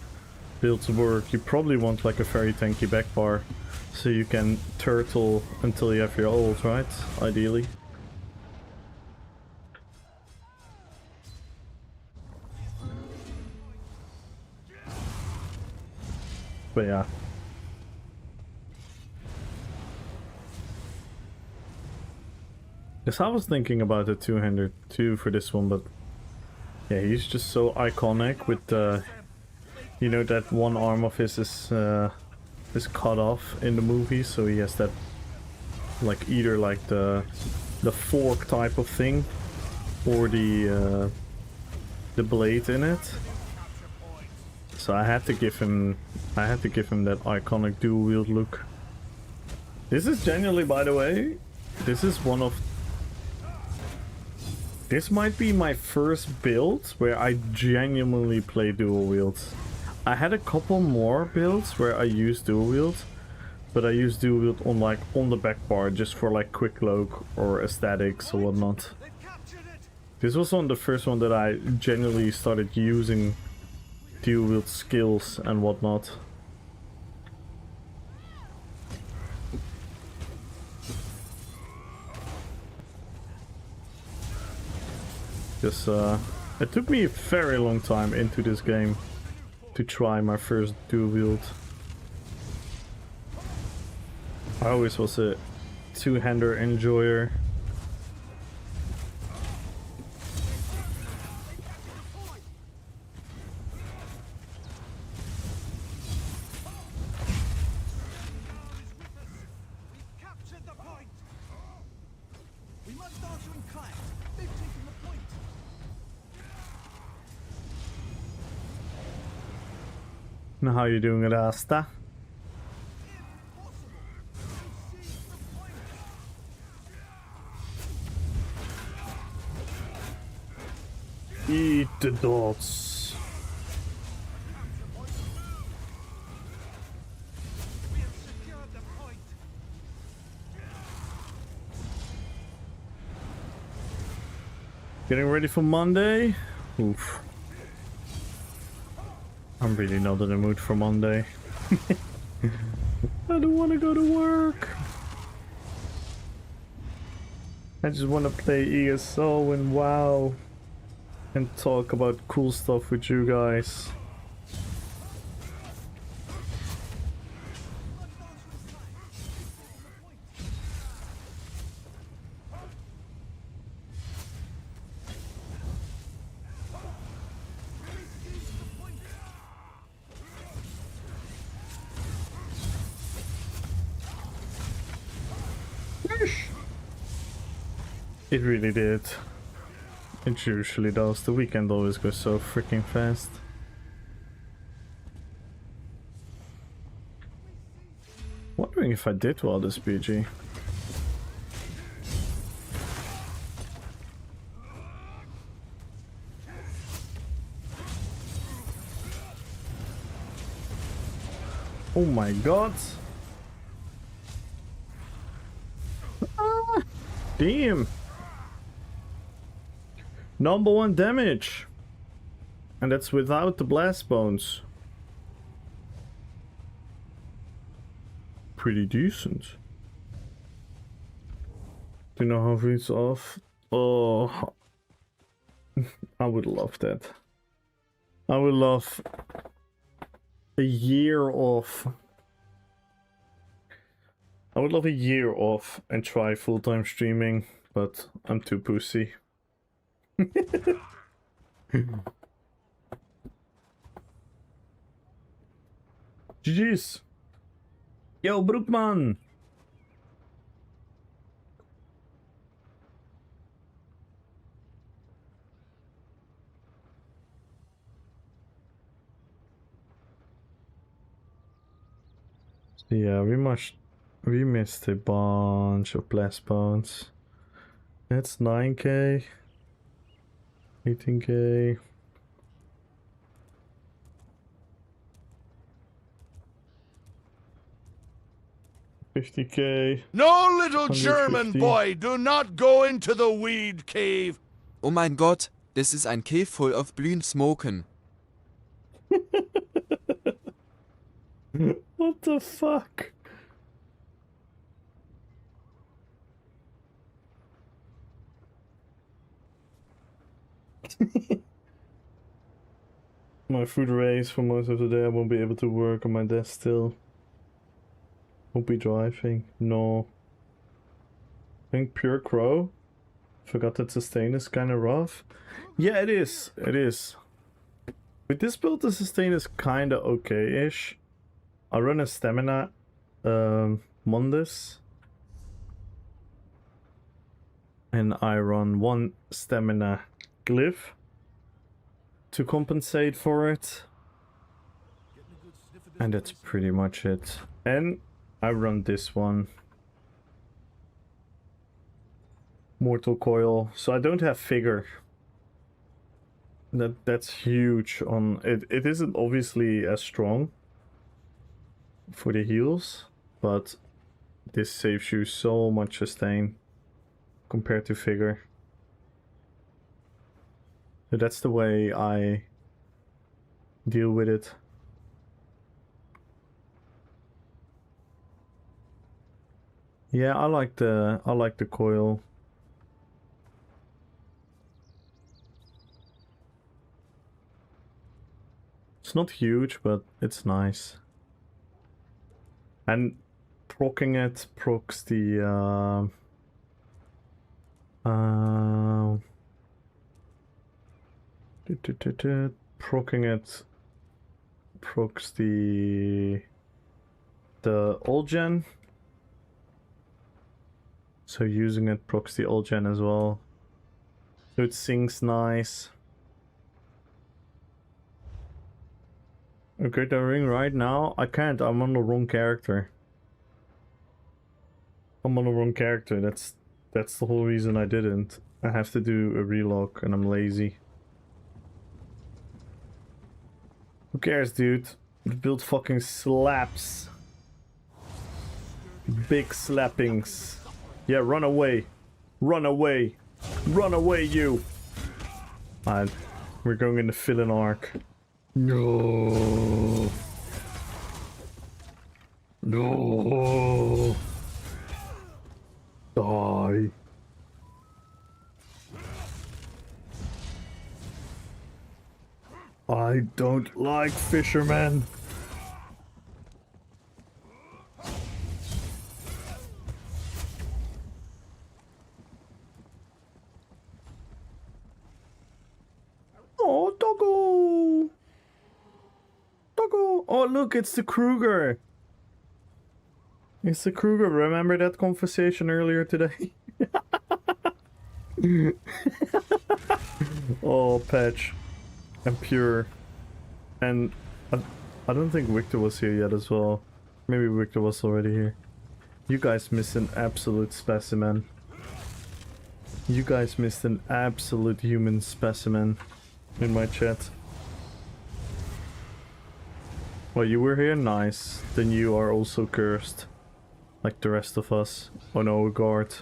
builds work. You probably want like a very tanky back bar, so you can turtle until you have your ult, right? Ideally. But yeah. Yes, I was thinking about the two-hander too for this one, but yeah, he's just so iconic with you know, that one arm of his is cut off in the movie, so he has that like either like the fork type of thing or the blade in it. So I had to give him that iconic dual wield look. This is genuinely, by the way, this might be my first build where I genuinely play dual wield. I had a couple more builds where I used dual wield, but I used dual wield on the back bar just for like quick cloak or aesthetics or whatnot. This was on the first one that I genuinely started using dual wield skills and whatnot. Because it took me a very long time into this game to try my first dual wield. I always was a two-hander enjoyer. Now how you doing, Rasta? Eat the dots. Getting ready for Monday? Oof. I'm really not in the mood for Monday. I don't want to go to work. I just want to play ESO and WoW and talk about cool stuff with you guys. It really did. It usually does. The weekend always goes so freaking fast. Wondering if I did well this PG. Oh my god. Damn! Number 1 damage! And that's without the blast bones. Pretty decent. Do you know how it's off? Oh, I would love that. I would love a year off. I would love a year off and try full-time streaming, but I'm too pussy. GG's. Yo, Broekman. Yeah, we missed a bunch of blast bones. That's 9k, 18k. 50k. No, little 150. German boy, do not go into the weed cave. Oh mein Gott, this is ein cave full of blühen smoken. What the fuck? My food race for most of the day. I won't be able to work on my desk still. Won't be driving. No. I think Pure Crow. Forgot that sustain is kind of rough. Yeah, it is. It is. With this build, the sustain is kind of okay-ish. I run a stamina Mundus. And I run 1 stamina glyph to compensate for it. And that's pretty much it. And I run this one. Mortal Coil. So I don't have figure. That's huge on it. It isn't obviously as strong for the heals, but this saves you so much sustain compared to figure. So that's the way I deal with it. Yeah, I like the coil. It's not huge, but it's nice. And proccing it procs the proccing it procs the old gen. So using it procs the old gen as well. So it syncs nice. Okay, the ring right now. I can't. I'm on the wrong character. I'm on the wrong character. That's the whole reason I didn't. I have to do a relog and I'm lazy. Who cares, dude? The build fucking slaps. Big slappings. Yeah, run away. Run away. Run away, you. Alright, we're going in the fill-in arc. No. No. Die. I don't like fishermen. Oh, doggo. Doggo. Oh, look, it's the Kruger. It's the Kruger. Remember that conversation earlier today? Oh, Patch. And Pure. And I don't think Victor was here yet as well. Maybe Victor was already here. You guys missed an absolute specimen. You guys missed an absolute human specimen in my chat. Well, you were here? Nice. Then you are also cursed. Like the rest of us. Oh no, guard.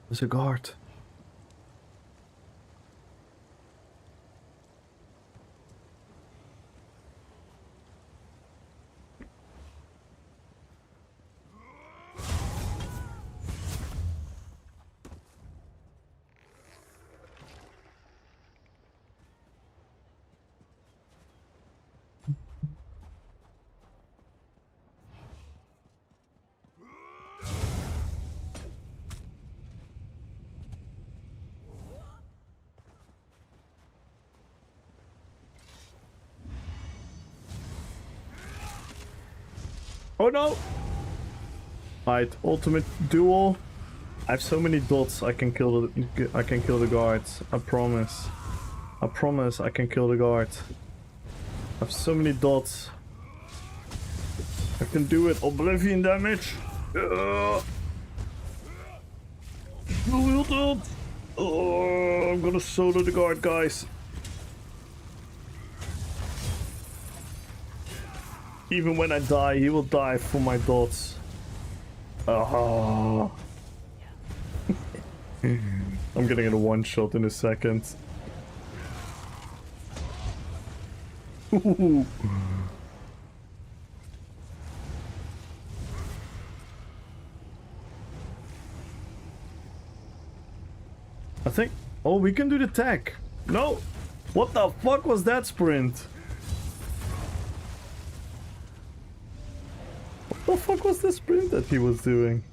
There's a guard. Oh no! Right, ultimate duel. I have so many dots. I can kill the guards. I promise. I promise I can kill the guard. I have so many dots. I can do it. Oblivion damage. Oh, I'm gonna solo the guard, guys. Even when I die, he will die for my dots. Oh. I'm getting a one shot in a second. I think. Oh, we can do the tech. No! What the fuck was that sprint? What the fuck was the sprint that he was doing?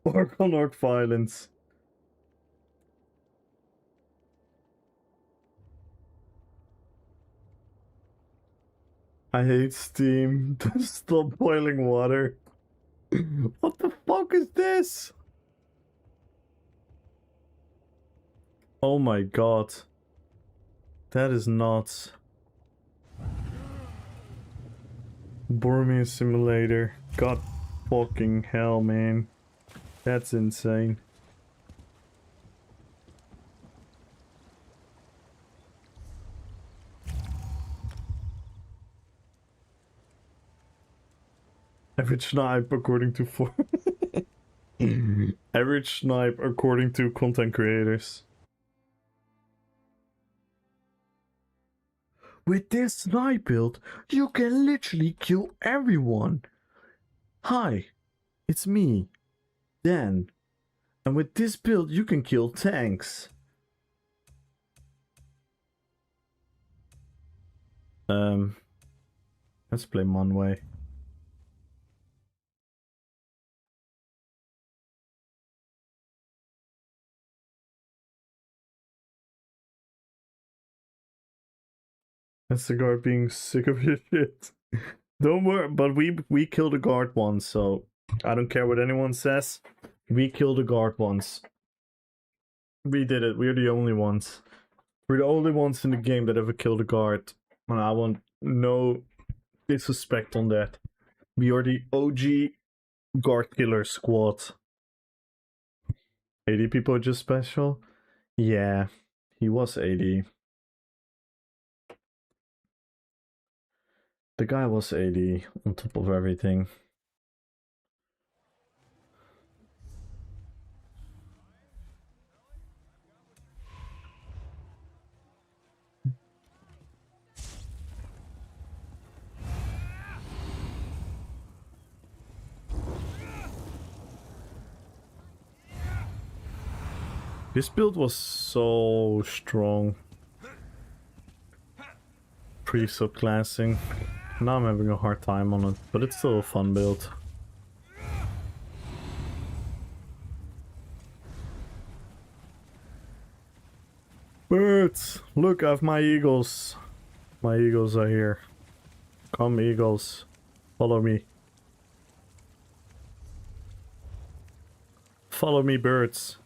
Orc on orc violence. I hate steam. Stop boiling water. What the fuck is this? Oh my god. That is nuts. Boromir simulator. God fucking hell, man. That's insane. Average snipe according to average snipe according to content creators. With this snipe build, you can literally kill everyone. Hi, it's me, Dan. And with this build, you can kill tanks. Let's play Monway. That's the guard being sick of your shit. Don't worry, but we killed a guard once, so I don't care what anyone says. We killed a guard once. We did it. We're the only ones. We're the only ones in the game that ever killed a guard. And I want no disrespect on that. We are the OG guard killer squad. 80 people are just special? Yeah, he was 80. The guy was 80 on top of everything. This build was so strong. Pre-subclassing. Now I'm having a hard time on it, but it's still a fun build. Birds! Look, I have my eagles. My eagles are here. Come, eagles. Follow me. Follow me, birds.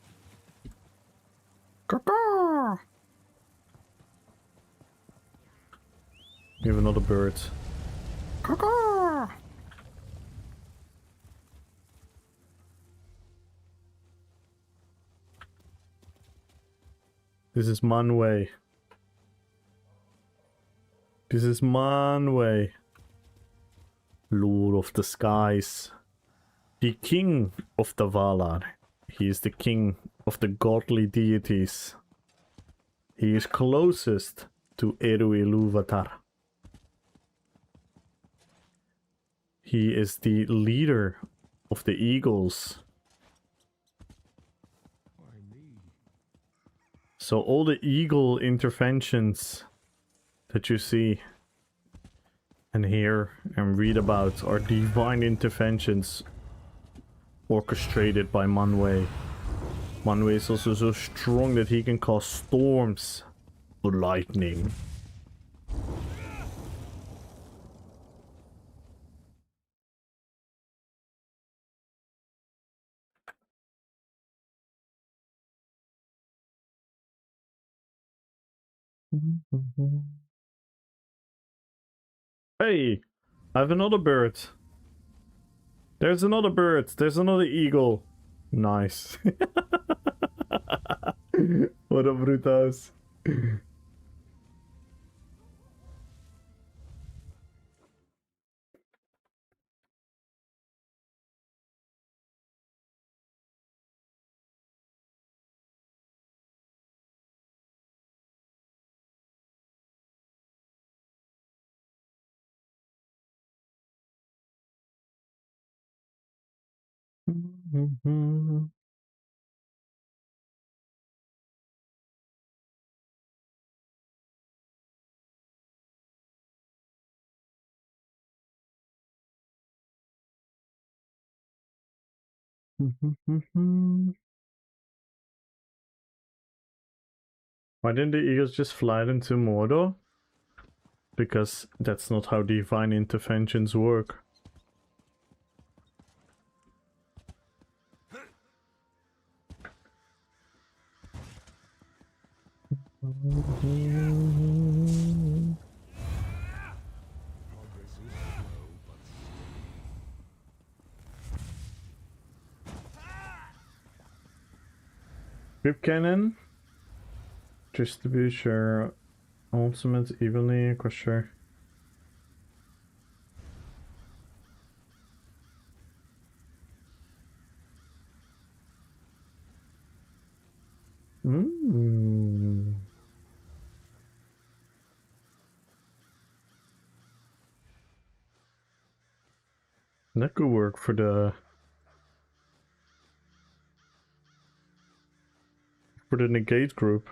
Caw-caw! We have another bird. Caw-caw! This is Manway. This is Manway. Lord of the skies. The king of the Valar. He is the king of the godly deities. He is closest to Eru Ilúvatar. He is the leader of the eagles. So all the eagle interventions that you see and hear and read about are divine interventions orchestrated by Manwë. Manwë is also so strong that he can cause storms with lightning. Hey, I have another bird. There's another bird. There's another eagle. Nice. What up, Brutas? Why didn't the eagles just fly into Mordor? Because that's not how divine interventions work. Rip cannon. Distribute your ultimate evenly across your... That could work for the negate group.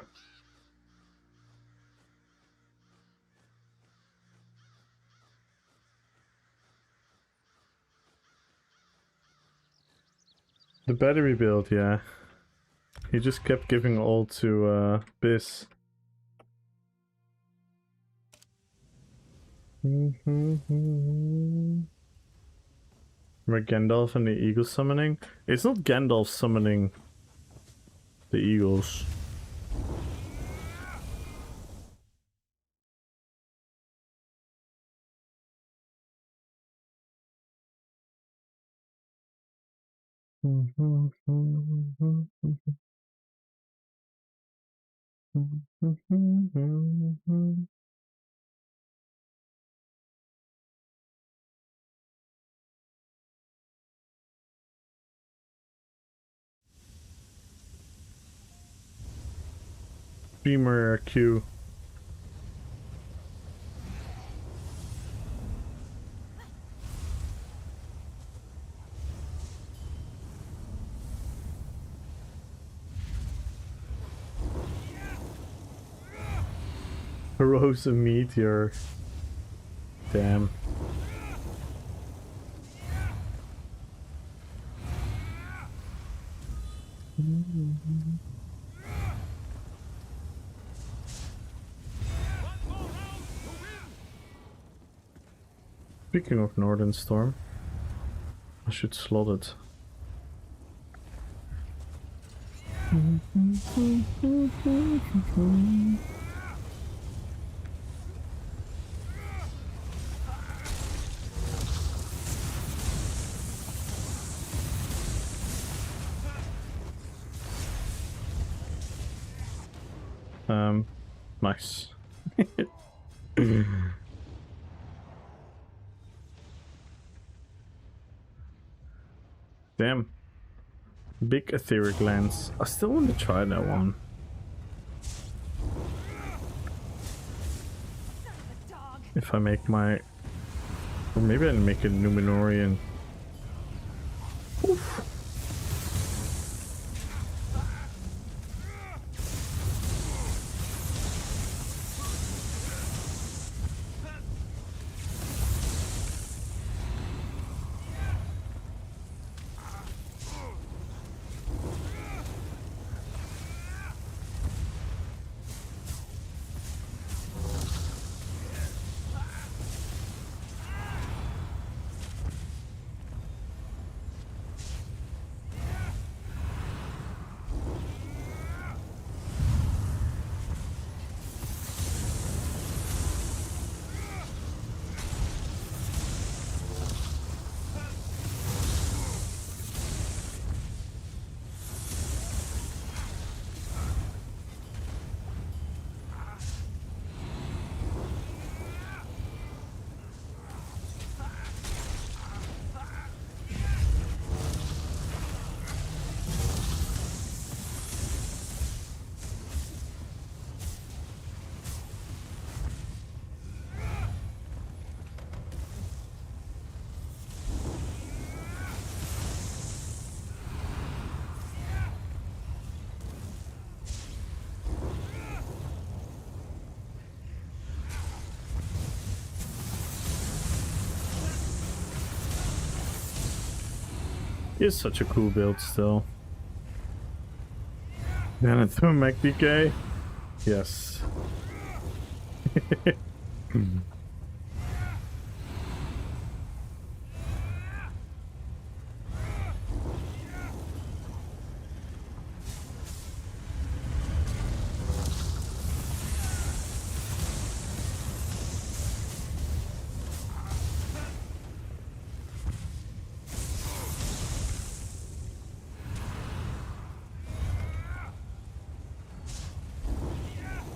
The battery build, yeah. He just kept giving all to Biss. Where Gandalf and the eagle summoning? It's not Gandalf summoning the eagles. Beamer Q. Rose a meteor. Damn. Speaking of Northern Storm, I should slot it. Nice. Damn. Big etheric lens. I still want to try that one. If I make my... Or maybe I make a Numenorian. Oof. Is such a cool build still. Then I threw Mech DK. Yes.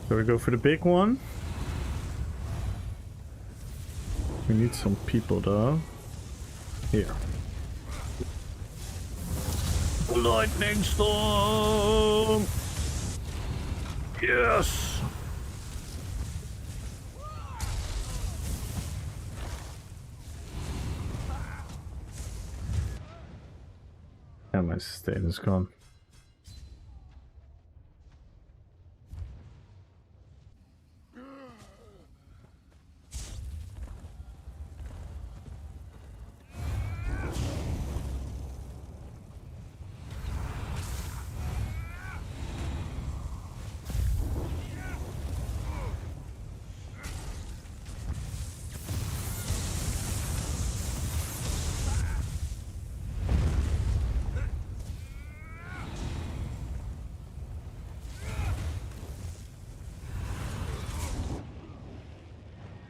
So we go for the big one. We need some people though. Here. Lightning storm! Yes! And my sustain is gone.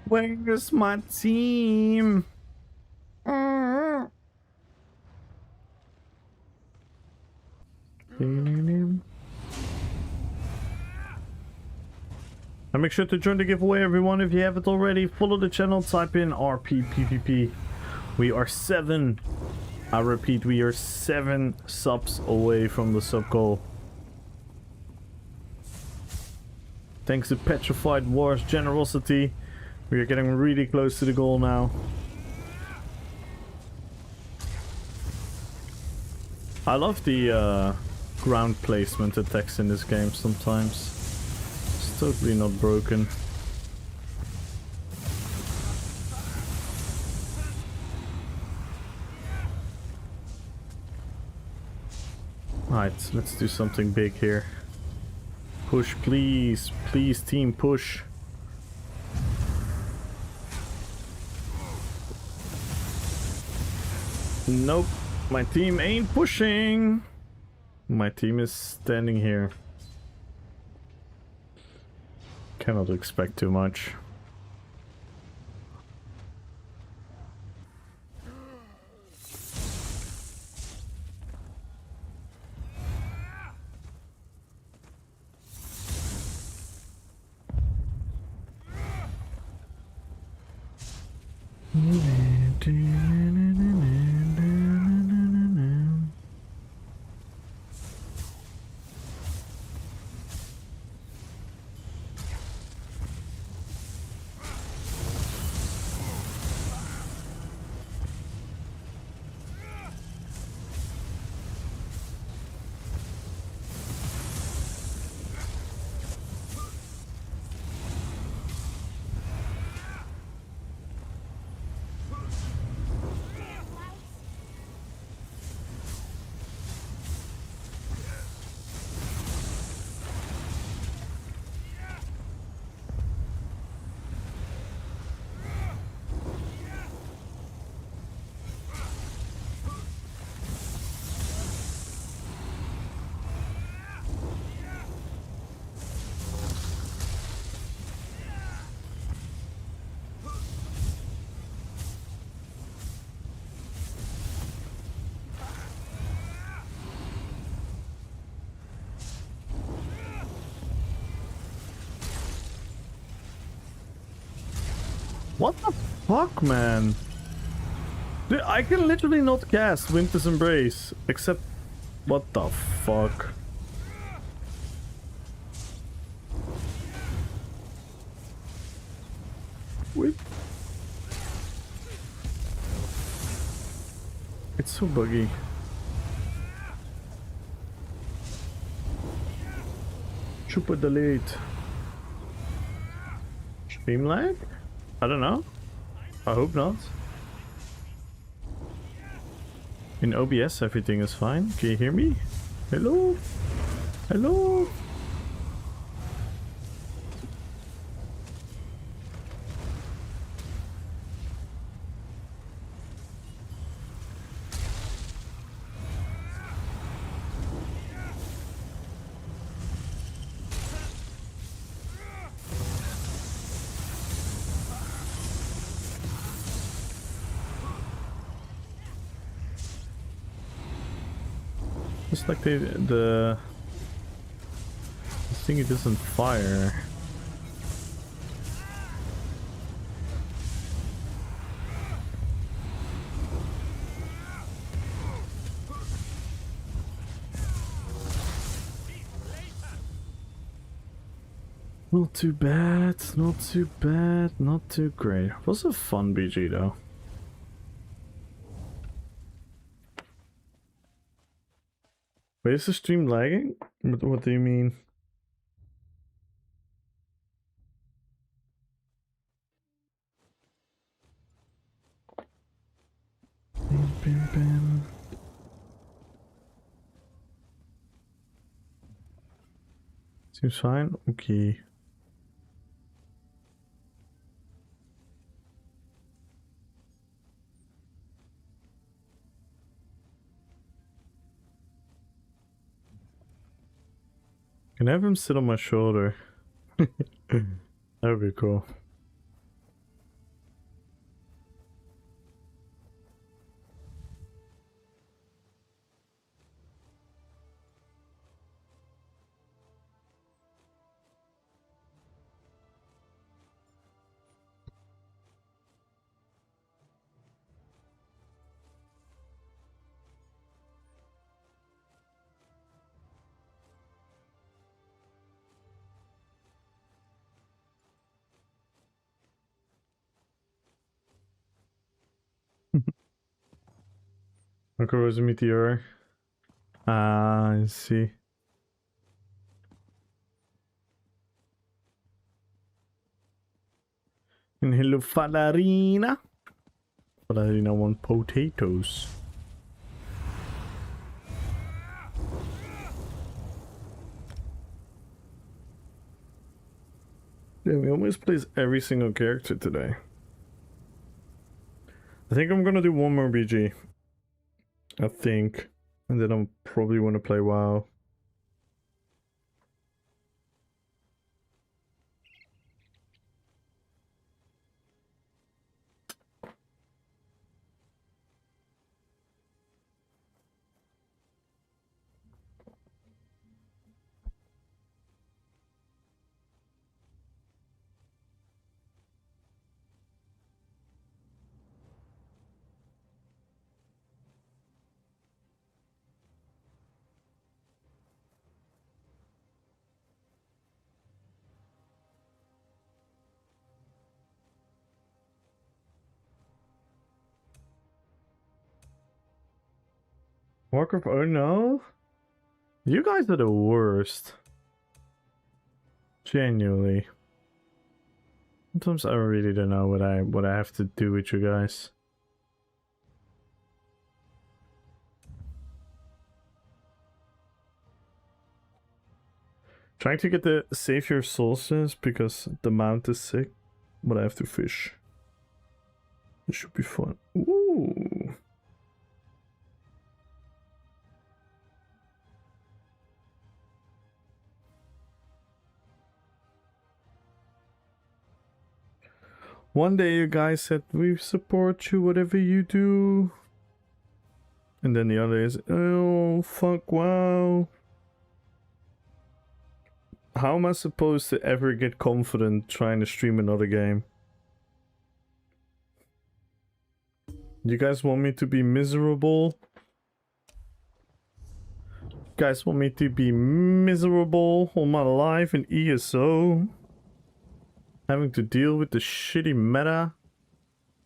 Where's my team? And make sure to join the giveaway, everyone, if you haven't already. Follow the channel, type in Rppvp. We are 7. I repeat, we are 7 subs away from the sub goal. Thanks to Petrified War's generosity, we are getting really close to the goal now. I love the ground placement attacks in this game sometimes. It's totally not broken. Alright, let's do something big here. Push, please. Please, team, push. Nope. My team ain't pushing. My team is standing here. Cannot expect too much. What the fuck, man? Dude, I can literally not cast Winter's Embrace, except... What the fuck? Wait. It's so buggy. Super delete. Stream lag? I don't know. I hope not. In OBS everything is fine. Can you hear me? Hello? Hello? Just like the thing, it doesn't fire. Not too bad, not too bad, not too great. It was a fun BG though. Wait, is the stream lagging? What do you mean? Bam, bam, bam. Seems fine. Okay. Can I have him sit on my shoulder? That would be cool. Okay, was a meteor. Ah, I see. And hello, Falarina. Falarina want potatoes. Yeah, we almost plays every single character today. I think I'm gonna do one more BG. I think. And then I'll probably want to play WoW. Warcraft, oh no. You guys are the worst. Genuinely. Sometimes I really don't know what I have to do with you guys. Trying to get the Savior Solstice because the mount is sick, but I have to fish. It should be fun. Ooh. One day you guys said, we support you, whatever you do. And then the other is, oh, fuck, wow. How am I supposed to ever get confident trying to stream another game? You guys want me to be miserable? You guys want me to be miserable all my life in ESO? Having to deal with the shitty meta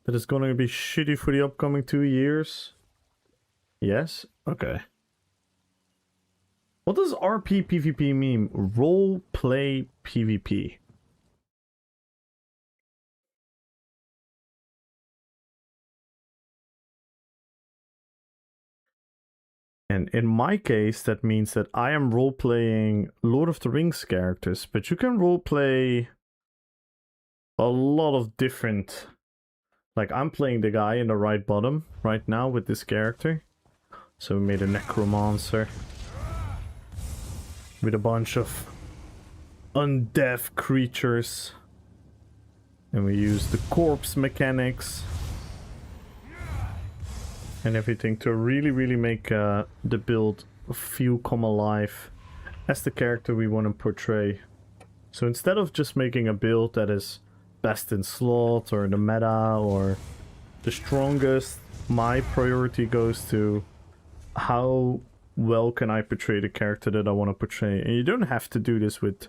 that is going to be shitty for the upcoming 2 years? Yes? Okay. What does Rppvp mean? Role play PvP. And in my case, that means that I am role-playing Lord of the Rings characters, but you can role-play a lot of different... Like, I'm playing the guy in the right bottom right now with this character. So we made a necromancer with a bunch of undead creatures. And we use the corpse mechanics and everything to really make the build feel come alive as the character we want to portray. So instead of just making a build that is best in slot or the meta or the strongest, my priority goes to how well can I portray the character that I want to portray. And you don't have to do this with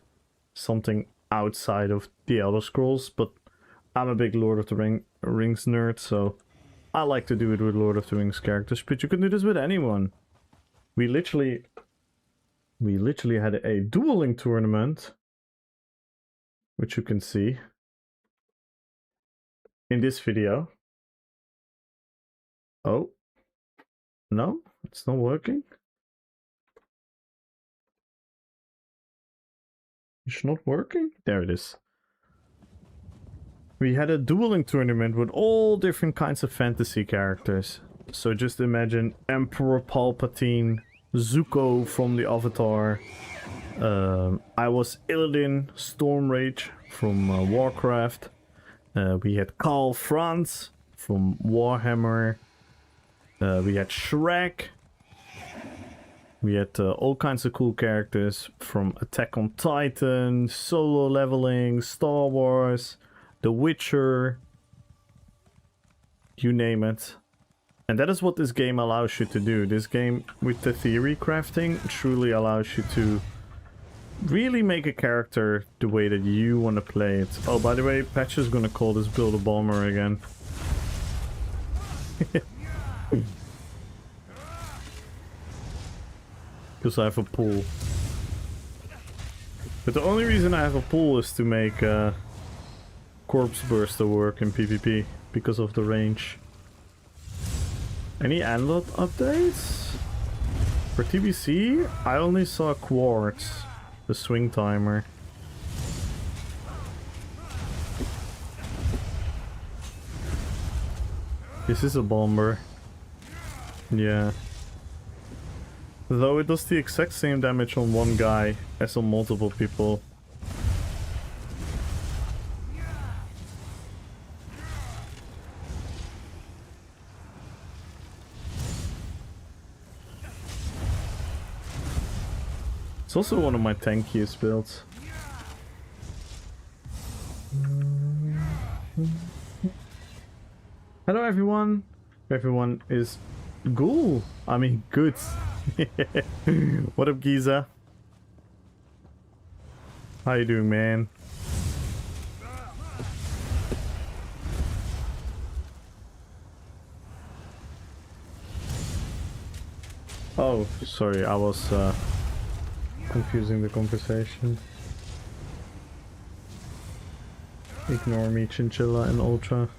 something outside of the Elder Scrolls, but I'm a big Lord of the Rings nerd, so I like to do it with Lord of the Rings characters, but you can do this with anyone. We literally had a dueling tournament, which you can see in this video. Oh, no, it's not working. It's not working? There it is. We had a dueling tournament with all different kinds of fantasy characters. So just imagine Emperor Palpatine, Zuko from the Avatar. I was Illidan Stormrage from Warcraft. We had Karl Franz from Warhammer. We had Shrek. We had all kinds of cool characters from Attack on Titan, Solo Leveling, Star Wars, The Witcher, you name it. And that is what this game allows you to do. This game, with the theory crafting, truly allows you to really make a character the way that you want to play it. Oh, by the way, Patch is gonna call this build a bomber again. Because I have a pool. But the only reason I have a pool is to make Corpse Burster work in PvP, because of the range. Any Anlot updates? For TBC, I only saw Quartz, the swing timer. This is a bomber. Yeah. Though it does the exact same damage on one guy as on multiple people. It's also one of my tankiest builds. Hello everyone. Everyone is ghoul. I mean good. What up Giza? How you doing, man? Oh, sorry, I was confusing the conversation. Ignore me, Chinchilla and Ultra.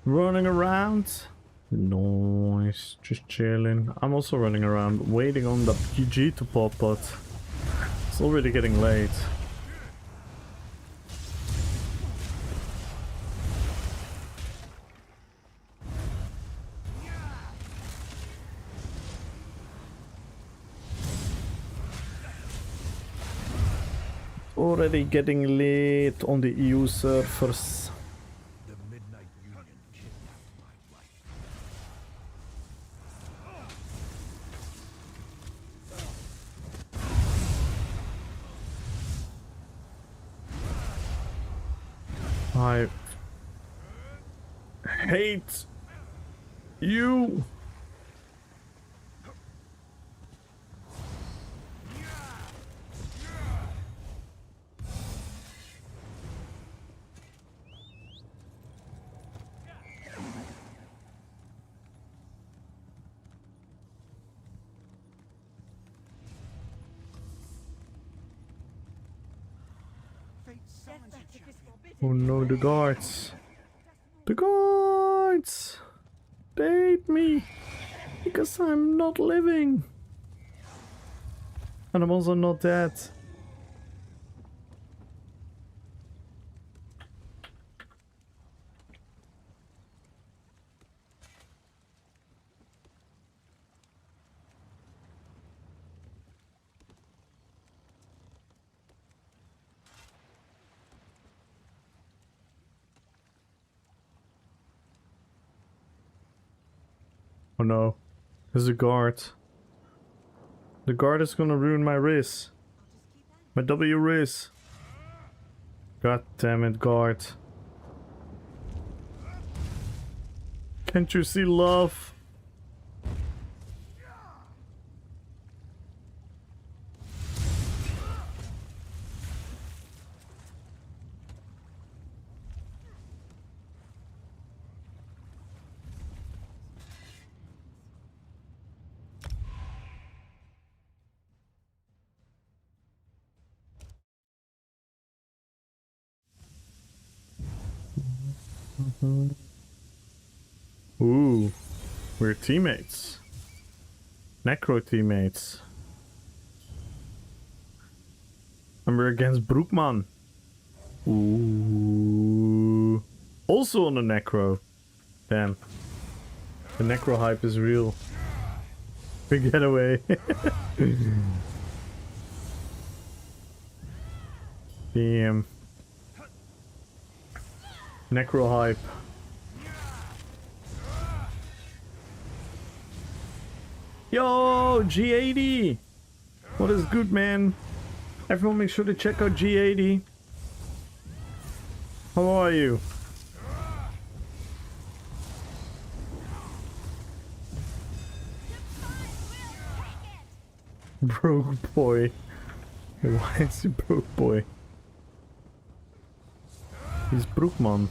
Running around. Nice, just chilling. I'm also running around waiting on the PG to pop, but it's already getting late. Already getting late on the EU servers. I hate you. Oh no, the guards. The guards! They hate me because I'm not living. And I'm also not dead. Oh no, there's a guard. The guard is gonna ruin my Riz. My W Riz. God damn it, guard. Can't you see love? Ooh, we're teammates. Necro teammates. And we're against Broekman. Ooh. Also on the Necro. Damn. The Necro hype is real. Big getaway. Damn. Necro hype. Yo, G80! What is good, man? Everyone make sure to check out G80. How are you? Broke boy. Why is he broke boy? He's broke man.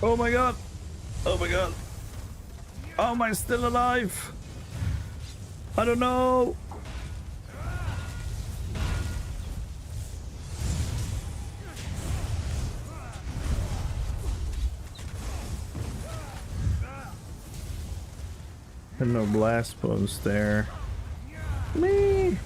Oh my god! Oh my god! How am I still alive? I don't know! There's no blast post there. Me!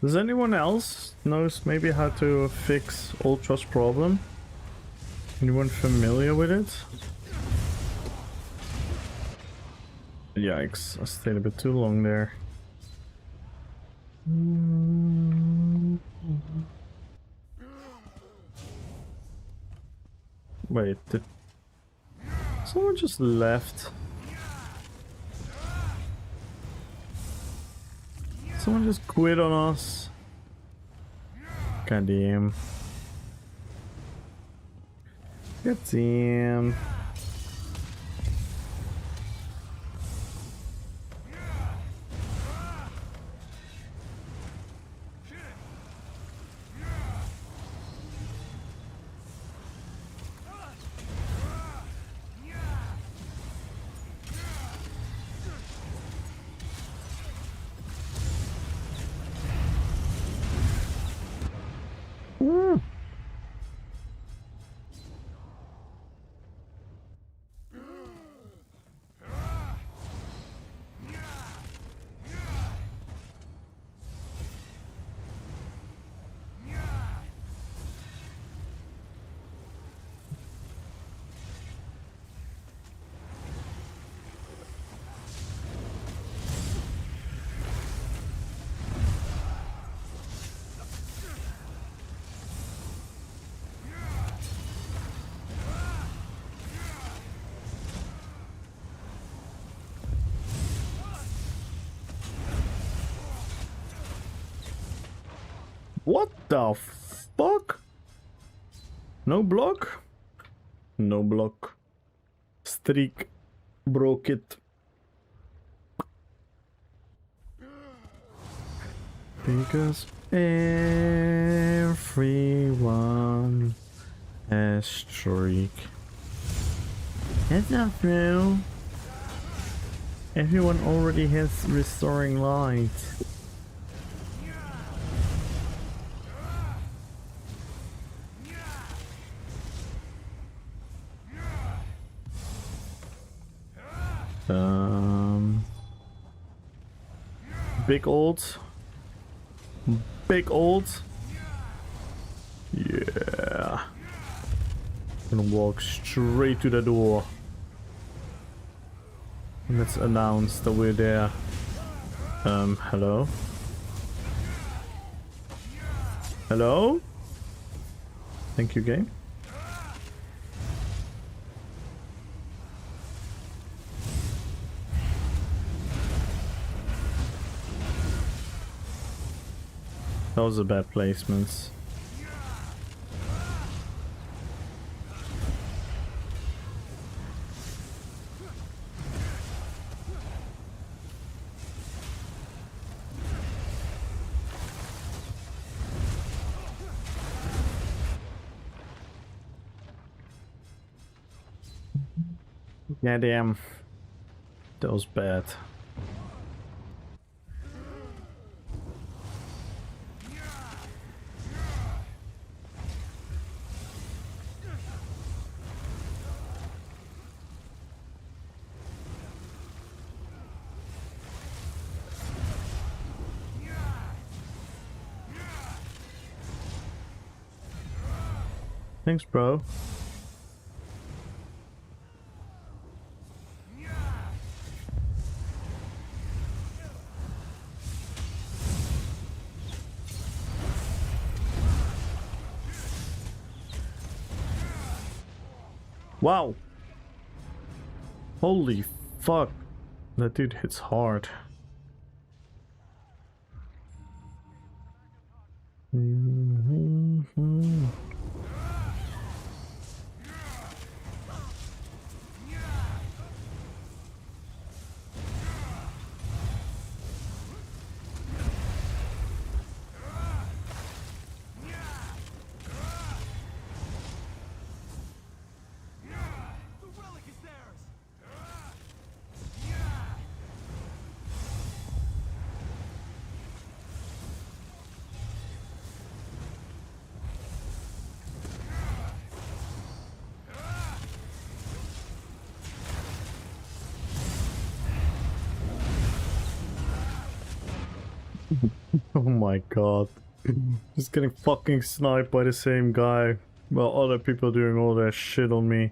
Does anyone else knows maybe how to fix Ultra's problem? Anyone familiar with it? Yikes, I stayed a bit too long there. Wait, did someone just left? Someone just quit on us. God damn. God damn. What the fuck? No block? No block. Streak broke it. Because everyone has streak. That's not true. Everyone already has restoring light. Big ult. Big ult. Yeah. Gonna walk straight to the door. And let's announce that we're there. Hello? Hello? Thank you, game. That was a bad placement. Yeah, damn. That was bad. Thanks, bro. Wow. Holy fuck. That dude hits hard. Oh my god. Just getting fucking sniped by the same guy while other people doing all their shit on me.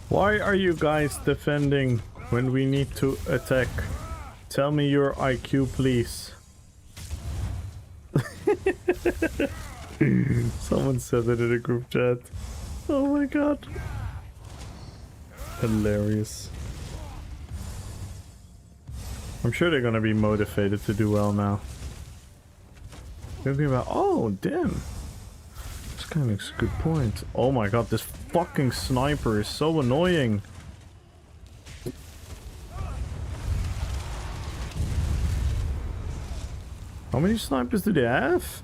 Why are you guys defending when we need to attack? Tell me your IQ, please. Someone said that in a group chat. Oh my god. Hilarious. I'm sure they're gonna be motivated to do well now. They'll be about, oh damn. This guy makes a good point. Oh my god, this fucking sniper is so annoying. How many snipers do they have?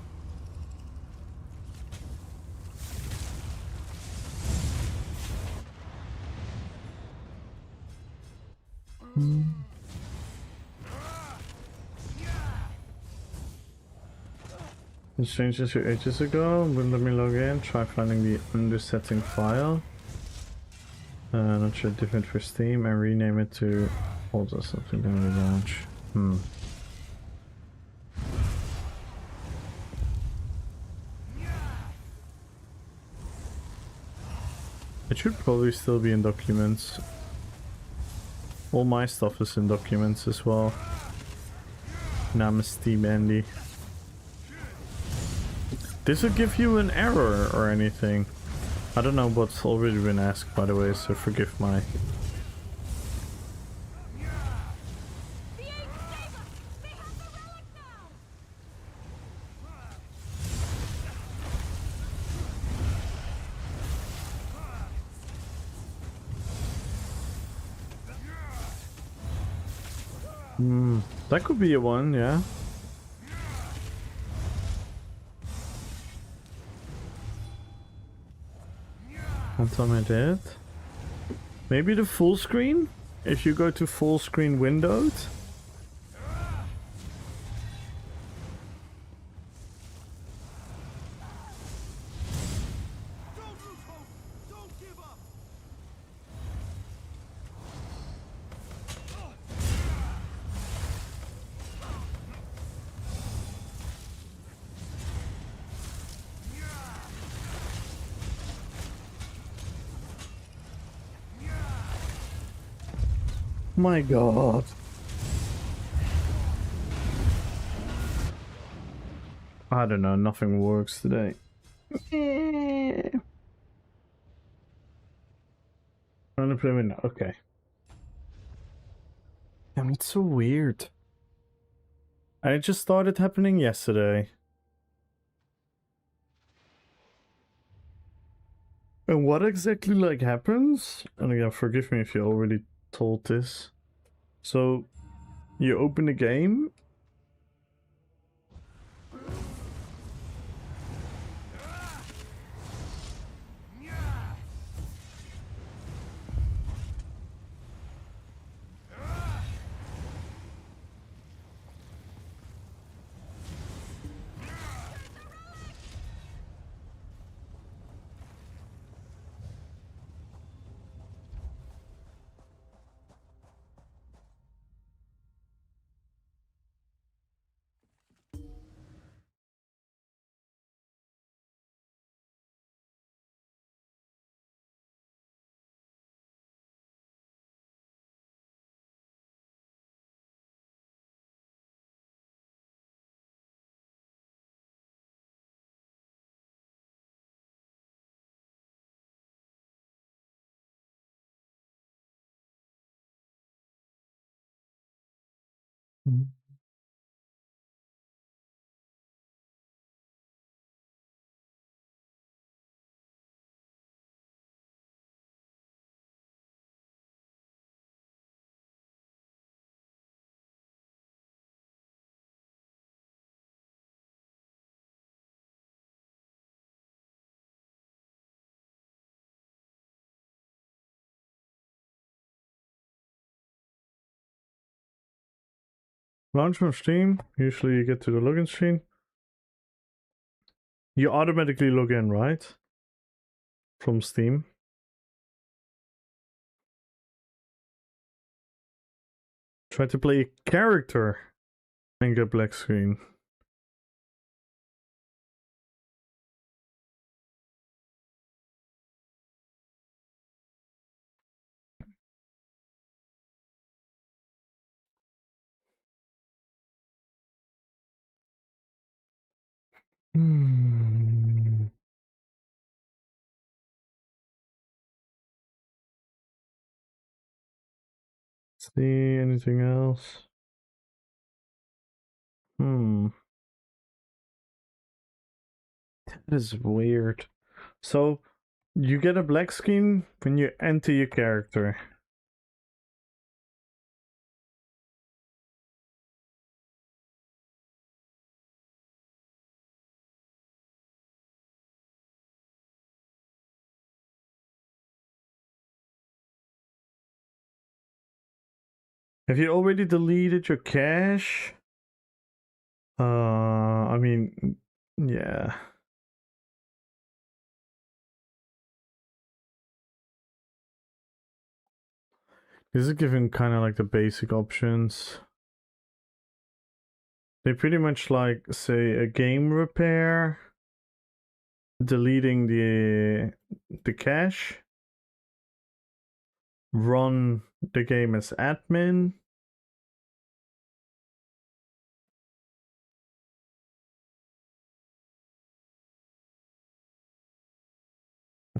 It changed this ages ago, but let me log in, try finding the undersetting file. Not sure different for Steam and rename it to also something then we launch. It should probably still be in documents. All my stuff is in documents as well. Now I'm a Steam Andy. Does it give you an error or anything? I don't know what's already been asked, by the way, so forgive my... That could be a one, yeah. Don't tell me that. Maybe the full screen? If you go to full screen windowed? My god. I don't know, nothing works today. Unemployment, okay. Damn, it's so weird. And it just started happening yesterday. And what exactly like happens? And again, forgive me if you already told this. So, you open the game. Launch from Steam. Usually you get to the login screen. You automatically log in, right? From Steam. Try to play a character and get black screen. See anything else? That is weird. So you get a black screen when you enter your character. Have you already deleted your cache? I mean, yeah. This is giving kind of like the basic options. They pretty much like say a game repair, deleting the cache, run the game as admin.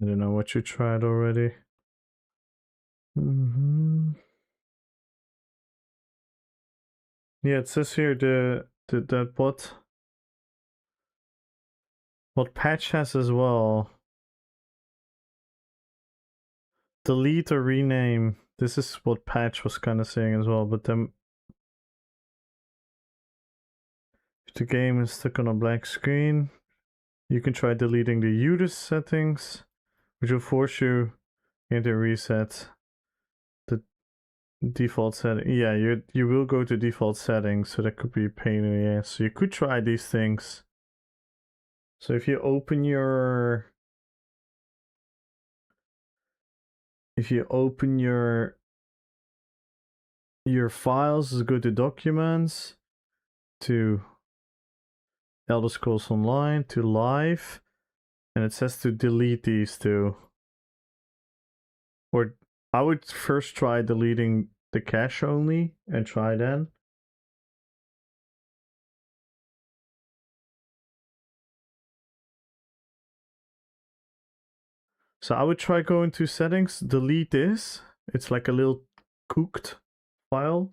I don't know what you tried already. Yeah, it says here that what patch has as well. Delete or rename. This is what patch was kind of saying as well, but then if the game is stuck on a black screen, you can try deleting the user settings, which will force you into reset the default setting. Yeah, you will go to default settings, so that could be a pain in the ass. So you could try these things. So if you open your files, go to documents, to Elder Scrolls Online, to live, and it says to delete these two. Or I would first try deleting the cache only and try then. So I would try going to settings, delete this. It's like a little cooked file.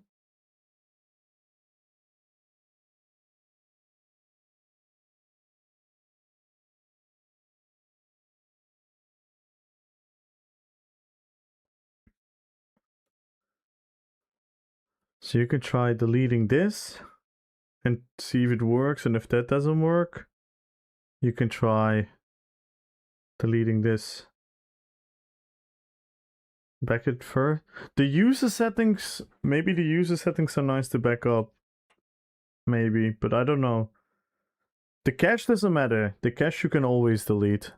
So you can try deleting this and see if it works, and if that doesn't work, you can try deleting this. Back it first. The user settings, maybe the user settings are nice to back up. Maybe, but I don't know. The cache doesn't matter. The cache you can always delete.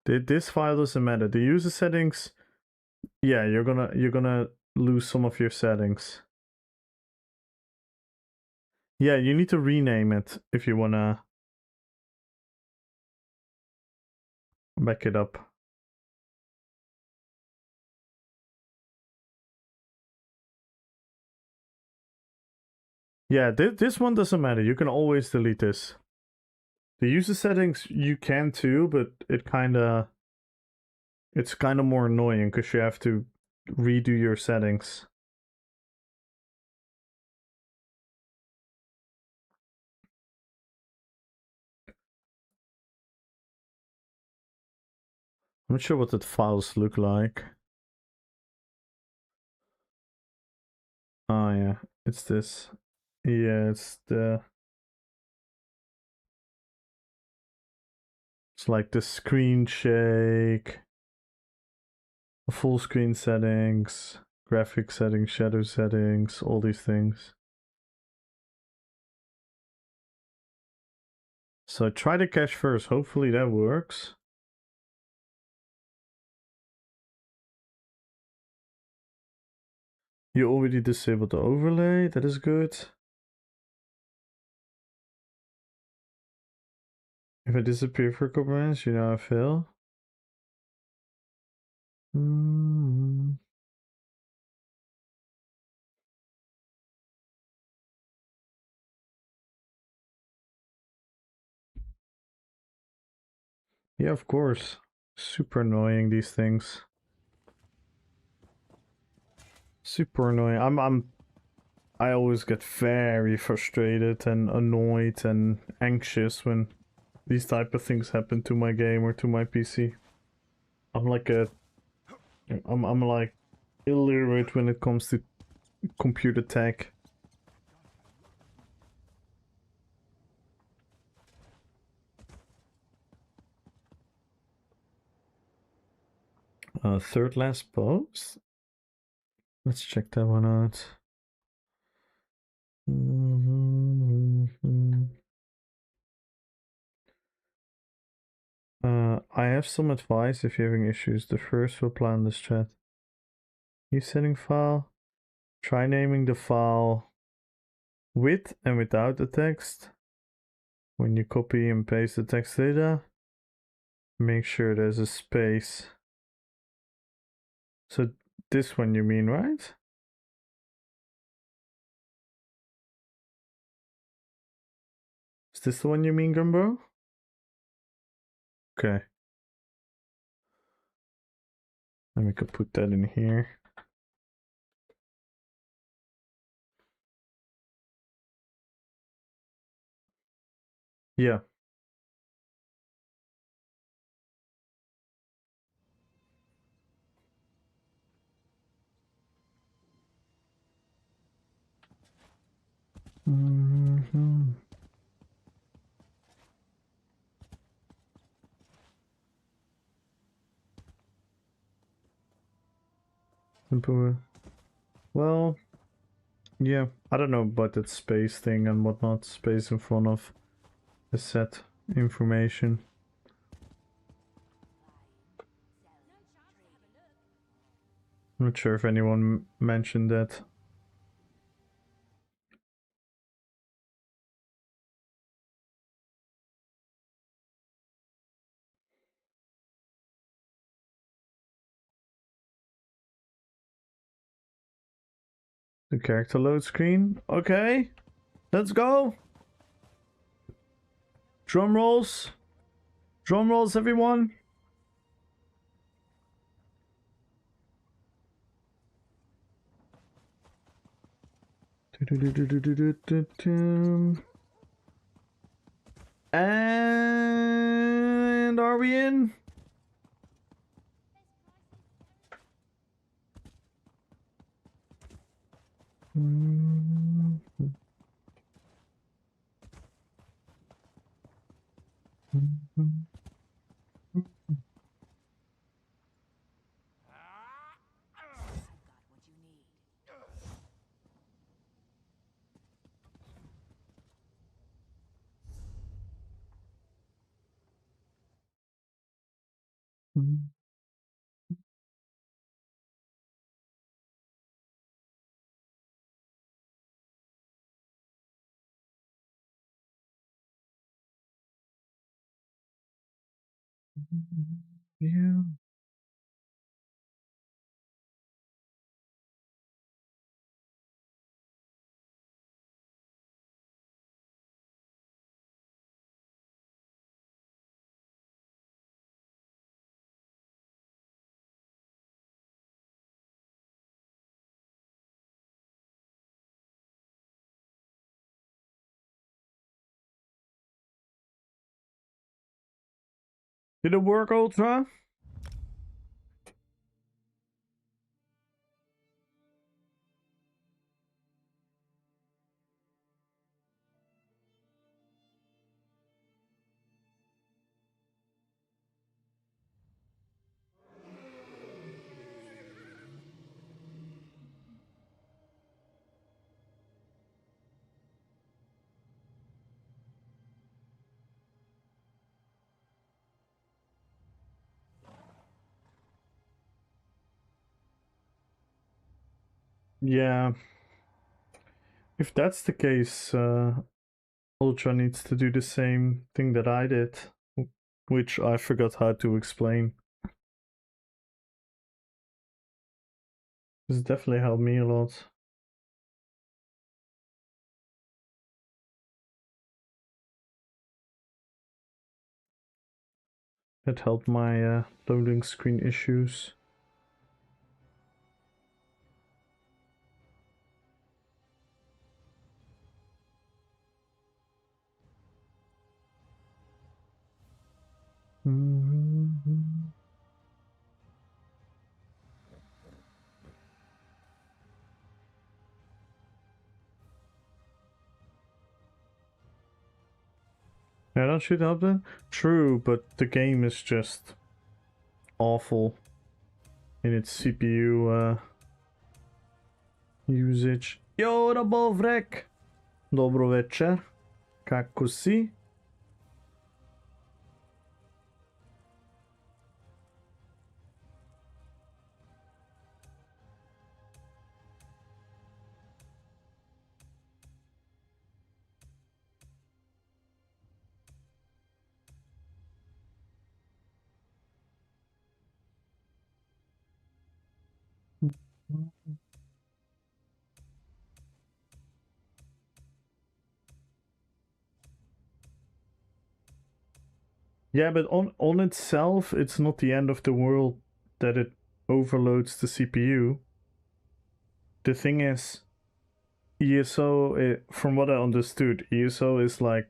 This file doesn't matter. The user settings, yeah, you're gonna lose some of your settings. Yeah, you need to rename it if you wanna back it up. Yeah, this one doesn't matter. You can always delete this. The user settings you can too, but it's kind of more annoying because you have to redo your settings. I'm not sure what the files look like. Oh yeah, it's this. Yeah, it's like the screen shake, full screen settings, graphic settings, shadow settings, all these things. So try the cache first. Hopefully that works. You already disabled the overlay. That is good. If I disappear for a couple minutes, you know I fail. Yeah, of course. Super annoying, these things. Super annoying. I always get very frustrated and annoyed and anxious when these type of things happen to my game or to my PC. I'm like illiterate when it comes to computer tech. Third last post. Let's check that one out. I have some advice if you're having issues. The first will plan this chat. New setting file. Try naming the file with and without the text. When you copy and paste the text data, make sure there's a space. So this one you mean, right? Is this the one you mean, Gumbo? Okay. Let me put that in here. Yeah. Mm-hmm. Well, yeah, I don't know about that space thing and whatnot. Space in front of the set information. I'm not sure if anyone mentioned that. The character load screen. Okay, let's go. Drum rolls. Drum rolls, everyone. And are we in? Yeah. Did it work, Ultra? Yeah. If that's the case, Ultra needs to do the same thing that I did, which I forgot how to explain. This definitely helped me a lot. It helped my loading screen issues. Yeah, that should help then. True, but the game is just awful in its CPU usage. Yo, Rabovrek! Dobro večer. Kako si? Yeah, but on itself, it's not the end of the world that it overloads the CPU. The thing is, ESO, from what I understood, ESO is like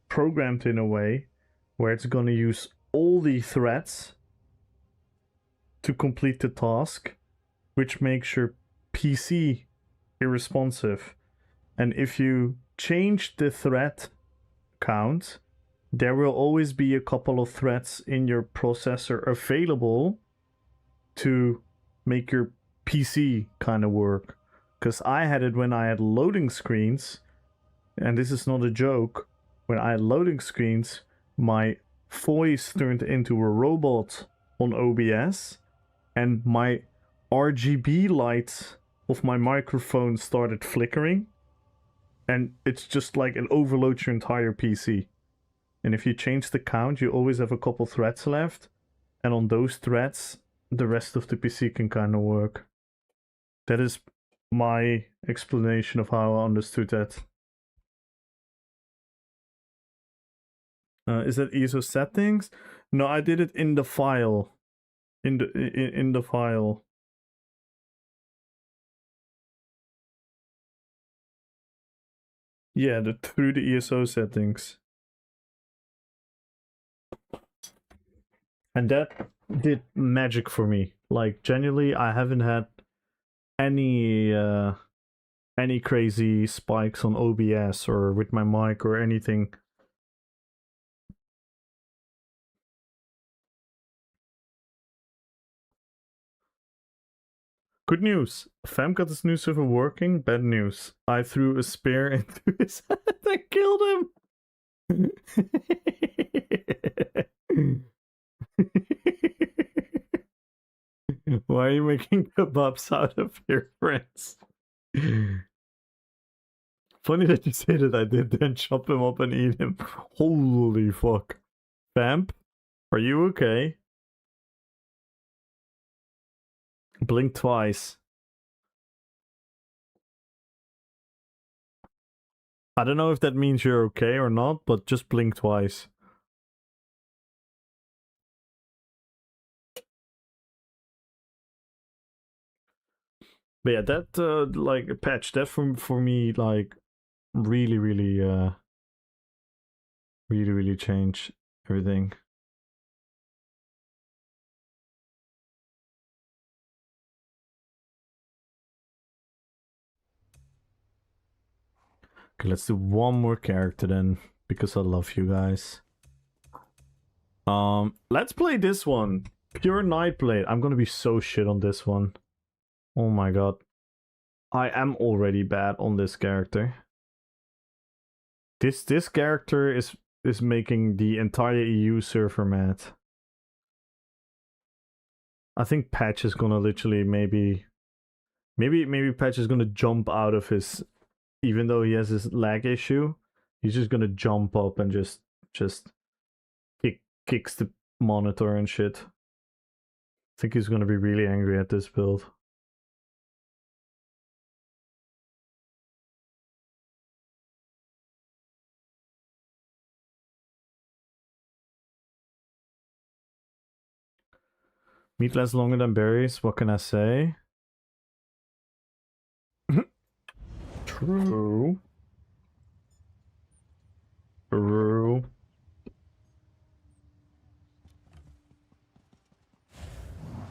programmed in a way where it's gonna use all the threads to complete the task, which makes your PC irresponsive. And if you change the thread count, there will always be a couple of threads in your processor available to make your PC kind of work. Because I had it when I had loading screens, and this is not a joke. When I had loading screens, my voice turned into a robot on OBS, and my RGB lights of my microphone started flickering, and it's just like it overloads your entire PC. And if you change the count, you always have a couple threads left, and on those threads, the rest of the PC can kind of work. That is my explanation of how I understood that. Is that ISO settings? No, I did it in the file. In the file. Yeah, through the ISO settings. And that did magic for me. Like, genuinely, I haven't had any crazy spikes on OBS or with my mic or anything. Good news. Fam got his new server working. Bad news. I threw a spear into his head and killed him. Why are you making kebabs out of your friends? Funny that you say that. I did then chop him up and eat him. Holy fuck. Vamp, are you okay? Blink twice. I don't know if that means you're okay or not, but just blink twice. But yeah, that like a patch that for me like really changed everything. Okay, let's do one more character then, because I love you guys. Let's play this one. Pure Nightblade. I'm gonna be so shit on this one. Oh my god. I am already bad on this character. This character is making the entire EU server mad. I think Patch is gonna literally maybe Patch is gonna jump out of his, even though he has this lag issue, he's just gonna jump up and just kicks the monitor and shit. I think he's gonna be really angry at this build. Meat lasts longer than berries, what can I say? True. True.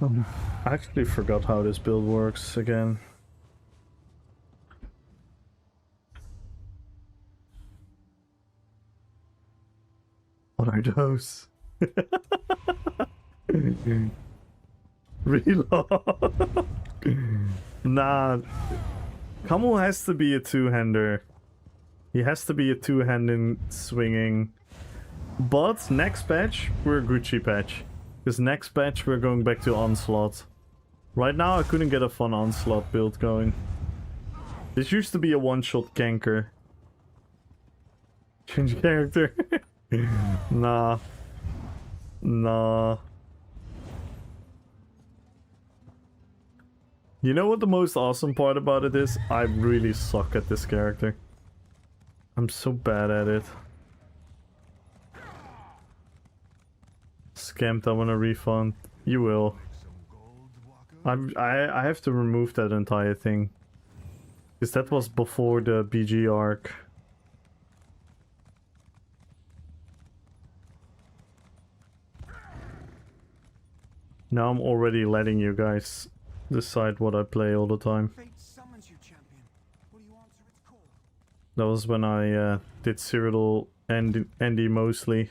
I actually forgot how this build works again. What are those? Reload. Nah. Kamu has to be a two-hander. He has to be a two-handed swinging. But next patch, we're a Gucci patch. Because next patch, we're going back to Onslaught. Right now, I couldn't get a fun Onslaught build going. This used to be a one-shot ganker. Change character. Nah. Nah. You know what the most awesome part about it is? I really suck at this character. I'm so bad at it. Scammed, I want a refund. You will. I have to remove that entire thing. Because that was before the BG arc. Now I'm already letting you guys decide what I play all the time. Fate summons you, champion. Will you answer its call? That was when I did Cyrodiil and Andy mostly.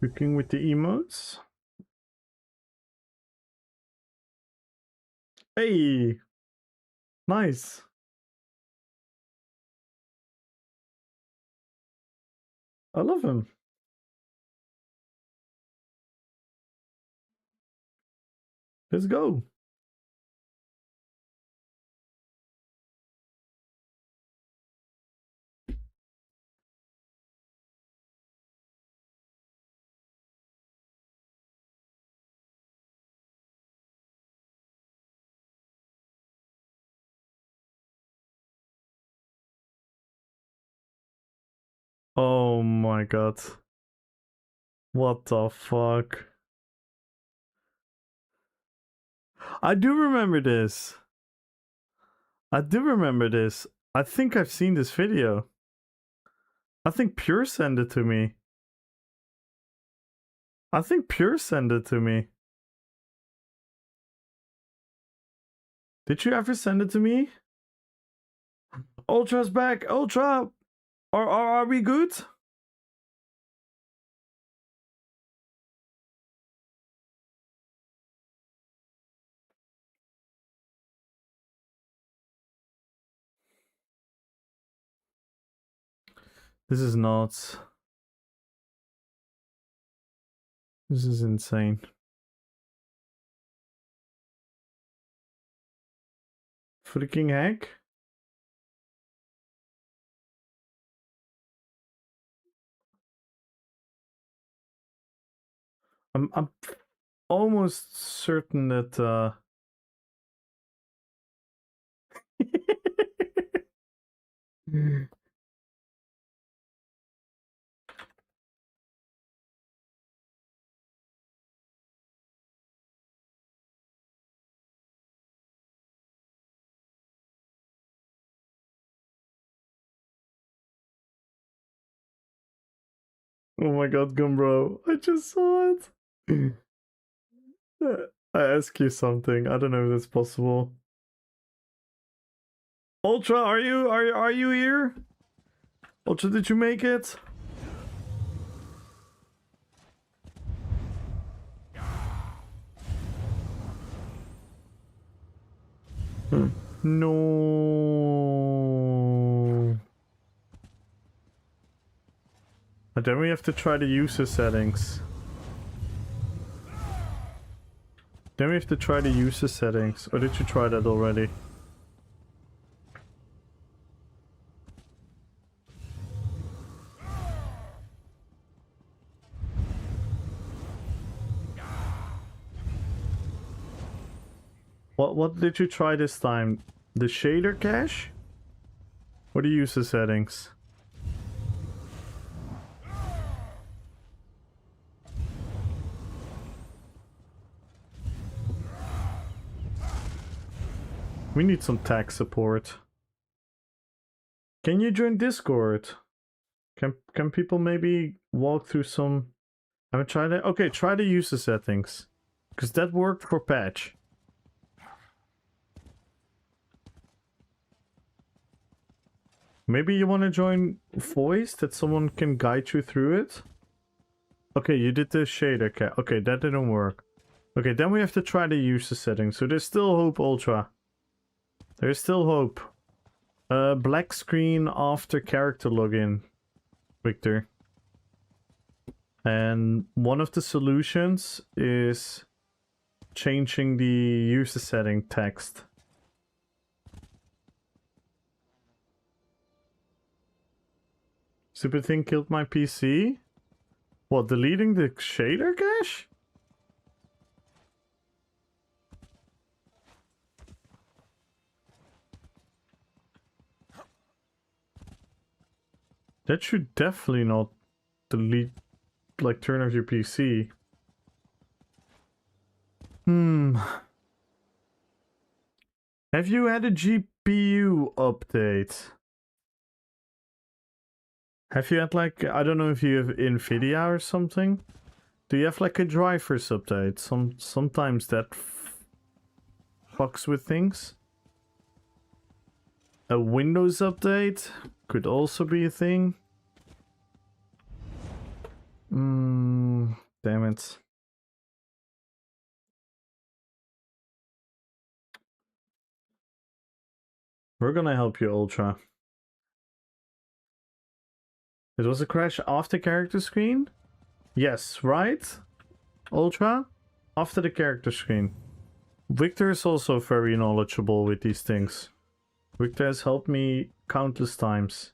Cooking with the emotes. Hey! Nice! I love him. Let's go. Oh my god. What the fuck? I do remember this. I do remember this. I think I've seen this video. I think Pure sent it to me. I think Pure sent it to me. Did you ever send it to me? Ultra's back. Ultra! Are we good? This is nuts. This is insane. Freaking heck. I'm almost certain that oh my god, Gumbro, I just saw it. I ask you something. I don't know if that's possible. Ultra, are you here? Ultra, did you make it? No. But then we have to try the user settings. Then we have to try the user settings. Or did you try that already? What did you try this time? The shader cache? Or the user settings? We need some tech support. Can you join Discord? Can people maybe walk through some... I haven't tried it. Okay, try the user settings. Because that worked for patch. Maybe you want to join voice, that someone can guide you through it? Okay, you did the shader cat. Okay, that didn't work. Okay, then we have to try the user settings. So there's still hope, Ultra. There's still hope. Black screen after character login, Victor. And one of the solutions is changing the user setting text. Stupid thing killed my PC? What, deleting the shader cache? That should definitely not delete, like, turn off your PC. Have you had a GPU update? Have you had, like, I don't know if you have NVIDIA or something? Do you have, like, a drivers update? Sometimes that fucks with things. A Windows update could also be a thing. Damn it. We're gonna help you, Ultra. It was a crash after character screen? Yes, right? Ultra? After the character screen. Victor is also very knowledgeable with these things. Victor has helped me countless times.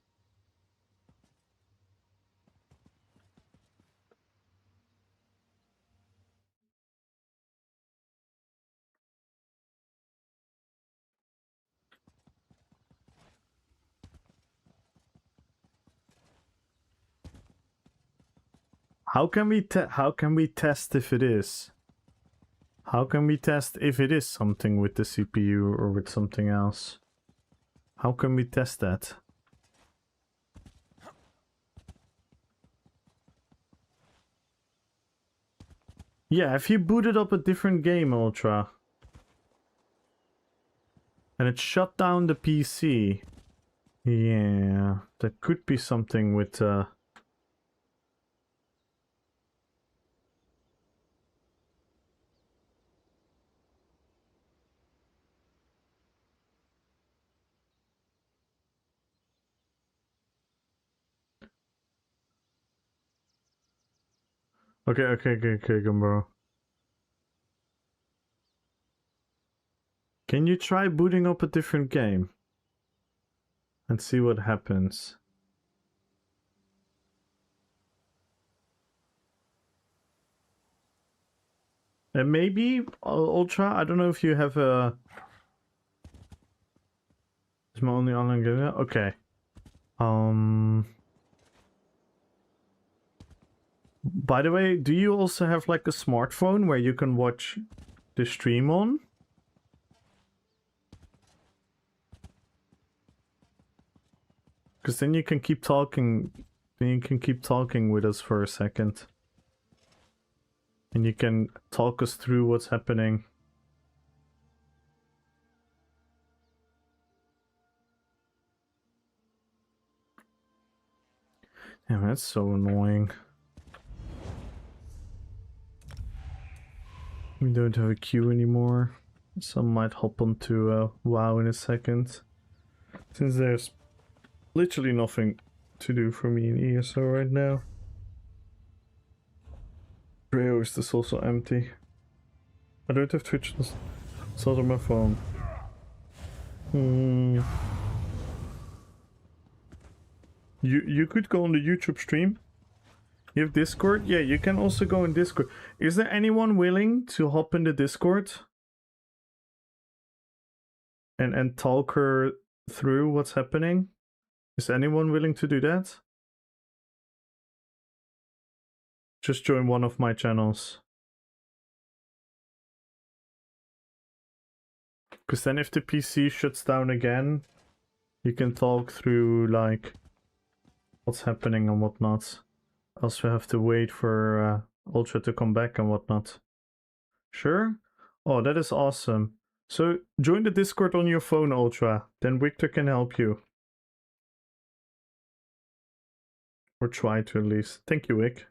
How can we test if it is? How can we test if it is something with the CPU or with something else? How can we test that? Yeah, if you booted up a different game, Ultra, and it shut down the PC, yeah, that could be something with Okay, Gumbo. Can you try booting up a different game? And see what happens. And maybe, Ultra, I don't know if you have a... Is my only online game? Okay. By the way, do you also have like a smartphone where you can watch the stream on? Because then you can keep talking. Then you can keep talking with us for a second. And you can talk us through what's happening. Damn, that's so annoying. We don't have a queue anymore. Some might hop onto WoW in a second. Since there's literally nothing to do for me in ESO right now. Host is also empty. I don't have Twitch installed on my phone. You could go on the YouTube stream. You have Discord? Yeah, you can also go in Discord. Is there anyone willing to hop in the Discord? and talk her through what's happening? Is anyone willing to do that? Just join one of my channels. Because then if the PC shuts down again, you can talk through, like, what's happening and whatnot. Else we have to wait for Ultra to come back and whatnot. Sure? Oh, that is awesome. So, join the Discord on your phone, Ultra. Then Victor can help you. Or try to, at least. Thank you, Wick.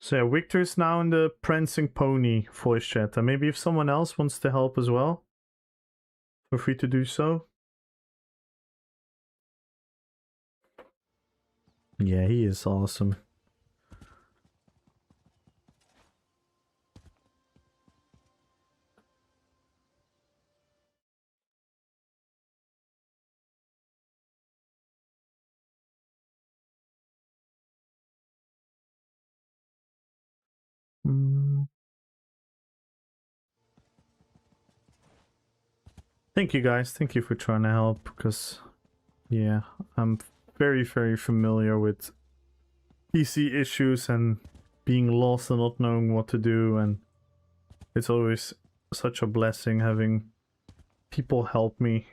So yeah, Victor's now in the Prancing Pony voice chat. And maybe if someone else wants to help as well, feel free to do so. Yeah, he is awesome. Thank you guys. Thank you for trying to help, because yeah, I'm very, very familiar with PC issues and being lost and not knowing what to do, and it's always such a blessing having people help me.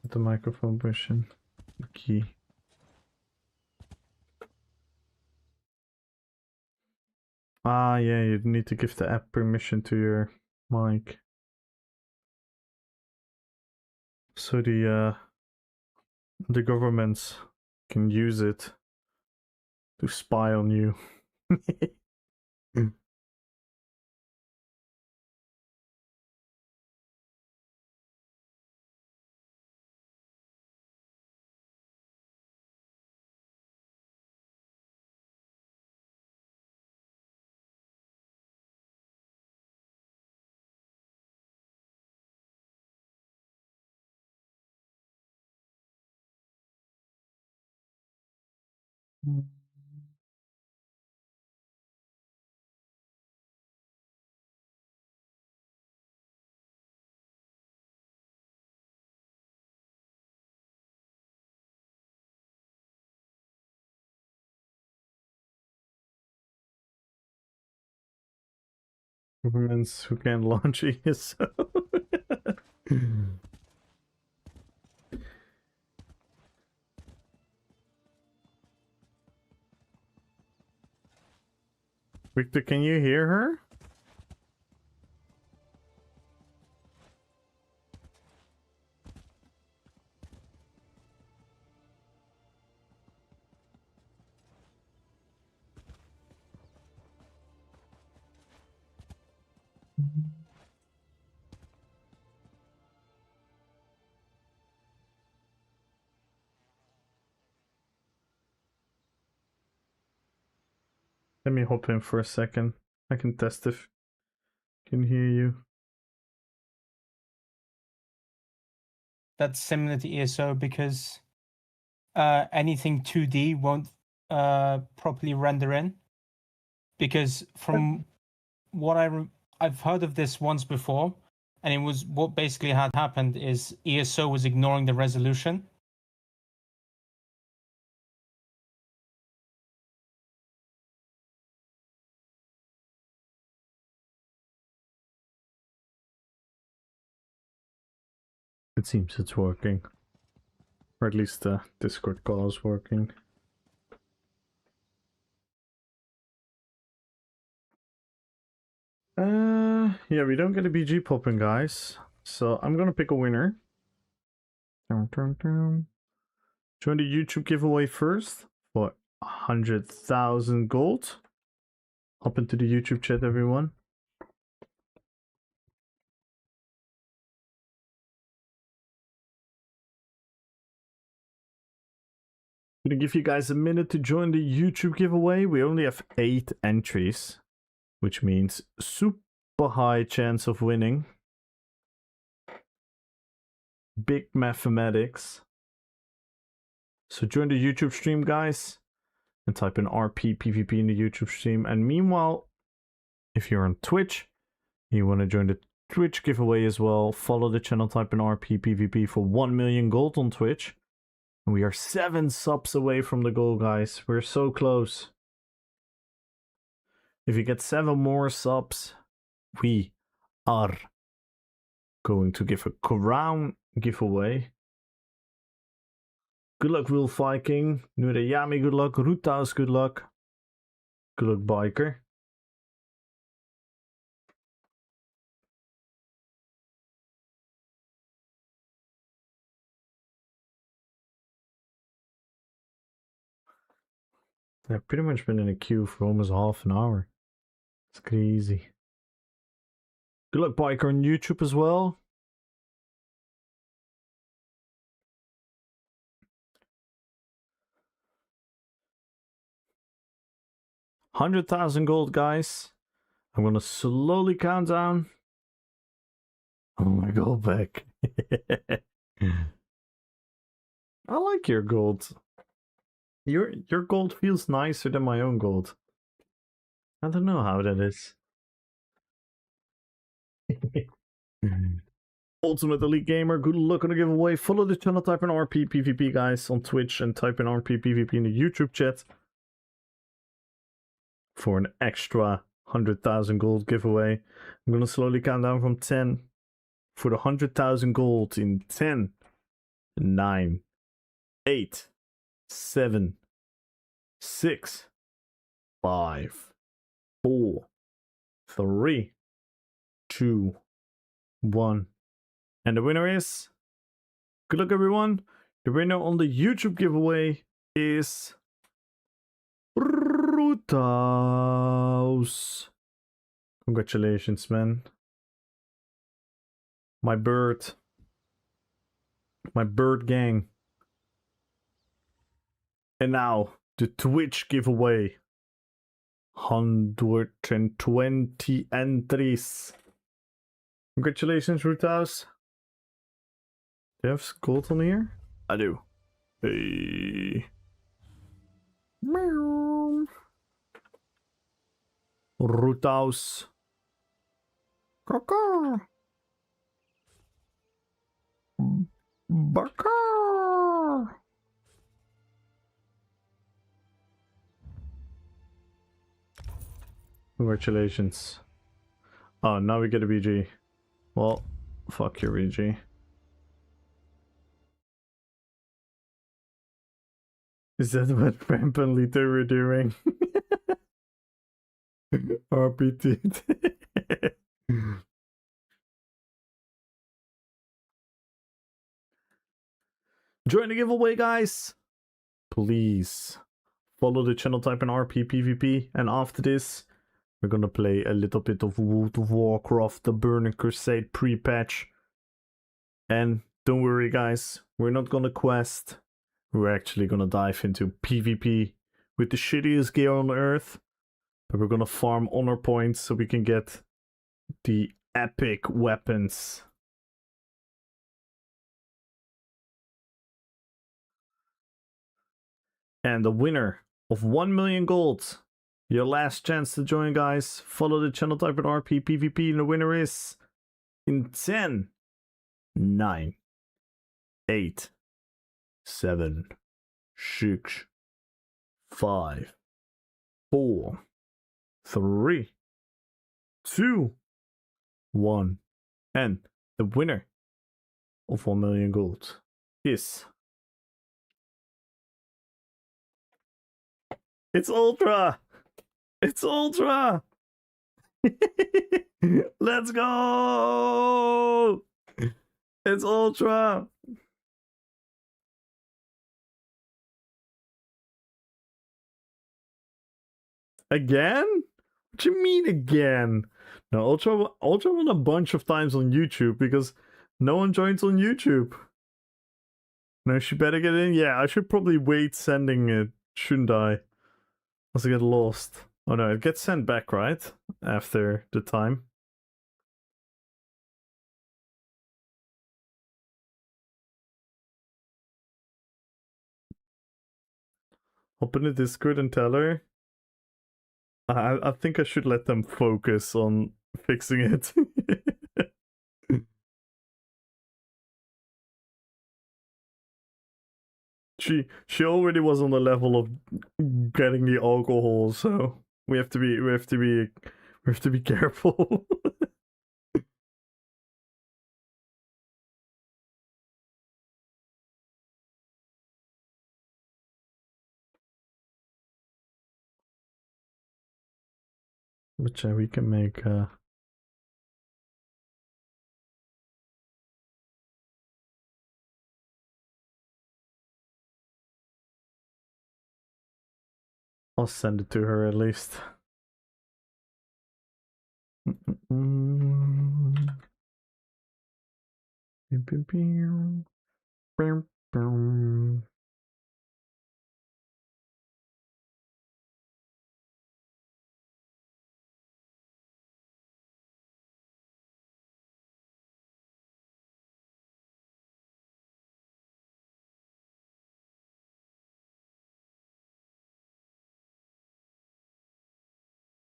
The microphone button. The key. Ah, yeah, you need to give the app permission to your mic. So the governments can use it to spy on you. Governments who can launch ESO. Victor, can you hear her? Let me hop in for a second. I can test if I can hear you. That's similar to ESO because anything 2D won't properly render in. Because from what I've heard of this once before, and it was what basically had happened is ESO was ignoring the resolution. It seems it's working. Or at least the Discord call is working. Yeah, we don't get a BG popping, guys. So I'm gonna pick a winner. Join the YouTube giveaway first for 100,000 gold. Hop into the YouTube chat, everyone. I'm gonna give you guys a minute to join the YouTube giveaway. We only have 8 entries, which means super high chance of winning. Big mathematics. So join the YouTube stream, guys, and type in Rppvp in the YouTube stream. And meanwhile, if you're on Twitch, you want to join the Twitch giveaway as well, follow the channel, type in Rppvp for 1 million gold on Twitch. And we are 7 subs away from the goal, guys. We're so close. If you get 7 more subs, we are going to give a crown giveaway. Good luck, Wolf Viking. Nureyami, good luck. Rutaus, good luck. Good luck, Biker. I've pretty much been in a queue for almost half an hour. It's crazy. Good luck, Biker, on YouTube as well. $100,000 gold, guys. I'm gonna slowly count down. Oh my gold back. I like your gold. Your gold feels nicer than my own gold. I don't know how that is. Ultimate Elite Gamer, good luck on the giveaway. Follow the channel, type in Rppvp, guys, on Twitch, and type in Rppvp in the YouTube chat for an extra 100,000 gold giveaway. I'm gonna slowly count down from 10 for the 100,000 gold in 10, 9, 8, 7, 6, 5, 4, 3, 2, 1. And the winner is... Good luck, everyone. The winner on the YouTube giveaway is... Rutaus. Congratulations, man. My bird. My bird gang. And now, the Twitch giveaway. 120 entries. Congratulations, Rutaus. Do you have gold on here? I do. Hey. Meow. Rutaus. Caca. Baka. Congratulations. Oh, now we get a BG. Well, fuck your BG. Is that what Ramp and Lita were doing? RPT. Join the giveaway, guys! Please follow the channel, type in Rppvp, and after this, we're gonna play a little bit of World of Warcraft, the Burning Crusade pre-patch. And don't worry, guys, we're not gonna quest. We're actually gonna dive into PvP with the shittiest gear on earth. But we're gonna farm honor points so we can get the epic weapons. And the winner of 1 million gold. Your last chance to join, guys. Follow the channel, type in Rppvp, and the winner is in 10, 9, 8, 7, 6, 5, 4, 3, 2, 1. And the winner of 1 million gold is... It's Ultra! It's Ultra! Let's go! It's Ultra! Again? What you mean again? No, Ultra won a bunch of times on YouTube because no one joins on YouTube. No, she better get in. Yeah, I should probably wait sending it, shouldn't I? Else I get lost. Oh no, it gets sent back, right? After the time. Open the Discord and tell her. I think I should let them focus on fixing it. She already was on the level of getting the alcohol, so we have to be careful. Which we can make I'll send it to her at least.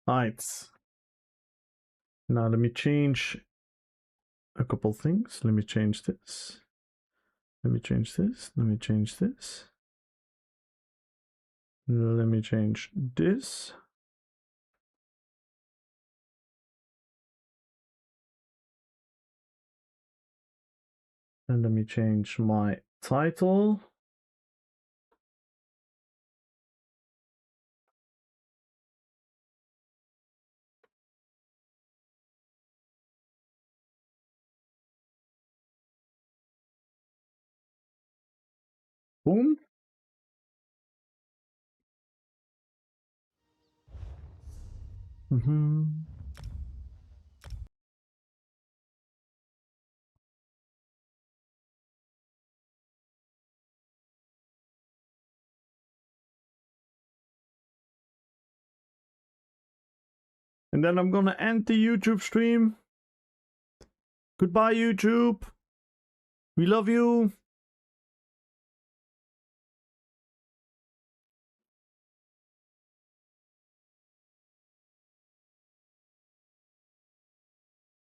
Right. Now let me change a couple things. Let me change this. Let me change this. Let me change this. Let me change this. And let me change my title. Boom. And then I'm gonna end the YouTube stream. Goodbye, YouTube. We love you.